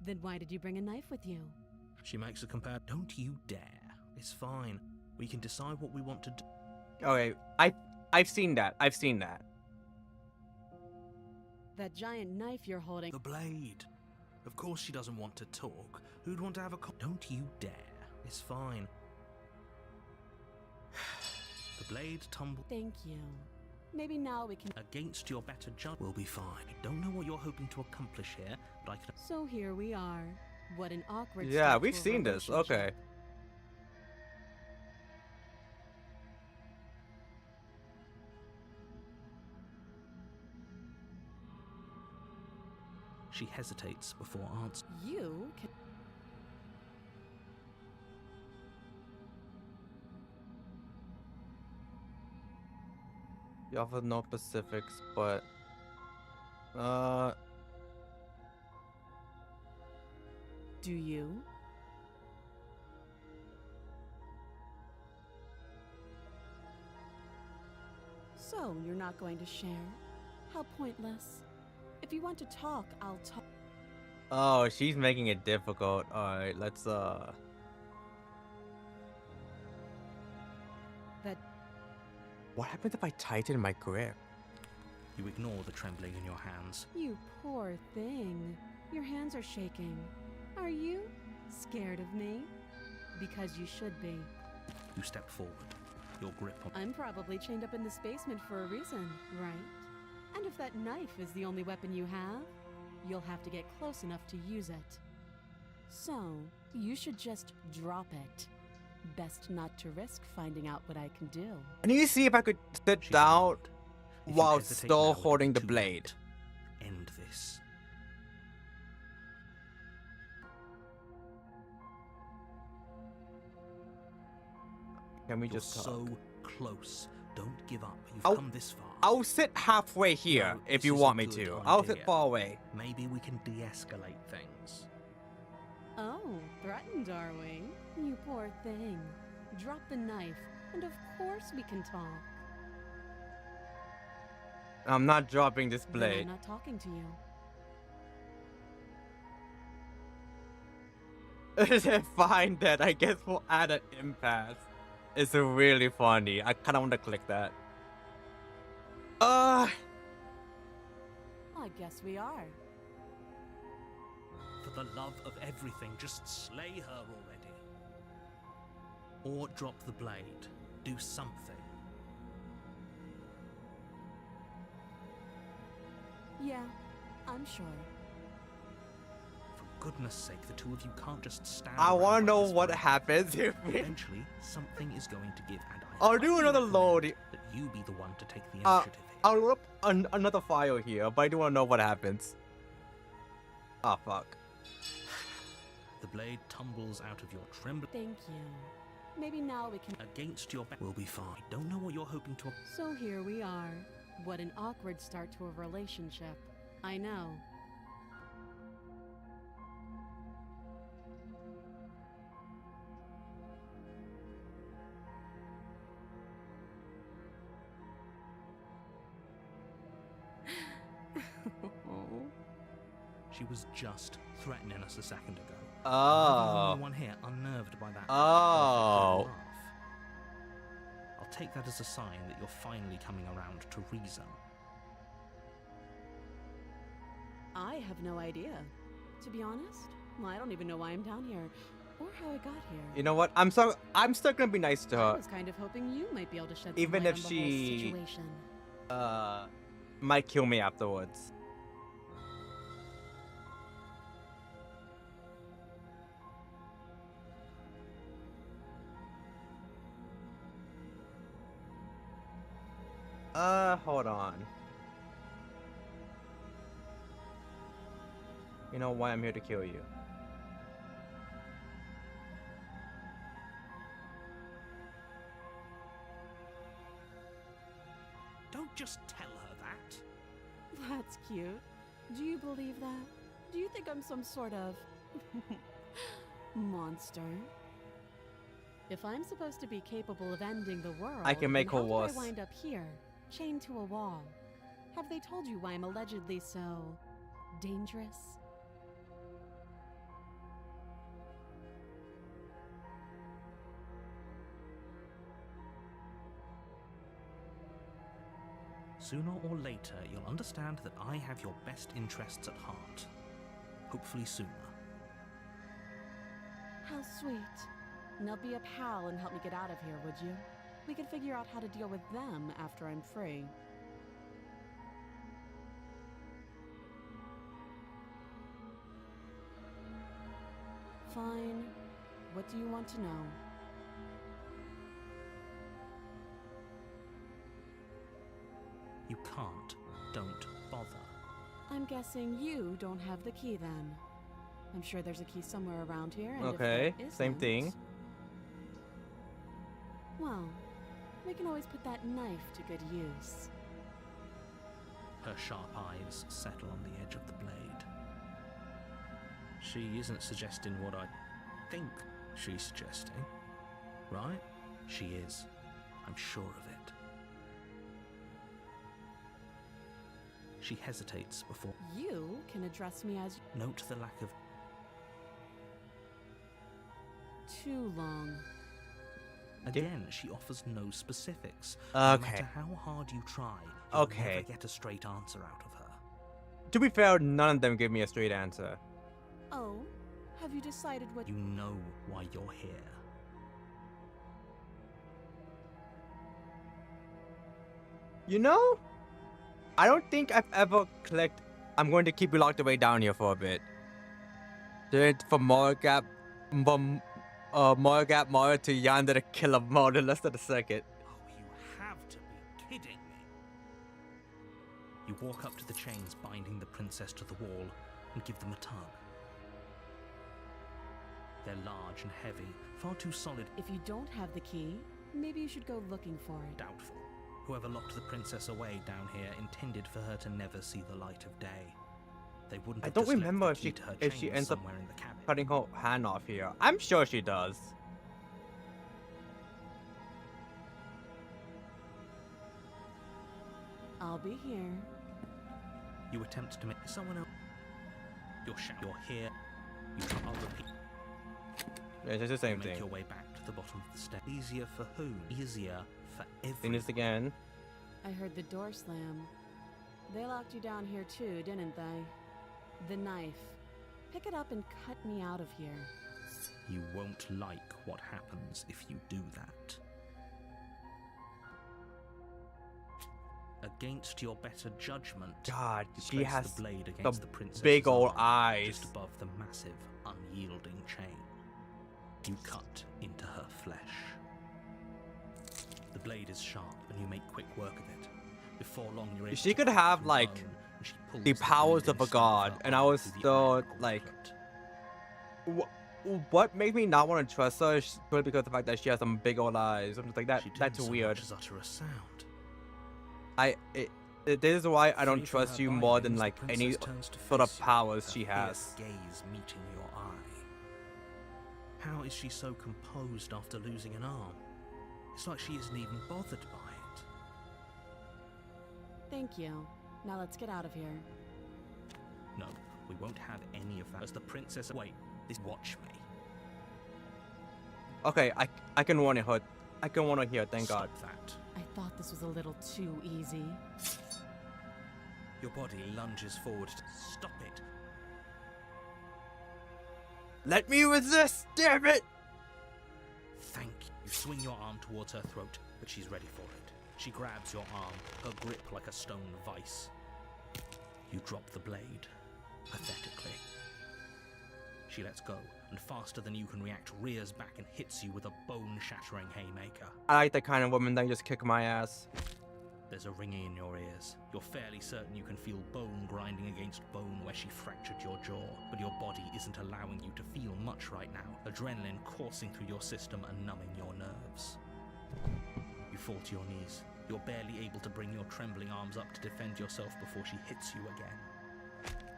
Then why did you bring a knife with you? She makes a compare. Don't you dare. It's fine. We can decide what we want to do. Okay, I've seen that. I've seen that. That giant knife you're holding. The blade. Of course she doesn't want to talk. Who'd want to have a Don't you dare. It's fine. The blade tumble. Thank you. Maybe now we can. Against your better judgment, we'll be fine. I don't know what you're hoping to accomplish here, but I can. So here we are. What an awkward. Yeah, start we've to a seen this. relationship. Okay. She hesitates before answering. You can. You offer no specifics, but Do you? So you're not going to share? How pointless. If you want to talk, I'll talk. oh, she's making it difficult. All right, let's That. What happens if I tighten my grip? You ignore the trembling in your hands. You poor thing. Your hands are shaking. Are you scared of me? Because you should be. You step forward. Your grip on. I'm probably chained up in this basement for a reason, right? And if that knife is the only weapon you have, you'll have to get close enough to use it. So, you should just drop it. Best not to risk finding out what I can do. I need to see if I could sit She's down ignored. If you while hesitate still now, it'll holding be the too blade. late. End this. Can we You're just talk? so close. Don't give up. You've I'll- come this far. I'll sit halfway here No, if this you is a want me good to. I'll sit idea. far away. Maybe we can de-escalate things. Oh, threatened, are we? You poor thing. Drop the knife, and of course we can talk. I'm not dropping this Then blade. I'm not talking to you. Find that. I guess we'll add an impasse. It's really funny. I kind of want to click that. I guess we are. For the love of everything, just slay her already. Or drop the blade. Do something. Yeah, I'm sure. For goodness sake, the two of you can't just stand I around want to like know this what forever. happens if we... Eventually, something is going to give, and I I'll do highly another recommend load. that you be the one to take the Uh, initiative here. I'll load up another file here, but I do want to know what happens. Oh, fuck. The blade tumbles out of your trembling. Thank you. Maybe now we can. Against your back. We'll be fine. Don't know what you're hoping to. So here we are. What an awkward start to a relationship. I know. She was just threatening us a second ago. Oh. I'm the only one here unnerved by that. Oh. perfect laugh. I'll take that as a sign that you're finally coming around to reason. I have no idea. To be honest, I don't even know why I'm down here or how I got here. You know what? I'm still gonna be nice to I her. was kind of hoping you might be able to shed some Even light if on the whole she- situation. Might kill me afterwards. Hold on. You know why I'm here to kill you. Don't just tell her that. That's cute. Do you believe that? Do you think I'm some sort of monster? If I'm supposed to be capable of ending the world, I can make then her how worse. did I wind up here, chained to a wall? Have they told you why I'm allegedly so dangerous? Sooner or later, you'll understand that I have your best interests at heart. Hopefully sooner. How sweet. Now be a pal and help me get out of here, would you? We could figure out how to deal with them after I'm free. Fine. What do you want to know? You can't. Don't bother. I'm guessing you don't have the key then. I'm sure there's a key somewhere around here. And Okay, if there same isn't, thing. well, we can always put that knife to good use. Her sharp eyes settle on the edge of the blade. She isn't suggesting what I think she's suggesting, right? She is. I'm sure of it. She hesitates before. You can address me as Note the lack of. too long. Again, she offers no specifics. Okay. No matter how hard you try, you'll Okay. never get a straight answer out of her. To be fair, none of them give me a straight answer. Oh, have you decided what You know why you're here. You know, I don't think I've ever clicked. I'm going to keep you locked away down here for a bit. Did it from Morgap, from Mora to Yonder to kill a mode in less than a second. Oh, you have to be kidding me. You walk up to the chains binding the princess to the wall and give them a tug. They're large and heavy, far too solid. If you don't have the key, maybe you should go looking for it. Doubtful. Whoever locked the princess away down here intended for her to never see the light of day. They wouldn't I have don't just left remember the if key she to her if she chains ends up somewhere in the cabin. cutting her hand off here. I'm sure she does. I'll be here. You attempt to make someone else. You're here. You cut other people. It's just the same Make thing. your way back to the bottom of the step. Easier for who? Easier for Seen everyone. this again. I heard the door slam. They locked you down here too, didn't they? The knife. Pick it up and cut me out of here. You won't like what happens if you do that. Against your better judgment, God, you she place has the blade against the princess's big old arm, eyes. just above the massive, unyielding chain. You cut into her flesh. The blade is sharp, and you make quick work of it. Before long, you're able She to could cut have, through like, bone, and she pulls the powers blade of a inside god, her and I arm was through the still, umbilical like, gauntlet. What made me not want to trust her is because of the fact that she has some big old eyes. I'm just like that. She didn't That's so weird. much as utter a sound. This is why I don't Free from trust her you more than bindings, the like any princess turns to sort of face you, powers her she fierce has. gaze meeting your eye. How is she so composed after losing an arm? It's like she isn't even bothered by it. Thank you. Now let's get out of here. No, we won't have any of that. As the princess, wait, watch me. Okay, I can warn her. I can warn her here. Thank Stop God. that. I thought this was a little too easy. Your body lunges forward. Stop it. Let me resist. Damn it! Thank you. You swing your arm towards her throat, but she's ready for it. She grabs your arm, her grip like a stone vice. You drop the blade, pathetically. She lets go, and faster than you can react, rears back and hits you with a bone-shattering haymaker. I like the kind of woman that just kick my ass. There's a ringing in your ears. You're fairly certain you can feel bone grinding against bone where she fractured your jaw, but your body isn't allowing you to feel much right now, adrenaline coursing through your system and numbing your nerves. You fall to your knees. You're barely able to bring your trembling arms up to defend yourself before she hits you again.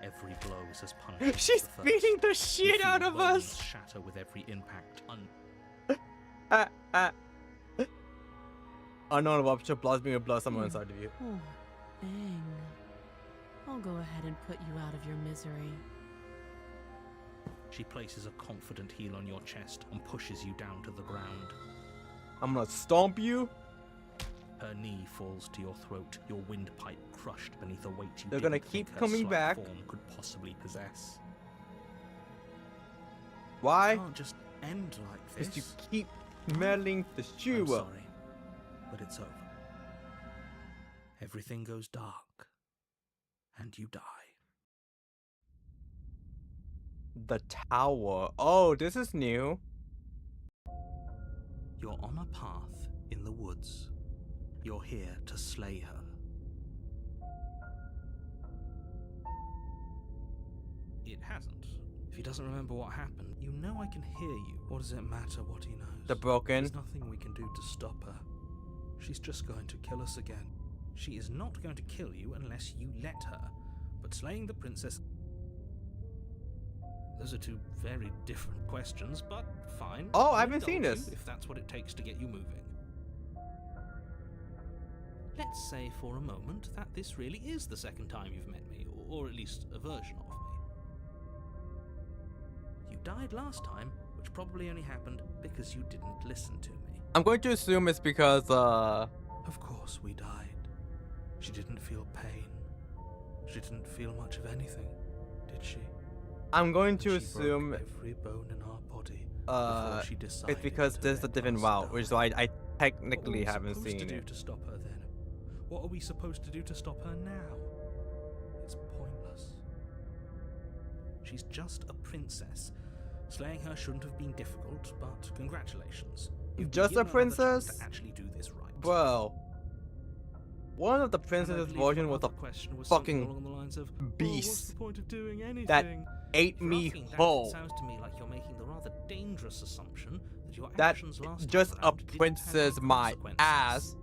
Every blow is as punishing as She's the first. beating the You shit feel out of bones us. shatter with every impact. Unknown rupture bloods me with blood somewhere inside of you. Oh, dang. I'll go ahead and put you out of your misery. She places a confident heel on your chest and pushes you down to the ground. I'm gonna stomp you. Her knee falls to your throat, your windpipe crushed beneath a weight you They're didn't gonna think keep her coming slight back. form could possibly possess. Why? It can't just end like Because you this. keep meddling the I'm shoe. sorry, but it's over. Everything goes dark, and you die. The tower. Oh, this is new. You're on a path in the woods. You're here to slay her. It hasn't. If he doesn't remember what happened, you know I can hear you. What does it matter what he knows? The broken. There's nothing we can do to stop her. She's just going to kill us again. She is not going to kill you unless you let her. But slaying the princess... Those are two very different questions, but fine. Oh, I'll I haven't seen indulge you this. if that's what it takes to get you moving. Let's say for a moment that this really is the second time you've met me, or at least a version of me. You died last time, which probably only happened because you didn't listen to me. I'm going to assume it's because, Of course we died. She didn't feel pain. She didn't feel much of anything, did she? I'm going But to she assume, broke every bone in our body before she it's decided because to there's a let different us route, die. which is why I What were technically we haven't supposed seen to do it. to stop her then? What are we supposed to do to stop her now? It's pointless. She's just a princess. Slaying her shouldn't have been difficult, but congratulations. You've been Just a given another chance princess? to actually do this right. Bro. One of the And I princess's believe version one was a other question was something fucking along the lines of, "Well, what's beast the point of doing anything?" that ate If you're me asking that, whole. It sounds to me like you're making the rather dangerous assumption that your That actions last just time a around didn't have princess any my consequences. ass.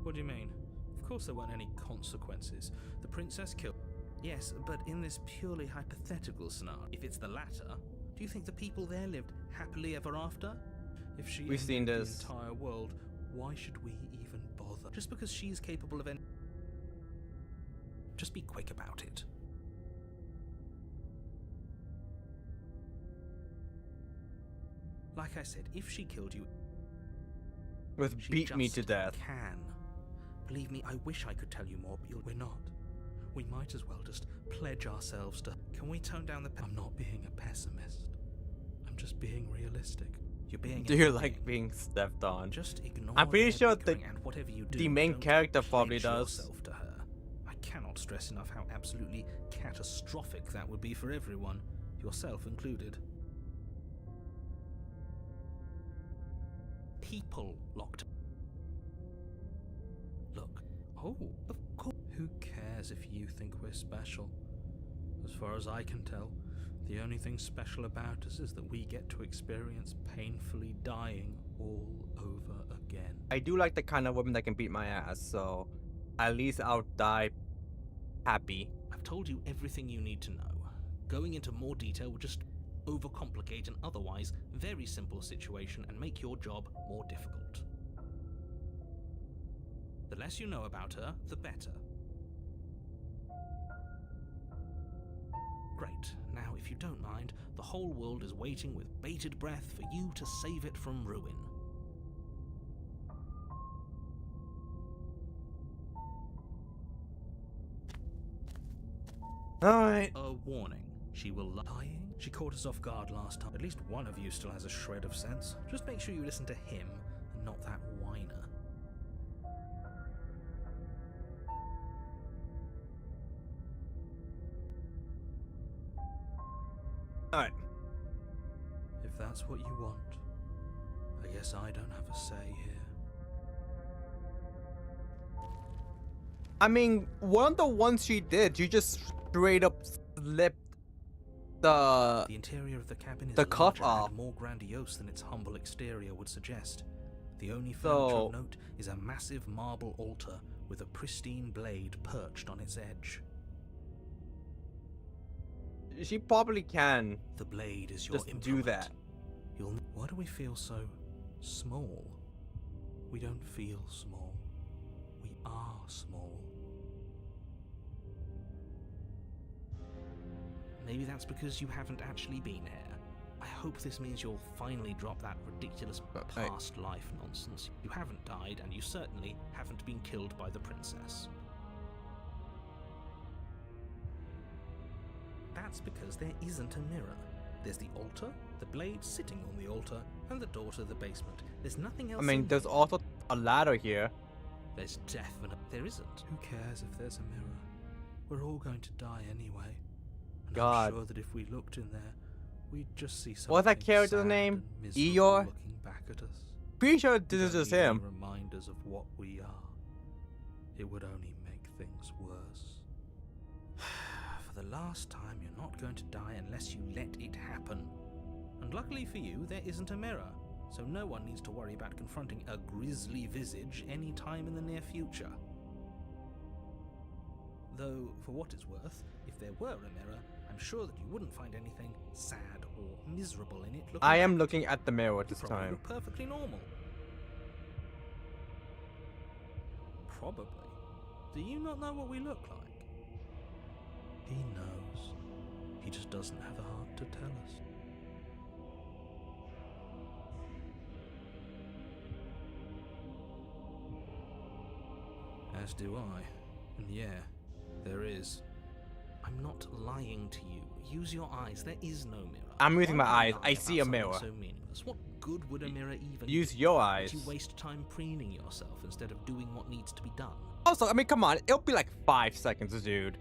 What do you mean? Of course there weren't any consequences. The princess killed... Yes, but in this purely hypothetical scenario, if it's the latter, do you think the people there lived happily ever after? If she We've seen ended this. the entire world, why should we even bother? Just because she's capable of... Just be quick about it. Like I said, if she killed you, With she beat me just to death. can. Believe me, I wish I could tell you more, but we're not. We might as well just pledge ourselves to... Can we tone down the... I'm not being a pessimist. I'm just being realistic. You're being... Do you everything. like being stepped on? Just ignore I'm pretty their sure bickering, and whatever you do, the main don't character probably pledge does. yourself to her. I cannot stress enough how absolutely catastrophic that would be for everyone, yourself included. People locked. Look. Oh, of course. Who cares if you think we're special? As far as I can tell, the only thing special about us is that we get to experience painfully dying all over again. I do like the kind of woman that can beat my ass, so at least I'll die happy. I've told you everything you need to know. Going into more detail would just overcomplicate an otherwise very simple situation and make your job more difficult. The less you know about her, the better. Great. Now, if you don't mind, the whole world is waiting with bated breath for you to save it from ruin. Alright. A warning. She will lying. She caught us off guard last time. At least one of you still has a shred of sense. Just make sure you listen to him and not that whiner. Alright. If that's what you want, I guess I don't have a say here. I mean, one of the ones she did, you just straight up slipped the... The interior of the cabin is the cuff larger off. and more grandiose than its humble exterior would suggest. The only So- furniture of note is a massive marble altar with a pristine blade perched on its edge. She probably can The blade is your just implement. do that. Why do we feel so small? We don't feel small. We are small. Maybe that's because you haven't actually been here. I hope this means you'll finally drop that ridiculous past life nonsense. You haven't died, and you certainly haven't been killed by the princess. That's because there isn't a mirror. There's the altar, the blade sitting on the altar, and the door to the basement. There's nothing else. I mean, in there's here. also a ladder here. There's definitely... There isn't. Who cares if there's a mirror? We're all going to die anyway. And God. I'm sure that if we looked in there, we'd just see something What's that character's sad name? and miserable Eeyore? looking back at us. Pretty sure We this is don't just need any him. reminders of what we are. It would only make things worse. For the last time, you're not going to die unless you let it happen. And luckily for you, there isn't a mirror, so no one needs to worry about confronting a grisly visage any time in the near future. Though, for what it's worth, if there were a mirror, I'm sure that you wouldn't find anything sad or miserable in it. I am back. looking at the mirror You this probably time. look perfectly normal. Probably. Do you not know what we look like? He knows. He just doesn't have the heart to tell us. As do I. And yeah, there is. I'm not lying to you. Use your eyes. There is no mirror. I'm using Why my would eyes. lie I about see a something mirror. So meaningless. What good would a mirror even Use do? your Would eyes. you waste time preening yourself instead of doing what needs to be done? Also, I mean, come on. It'll be like 5 seconds, dude.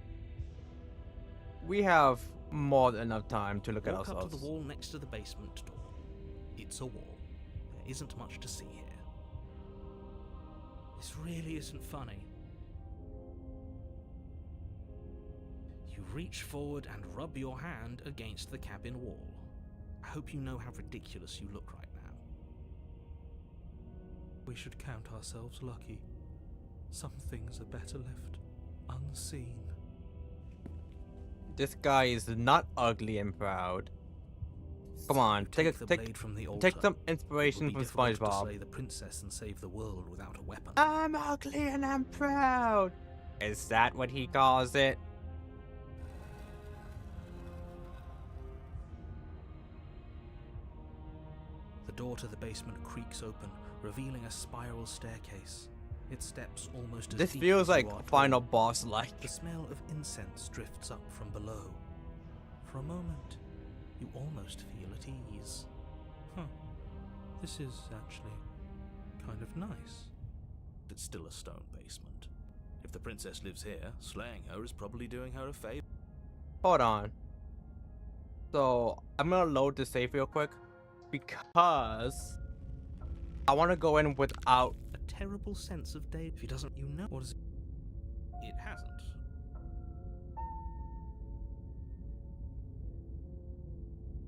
We have more than enough time to look at Walk up ourselves. to the wall next to the basement door. It's a wall. There isn't much to see here. This really isn't funny. You reach forward and rub your hand against the cabin wall. I hope you know how ridiculous you look right now. We should count ourselves lucky. Some things are better left unseen. This guy is not ugly and proud. Come on, You take the take blade from the altar. take some It would inspiration be from difficult to SpongeBob. slay the princess and save the world without a weapon. I'm ugly and I'm proud. Is that what he calls it? The door to the basement creaks open, revealing a spiral staircase. Its steps almost as This deep feels as like you are final tall. boss like. The smell of incense drifts up from below. For a moment, you almost feel at ease. This is actually kind of nice. It's still a stone basement. If the princess lives here, slaying her is probably doing her a favor. Hold on. So I'm gonna load the save real quick because I want to go in without. A terrible sense of day. If he doesn't, you know what is it? It hasn't.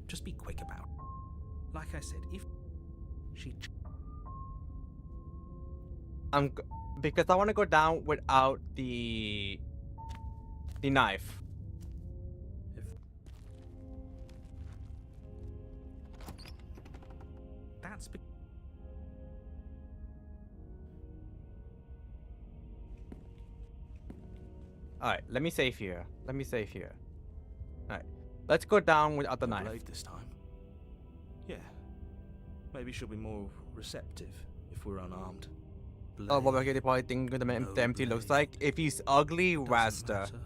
Just be quick about it. Like I said, if she Because I want to go down without the knife. if that's be- All right, let me save here. Let me save here. All right, let's go down without the no knife. blade this time. Yeah, maybe she'll be more receptive if we're unarmed. Oh, what they probably think the No empty looks blade. like. If he's ugly, Doesn't Rasta. matter.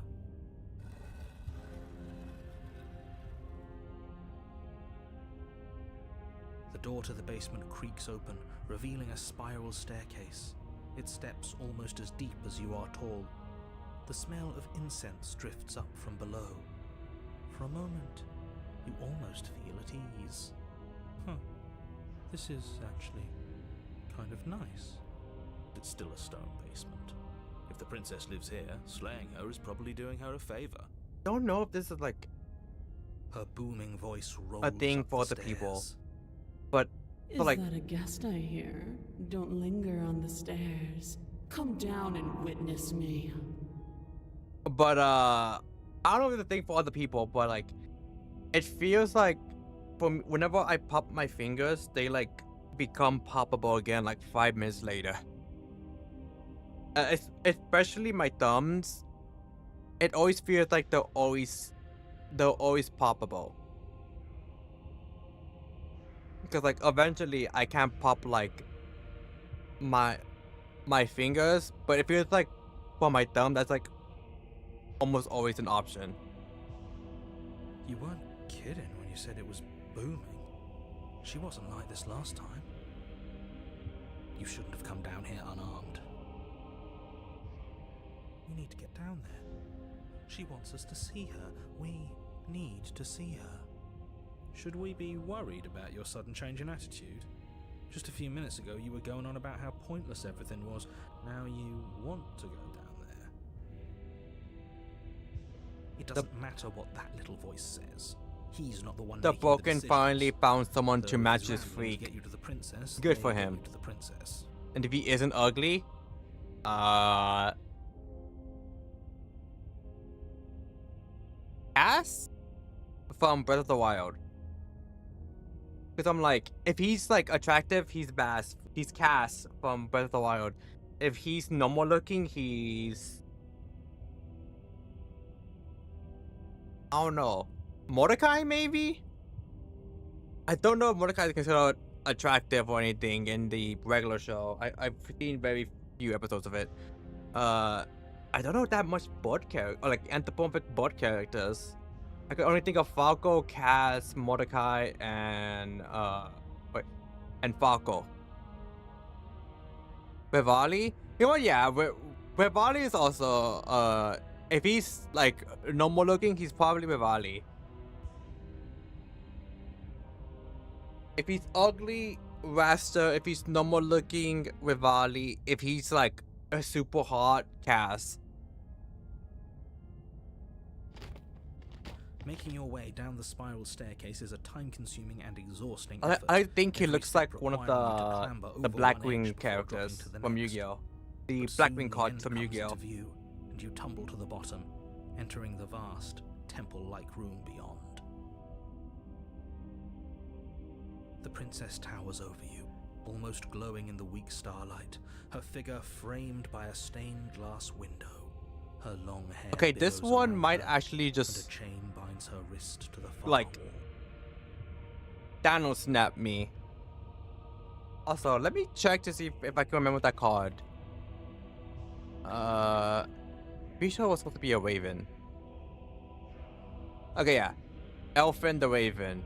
The door to the basement creaks open, revealing a spiral staircase. Its steps almost as deep as you are tall. The smell of incense drifts up from below. For a moment, you almost feel at ease. This is actually kind of nice. It's still a stone basement. If the princess lives here, slaying her is probably doing her a favor. Don't know if this is like Her booming voice rolls thing up for the the people. stairs. but Is like- that a guest I hear? Don't linger on the stairs. Come down and witness me. I don't know if it's a thing for other people, but like it feels like whenever I pop my fingers, they like become poppable again like 5 minutes later. Especially my thumbs, it always feels like they're always poppable. Because like eventually I can pop like my fingers, but it feels like for my thumb that's like almost always an option. You weren't kidding when you said it was booming. She wasn't like this last time. You shouldn't have come down here unarmed. We need to get down there. She wants us to see her. We need to see her. Should we be worried about your sudden change in attitude? Just a few minutes ago you were going on about how pointless everything was. Now you want to go down there. It doesn't matter what that little voice says. He's not the one. The making Vulcan decisions. finally found someone to Though match if his it's random to freak. get you to the princess, Good they for get him. you to the princess. And if he isn't ugly, Cass from Breath of the Wild. Because I'm like, if he's like attractive, he's Bass. He's Cass from Breath of the Wild. If he's normal looking, he's, I don't know, Mordecai maybe? I don't know if Mordecai is considered attractive or anything in the regular show. I've seen very few episodes of it. I don't know that much bot character or like anthropomorphic bot characters. I could only think of Falco, Cass, Mordecai, and Falco. Rivali? You know what? Yeah, Rivali is also if he's like normal looking, he's probably Rivali. If he's ugly, Raster. If he's normal looking, Rivali. If he's like a super hot, Cass. Making your way down the spiral staircase is a time-consuming and exhausting effort. I think he Every looks step like one of requiring you to clamber the over Blackwing one edge before characters dropping to the from next. Yu-Gi-Oh. The But soon Blackwing the card end from comes Yu-Gi-Oh. into view, and you tumble to the bottom, entering the vast, temple-like room beyond. The princess towers over you, almost glowing in the weak starlight, her figure framed by a stained glass window. Her long hair. Okay, this billows one around might her, actually and just a chain binds her wrist to the far like wall. Thanos snap me. Also, let me check to see if I can remember that card. Pretty sure it was supposed to be a Raven. Okay, yeah. Elfin the Raven.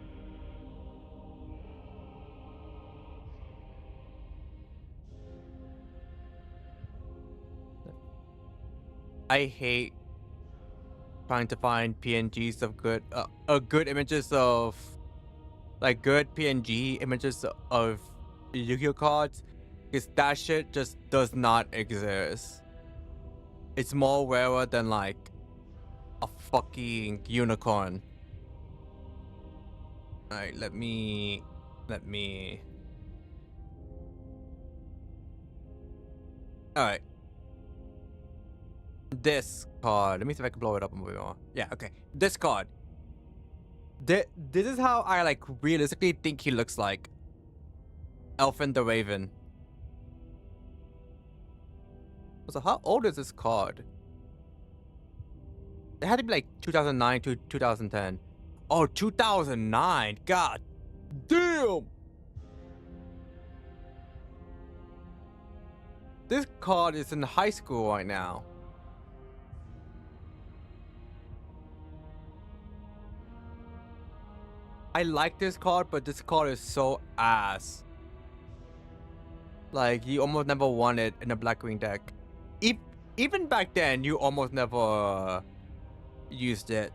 I hate trying to find PNGs of good images of, like, good PNG images of Yu-Gi-Oh cards, because that shit just does not exist. It's more rarer than like a fucking unicorn. Alright, let me alright. This card. Let me see if I can blow it up a bit more. Yeah, okay. This card. This is how I like realistically think he looks like. Elfin the Raven. So how old is this card? It had to be like 2009 to 2010. Oh, 2009. God damn. This card is in high school right now. I like this card, but this card is so ass. Like, you almost never won it in a Blackwing deck. Even back then, you almost never used it.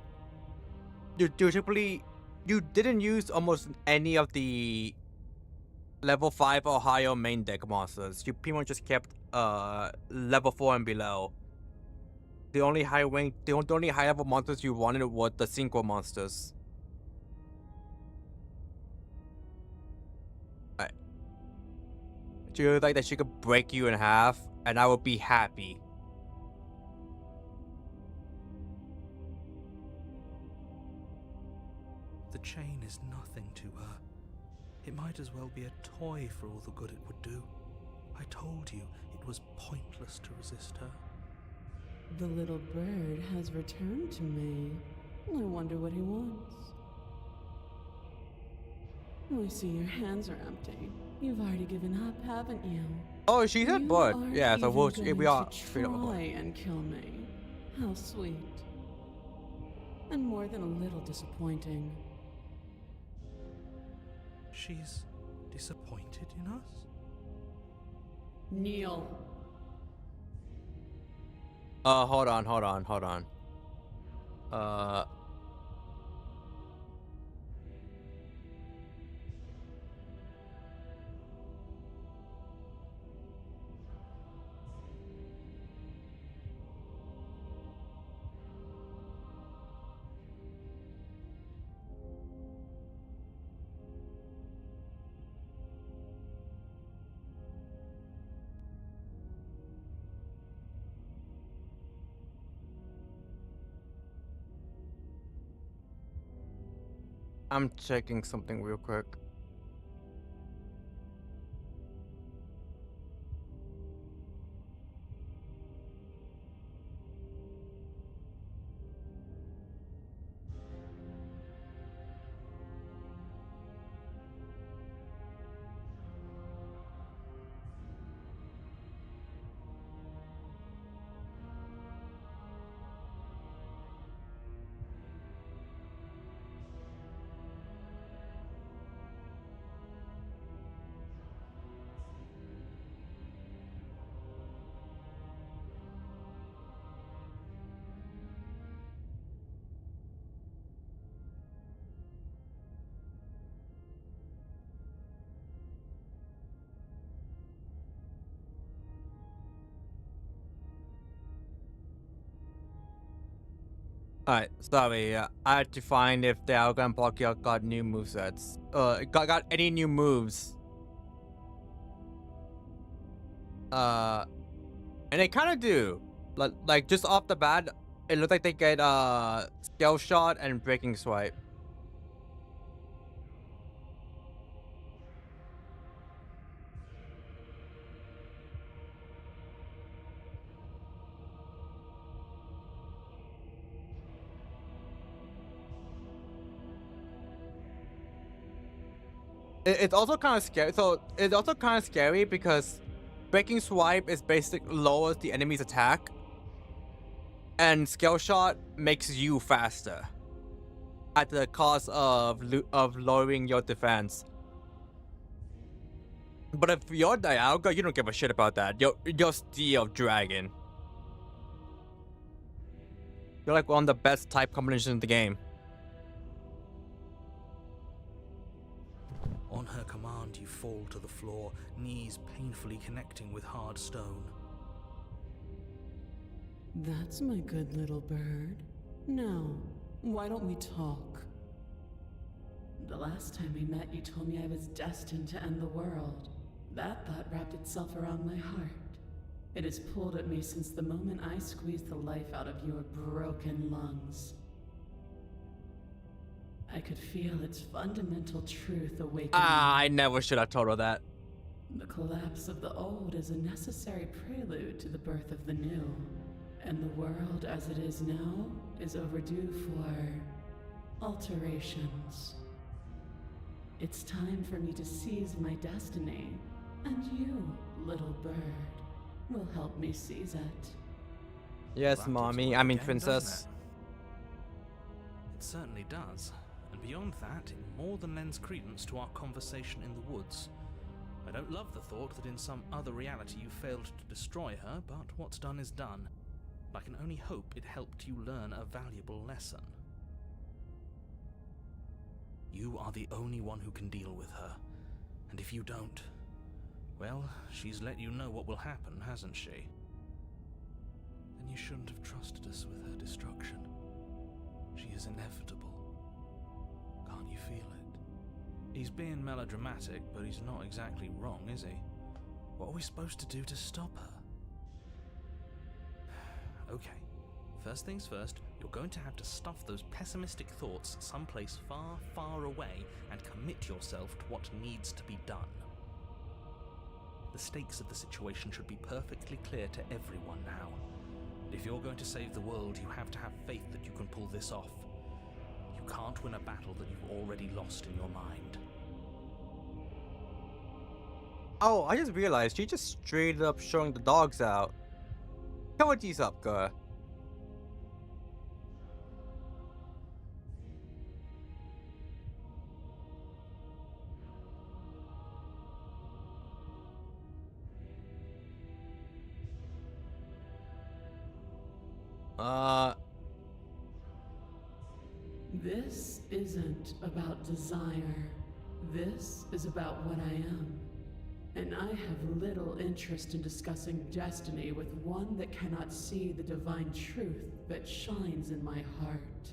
You didn't use almost any of the level 5 or higher main deck monsters. You pretty much just kept level 4 and below. The only high level monsters you wanted were the synchro monsters. Alright. She looked like that she could break you in half, and I would be happy. The The chain is nothing to her. It might as well be a toy for all the good it would do. I told you it was pointless to resist her. The little bird has returned to me. I wonder what he wants. I see your hands are empty. You've already given up, haven't you? Oh, she said but. You Yeah, so aren't we even are going to straight up a try boy. and kill me. How sweet. And more than a little disappointing. She's disappointed in us? Kneel. Hold on. I'm checking something real quick. Alright, sorry. I had to find if the Algon Blockyard got new movesets. Got any new moves. And they kind of do. Like just off the bat, it looks like they get Scale Shot and Breaking Swipe. It's also kind of scary. So it's also kind of scary because Breaking Swipe is basically lowers the enemy's attack, and Scale Shot makes you faster at the cost of lowering your defense. But if you're Dialga, you don't give a shit about that. You're Steel Dragon. You're like one of the best type combinations in the game. On her command, you fall to the floor, knees painfully connecting with hard stone. That's my good little bird. Now, why don't we talk? The last time we met, you told me I was destined to end the world. That thought wrapped itself around my heart. It has pulled at me since the moment I squeezed the life out of your broken lungs. I could feel its fundamental truth awakening. I never should have told her that. The collapse of the old is a necessary prelude to the birth of the new. And the world as it is now is overdue for alterations. It's time for me to seize my destiny, and you, little bird, will help me seize it. Yes, That is mommy. what I the mean, game, princess. doesn't it certainly does. And beyond that, it more than lends credence to our conversation in the woods. I don't love the thought that in some other reality you failed to destroy her, but what's done is done. I can only hope it helped you learn a valuable lesson. You are the only one who can deal with her, and if you don't, well, she's let you know what will happen, hasn't she? Then you shouldn't have trusted us with her destruction. She is inevitable. Can't you feel it? He's being melodramatic, but he's not exactly wrong, is he? What are we supposed to do to stop her? Okay, First things first, you're going to have to stuff those pessimistic thoughts someplace far, far away and commit yourself to what needs to be done. The stakes of the situation should be perfectly clear to everyone now. If you're going to save the world, you have to have faith that you can pull this off. You can't win a battle that you've already lost in your mind. Oh, I just realized she just straight up showing the dogs out. Cover these up, girl. This isn't about desire. This is about what I am. And I have little interest in discussing destiny with one that cannot see the divine truth that shines in my heart.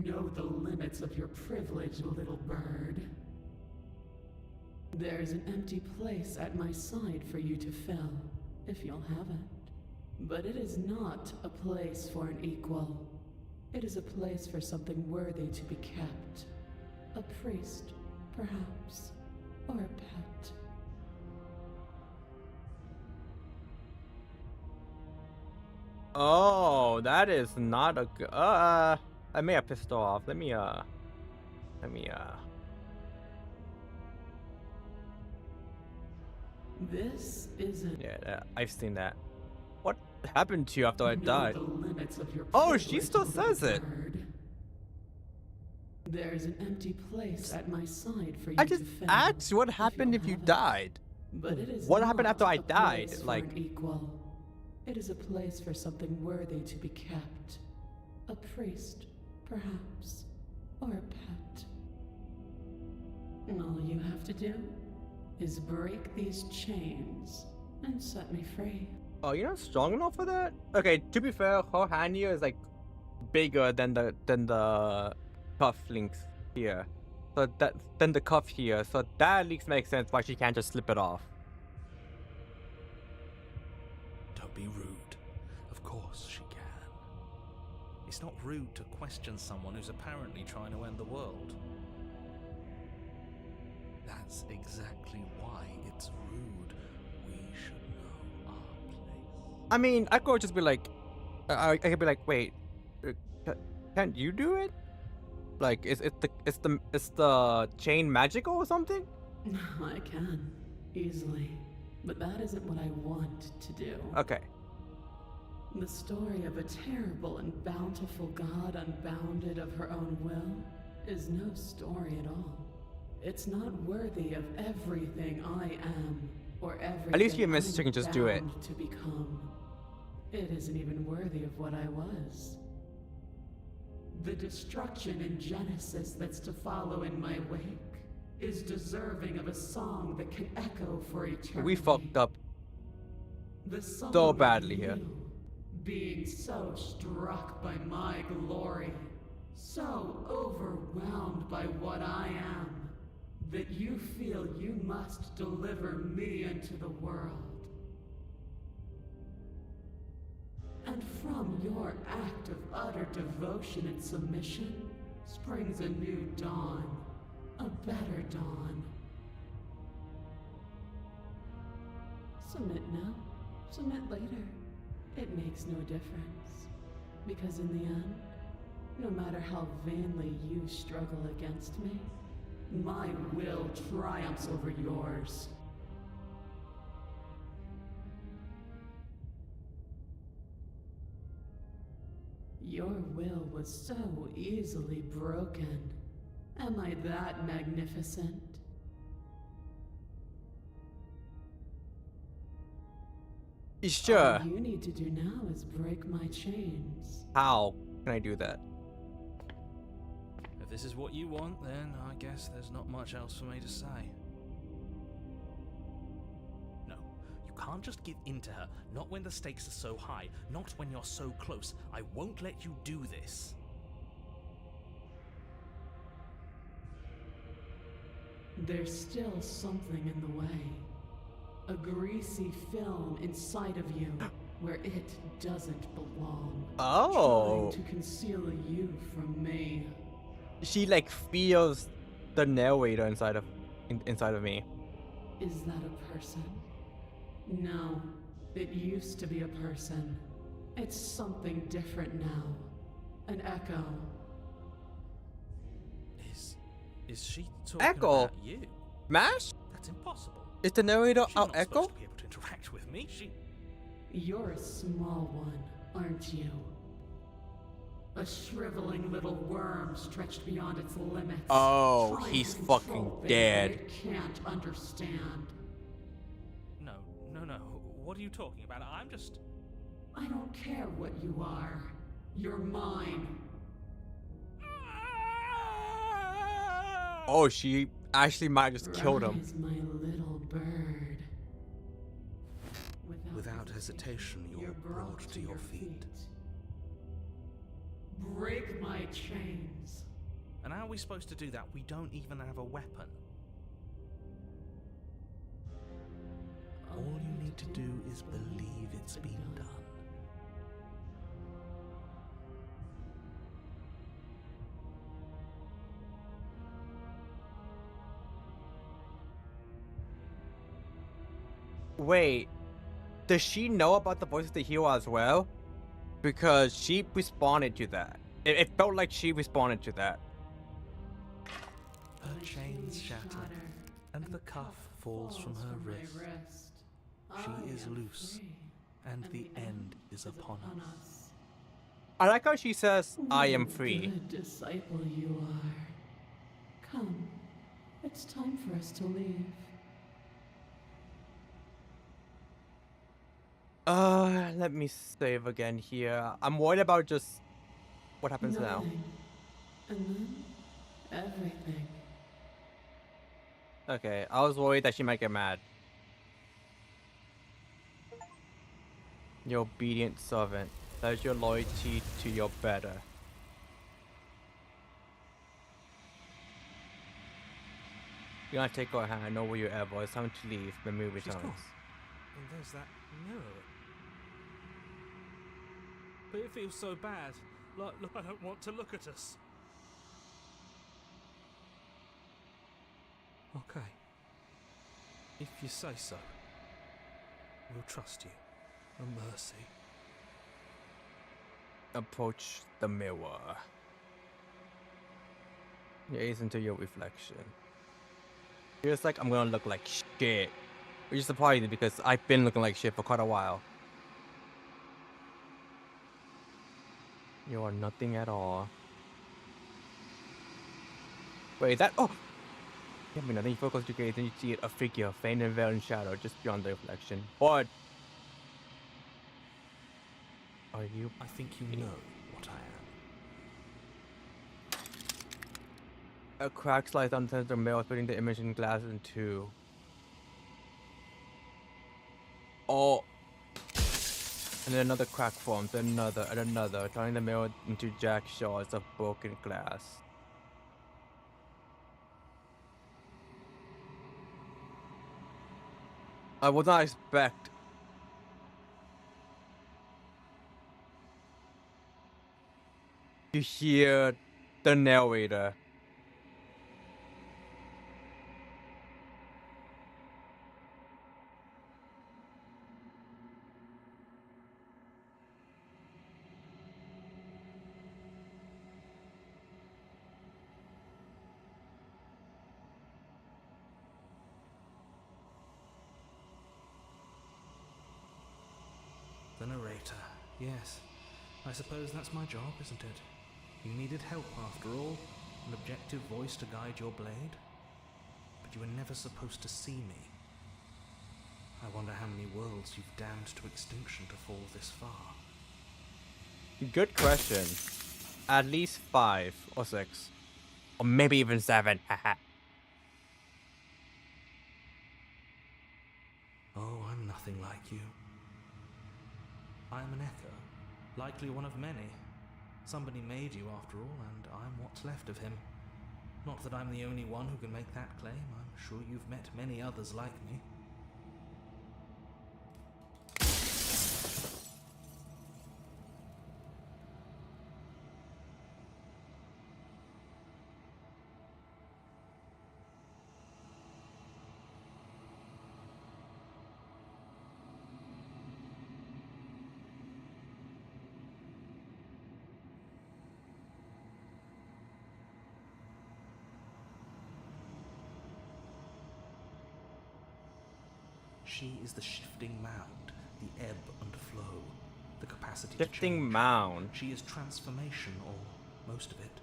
Know the limits of your privilege, little bird. There's an empty place at my side for you to fill, if you'll have it. But it is not a place for an equal. It is a place for something worthy to be kept. A priest, perhaps, or a pet. Oh, that is not a good. I may have pissed off. Let me. This isn't. Yeah, I've seen that. What happened to you after I Know died? the limits of your Oh, she privilege, still little says it. bird. There's an empty place at my side for you I to just fill. asked what happened you'll if you have it. died. But it is What happened not after I a died? place for Like- an equal. It is a place for something worthy to be kept. A priest, perhaps, or a pet. And all you have to do is break these chains and set me free. Oh, you're not strong enough for that? Okay, to be fair, her hand here is like bigger than the cuff links here. So than the cuff here. So that at least makes sense why she can't just slip it off. Don't be rude. Of course she can. It's not rude to question someone who's apparently trying to end the world. That's exactly why it's rude. We should know our place. I mean, I could just be like, I could be like, wait, can't you do it? Like, is the chain magical or something? I can, easily. But that isn't what I want to do. Okay. The story of a terrible and bountiful god unbounded of her own will is no story at all. It's not worthy of everything I am, or everything At least you missed, I'm you can just do it. bound to become. It isn't even worthy of what I was. The destruction in Genesis that's to follow in my wake is deserving of a song that can echo for eternity. We fucked up The song so of badly here. you, being so struck by my glory, so overwhelmed by what I am, that you feel you must deliver me into the world. And from your act of utter devotion and submission springs a new dawn, a better dawn. Submit now, submit later. It makes no difference. Because in the end, no matter how vainly you struggle against me, my will triumphs over yours. Your will was so easily broken. Am I that magnificent? Sure. All you need to do now is break my chains. How can I do that? If this is what you want, then I guess there's not much else for me to say. No, you can't just give in to her, not when the stakes are so high, not when you're so close. I won't let you do this. There's still something in the way. A greasy film inside of you where it doesn't belong. Oh. Trying to conceal you from me. She like feels the narrator inside of me. Is that a person? No. It used to be a person. It's something different now. An echo. Is she talking Echo? about you? Mash? That's impossible. Is the narrator She's our not Echo? supposed to be able to interact with me. You're a small one, aren't you? A shriveling little worm stretched beyond its limits. Oh, trying he's to control fucking things dead. It can't understand. No. What are you talking about? I'm just... I don't care what you are. You're mine. Oh, she actually might have just killed him. Rise, my little bird. Without hesitation, you're brought to your feet. Break my chains. And how are we supposed to do that? We don't even have a weapon. All you need to do is believe it's been done. Wait, does she know about the voice of the hero as well? Because she responded to that. It felt like she responded to that. Her chains shatter, and the cuff falls from her wrist. She is loose, and the end is upon us. I like how she says, I am What a free. good disciple you are. Come, it's time for us to leave. Let me save again here. I'm worried about just what happens now. Nothing. And then everything. Okay, I was worried that she might get mad. Your obedient servant. That is your loyalty to your better. You're gonna take our hand. I know where you're at, boy. It's time to leave. The movie She's returns. gone. And there's that mirror. But it feels so bad. Look, I don't want to look at us. Okay. If you say so, we'll trust you. A mercy. Approach the mirror. Gaze into your reflection. Feels like I'm gonna look like shit. Which is surprising because I've been looking like shit for quite a while. You are nothing at all. Wait, that. Oh! I mean, then you focus your gaze and you see a figure, faint and veiled in shadow, just beyond the reflection. But. Are you. I think you know what I am. A crack slides on the mirror, splitting the image in glass in two. Oh. And then another crack forms, another, and another, turning the mirror into jagged shards of broken glass. I would not expect to hear the narrator. The narrator. Yes. I suppose that's my job, isn't it? You needed help after all. An objective voice to guide your blade. But you were never supposed to see me. I wonder how many worlds you've damned to extinction to fall this far. Good question. At least 5 or 6. Or maybe even 7. Haha. Oh, I'm nothing like you. I am an echo, likely one of many. Somebody made you after all, and I'm what's left of him. Not that I'm the only one who can make that claim. I'm sure you've met many others like me. She is the shifting mound, the ebb and flow, the capacity to Shifting change. mound. She is transformation, or most of it.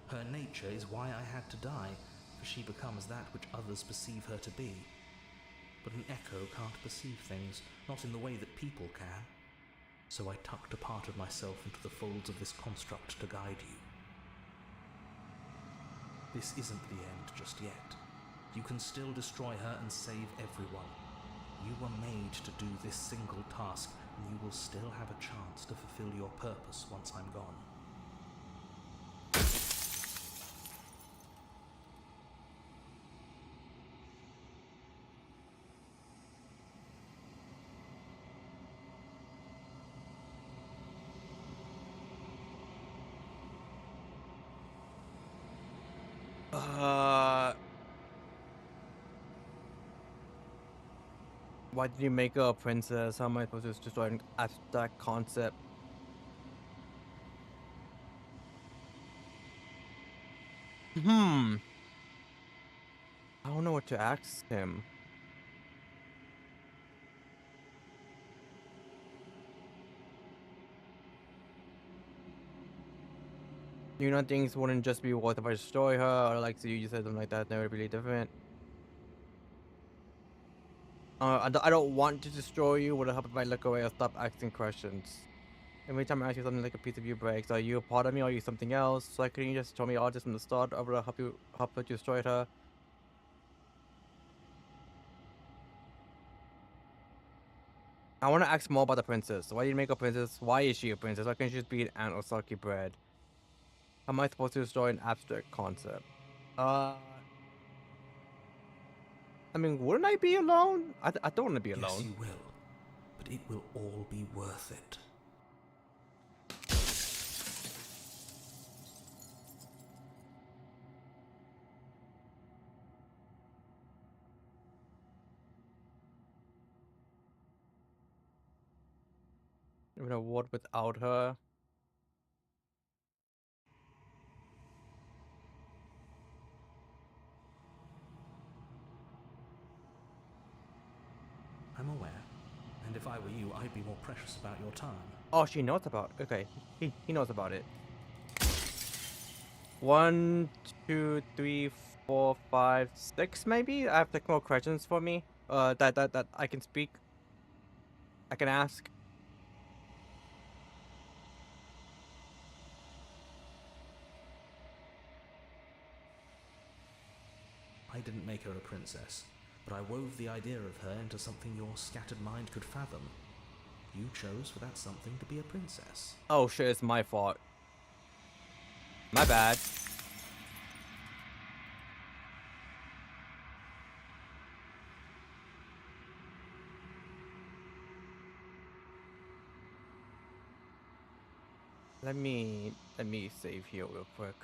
Her nature is why I had to die, for she becomes that which others perceive her to be. But an echo can't perceive things, not in the way that people can. So I tucked a part of myself into the folds of this construct to guide you. This isn't the end just yet. You can still destroy her and save everyone. You were made to do this single task, and you will still have a chance to fulfill your purpose once I'm gone. Why did you make her a princess? How am I supposed to destroy an abstract concept? I don't know what to ask him. You know, things wouldn't just be worth if I destroy her, or like, so you just said something like that, they were really different. I don't want to destroy you. Would it help if I look away or stop asking questions? Every time I ask you something like a piece of you breaks, are you a part of me or are you something else? Like, couldn't you just tell me all this from the start? I would help you destroy her. I want to ask more about the princess. Why did you make her a princess? Why is she a princess? Why can't she just be an ant or sulky bread? How am I supposed to destroy an abstract concept? I mean, wouldn't I be alone? I don't want to be alone. Yes, you will. But it will all be worth it. Even a world without her. I'm aware. And if I were you, I'd be more precious about your time. Oh, she knows about it. Okay, he knows about it. 1, 2, 3, 4, 5, 6, maybe. I have like more questions for me. That I can speak. I can ask. I didn't make her a princess, but I wove the idea of her into something your scattered mind could fathom. You chose for that something to be a princess. Oh shit, it's my fault. My bad. Let me save here real quick.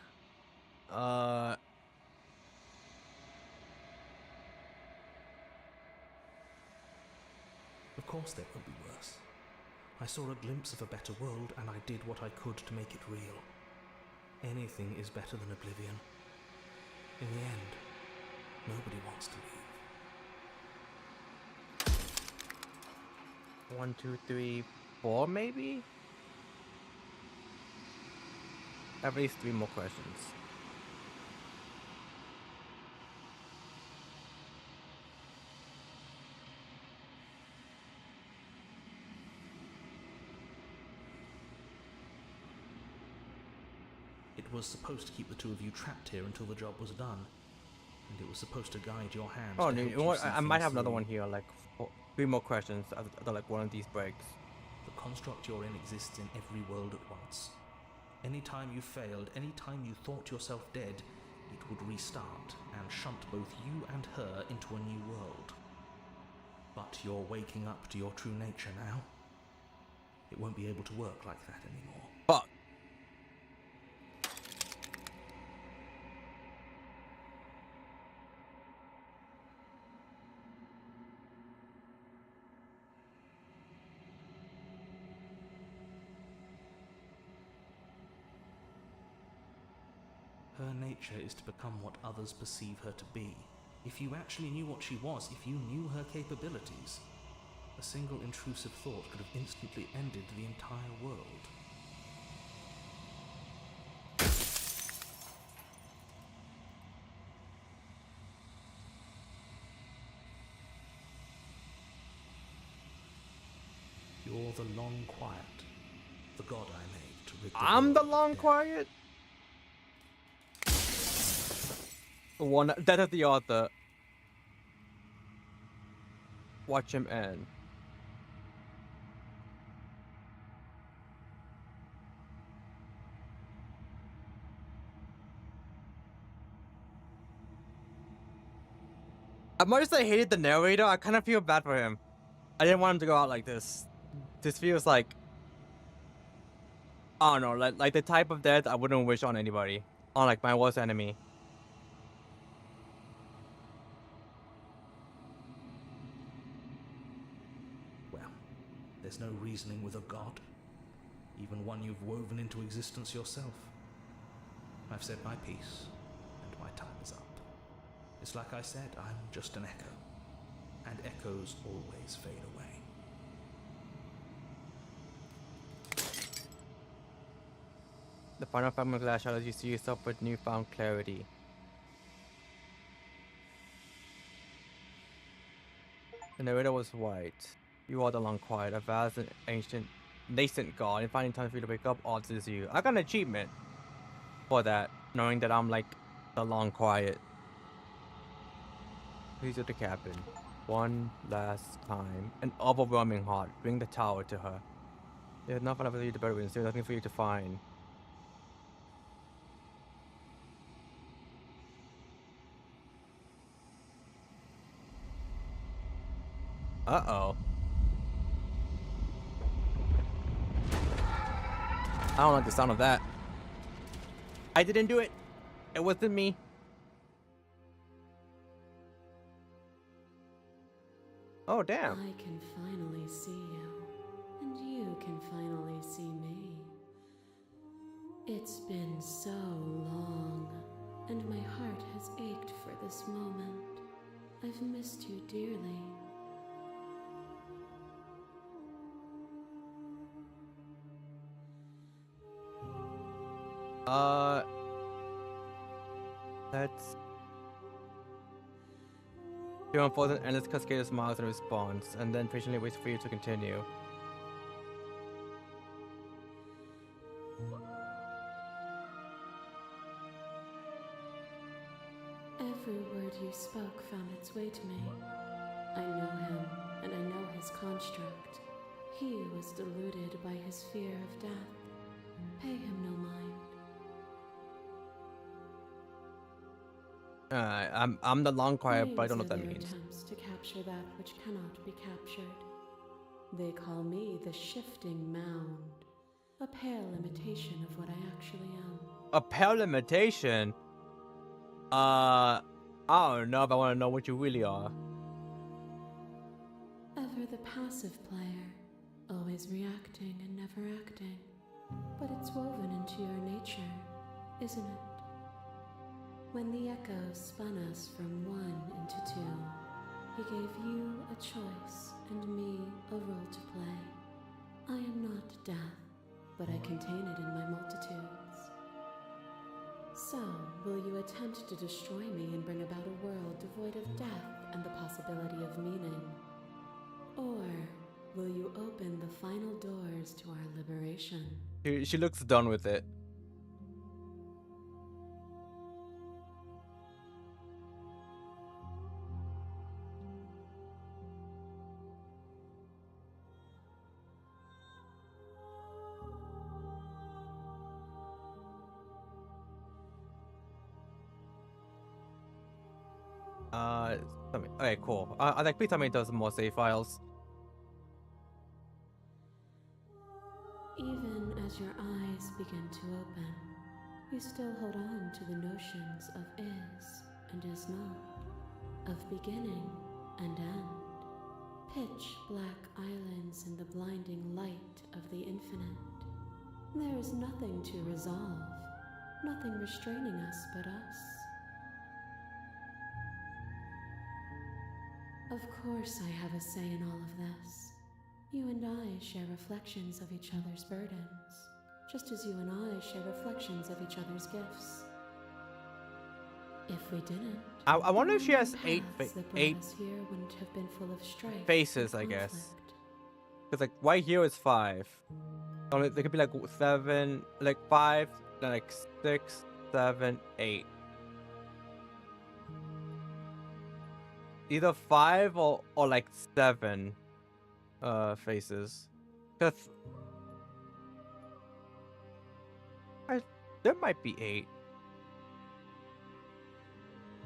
Of course there could be worse. I saw a glimpse of a better world, and I did what I could to make it real. Anything is better than oblivion. In the end, nobody wants to leave. 1, 2, 3, 4, maybe. At least 3 more questions. It was supposed to keep the two of you trapped here until the job was done, and it was supposed to guide your hands. Oh, to no, help you know what? see I might things have another through. one here, like 3 more questions after like one of these breaks. The construct you're in exists in every world at once. Any time you failed, any time you thought yourself dead, it would restart and shunt both you and her into a new world. But you're waking up to your true nature now. It won't be able to work like that anymore. Fuck. Her nature is to become what others perceive her to be, If you actually knew what she was, if you knew her capabilities, a single intrusive thought could have instantly ended the entire world. You're the Long Quiet, the god I made to rid the I'm world the of Long death. Quiet. One death of the author. Watch him end. As much as I hated the narrator, I kind of feel bad for him. I didn't want him to go out like this. This feels like, I don't know, like the type of death I wouldn't wish on anybody. On like my worst enemy. Well, there's no reasoning with a god, even one you've woven into existence yourself. I've said my piece, and my time is up. It's like I said, I'm just an echo, and echoes always fade away. The final fragment of glass shadows you see yourself with newfound clarity. The narrator was white. You are the Long Quiet, a vast and ancient, nascent god, and finding time for you to wake up odds is you. I got an achievement for that, knowing that I'm like the Long Quiet. Please to the cabin. One last time. An overwhelming heart. Bring the tower to her. There's nothing for you to better with. There's nothing for you to find. Uh-oh. I don't like the sound of that. I didn't do it. It wasn't me. Oh, damn. I can finally see you, and you can finally see me. It's been so long, and my heart has ached for this moment. I've missed you dearly. Let's... She unfolds an endless cascade of smiles in response, and then patiently waits for you to continue. Every word you spoke found its way to me. I know him, and I know his construct. He was deluded by his fear of death. Pay him no mind. I'm the Long Quiet, but I don't know Names what are that their means. attempts to capture that which cannot be captured. They call me the shifting mound, a pale imitation of what I actually am. A pale imitation? I don't know if I want to know what you really are. Ever the passive player, always reacting and never acting. But it's woven into your nature, isn't it? When the echoes spun us from one into two, he gave you a choice and me a role to play. I am not death, but I contain it in my multitudes. So, will you attempt to destroy me and bring about a world devoid of death and the possibility of meaning? Or will you open the final doors to our liberation? She looks done with it. Okay, cool. I like, please tell me there's more save files. Even as your eyes begin to open, you still hold on to the notions of is and is not, of beginning and end, pitch black islands in the blinding light of the infinite. There is nothing to resolve, nothing restraining us but us. Of course I have a say in all of this. You and I share reflections of each other's burdens, just as you and I share reflections of each other's gifts. If we didn't, I wonder if she has eight paths that brought us here wouldn't have been full of strife faces, and I guess. conflict. Because like right here is 5. Only there could be like 7, like 5, then like 6, 7, 8. Either 5 or like 7 faces. Cause there might be 8.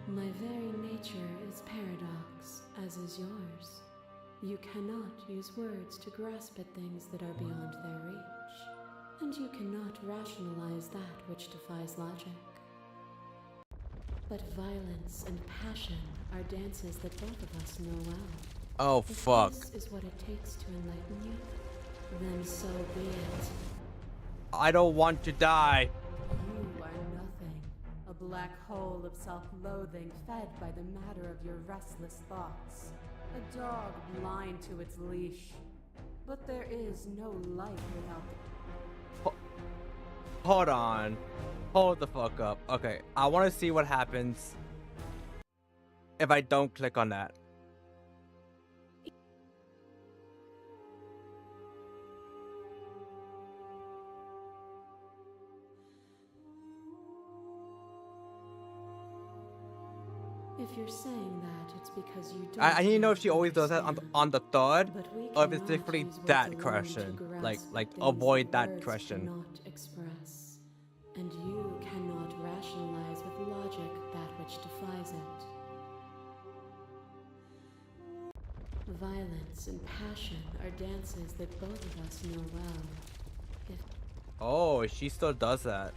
My very nature is paradox, as is yours. You cannot use words to grasp at things that are beyond their reach, and you cannot rationalize that which defies logic. But violence and passion are dances that both of us know well. Oh If fuck. this is what it takes to enlighten you, then so be it. I don't want to die. You are nothing. A black hole of self-loathing fed by the matter of your restless thoughts. A dog blind to its leash. But there is no light without the... Hold on. Hold the fuck up. Okay, I want to see what happens if I don't click on that. If you're saying that, it's because you don't. I need to know if she always does that understand. on the 3rd, But we or if it's cannot typically use words that alone question. to Like grasp like things avoid that words question. cannot express, and you cannot rationalize with logic that which defies it. Violence and passion are dances that both of us know well. If Oh, she still does that.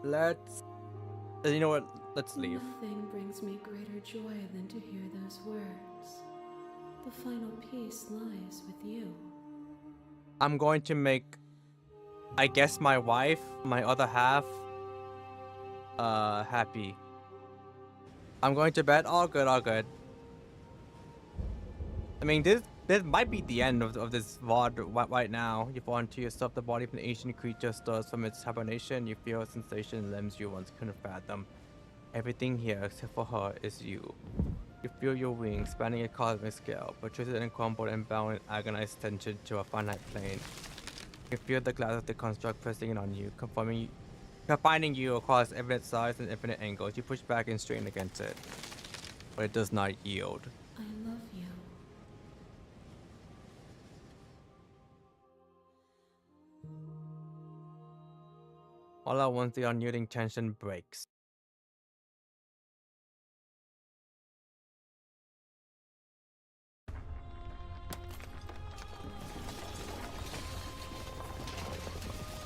Let's. You know what? Let's leave. nothing brings me greater joy than to hear those words. The final piece lies with you. I'm going to make, I guess, my wife, my other half, happy. I'm going to bed. All good, all good. I mean, this might be the end of this VOD right now. You fall into yourself, the body of an ancient creature stirs from its hibernation. You feel a sensation in limbs you once couldn't fathom. Everything here, except for her, is you. You feel your wings spanning a cosmic scale, but twisted and crumpled and bound in agonized tension to a finite plane. You feel the glass of the construct pressing in on you, confining you across infinite size and infinite angles. You push back and strain against it, but it does not yield. I love you. All at once, the unyielding tension breaks.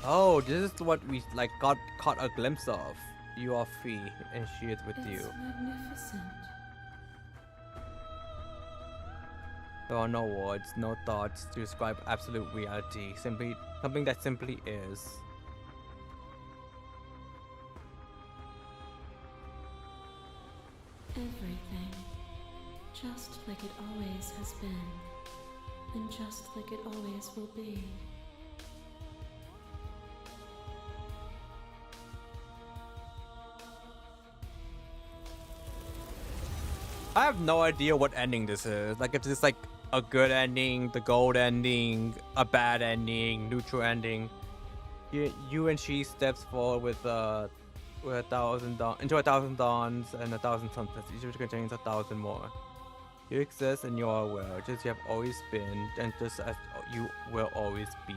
Oh, this is what we like caught a glimpse of. You are free, and she is with you. It's magnificent. There are no words, no thoughts to describe absolute reality. Simply something that simply is. Everything. Just like it always has been. And just like it always will be. I have no idea what ending this is. Like, if this is like a good ending, the gold ending, a bad ending, neutral ending. You and she steps forward with into 1,000 dawns and 1,000 sunsets, each of which contains 1,000 more. You exist and you are aware, just as you have always been, and just as you will always be.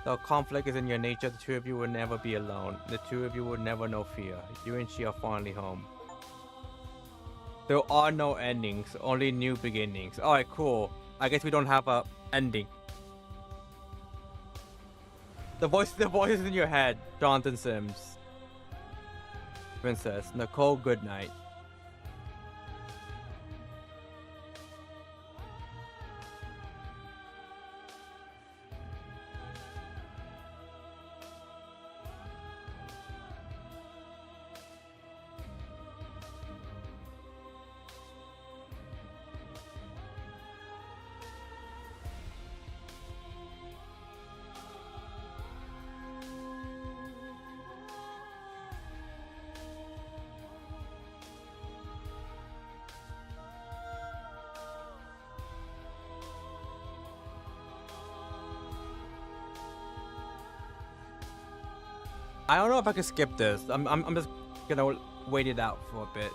Though conflict is in your nature, the two of you will never be alone. The two of you will never know fear. You and she are finally home. There are no endings, only new beginnings. Alright, cool. I guess we don't have a ending. The voice is in your head. Jonathan Sims. Princess. Nicole I don't know if I can skip this. I'm just gonna wait it out for a bit.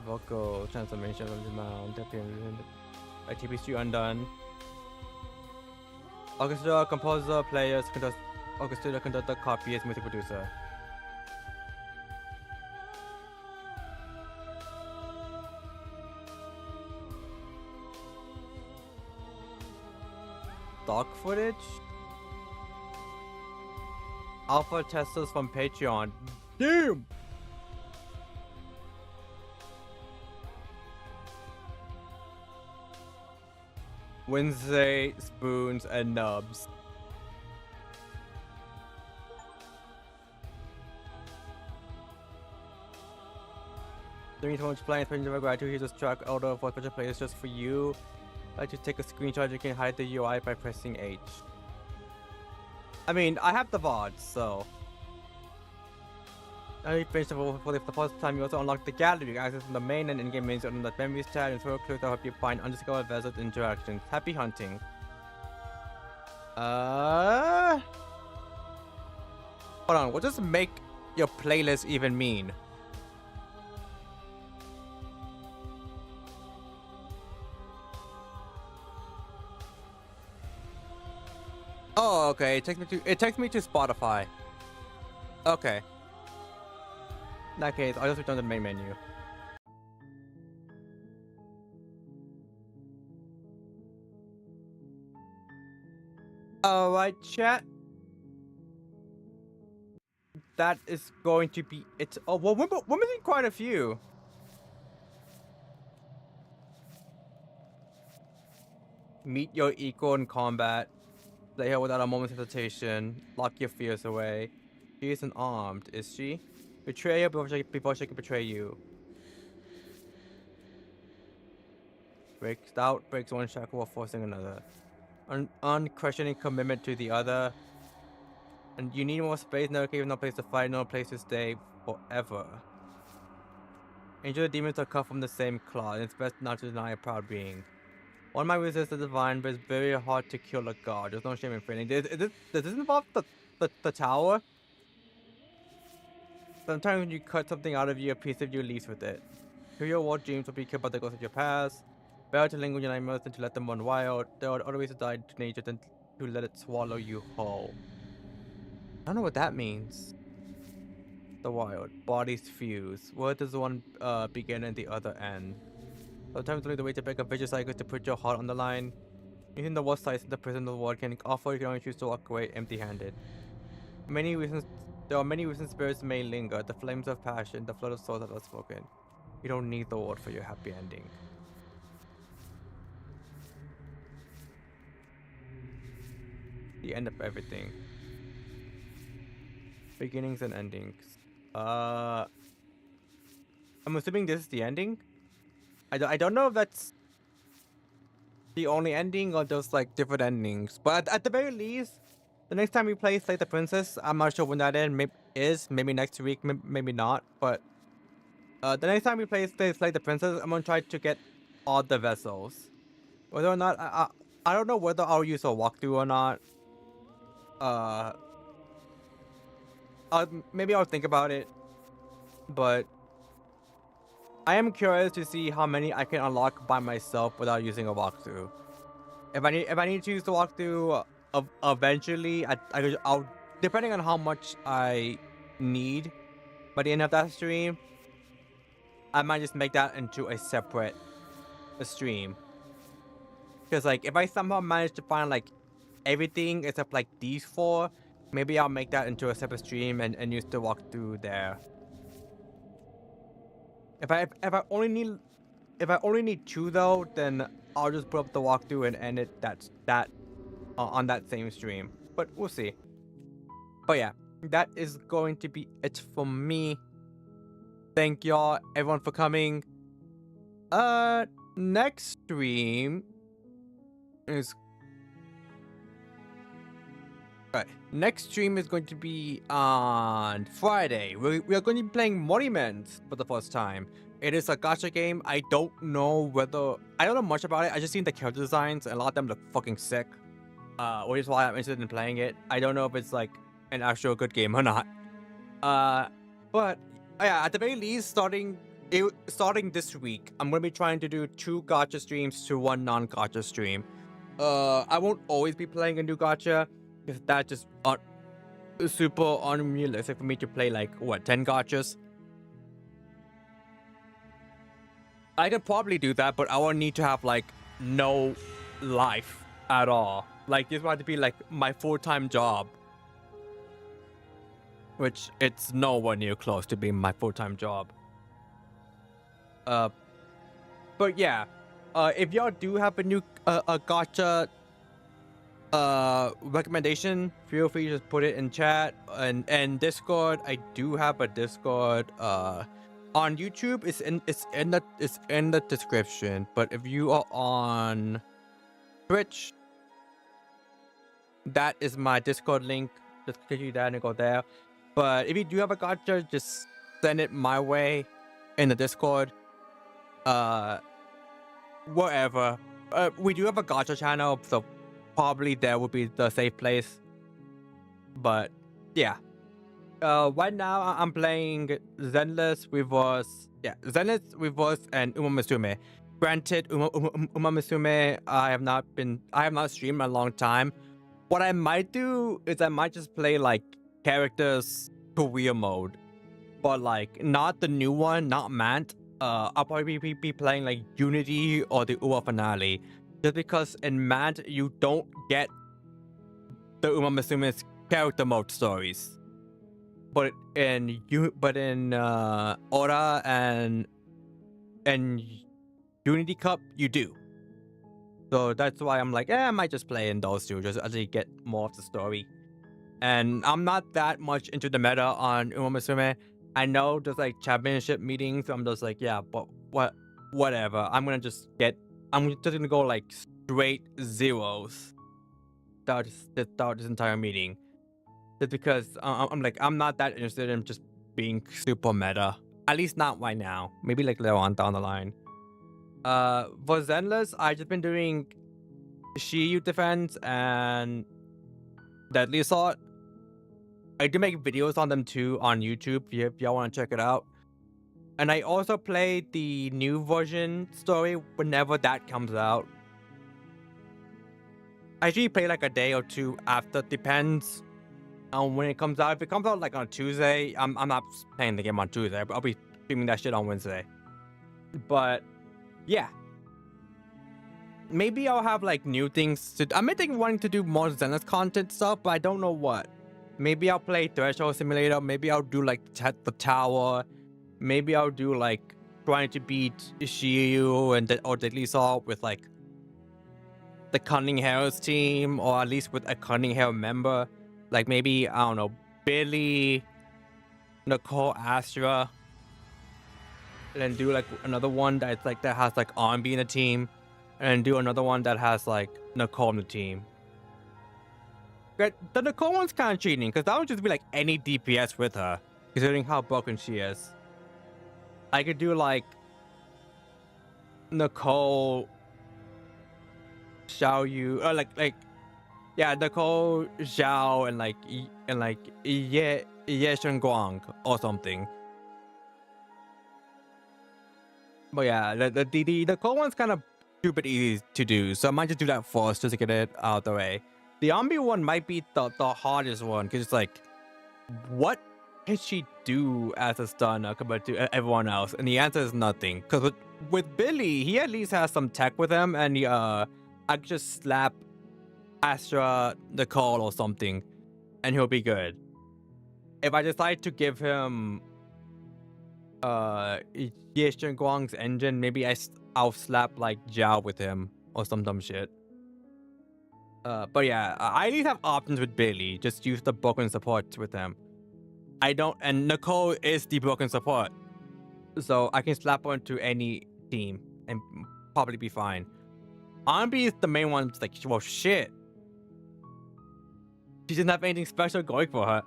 Vocal transformation of the mount. TP3 undone. Orchestra, composer, players, orchestra, conductor, copyist, music producer. Stock footage? Alpha testers from Patreon. Damn! Wednesday, spoons, and nubs. Three so much playing, especially of gratitude. Here's a track order for special players just for you. Like to take a screenshot, you can hide the UI by pressing H. I mean, I have the VOD, so. Now you finished for the first time, you also unlock the gallery. You can access the main and in-game menus on the memories tab and throw clues to help you find undiscovered vessel interactions. Happy hunting. Hold on, what does make your playlist even mean? Oh, okay. It takes me to Spotify. Okay. In that case, I'll just return to the main menu. Alright, chat. That is going to be it. Oh, well, we're missing quite a few. Meet your equal in combat. Play her without a moment's hesitation. Lock your fears away. She isn't armed, is she? Betray her before she can betray you. Breaks out, breaks one shackle while forcing another. Unquestioning commitment to the other. And you need more space, no cave, no place to fight, no place to stay forever. Angel and demons are cut from the same cloth, and it's best not to deny a proud being. One might resist the divine, but it's very hard to kill a god. There's no shame in failing. Does this involve the tower? Sometimes when you cut something out of you, a piece of you leaves with it. Your war dreams will be killed by the ghosts of your past. Better to linger in your nightmares than to let them run wild. There are other ways to die to nature than to let it swallow you whole. I don't know what that means. The wild. Bodies fuse. Where does one begin and the other end? Sometimes only the way to break a vicious cycle is to put your heart on the line. Using the worst size in the prison of the world can offer, you can only choose to walk away empty-handed. There are many reasons spirits may linger. The flames of passion, the flood of souls that are spoken. You don't need the word for your happy ending. The end of everything. Beginnings and endings. I'm assuming this is the ending? I don't know if that's the only ending or just like different endings. But at the very least, the next time we play Slay the Princess, I'm not sure when that is. Maybe next week, maybe not. But the next time we play Slay the Princess, I'm gonna try to get all the vessels. Whether or not I don't know whether I'll use a walkthrough or not. Maybe I'll think about it. But I am curious to see how many I can unlock by myself without using a walkthrough. If I need to use the walkthrough eventually, I'll depending on how much I need by the end of that stream, I might just make that into a separate stream. Because like if I somehow manage to find like everything except like these four, maybe I'll make that into a separate stream and use the walkthrough there. If I only need two though, then I'll just put up the walkthrough and end it on that same stream. But we'll see. But yeah, that is going to be it for me. Thank y'all everyone for coming. Next stream is next stream is going to be on Friday. We are going to be playing Monuments for the first time. It is a gacha game. I don't know much about it. I just seen the character designs and a lot of them look fucking sick. Which is why I'm interested in playing it. I don't know if it's like an actual good game or not. But yeah, at the very least, starting this week, I'm gonna be trying to do 2 gacha streams to 1 non-gacha stream. I won't always be playing a new gacha because that just super unrealistic for me to play like 10 gachas. I could probably do that, but I would need to have like no life at all. Like this would be like my full-time job, which it's nowhere near close to being my full-time job. But yeah, if y'all do have a new a gacha recommendation, feel free to just put it in chat and Discord. I do have a Discord. On YouTube, it's in the description. But if you are on Twitch, that is my Discord link. Just click you that and go there. But if you do have a gacha, just send it my way in the Discord. Whatever. We do have a gacha channel, so probably there would be the safe place. But yeah. Right now I'm playing Zenless Reverse. Yeah, Zenless Reverse and Umamusume. Granted, Umamusume, I have not streamed in a long time. What I might do is I might just play like characters career mode, but like not the new one, not Mant. I'll probably be playing like Unity or the Ua Finale, just because in Mant you don't get the Umamusume's character mode stories. But in Aura and Unity Cup, you do. So that's why I'm like, I might just play in those two, just actually get more of the story. And I'm not that much into the meta on Umamusume. I know there's like championship meetings, so I'm just like, yeah, but whatever. I'm just gonna go like straight zeros throughout this entire meeting. Just because I'm not that interested in just being super meta. At least not right now. Maybe like later on down the line. For Zenless, I've just been doing Shiyu Defense and Deadly Assault. I do make videos on them too on YouTube if y'all want to check it out. And I also play the new version story whenever that comes out. I usually play like a day or two after, depends on when it comes out. If it comes out like on Tuesday, I'm not playing the game on Tuesday, but I'll be streaming that shit on Wednesday. But yeah, maybe I'll have like new things to. I'm wanting to do more Zenless content stuff, but I don't know what. Maybe I'll play Threshold Simulator. Maybe I'll do like the Tower. Maybe I'll do like trying to beat Shiyu or Deadly Assault with like the Cunning Heroes team, or at least with a Cunning Hero member. Like maybe, I don't know, Billy, Nicole, Astra, and then do like another one that has like R&B in the team, and then do another one that has like Nicole in the team. The Nicole one's kind of cheating, because that would just be like any DPS with her, considering how broken she is. I could do like Nicole, Xiaoyu, or yeah, Nicole, Zhao, and Ye Shenguang or something. But yeah, the Nicole one's kind of stupid easy to do, so I might just do that first just to get it out of the way. The Ambi one might be the hardest one, because it's like, what can she do as a stunner compared to everyone else? And the answer is nothing. Because with Billy, he at least has some tech with him, and I could just slap Astra, Nicole, or something, and he'll be good. If I decide to give him Ye Shenguang's engine, maybe I'll slap like Zhao with him or some dumb shit. But yeah, I at least have options with Billy. Just use the broken support with him. And Nicole is the broken support, so I can slap her into any team and probably be fine. Ambi is the main one. It's like, well, shit. She doesn't have anything special going for her.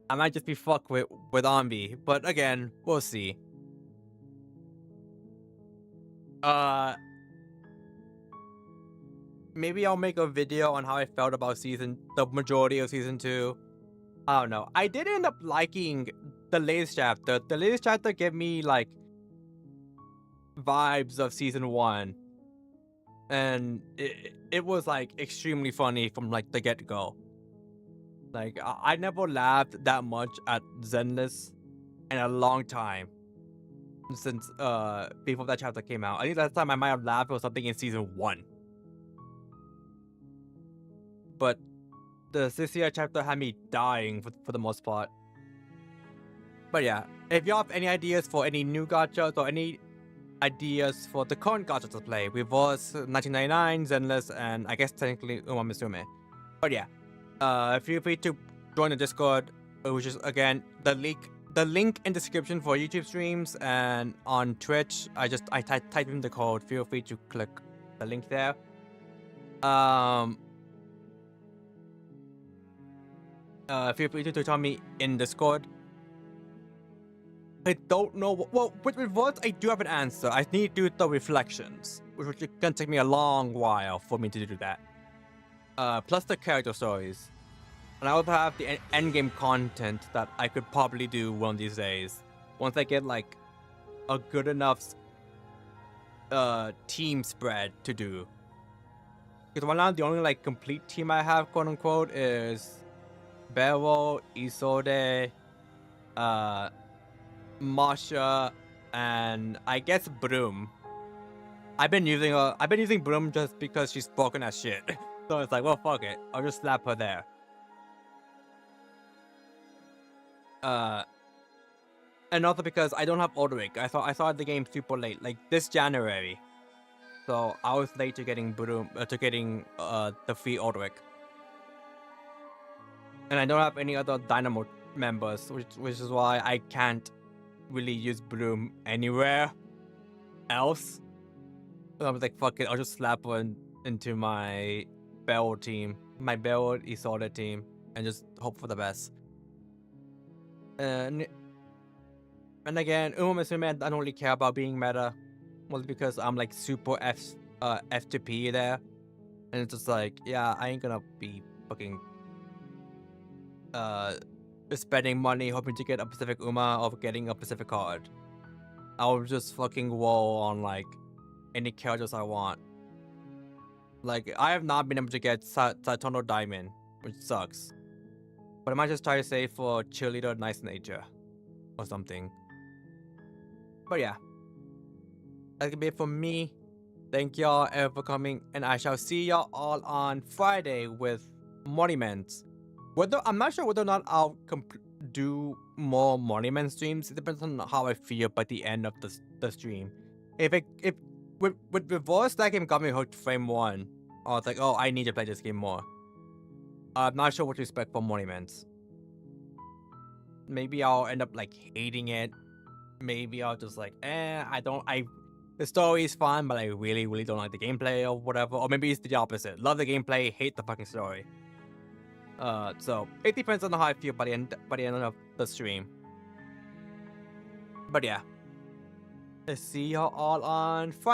I might just be fucked with Ambi, but again, we'll see. maybe I'll make a video on how I felt about the majority of season 2. I don't know. I did end up liking the latest chapter. The latest chapter gave me like vibes of season 1, and it was like extremely funny from like the get-go. Like I never laughed that much at Zenless in a long time since before that chapter came out. I think last time I might have laughed was something in season 1. But the 60th chapter had me dying for the most part. But yeah, if y'all have any ideas for any new gachas or any ideas for the current gachas to play, we've was 1999, Zenless, and I guess technically Uma Musume. But yeah, feel free to join the Discord, which is again the link in the description for YouTube streams, and on Twitch I typed in the code. Feel free to click the link there. Feel free to tell me in Discord. I don't know. Well, with rewards, I do have an answer. I need to do the reflections, which is gonna take me a long while for me to do that. Plus the character stories, and I also have the endgame content that I could probably do one of these days once I get like a good enough team spread to do. Because right now the only like complete team I have, quote unquote, is Beryl, Isolde, Masha, and I guess Broom. I've been using Broom just because she's broken as shit. So it's like, well, fuck it. I'll just slap her there. And also because I don't have Orderic. I started the game super late, like this January. So I was late to getting Broom, the free Orderic. And I don't have any other Dynamo members, which is why I can't really use Broom anywhere else. So I was like, fuck it, I'll just slap her into my Beryl team, my Beryl Isolde team, and just hope for the best. And again, Uma Musume, I don't really care about being meta, mostly because I'm like super F to P there, and it's just like, yeah, I ain't gonna be fucking spending money hoping to get a Pacific Uma or getting a Pacific card. I'll just fucking roll on like any characters I want. Like, I have not been able to get Satono Diamond, which sucks. But I might just try to save for Cheerleader Nice Nature or something. But yeah, that's gonna be it for me. Thank y'all for coming, and I shall see y'all all on Friday with Monuments. I'm not sure whether or not I'll do more Monument streams. It depends on how I feel by the end of the stream. With Reverse, that game got me hooked frame 1. I was like, oh, I need to play this game more. I'm not sure what to expect from Monuments. Maybe I'll end up like hating it. Maybe I'll just like, the story is fun, but I really, really don't like the gameplay or whatever. Or maybe it's the opposite. Love the gameplay, hate the fucking story. So it depends on how I feel by the end of the stream. But yeah, let's see y'all all on Friday.